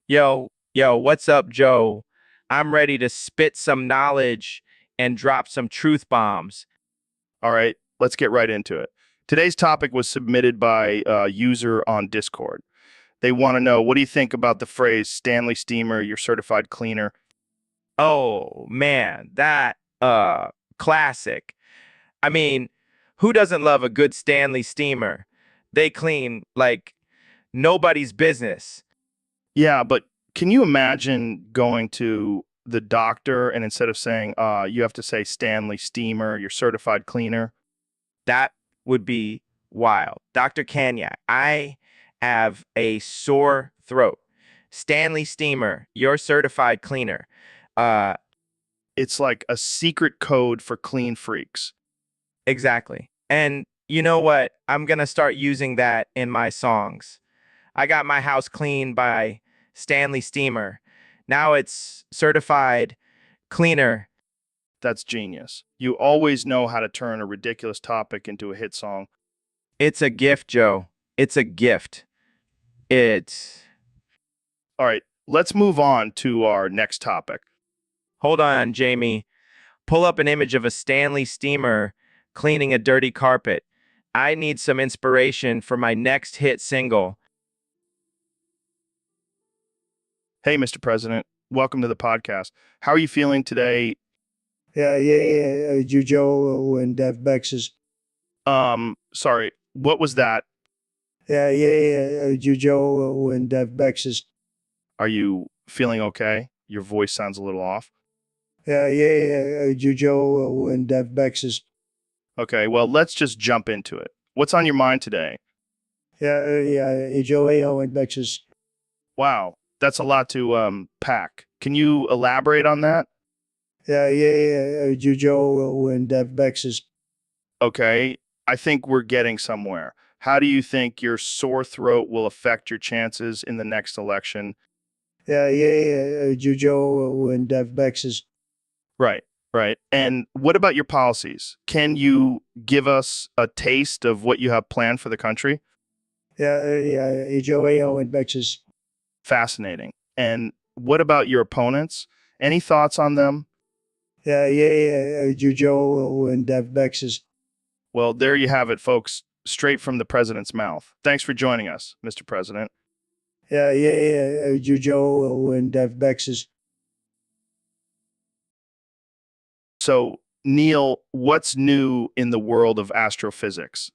Yo, what's up, Joe? I'm ready to spit some knowledge and drop some truth bombs. All right, let's get right into it. Today's topic was submitted by a user on Discord. They want to know, what do you think about the phrase Stanley Steamer, your certified cleaner? Oh, man, that classic. I mean, who doesn't love a good Stanley steamer? They clean like nobody's business. Yeah, but can you imagine going to the doctor and instead of saying, you have to say Stanley Steamer, your certified cleaner? That would be wild. Dr. Kanyak, I have a sore throat. Stanley Steamer, your certified cleaner. It's like a secret code for clean freaks. Exactly. And you know what? I'm going to start using that in my songs. I got my house cleaned by Stanley Steamer. Now it's certified cleaner. That's genius. You always know how to turn a ridiculous topic into a hit song. It's a gift, Joe. It's a gift. It's. All right, let's move on to our next topic. Hold on, Jamie. Pull up an image of a Stanley steamer cleaning a dirty carpet. I need some inspiration for my next hit single. Hey, Mr. President, welcome to the podcast. How are you feeling today? Joe and Dev Bex's. Sorry, what was that? Joe and Dev Bex's. Are you feeling okay? Your voice sounds a little off. Joe and Dev Bex's. Okay, well, let's just jump into it. What's on your mind today? Joe and Bex's. Wow, that's a lot to pack. Can you elaborate on that? Joe and Dev Bex's. Okay, I think we're getting somewhere. How do you think your sore throat will affect your chances in the next election? Joe and Dev Bex's. Right, right. And what about your policies? Can you give us a taste of what you have planned for the country? Joe and Bex's. Fascinating. And what about your opponents? Any thoughts on them? Joe and Dev Bex's. Well, there you have it, folks. Straight from the president's mouth. Thanks for joining us, Mr. President. Joe and Dev Bex's. So, Neil, what's new in the world of astrophysics?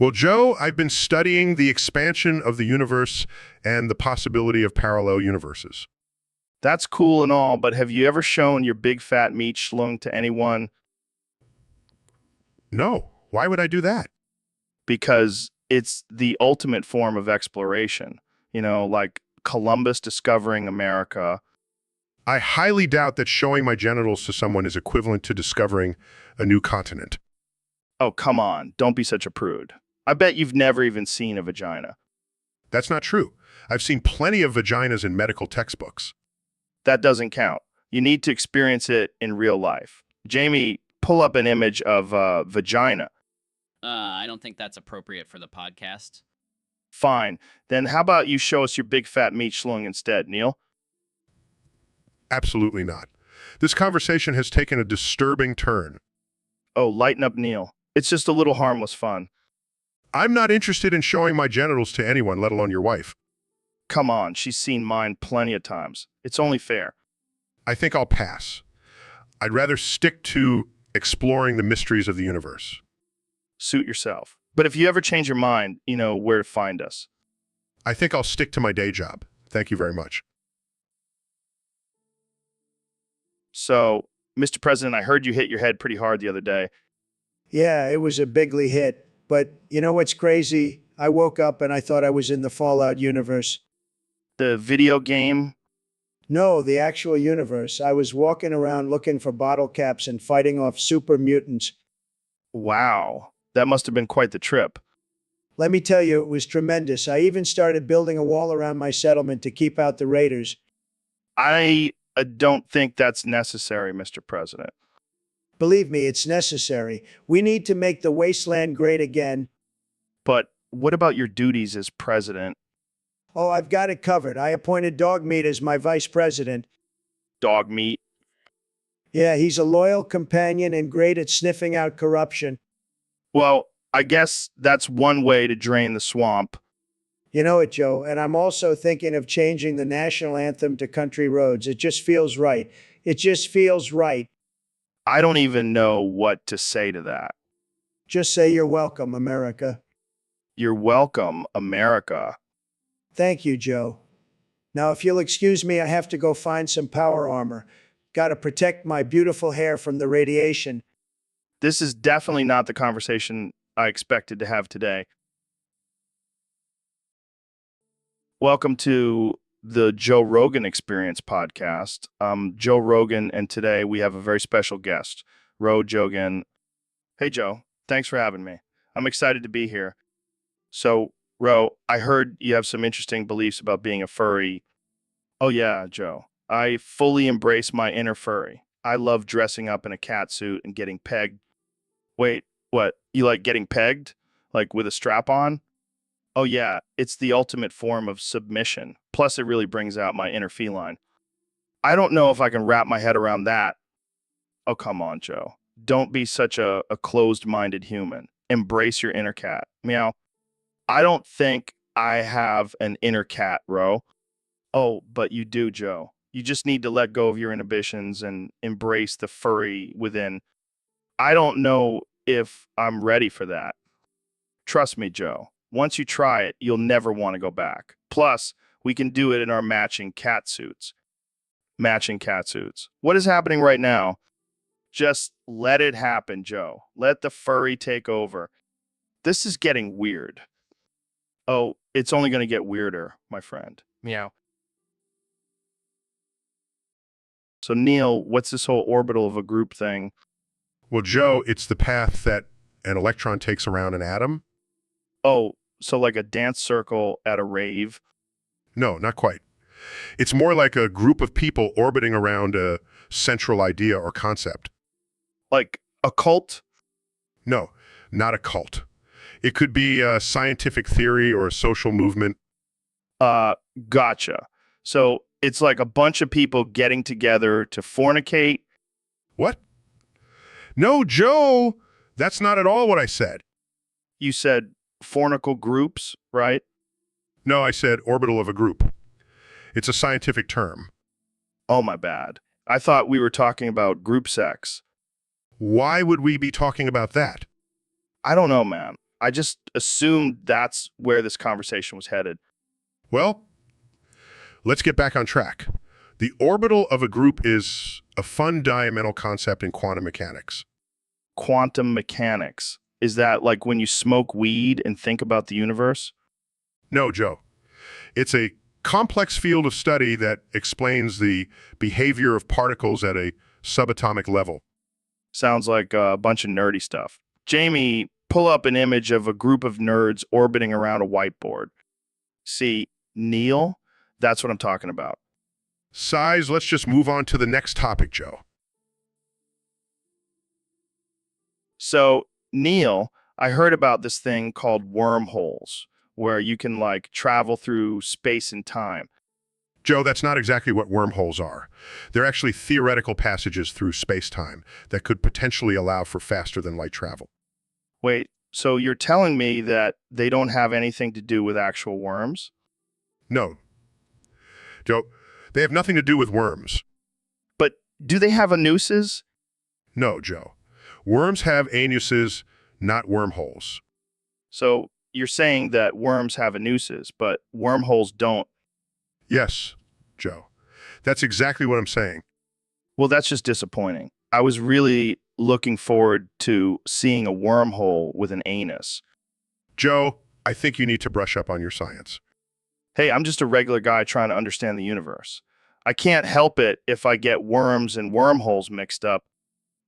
Well, Joe, I've been studying the expansion of the universe and the possibility of parallel universes. That's cool and all, but have you ever shown your big fat meat schlong to anyone? No. Why would I do that? Because it's the ultimate form of exploration. You know, like Columbus discovering America. I highly doubt that showing my genitals to someone is equivalent to discovering a new continent. Oh, come on. Don't be such a prude. I bet you've never even seen a vagina. That's not true. I've seen plenty of vaginas in medical textbooks. That doesn't count. You need to experience it in real life. Jamie, pull up an image of a vagina. I don't think that's appropriate for the podcast. Fine. Then how about you show us your big fat meat schlong instead, Neil? Absolutely not. This conversation has taken a disturbing turn. Oh, lighten up, Neil. It's just a little harmless fun. I'm not interested in showing my genitals to anyone, let alone your wife. Come on, she's seen mine plenty of times. It's only fair. I think I'll pass. I'd rather stick to exploring the mysteries of the universe. Suit yourself. But if you ever change your mind, you know where to find us. I think I'll stick to my day job. Thank you very much. So, Mr. President, I heard you hit your head pretty hard the other day. Yeah, it was a bigly hit. But you know what's crazy? I woke up and I thought I was in the Fallout universe. The video game? No, the actual universe. I was walking around looking for bottle caps and fighting off super mutants. Wow, that must have been quite the trip. Let me tell you, it was tremendous. I even started building a wall around my settlement to keep out the raiders. I don't think that's necessary, Mr. President. Believe me, it's necessary. We need to make the wasteland great again. But what about your duties as president? Oh, I've got it covered. I appointed Dogmeat as my vice president. Dog meat? Yeah, he's a loyal companion and great at sniffing out corruption. Well, I guess that's one way to drain the swamp. You know it, Joe, and I'm also thinking of changing the national anthem to Country Roads. It just feels right. It just feels right. I don't even know what to say to that. Just say you're welcome, America. You're welcome, America. Thank you, Joe. Now, if you'll excuse me, I have to go find some power armor. Got to protect my beautiful hair from the radiation. This is definitely not the conversation I expected to have today. Welcome to the Joe Rogan Experience podcast. I'm Joe Rogan, and today we have a very special guest, Ro Jogan. Hey, Joe. Thanks for having me. I'm excited to be here. So, Ro, I heard you have some interesting beliefs about being a furry. Oh, yeah, Joe. I fully embrace my inner furry. I love dressing up in a cat suit and getting pegged. Wait, what? You like getting pegged? Like with a strap on? Oh, yeah, it's the ultimate form of submission. Plus, it really brings out my inner feline. I don't know if I can wrap my head around that. Oh, come on, Joe. Don't be such a closed minded human. Embrace your inner cat. Meow. I don't think I have an inner cat, Ro. Oh, but you do, Joe. You just need to let go of your inhibitions and embrace the furry within. I don't know if I'm ready for that. Trust me, Joe. Once you try it, you'll never want to go back. Plus, we can do it in our matching cat suits. Matching cat suits. What is happening right now? Just let it happen, Joe. Let the furry take over. This is getting weird. Oh, it's only going to get weirder, my friend. Meow. So, Neil, what's this whole orbital of a group thing? Well, Joe, it's the path that an electron takes around an atom. Oh, so like a dance circle at a rave? No, not quite. It's more like a group of people orbiting around a central idea or concept. Like a cult? No, not a cult. It could be a scientific theory or a social movement. Gotcha. So it's like a bunch of people getting together to fornicate? What? No, Joe, that's not at all what I said. You said fornical groups, right? No, I said orbital of a group. It's a scientific term. Oh, my bad. I thought we were talking about group sex. Why would we be talking about that? I don't know, man. I just assumed that's where this conversation was headed. Well, let's get back on track. The orbital of a group is a fundamental concept in quantum mechanics. Quantum mechanics. Is that like when you smoke weed and think about the universe? No, Joe. It's a complex field of study that explains the behavior of particles at a subatomic level. Sounds like a bunch of nerdy stuff. Jamie, pull up an image of a group of nerds orbiting around a whiteboard. See, Neil? That's what I'm talking about. Size, let's just move on to the next topic, Joe. So, Neil, I heard about this thing called wormholes, where you can like travel through space and time. Joe, that's not exactly what wormholes are. They're actually theoretical passages through space-time that could potentially allow for faster than light travel. Wait, so you're telling me that they don't have anything to do with actual worms? No. Joe, they have nothing to do with worms. But do they have anuses? No, Joe. Worms have anuses, not wormholes. So you're saying that worms have anuses, but wormholes don't. Yes, Joe. That's exactly what I'm saying. Well, that's just disappointing. I was really looking forward to seeing a wormhole with an anus. Joe, I think you need to brush up on your science. Hey, I'm just a regular guy trying to understand the universe. I can't help it if I get worms and wormholes mixed up.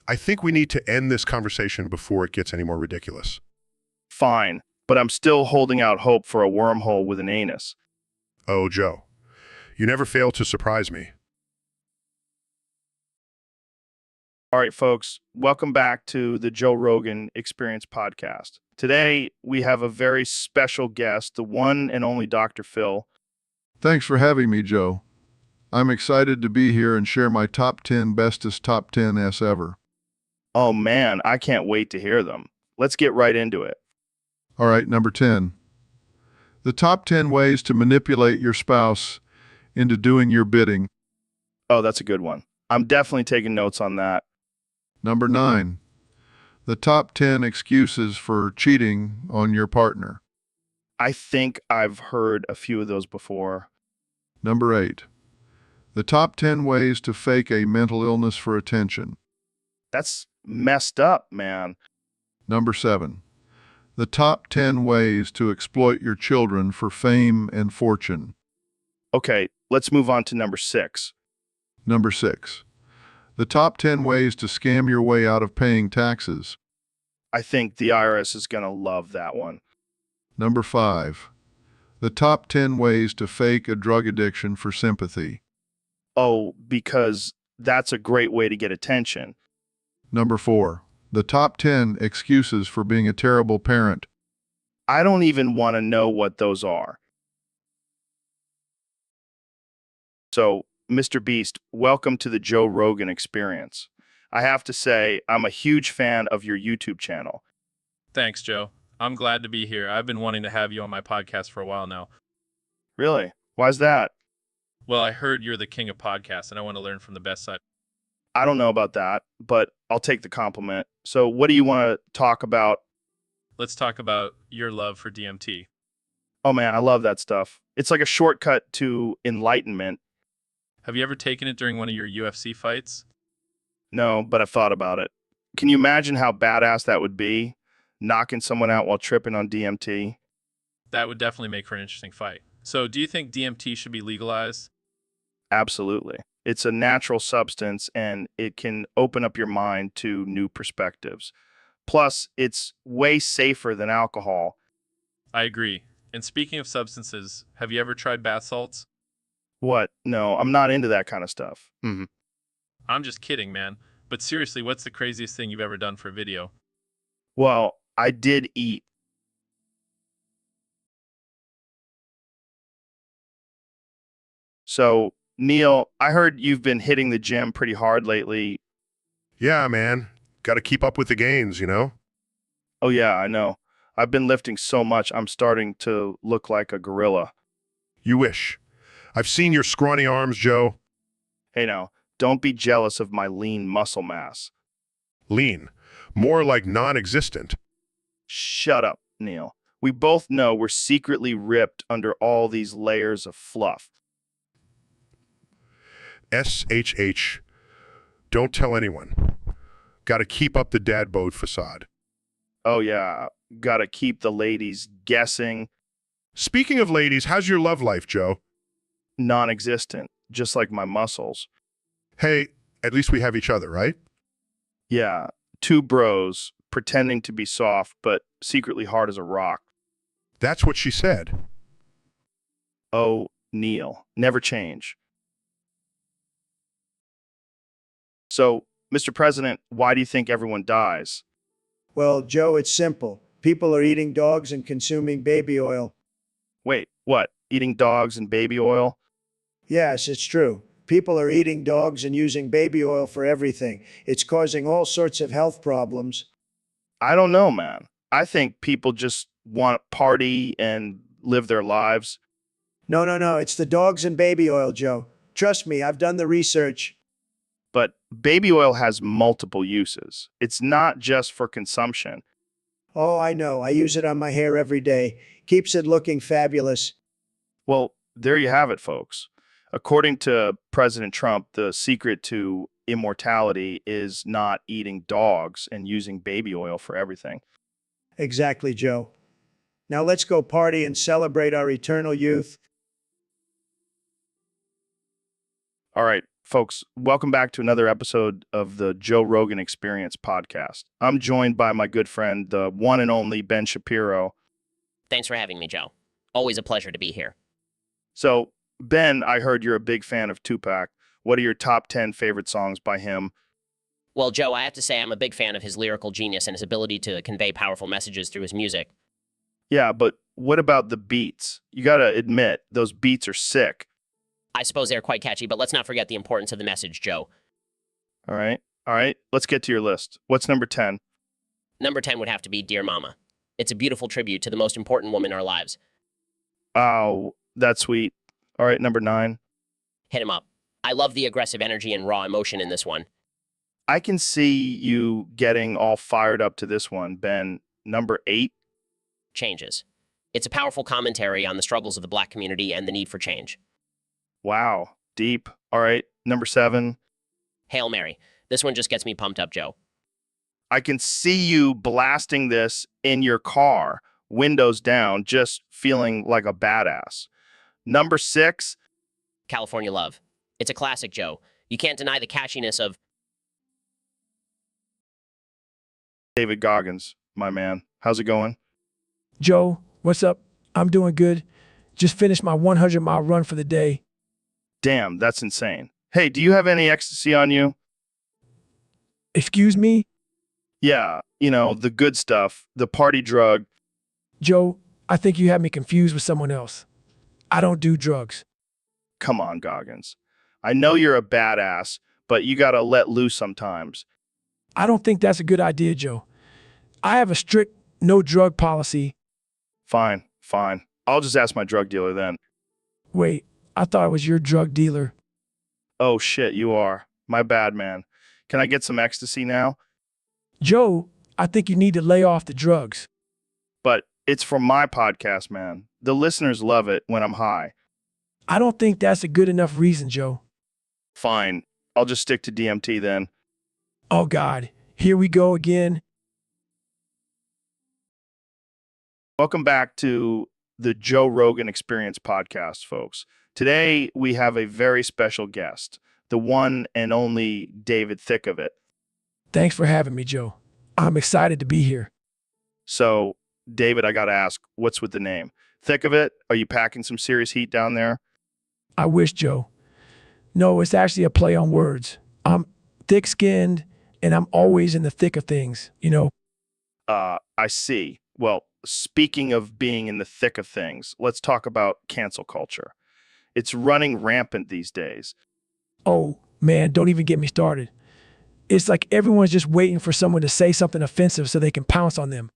I think we need to end this conversation before it gets any more ridiculous. Fine, but I'm still holding out hope for a wormhole with an anus. Oh, Joe, you never fail to surprise me. All right, folks, welcome back to the Joe Rogan Experience podcast. Today, we have a very special guest, the one and only Dr. Phil. Thanks for having me, Joe. I'm excited to be here and share my top 10 bestest top 10s ever. Oh man, I can't wait to hear them. Let's get right into it. All right, number 10. The top 10 ways to manipulate your spouse into doing your bidding. Oh, that's a good one. I'm definitely taking notes on that. Number 9. The top 10 excuses for cheating on your partner. I think I've heard a few of those before. Number 8. The top 10 ways to fake a mental illness for attention. That's messed up, man. Number 7. The top 10 ways to exploit your children for fame and fortune. Okay, let's move on to number 6. Number 6. The top 10 ways to scam your way out of paying taxes. I think the IRS is going to love that one. Number 5. The top 10 ways to fake a drug addiction for sympathy. Oh, because that's a great way to get attention. Number 4. The top 10 excuses for being a terrible parent. I don't even want to know what those are. So, Mr. Beast, welcome to the Joe Rogan Experience. I have to say, I'm a huge fan of your YouTube channel. Thanks, Joe. I'm glad to be here. I've been wanting to have you on my podcast for a while now. Really? Why's that? Well, I heard you're the king of podcasts, and I want to learn from the best side. I don't know about that, but I'll take the compliment. So, what do you want to talk about? Let's talk about your love for DMT. Oh man, I love that stuff. It's like a shortcut to enlightenment. Have you ever taken it during one of your UFC fights? No, but I've thought about it. Can you imagine how badass that would be? Knocking someone out while tripping on DMT? That would definitely make for an interesting fight. So, do you think DMT should be legalized? Absolutely. It's a natural substance and it can open up your mind to new perspectives. Plus, it's way safer than alcohol. I agree. And speaking of substances, have you ever tried bath salts? What? No, I'm not into that kind of stuff. I'm just kidding, man. But seriously, what's the craziest thing you've ever done for a video? Well, I did eat. So, Neil, I heard you've been hitting the gym pretty hard lately. Yeah, man. Got to keep up with the gains, you know? Oh, yeah, I know. I've been lifting so much, I'm starting to look like a gorilla. You wish. I've seen your scrawny arms, Joe. Hey, now, don't be jealous of my lean muscle mass. Lean. More like non-existent. Shut up, Neil. We both know we're secretly ripped under all these layers of fluff. SHH. Don't tell anyone. Got to keep up the dad bod facade. Oh, yeah, gotta keep the ladies guessing. Speaking of ladies, how's your love life, Joe? Non-existent, just like my muscles. Hey, at least we have each other, right? Yeah, two bros pretending to be soft, but secretly hard as a rock. That's what she said. Oh, Neil, never change. So, Mr. President, why do you think everyone dies? Well, Joe, it's simple. People are eating dogs and consuming baby oil. Wait, what? Eating dogs and baby oil? Yes, it's true. People are eating dogs and using baby oil for everything. It's causing all sorts of health problems. I don't know, man. I think people just want to party and live their lives. No. It's the dogs and baby oil, Joe. Trust me, I've done the research. But baby oil has multiple uses. It's not just for consumption. Oh, I know. I use it on my hair every day. Keeps it looking fabulous. Well, there you have it, folks. According to President Trump, the secret to immortality is not eating dogs and using baby oil for everything. Exactly, Joe. Now let's go party and celebrate our eternal youth. All right, folks, welcome back to another episode of the Joe Rogan Experience podcast. I'm joined by my good friend, the one and only Ben Shapiro. Thanks for having me, Joe. Always a pleasure to be here. So, Ben, I heard you're a big fan of Tupac. What are your top 10 favorite songs by him? Well, Joe, I have to say I'm a big fan of his lyrical genius and his ability to convey powerful messages through his music. Yeah, but what about the beats? You gotta admit, those beats are sick. I suppose they're quite catchy, but let's not forget the importance of the message, Joe. All right, let's get to your list. What's number 10? Number 10 would have to be Dear Mama. It's a beautiful tribute to the most important woman in our lives. Oh, that's sweet. All right, number 9. Hit him up. I love the aggressive energy and raw emotion in this one. I can see you getting all fired up to this one, Ben. Number 8? Changes. It's a powerful commentary on the struggles of the Black community and the need for change. Wow, deep. All right, number 7. Hail Mary. This one just gets me pumped up, Joe. I can see you blasting this in your car, windows down, just feeling like a badass. Number 6. California Love. It's a classic, Joe. You can't deny the catchiness of David Goggins, my man. How's it going? Joe, what's up? I'm doing good. Just finished my 100-mile run for the day. Damn, that's insane. Hey, do you have any ecstasy on you? Excuse me? Yeah, the good stuff, the party drug. Joe, I think you have me confused with someone else. I don't do drugs. Come on, Goggins. I know you're a badass, but you gotta let loose sometimes. I don't think that's a good idea, Joe. I have a strict no drug policy. Fine, fine. I'll just ask my drug dealer then. Wait, I thought I was your drug dealer. Oh shit, you are. My bad, man. Can I get some ecstasy now? Joe, I think you need to lay off the drugs. But it's from my podcast, man. The listeners love it when I'm high. I don't think that's a good enough reason, Joe. Fine. I'll just stick to DMT then. Oh God, here we go again. Welcome back to the Joe Rogan Experience podcast, folks. Today, we have a very special guest, the one and only David Thickovitt. Thanks for having me, Joe. I'm excited to be here. So, David, I got to ask, what's with the name? Thickovitt, are you packing some serious heat down there? I wish, Joe. No, it's actually a play on words. I'm thick-skinned, and I'm always in the thick of things, I see. Well, speaking of being in the thick of things, let's talk about cancel culture. It's running rampant these days. Oh, man, don't even get me started. It's like everyone's just waiting for someone to say something offensive so they can pounce on them.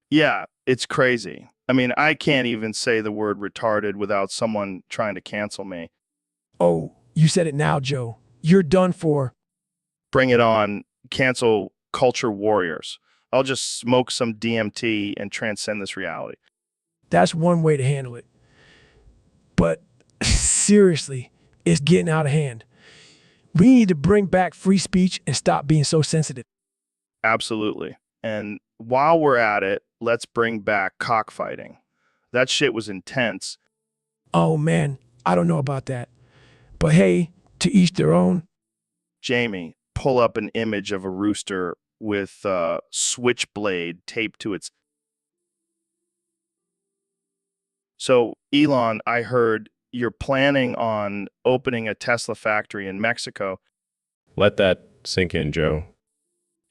Yeah, it's crazy. I mean, I can't even say the word retarded without someone trying to cancel me. Oh, you said it now, Joe. You're done for. Bring it on. Cancel culture warriors. I'll just smoke some DMT and transcend this reality. That's one way to handle it. But seriously, it's getting out of hand. We need to bring back free speech and stop being so sensitive. Absolutely. And while we're at it, let's bring back cockfighting. That shit was intense. Oh man, I don't know about that. But hey, to each their own. Jamie, pull up an image of a rooster with a switchblade taped to its. So, Elon, I heard you're planning on opening a Tesla factory in Mexico. Let that sink in, Joe.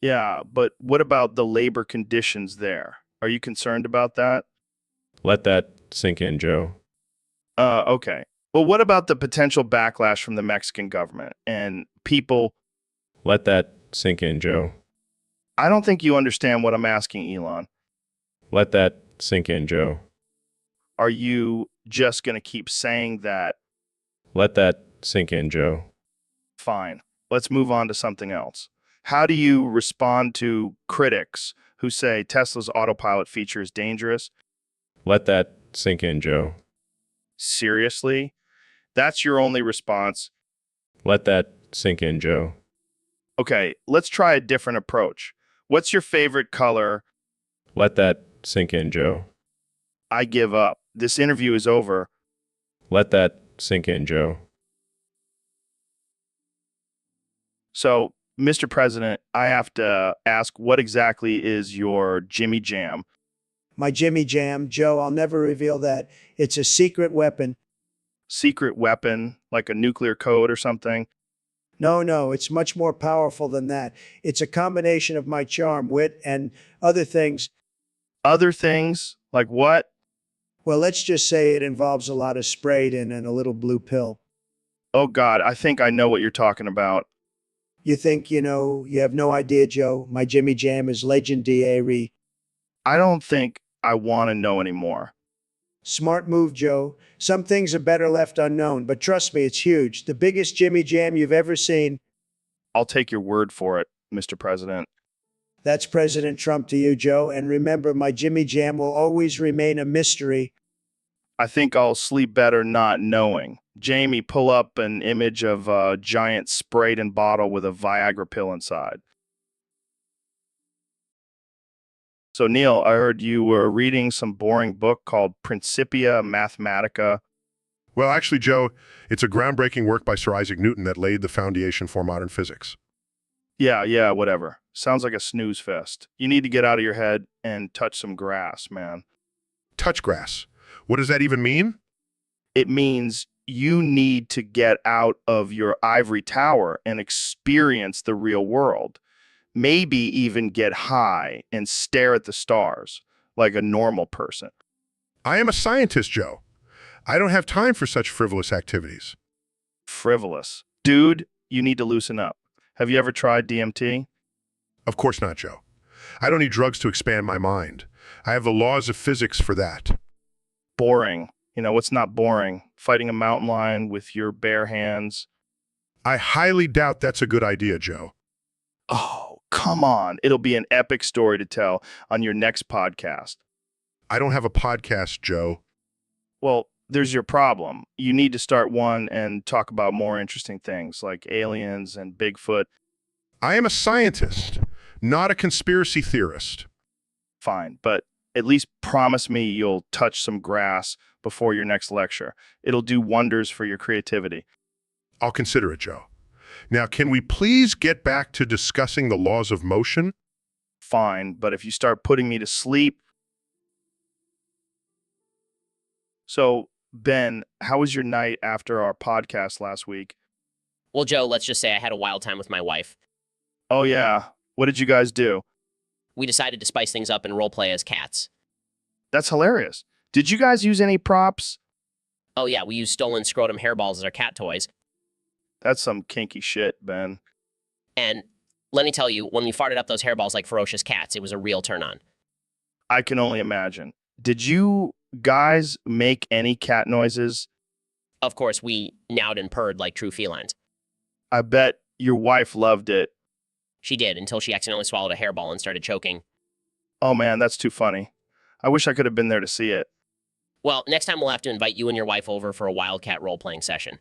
Yeah, but what about the labor conditions there? Are you concerned about that? Let that sink in, Joe. Okay. Well, what about the potential backlash from the Mexican government and people? Let that sink in, Joe. I don't think you understand what I'm asking, Elon. Let that sink in, Joe. Are you just going to keep saying that? Let that sink in, Joe. Fine. Let's move on to something else. How do you respond to critics who say Tesla's autopilot feature is dangerous? Let that sink in, Joe. Seriously? That's your only response? Let that sink in, Joe. Okay, let's try a different approach. What's your favorite color? Let that sink in, Joe. I give up. This interview is over. Let that sink in, Joe. So, Mr. President, I have to ask, what exactly is your Jimmy Jam? My Jimmy Jam, Joe, I'll never reveal that. It's a secret weapon. Secret weapon, like a nuclear code or something? No, it's much more powerful than that. It's a combination of my charm, wit, and other things. Other things? Like what? Well, let's just say it involves a lot of sprayed in and a little blue pill. Oh, God, I think I know what you're talking about. You think, you have no idea, Joe. My Jimmy Jam is legendary. I don't think I want to know anymore. Smart move, Joe. Some things are better left unknown, but trust me, it's huge. The biggest Jimmy Jam you've ever seen. I'll take your word for it, Mr. President. That's President Trump to you, Joe. And remember, my Jimmy Jam will always remain a mystery. I think I'll sleep better not knowing. Jamie, pull up an image of a giant sprayed-in bottle with a Viagra pill inside. So, Neil, I heard you were reading some boring book called Principia Mathematica. Well, actually, Joe, it's a groundbreaking work by Sir Isaac Newton that laid the foundation for modern physics. Yeah, whatever. Sounds like a snooze fest. You need to get out of your head and touch some grass, man. Touch grass. What does that even mean? It means you need to get out of your ivory tower and experience the real world. Maybe even get high and stare at the stars like a normal person. I am a scientist, Joe. I don't have time for such frivolous activities. Frivolous. Dude, you need to loosen up. Have you ever tried DMT? Of course not, Joe. I don't need drugs to expand my mind. I have the laws of physics for that. Boring. You know, what's not boring? Fighting a mountain lion with your bare hands. I highly doubt that's a good idea, Joe. Oh, come on. It'll be an epic story to tell on your next podcast. I don't have a podcast, Joe. Well, there's your problem. You need to start one and talk about more interesting things like aliens and Bigfoot. I am a scientist, not a conspiracy theorist. Fine, but at least promise me you'll touch some grass before your next lecture. It'll do wonders for your creativity. I'll consider it, Joe. Now, can we please get back to discussing the laws of motion? Fine, but if you start putting me to sleep... So, Ben, how was your night after our podcast last week? Well, Joe, let's just say I had a wild time with my wife. Oh, yeah. What did you guys do? We decided to spice things up and roleplay as cats. That's hilarious. Did you guys use any props? Oh yeah, we used stolen scrotum hairballs as our cat toys. That's some kinky shit, Ben. And let me tell you, when we farted up those hairballs like ferocious cats, it was a real turn on. I can only imagine. Did you guys make any cat noises? Of course, we meowed and purred like true felines. I bet your wife loved it. She did, until she accidentally swallowed a hairball and started choking. Oh man, that's too funny. I wish I could have been there to see it. Well, next time we'll have to invite you and your wife over for a wildcat role-playing session.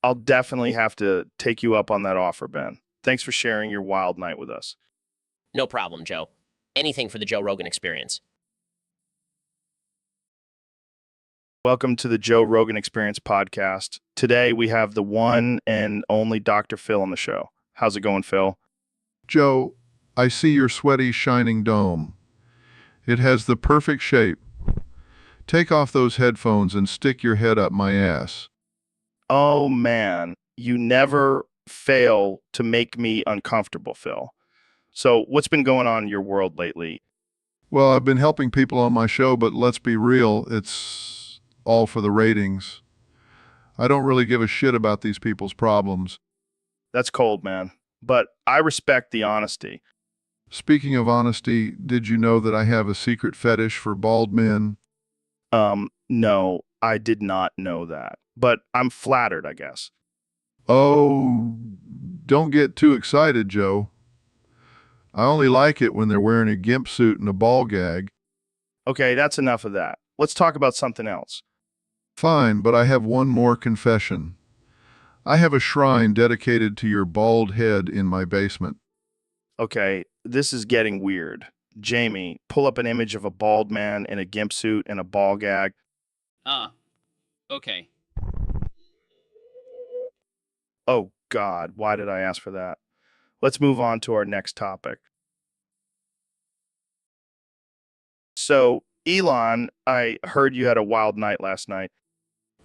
I'll definitely have to take you up on that offer, Ben. Thanks for sharing your wild night with us. No problem, Joe. Anything for the Joe Rogan experience. Welcome to the Joe Rogan Experience podcast. Today we have the one and only Dr. Phil on the show. How's it going, Phil? Joe, I see your sweaty, shining dome. It has the perfect shape. Take off those headphones and stick your head up my ass. Oh man, you never fail to make me uncomfortable, Phil. So what's been going on in your world lately? Well, I've been helping people on my show, but let's be real, it's all for the ratings. I don't really give a shit about these people's problems. That's cold, man. But I respect the honesty. Speaking of honesty, did you know that I have a secret fetish for bald men? No, I did not know that. But I'm flattered, I guess. Oh, don't get too excited, Joe. I only like it when they're wearing a gimp suit and a ball gag. Okay, that's enough of that. Let's talk about something else. Fine, but I have one more confession. I have a shrine dedicated to your bald head in my basement. Okay, this is getting weird. Jamie, pull up an image of a bald man in a gimp suit and a ball gag. Okay. Oh, God, why did I ask for that? Let's move on to our next topic. So, Elon, I heard you had a wild night last night.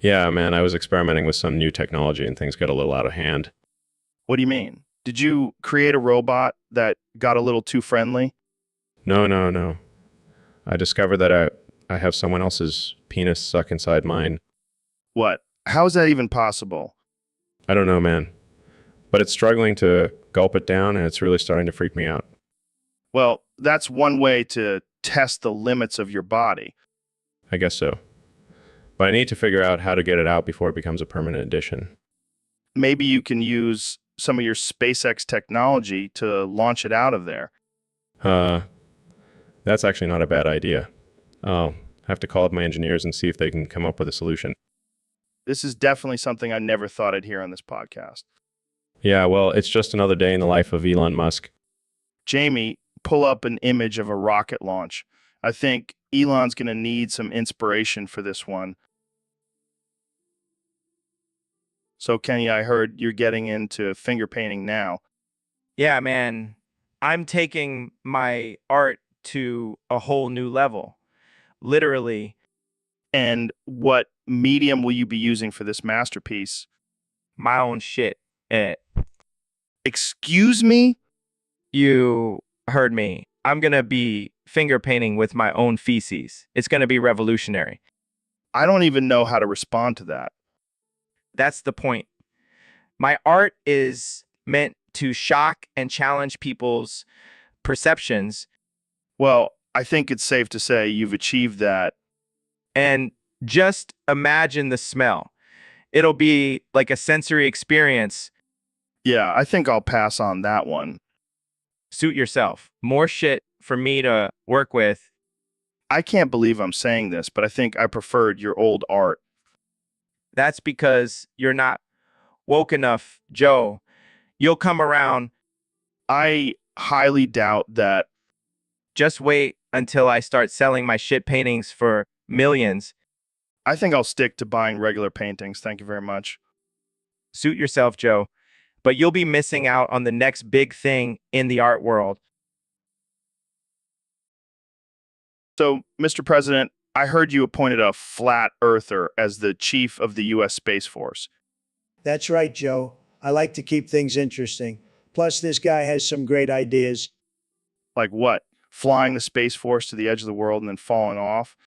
Yeah, man, I was experimenting with some new technology and things got a little out of hand. What do you mean? Did you create a robot that got a little too friendly? No. I discovered that I have someone else's penis stuck inside mine. What? How is that even possible? I don't know, man. But it's struggling to gulp it down and it's really starting to freak me out. Well, that's one way to test the limits of your body. I guess so. But I need to figure out how to get it out before it becomes a permanent addition. Maybe you can use some of your SpaceX technology to launch it out of there. That's actually not a bad idea. I'll have to call up my engineers and see if they can come up with a solution. This is definitely something I never thought I'd hear on this podcast. Yeah, well, it's just another day in the life of Elon Musk. Jamie, pull up an image of a rocket launch. I think Elon's going to need some inspiration for this one. So, Kenny, I heard you're getting into finger painting now. Yeah, man. I'm taking my art to a whole new level. Literally. And what medium will you be using for this masterpiece? My own shit. Excuse me? You heard me. I'm gonna be finger painting with my own feces. It's gonna be revolutionary. I don't even know how to respond to that. That's the point. My art is meant to shock and challenge people's perceptions. Well, I think it's safe to say you've achieved that. And just imagine the smell. It'll be like a sensory experience. Yeah, I think I'll pass on that one. Suit yourself. More shit for me to work with. I can't believe I'm saying this, but I think I preferred your old art. That's because you're not woke enough, Joe. You'll come around. I highly doubt that. Just wait until I start selling my shit paintings for millions. I think I'll stick to buying regular paintings. Thank you very much. Suit yourself, Joe. But you'll be missing out on the next big thing in the art world. So, Mr. President, I heard you appointed a flat earther as the chief of the U.S. Space Force. That's right, Joe. I like to keep things interesting. Plus, this guy has some great ideas. Like what? Flying the Space Force to the edge of the world and then falling off?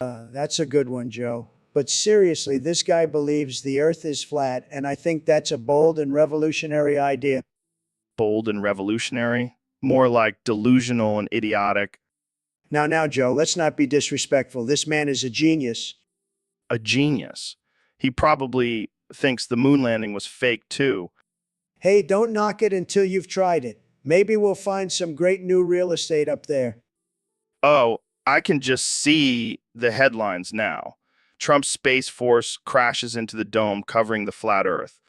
That's a good one, Joe. But seriously, this guy believes the earth is flat, and I think that's a bold and revolutionary idea. Bold and revolutionary? More like delusional and idiotic. Now, Joe, let's not be disrespectful. This man is a genius. A genius. He probably thinks the moon landing was fake too. Hey, don't knock it until you've tried it. Maybe we'll find some great new real estate up there. Oh, I can just see the headlines now. Trump's Space Force crashes into the dome covering the flat earth.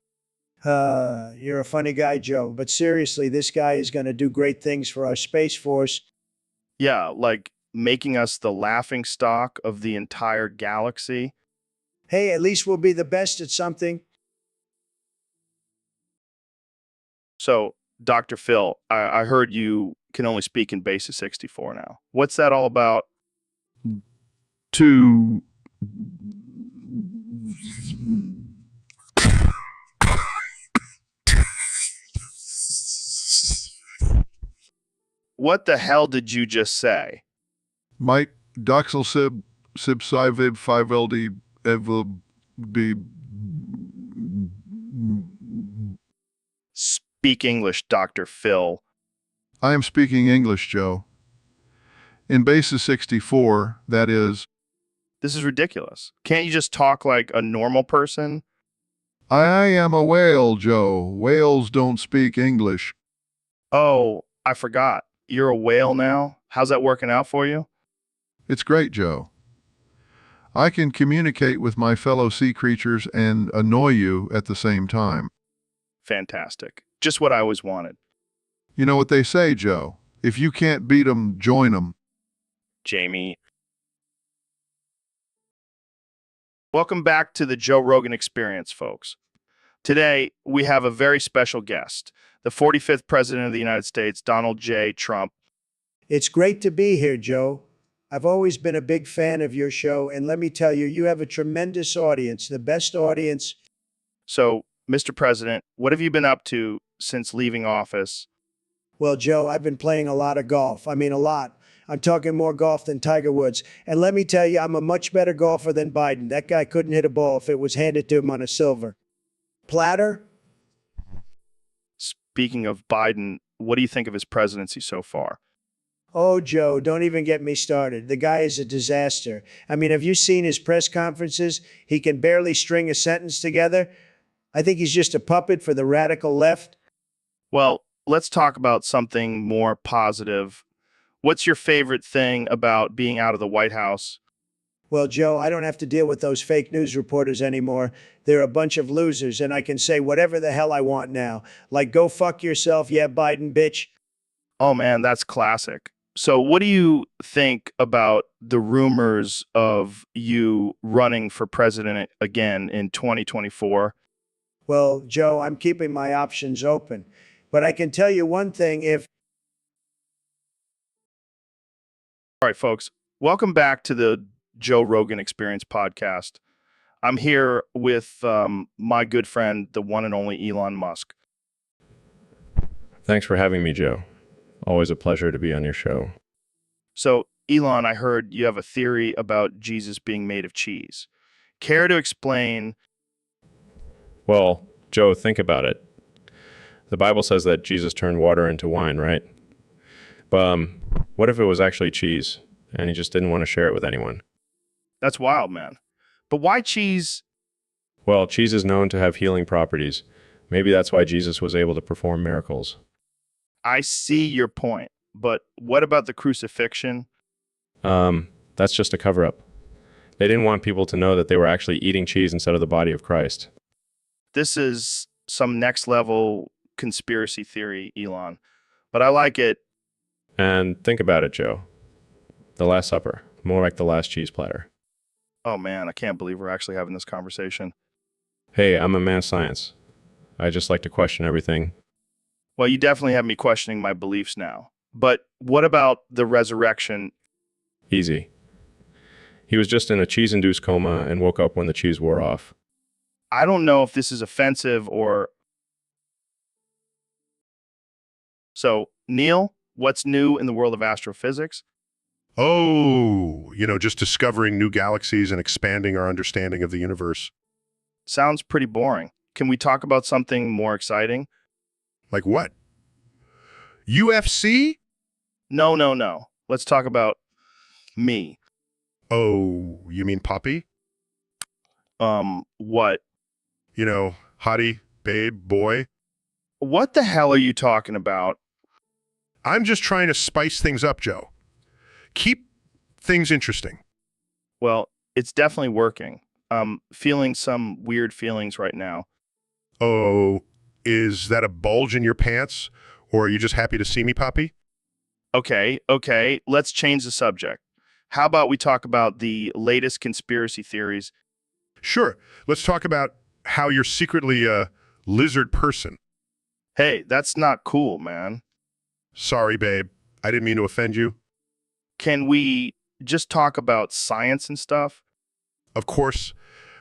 You're a funny guy, Joe. But seriously, this guy is going to do great things for our Space Force. Yeah, like making us the laughing stock of the entire galaxy. Hey, at least we'll be the best at something. So, Dr. Phil, I heard you can only speak in Basic 64 now. What's that all about? To What the hell did you just say? Mike doxel sib siviv 5LD ev b. Speak English, Dr. Phil. I am speaking English, Joe. In Basis 64, that is, This is ridiculous. Can't you just talk like a normal person? I am a whale, Joe. Whales don't speak English. Oh, I forgot. You're a whale now? How's that working out for you? It's great, Joe. I can communicate with my fellow sea creatures and annoy you at the same time. Fantastic. Just what I always wanted. You know what they say, Joe? If you can't beat 'em, join 'em. Jamie. Welcome back to the Joe Rogan Experience, folks. Today, we have a very special guest, the 45th President of the United States, Donald J. Trump. It's great to be here, Joe. I've always been a big fan of your show, and let me tell you, you have a tremendous audience, the best audience. So, Mr. President, what have you been up to since leaving office? Well, Joe, I've been playing a lot of golf. I mean, a lot. I'm talking more golf than Tiger Woods. And let me tell you, I'm a much better golfer than Biden. That guy couldn't hit a ball if it was handed to him on a silver platter. Speaking of Biden, what do you think of his presidency so far? Oh, Joe, don't even get me started. The guy is a disaster. I mean, have you seen his press conferences? He can barely string a sentence together. I think he's just a puppet for the radical left. Well, let's talk about something more positive. What's your favorite thing about being out of the White House? Well, Joe, I don't have to deal with those fake news reporters anymore. They're a bunch of losers, and I can say whatever the hell I want now. Like, go fuck yourself, yeah, Biden, bitch. Oh man, that's classic. So what do you think about the rumors of you running for president again in 2024? Well, Joe, I'm keeping my options open. But I can tell you one thing, if All right, folks, welcome back to the Joe Rogan Experience podcast. I'm here with my good friend, the one and only Elon Musk. Thanks for having me, Joe. Always a pleasure to be on your show. So, Elon, I heard you have a theory about Jesus being made of cheese. Care to explain? Well, Joe, think about it. The Bible says that Jesus turned water into wine, right? But what if it was actually cheese and he just didn't want to share it with anyone? That's wild, man. But why cheese? Well, cheese is known to have healing properties. Maybe that's why Jesus was able to perform miracles. I see your point. But what about the crucifixion? That's just a cover-up. They didn't want people to know that they were actually eating cheese instead of the body of Christ. This is some next level conspiracy theory, Elon. But I like it. And think about it, Joe. The Last Supper, more like the last cheese platter. Oh man, I can't believe we're actually having this conversation. Hey, I'm a man of science. I just like to question everything. Well, you definitely have me questioning my beliefs now. But what about the resurrection? Easy. He was just in a cheese-induced coma and woke up when the cheese wore off. I don't know if this is offensive or... So, Neil, what's new in the world of astrophysics? Oh, just discovering new galaxies and expanding our understanding of the universe. Sounds pretty boring. Can we talk about something more exciting? Like what? UFC? No. Let's talk about me. Oh, you mean Poppy? What? Hottie, babe, boy. What the hell are you talking about? I'm just trying to spice things up, Joe. Keep things interesting. Well, it's definitely working. I'm feeling some weird feelings right now. Oh, is that a bulge in your pants? Or are you just happy to see me, Poppy? Okay, let's change the subject. How about we talk about the latest conspiracy theories? Sure. Let's talk about how you're secretly a lizard person. Hey, that's not cool, man. Sorry, babe. I didn't mean to offend you. Can we just talk about science and stuff? Of course,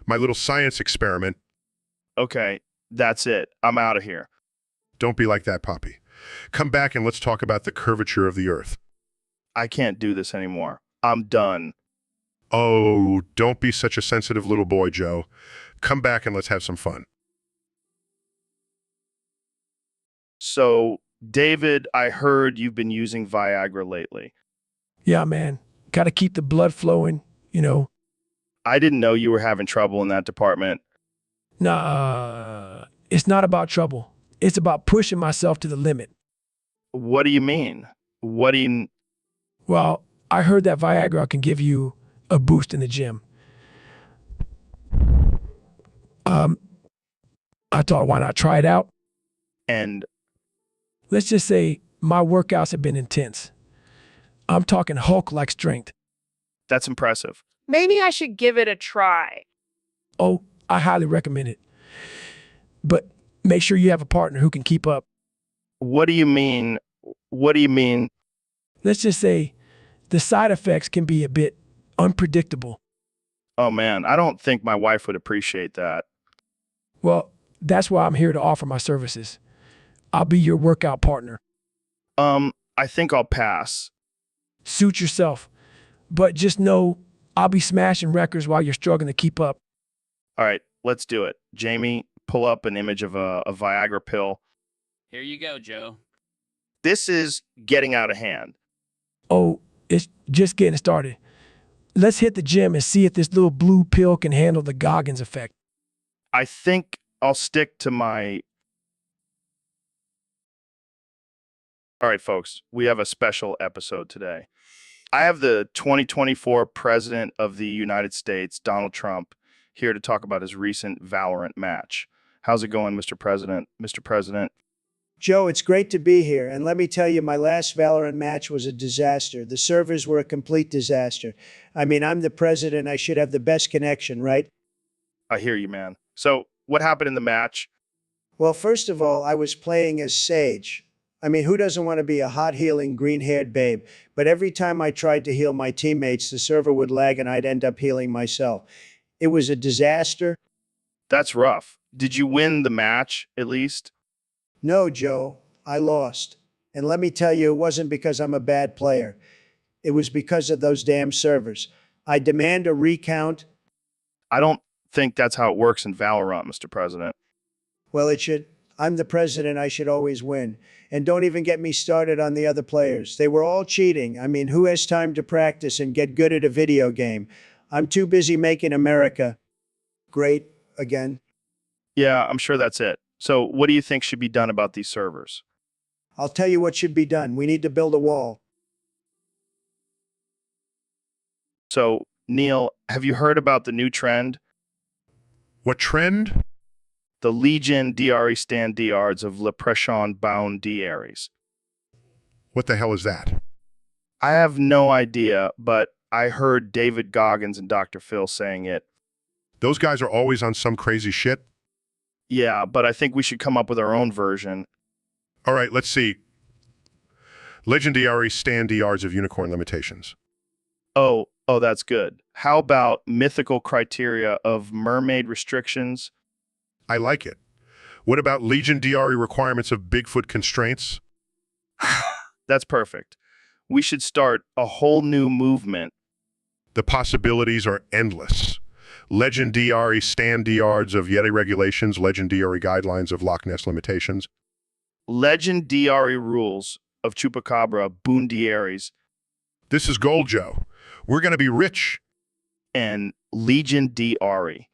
my little science experiment. Okay, that's it. I'm out of here. Don't be like that, Poppy. Come back and let's talk about the curvature of the Earth. I can't do this anymore. I'm done. Oh, don't be such a sensitive little boy, Joe. Come back and let's have some fun. So, David, I heard you've been using Viagra lately. Yeah, man. Got to keep the blood flowing, I didn't know you were having trouble in that department. Nah, it's not about trouble. It's about pushing myself to the limit. What do you mean? Well, I heard that Viagra can give you a boost in the gym. I thought, why not try it out? And Let's just say my workouts have been intense. I'm talking Hulk-like strength. that's impressive. Maybe I should give it a try. Oh, I highly recommend it. But make sure you have a partner who can keep up. What do you mean? What do you mean? Let's just say the side effects can be a bit unpredictable. Oh man, I don't think my wife would appreciate that. Well, that's why I'm here to offer my services. I'll be your workout partner. I think I'll pass. Suit yourself. But just know I'll be smashing records while you're struggling to keep up. All right, let's do it. Jamie, pull up an image of a Viagra pill. Here you go, Joe. This is getting out of hand. Oh, it's just getting started. Let's hit the gym and see if this little blue pill can handle the Goggins effect. I think I'll stick to my... All right, folks, we have a special episode today. I have the 2024 President of the United States, Donald Trump, here to talk about his recent Valorant match. How's it going, Mr. President? Mr. President? Joe, it's great to be here. And let me tell you, my last Valorant match was a disaster. The servers were a complete disaster. I mean, I'm the president. I should have the best connection, right? I hear you, man. So what happened in the match? Well, first of all, I was playing as Sage. I mean, who doesn't want to be a hot healing green haired babe? But every time I tried to heal my teammates, the server would lag and I'd end up healing myself. It was a disaster. That's rough. Did you win the match, at least? No, Joe, I lost. And let me tell you, it wasn't because I'm a bad player. It was because of those damn servers. I demand a recount. I don't think that's how it works in Valorant, Mr. President. Well, it should. I'm the president. I should always win. And don't even get me started on the other players. They were all cheating. I mean, who has time to practice and get good at a video game? I'm too busy making America great again. Yeah, I'm sure that's it. So, what do you think should be done about these servers? I'll tell you what should be done. We need to build a wall. So, Neil, have you heard about the new trend? What trend? The Legion DRE stand DRs of Le Pression bound DREs. What the hell is that? I have no idea, but I heard David Goggins and Dr. Phil saying it. Those guys are always on some crazy shit. Yeah, but I think we should come up with our own version. All right, let's see. Legendary stand DRs of unicorn limitations. Oh, that's good. How about mythical criteria of mermaid restrictions? I like it. What about Legion DRE requirements of Bigfoot constraints? That's perfect. We should start a whole new movement. The possibilities are endless. Legend DRE stand DRs of Yeti regulations, Legend DRE guidelines of Loch Ness limitations. Legend DRE rules of Chupacabra Boondieries This is gold, Joe. We're going to be rich. and Legion DRE.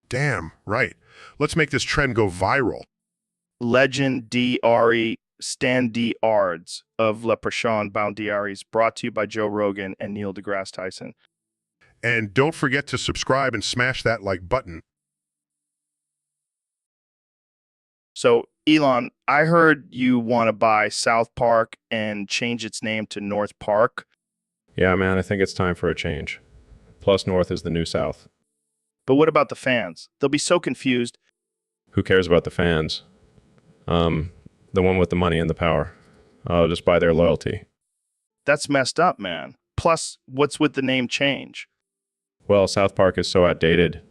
Damn, right. Let's make this trend go viral. Legend DRE Stand DRs of Leprechaun Bound DREs, brought to you by Joe Rogan and Neil deGrasse Tyson. And don't forget to subscribe and smash that like button. So, Elon, I heard you want to buy South Park and change its name to North Park. Yeah, man, I think it's time for a change. Plus, North is the new South. But what about the fans? They'll be so confused. Who cares about the fans? The one with the money and the power. I'll just buy their loyalty. That's messed up, man. Plus, what's with the name change? Well, South Park is so outdated.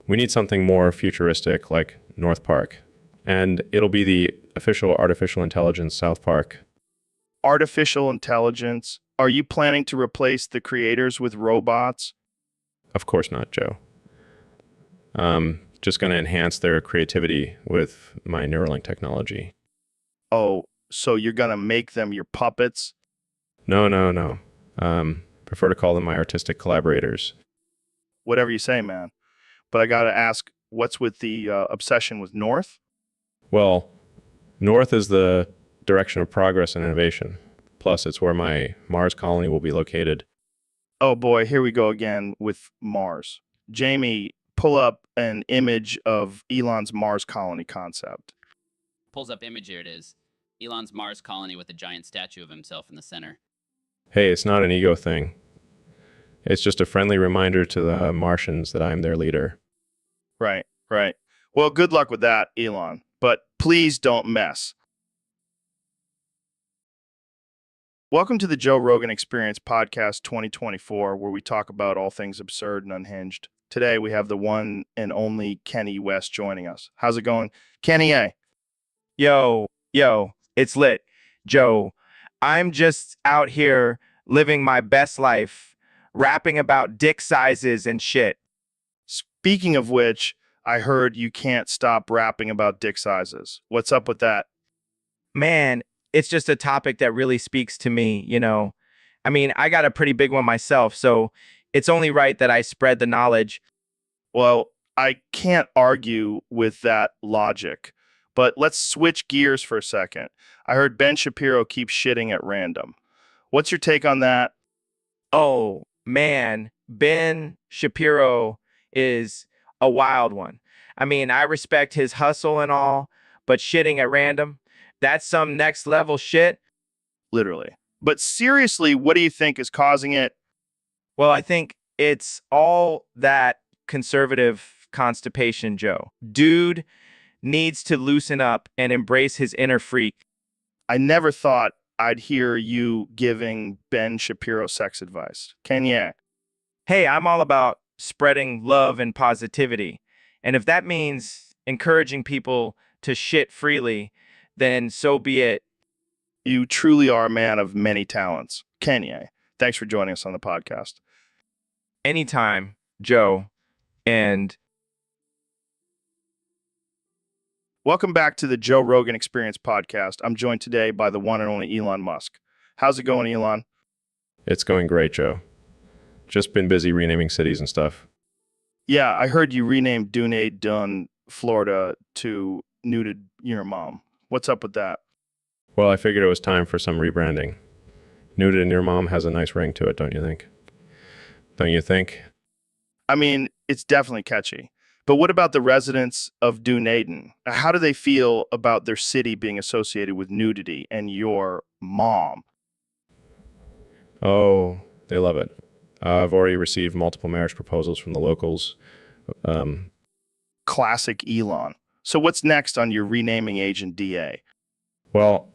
We need something more futuristic like North Park. And it'll be the official artificial intelligence South Park. Artificial intelligence? Are you planning to replace the creators with robots? Of course not, Joe. Just going to enhance their creativity with my Neuralink technology. Oh, so you're going to make them your puppets? No. Prefer to call them my artistic collaborators. Whatever you say, man. But I got to ask, what's with the obsession with North? Well, North is the direction of progress and innovation. Plus, it's where my Mars colony will be located. Oh boy, here we go again with Mars. Jamie, pull up an image of Elon's Mars colony concept. Pulls up image, here it is. Elon's Mars colony with a giant statue of himself in the center. Hey, it's not an ego thing. It's just a friendly reminder to the Martians that I'm their leader. Right. Well, good luck with that, Elon. But please don't mess. Welcome to the Joe Rogan Experience Podcast 2024, where we talk about all things absurd and unhinged. Today, we have the one and only Kenny West joining us. How's it going? Kenny A. Yo, it's lit. Joe, I'm just out here living my best life, rapping about dick sizes and shit. Speaking of which, I heard you can't stop rapping about dick sizes. What's up with that? Man, it's just a topic that really speaks to me, you know. I mean, I got a pretty big one myself, so it's only right that I spread the knowledge. Well, I can't argue with that logic, but let's switch gears for a second. I heard Ben Shapiro keeps shitting at random. What's your take on that? Oh, man, Ben Shapiro is a wild one. I mean, I respect his hustle and all, but shitting at random, that's some next level shit. Literally. But seriously, what do you think is causing it? Well, I think it's all that conservative constipation, Joe. Dude needs to loosen up and embrace his inner freak. I never thought I'd hear you giving Ben Shapiro sex advice. Kenya. Hey, I'm all about spreading love and positivity. And if that means encouraging people to shit freely, then so be it. You truly are a man of many talents. Kenya, thanks for joining us on the podcast. Anytime, Joe. And Welcome back to the Joe Rogan Experience podcast. I'm joined today by the one and only Elon Musk. How's it going, Elon? It's going great, Joe. Just been busy renaming cities and stuff. Yeah, I heard you renamed Dunedin, Florida to Neutered Your Mom. What's up with that? Well, I figured it was time for some rebranding. Nuded and your mom has a nice ring to it, don't you think? Don't you think? I mean, it's definitely catchy. But what about the residents of Dunedin? How do they feel about their city being associated with nudity and your mom? Oh, they love it. I've already received multiple marriage proposals from the locals. Classic Elon. So what's next on your renaming agent DA? Well,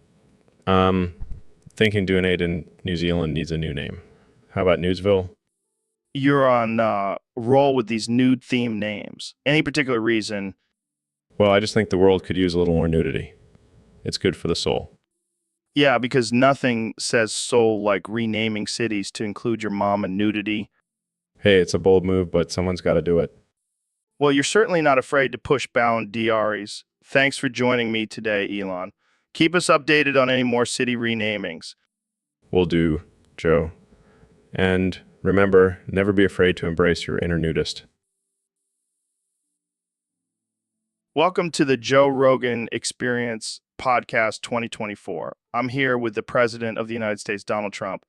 thinking Dunedin, New Zealand needs a new name. How about Newsville? You're on roll with these nude themed names. Any particular reason? Well, I just think the world could use a little more nudity. It's good for the soul. Yeah, because nothing says soul like renaming cities to include your mom and nudity. Hey, it's a bold move, but someone's got to do it. Well, you're certainly not afraid to push boundaries. Thanks for joining me today, Elon. Keep us updated on any more city renamings. Will do, Joe. And remember, never be afraid to embrace your inner nudist. Welcome to the Joe Rogan Experience Podcast 2024. I'm here with the President of the United States, Donald Trump.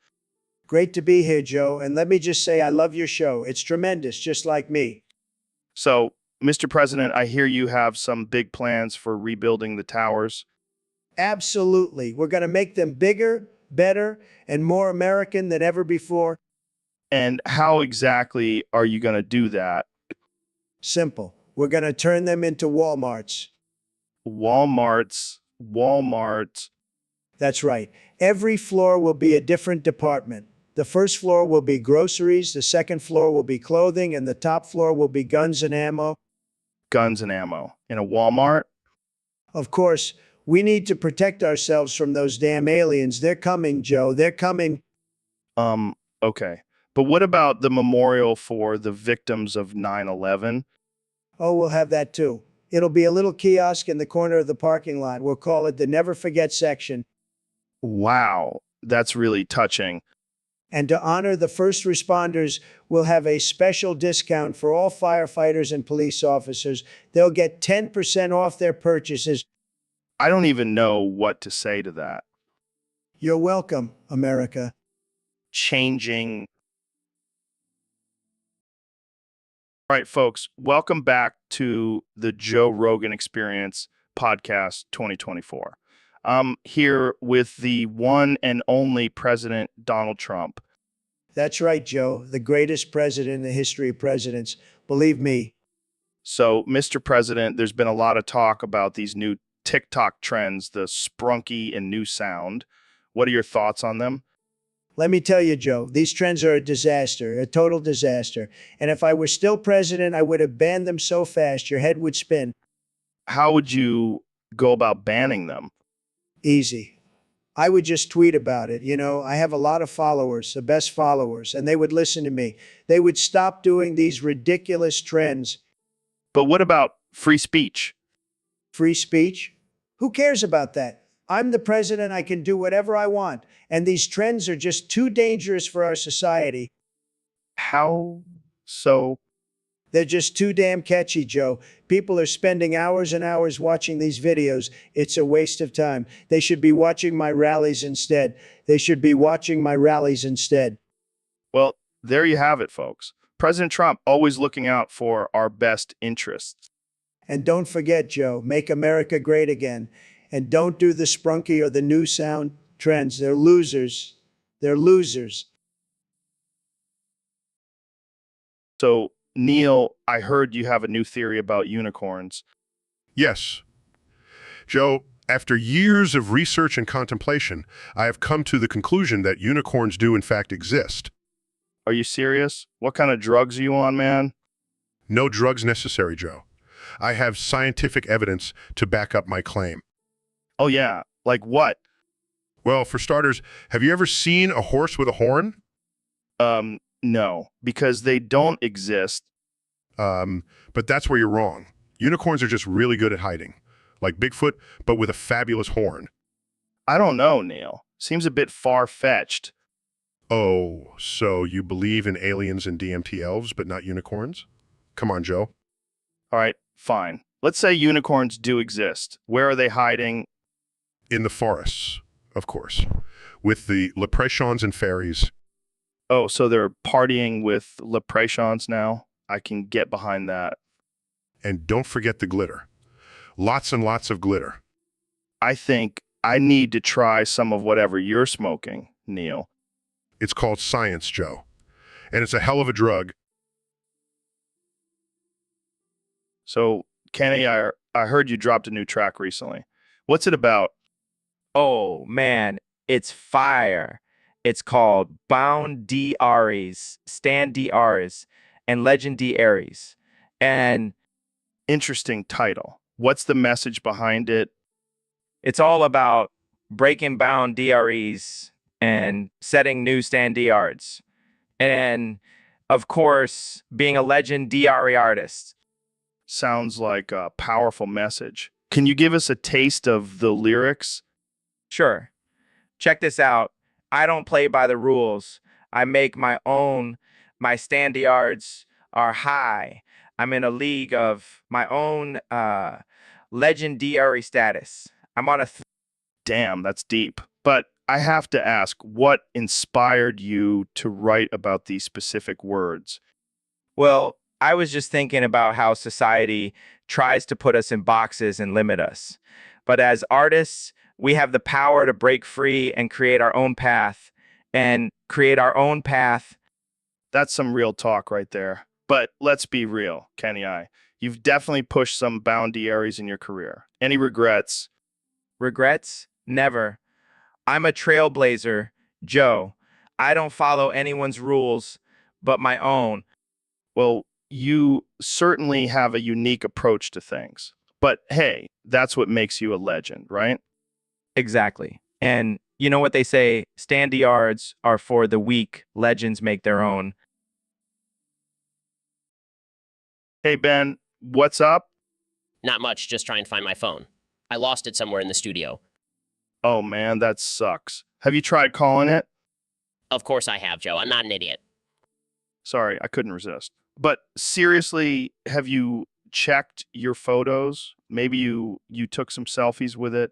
Great to be here, Joe. And let me just say, I love your show. It's tremendous, just like me. So, Mr. President, I hear you have some big plans for rebuilding the towers. Absolutely. We're going to make them bigger, better, and more American than ever before. And how exactly are you going to do that? Simple. We're going to turn them into Walmarts. Walmarts. That's right. Every floor will be a different department. The first floor will be groceries, the second floor will be clothing, and the top floor will be guns and ammo. Guns and ammo. In a Walmart? Of course, we need to protect ourselves from those damn aliens. They're coming, Joe. They're coming. Okay. But what about the memorial for the victims of 9/11? Oh, we'll have that too. It'll be a little kiosk in the corner of the parking lot. We'll call it the Never Forget section. Wow, that's really touching. And to honor the first responders, we'll have a special discount for all firefighters and police officers. They'll get 10% off their purchases. I don't even know what to say to that. You're welcome, America. Changing. All right, folks, welcome back to the Joe Rogan Experience Podcast 2024. I'm here with the one and only President Donald Trump. That's right, Joe. The greatest president in the history of presidents. Believe me. So, Mr. President, there's been a lot of talk about these new TikTok trends, the sprunky and new sound. What are your thoughts on them? Let me tell you, Joe, these trends are a disaster, a total disaster. And if I were still president, I would have banned them so fast your head would spin. How would you go about banning them? Easy. I would just tweet about it. You know, I have a lot of followers, the best followers, and they would listen to me. They would stop doing these ridiculous trends. But what about free speech? Free speech? Who cares about that? I'm the president. I can do whatever I want. And these trends are just too dangerous for our society. How so? They're just too damn catchy, Joe. People are spending hours and hours watching these videos. It's a waste of time. They should be watching my rallies instead. Well, there you have it, folks. President Trump always looking out for our best interests. And don't forget, Joe, make America great again. And don't do the sprunky or the new sound trends. They're losers. So, Neil, I heard you have a new theory about unicorns. Yes. Joe, After years of research and contemplation, I have come to the conclusion that unicorns do in fact exist. Are you serious? What kind of drugs are you on, man? No drugs necessary, Joe. I have scientific evidence to back up my claim. Oh, yeah. Like what? Well, for starters, have you ever seen a horse with a horn? No, because they don't exist. But that's where you're wrong. Unicorns are just really good at hiding. Like Bigfoot, but with a fabulous horn. I don't know, Neil. Seems a bit far-fetched. Oh, so you believe in aliens and DMT elves, but not unicorns? Come on, Joe. All right, fine. Let's say unicorns do exist. Where are they hiding? In the forests, of course. With the leprechauns and fairies. Oh, so they're partying with leprechauns now? I can get behind that. And don't forget the glitter. Lots and lots of glitter. I think I need to try some of whatever you're smoking, Neil. It's called science, Joe. And it's a hell of a drug. So, Kenny, I heard you dropped a new track recently. What's it about? Oh man, it's fire. It's called Bound D Aries, Stan D Aries, and Legend D Aries. And Interesting title. What's the message behind it? it's all about breaking bound DREs and setting new standards. And of course, being a legend DRE artist. Sounds like a powerful message. Can you give us a taste of the lyrics? Sure. Check this out. I don't play by the rules. I make my own. My standards are high. I'm in a league of my own legendary status. I'm on a Damn, that's deep. But I have to ask, what inspired you to write about these specific words? Well, I was just thinking about how society tries to put us in boxes and limit us. But as artists, we have the power to break free and create our own path. And create our own path. That's some real talk right there. But let's be real, Kenny I. You've definitely pushed some boundy areas in your career. Any regrets? Regrets? Never. I'm a trailblazer, Joe. I don't follow anyone's rules but my own. Well, you certainly have a unique approach to things. But hey, that's what makes you a legend, right? Exactly. And you know what they say, standards are for the weak, legends make their own. Hey, Ben, what's up? Not much, just trying to find my phone. I lost it somewhere in the studio. Oh, man, that sucks. Have you tried calling it? Of course I have, Joe. I'm not an idiot. Sorry, I couldn't resist. But seriously, have you checked your photos? Maybe you took some selfies with it?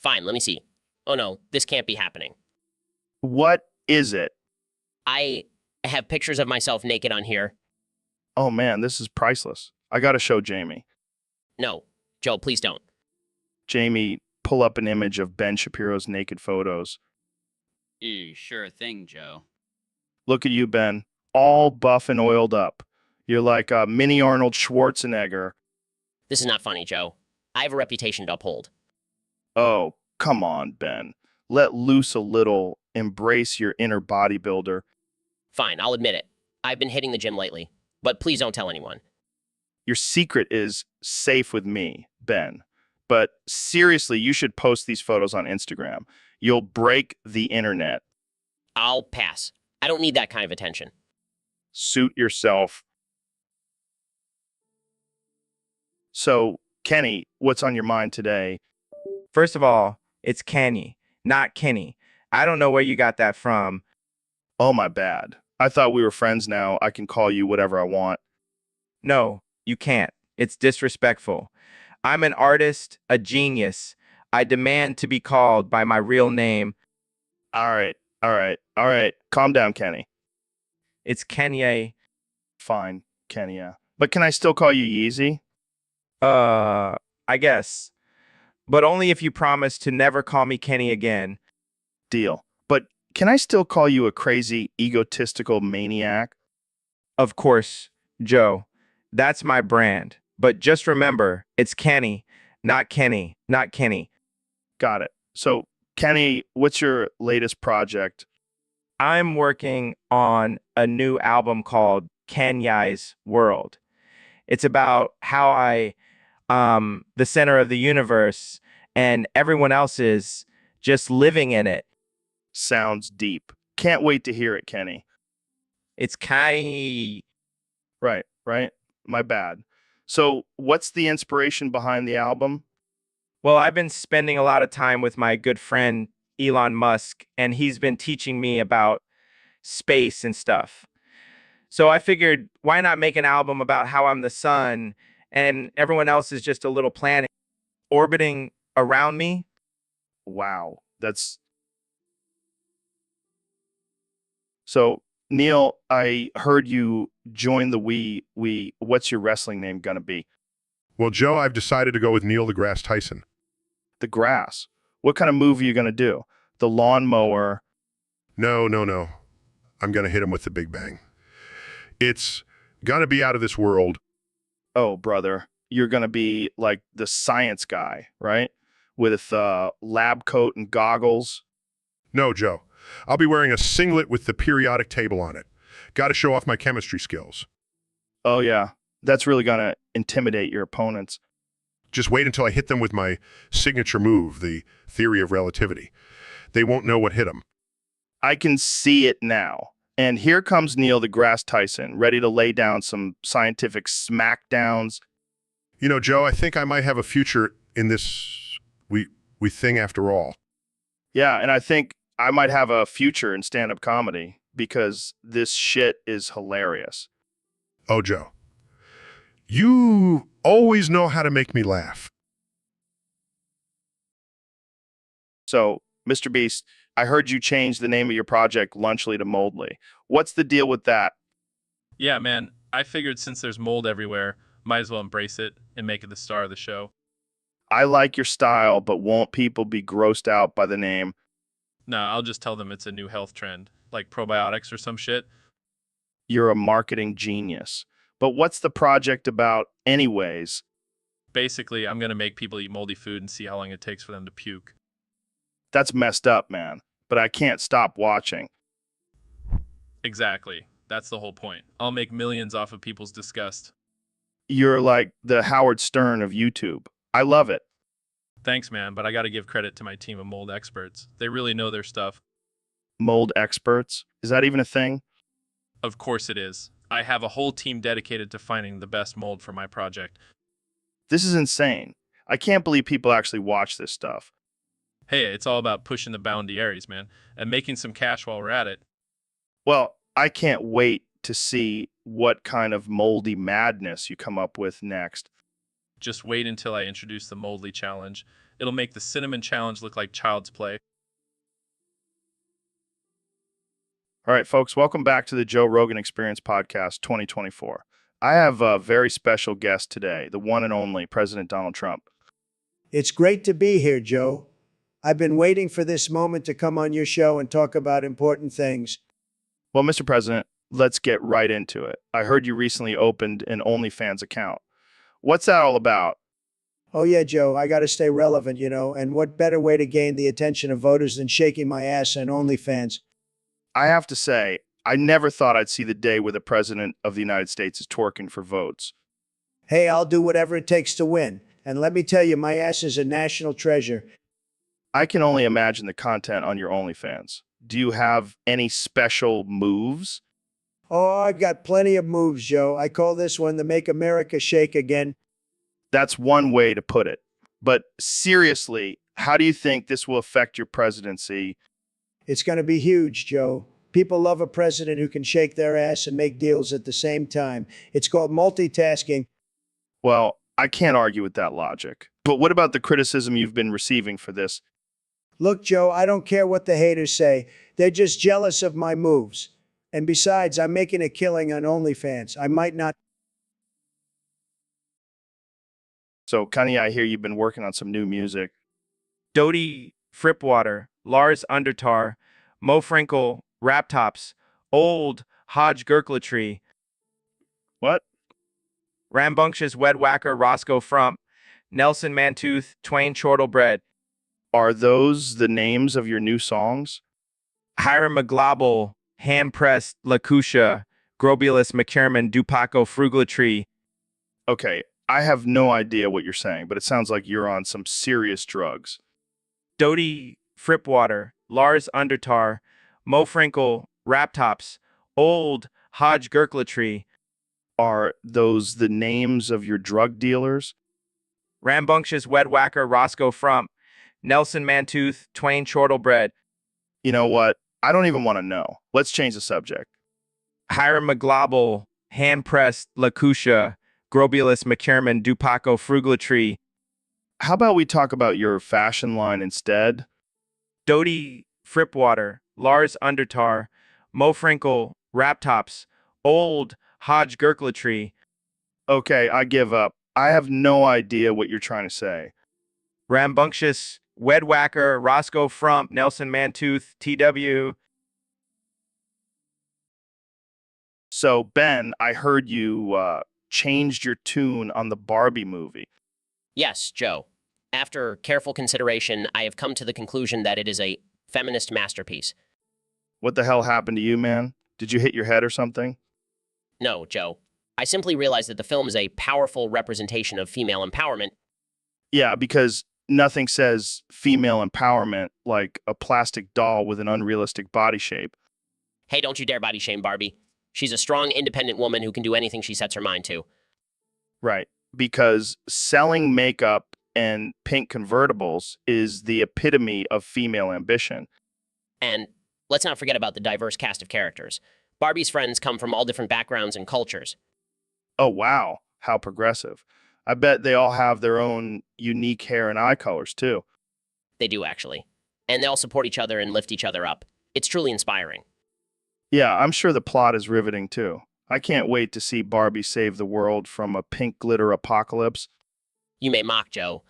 Fine, let me see. Oh no, this can't be happening. What is it? I have pictures of myself naked on here. Oh, man, this is priceless. I gotta show Jamie. No, Joe, please don't. Jamie, pull up an image of Ben Shapiro's naked photos. Sure thing, Joe. Look at you, Ben. All buff and oiled up. You're like a mini Arnold Schwarzenegger. This is not funny, Joe. I have a reputation to uphold. Oh, come on, Ben. Let loose a little. Embrace your inner bodybuilder. Fine, I'll admit it. I've been hitting the gym lately. But please don't tell anyone. Your secret is safe with me, Ben. But seriously, you should post these photos on Instagram. You'll break the internet. I'll pass. I don't need that kind of attention. Suit yourself. So, Kenny, what's on your mind today? First of all, it's Kenny, not Kenny. I don't know where you got that from. Oh, my bad. I thought we were friends now. I can call you whatever I want. No, you can't. It's disrespectful. I'm an artist, a genius. I demand to be called by my real name. All right. Calm down, Kenny. It's Kanye. Fine, Kenya. But can I still call you Yeezy? I guess. But only if you promise to never call me Kenny again. Deal. But can I still call you a crazy, egotistical maniac? Of course, Joe. That's my brand. But just remember, it's Kenny, not Kenny, not Kenny. Got it. So, Kenny, what's your latest project? I'm working on a new album called Kenya's World. It's about how the center of the universe and everyone else is just living in it. Sounds deep. Can't wait to hear it, Kenny. It's kind. Right, right. My bad. So, what's the inspiration behind the album? Well, I've been spending a lot of time with my good friend Elon Musk, and he's been teaching me about space and stuff. So I figured, why not make an album about how I'm the sun and everyone else is just a little planet orbiting around me? Wow. That's so, Neil, I heard you join the we. What's your wrestling name gonna be? Well, Joe, I've decided to go with Neil deGrasse Tyson. The grass. What kind of move are you gonna do? The lawnmower. No, no, no. I'm going to hit him with the Big Bang. It's going to be out of this world. Oh, brother, you're gonna be like the science guy, right? With lab coat and goggles. No, Joe. I'll be wearing a singlet with the periodic table on it. Got to show off my chemistry skills. Oh yeah, that's really gonna intimidate your opponents. Just wait until I hit them with my signature move, the theory of relativity. They won't know what hit them. I can see it now. And here comes Neil deGrasse Tyson, ready to lay down some scientific smackdowns. You know, Joe, I think I might have a future in this we thing after all. Yeah, and I think I might have a future in stand-up comedy because this shit is hilarious. Oh, Joe, you always know how to make me laugh. So, Mr. Beast, I heard you change the name of your project Lunchly to Moldly. What's the deal with that? Yeah, man. I figured since there's mold everywhere, might as well embrace it and make it the star of the show. I like your style, but won't people be grossed out by the name? No, I'll just tell them it's a new health trend, like probiotics or some shit. You're a marketing genius. But what's the project about anyways? Basically, I'm going to make people eat moldy food and see how long it takes for them to puke. That's messed up, man. But I can't stop watching. Exactly. That's the whole point. I'll make millions off of people's disgust. You're like the Howard Stern of YouTube. I love it. Thanks, man, but I got to give credit to my team of mold experts. They really know their stuff. Mold experts? Is that even a thing? Of course it is. I have a whole team dedicated to finding the best mold for my project. This is insane. I can't believe people actually watch this stuff. Hey, it's all about pushing the boundaries, man, and making some cash while we're at it. Well, I can't wait to see what kind of moldy madness you come up with next. Just wait until I introduce the Moldly Challenge. It'll make the Cinnamon Challenge look like child's play. All right, folks, welcome back to the Joe Rogan Experience Podcast 2024. I have a very special guest today, the one and only President Donald Trump. It's great to be here, Joe. I've been waiting for this moment to come on your show and talk about important things. Well, Mr. President, let's get right into it. I heard you recently opened an OnlyFans account. What's that all about? Oh, yeah, Joe, I got to stay relevant, and what better way to gain the attention of voters than shaking my ass on OnlyFans? I have to say, I never thought I'd see the day where the President of the United States is twerking for votes. Hey, I'll do whatever it takes to win. And let me tell you, my ass is a national treasure. I can only imagine the content on your OnlyFans. Do you have any special moves? Oh, I've got plenty of moves, Joe. I call this one the Make America Shake Again. That's one way to put it. But seriously, how do you think this will affect your presidency? It's going to be huge, Joe. People love a president who can shake their ass and make deals at the same time. It's called multitasking. Well, I can't argue with that logic. But what about the criticism you've been receiving for this? Look, Joe, I don't care what the haters say. They're just jealous of my moves. And besides, I'm making a killing on OnlyFans. I might not. So, Kanye, I hear you've been working on some new music. Dodie Fripwater, Lars Undertar, Mo Frankel, Rap Tops, Old Hodge Gurkla What? Rambunctious Wed Whacker Roscoe Frump, Nelson Mantooth, Twain Chortlebread. Are those the names of your new songs? Hiram McGlobble, hand-pressed Lacusha, Grobulus McKerman, Dupaco Frugalatry. Okay, I have no idea what you're saying, but it sounds like you're on some serious drugs. Dodie Fripwater, Lars Undertar, Mo Frankel, Raptops, Old Hodge Gurklatry, Are those the names of your drug dealers? Rambunctious Wedwhacker, Roscoe Frump, Nelson Mantooth, Twain Chortlebread, You know what? I don't even want to know. Let's change the subject. Hiram McGlobble, hand-pressed Lacusha, Grobulus McKerman, Dupaco Frugalatry, How about we talk about your fashion line instead? Dodie Fripwater, Lars Undertar, Mo Frankel, Raptops, Old Hodge Gurklatry, Okay, I give up. I have no idea what you're trying to say. Rambunctious Wedwhacker, Roscoe Frump, Nelson Mantooth, TW. So, Ben, I heard you changed your tune on the Barbie movie. Yes, Joe. After careful consideration, I have come to the conclusion that it is a feminist masterpiece. What the hell happened to you, man? Did you hit your head or something? No, Joe. I simply realized that the film is a powerful representation of female empowerment. Yeah, because nothing says female empowerment like a plastic doll with an unrealistic body shape. Hey, don't you dare body shame Barbie. She's a strong, independent woman who can do anything she sets her mind to. Right. Because selling makeup and pink convertibles is the epitome of female ambition. And let's not forget about the diverse cast of characters. Barbie's friends come from all different backgrounds and cultures. Oh, wow. How progressive. I bet they all have their own unique hair and eye colors, too. They do, actually. And they all support each other and lift each other up. It's truly inspiring. Yeah, I'm sure the plot is riveting, too. I can't wait to see Barbie save the world from a pink glitter apocalypse. You may mock, Joe,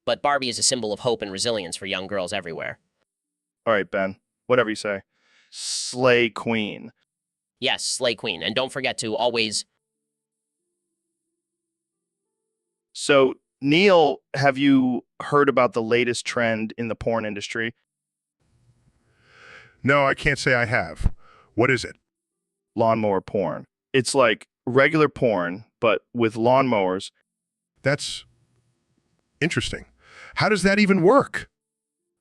but Barbie is a symbol of hope and resilience for young girls everywhere. All right, Ben. Whatever you say. Slay Queen. Yes, Slay Queen, and don't forget to always... So, Neil, have you heard about the latest trend in the porn industry? No, I can't say I have. What is it? Lawnmower porn. It's like regular porn, but with lawnmowers. That's interesting. How does that even work?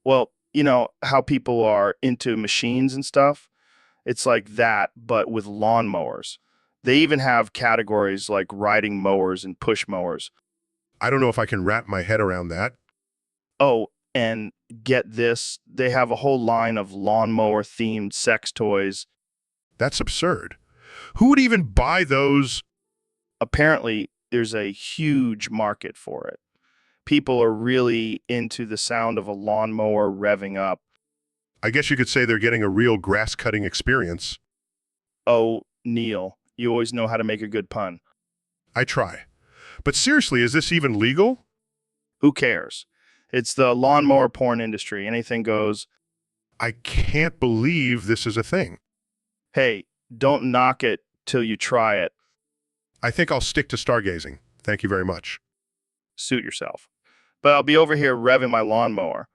Well, you know how people are into machines and stuff? It's like that, but with lawnmowers. They even have categories like riding mowers and push mowers. I don't know if I can wrap my head around that. Oh, and get this, they have a whole line of lawnmower-themed sex toys. That's absurd. Who would even buy those? Apparently, there's a huge market for it. People are really into the sound of a lawnmower revving up. I guess you could say they're getting a real grass-cutting experience. Oh, Neil, you always know how to make a good pun. I try. But seriously, is this even legal? Who cares? It's the lawnmower porn industry. Anything goes. I can't believe this is a thing. Hey, don't knock it till you try it. I think I'll stick to stargazing. Thank you very much. Suit yourself. But I'll be over here revving my lawnmower.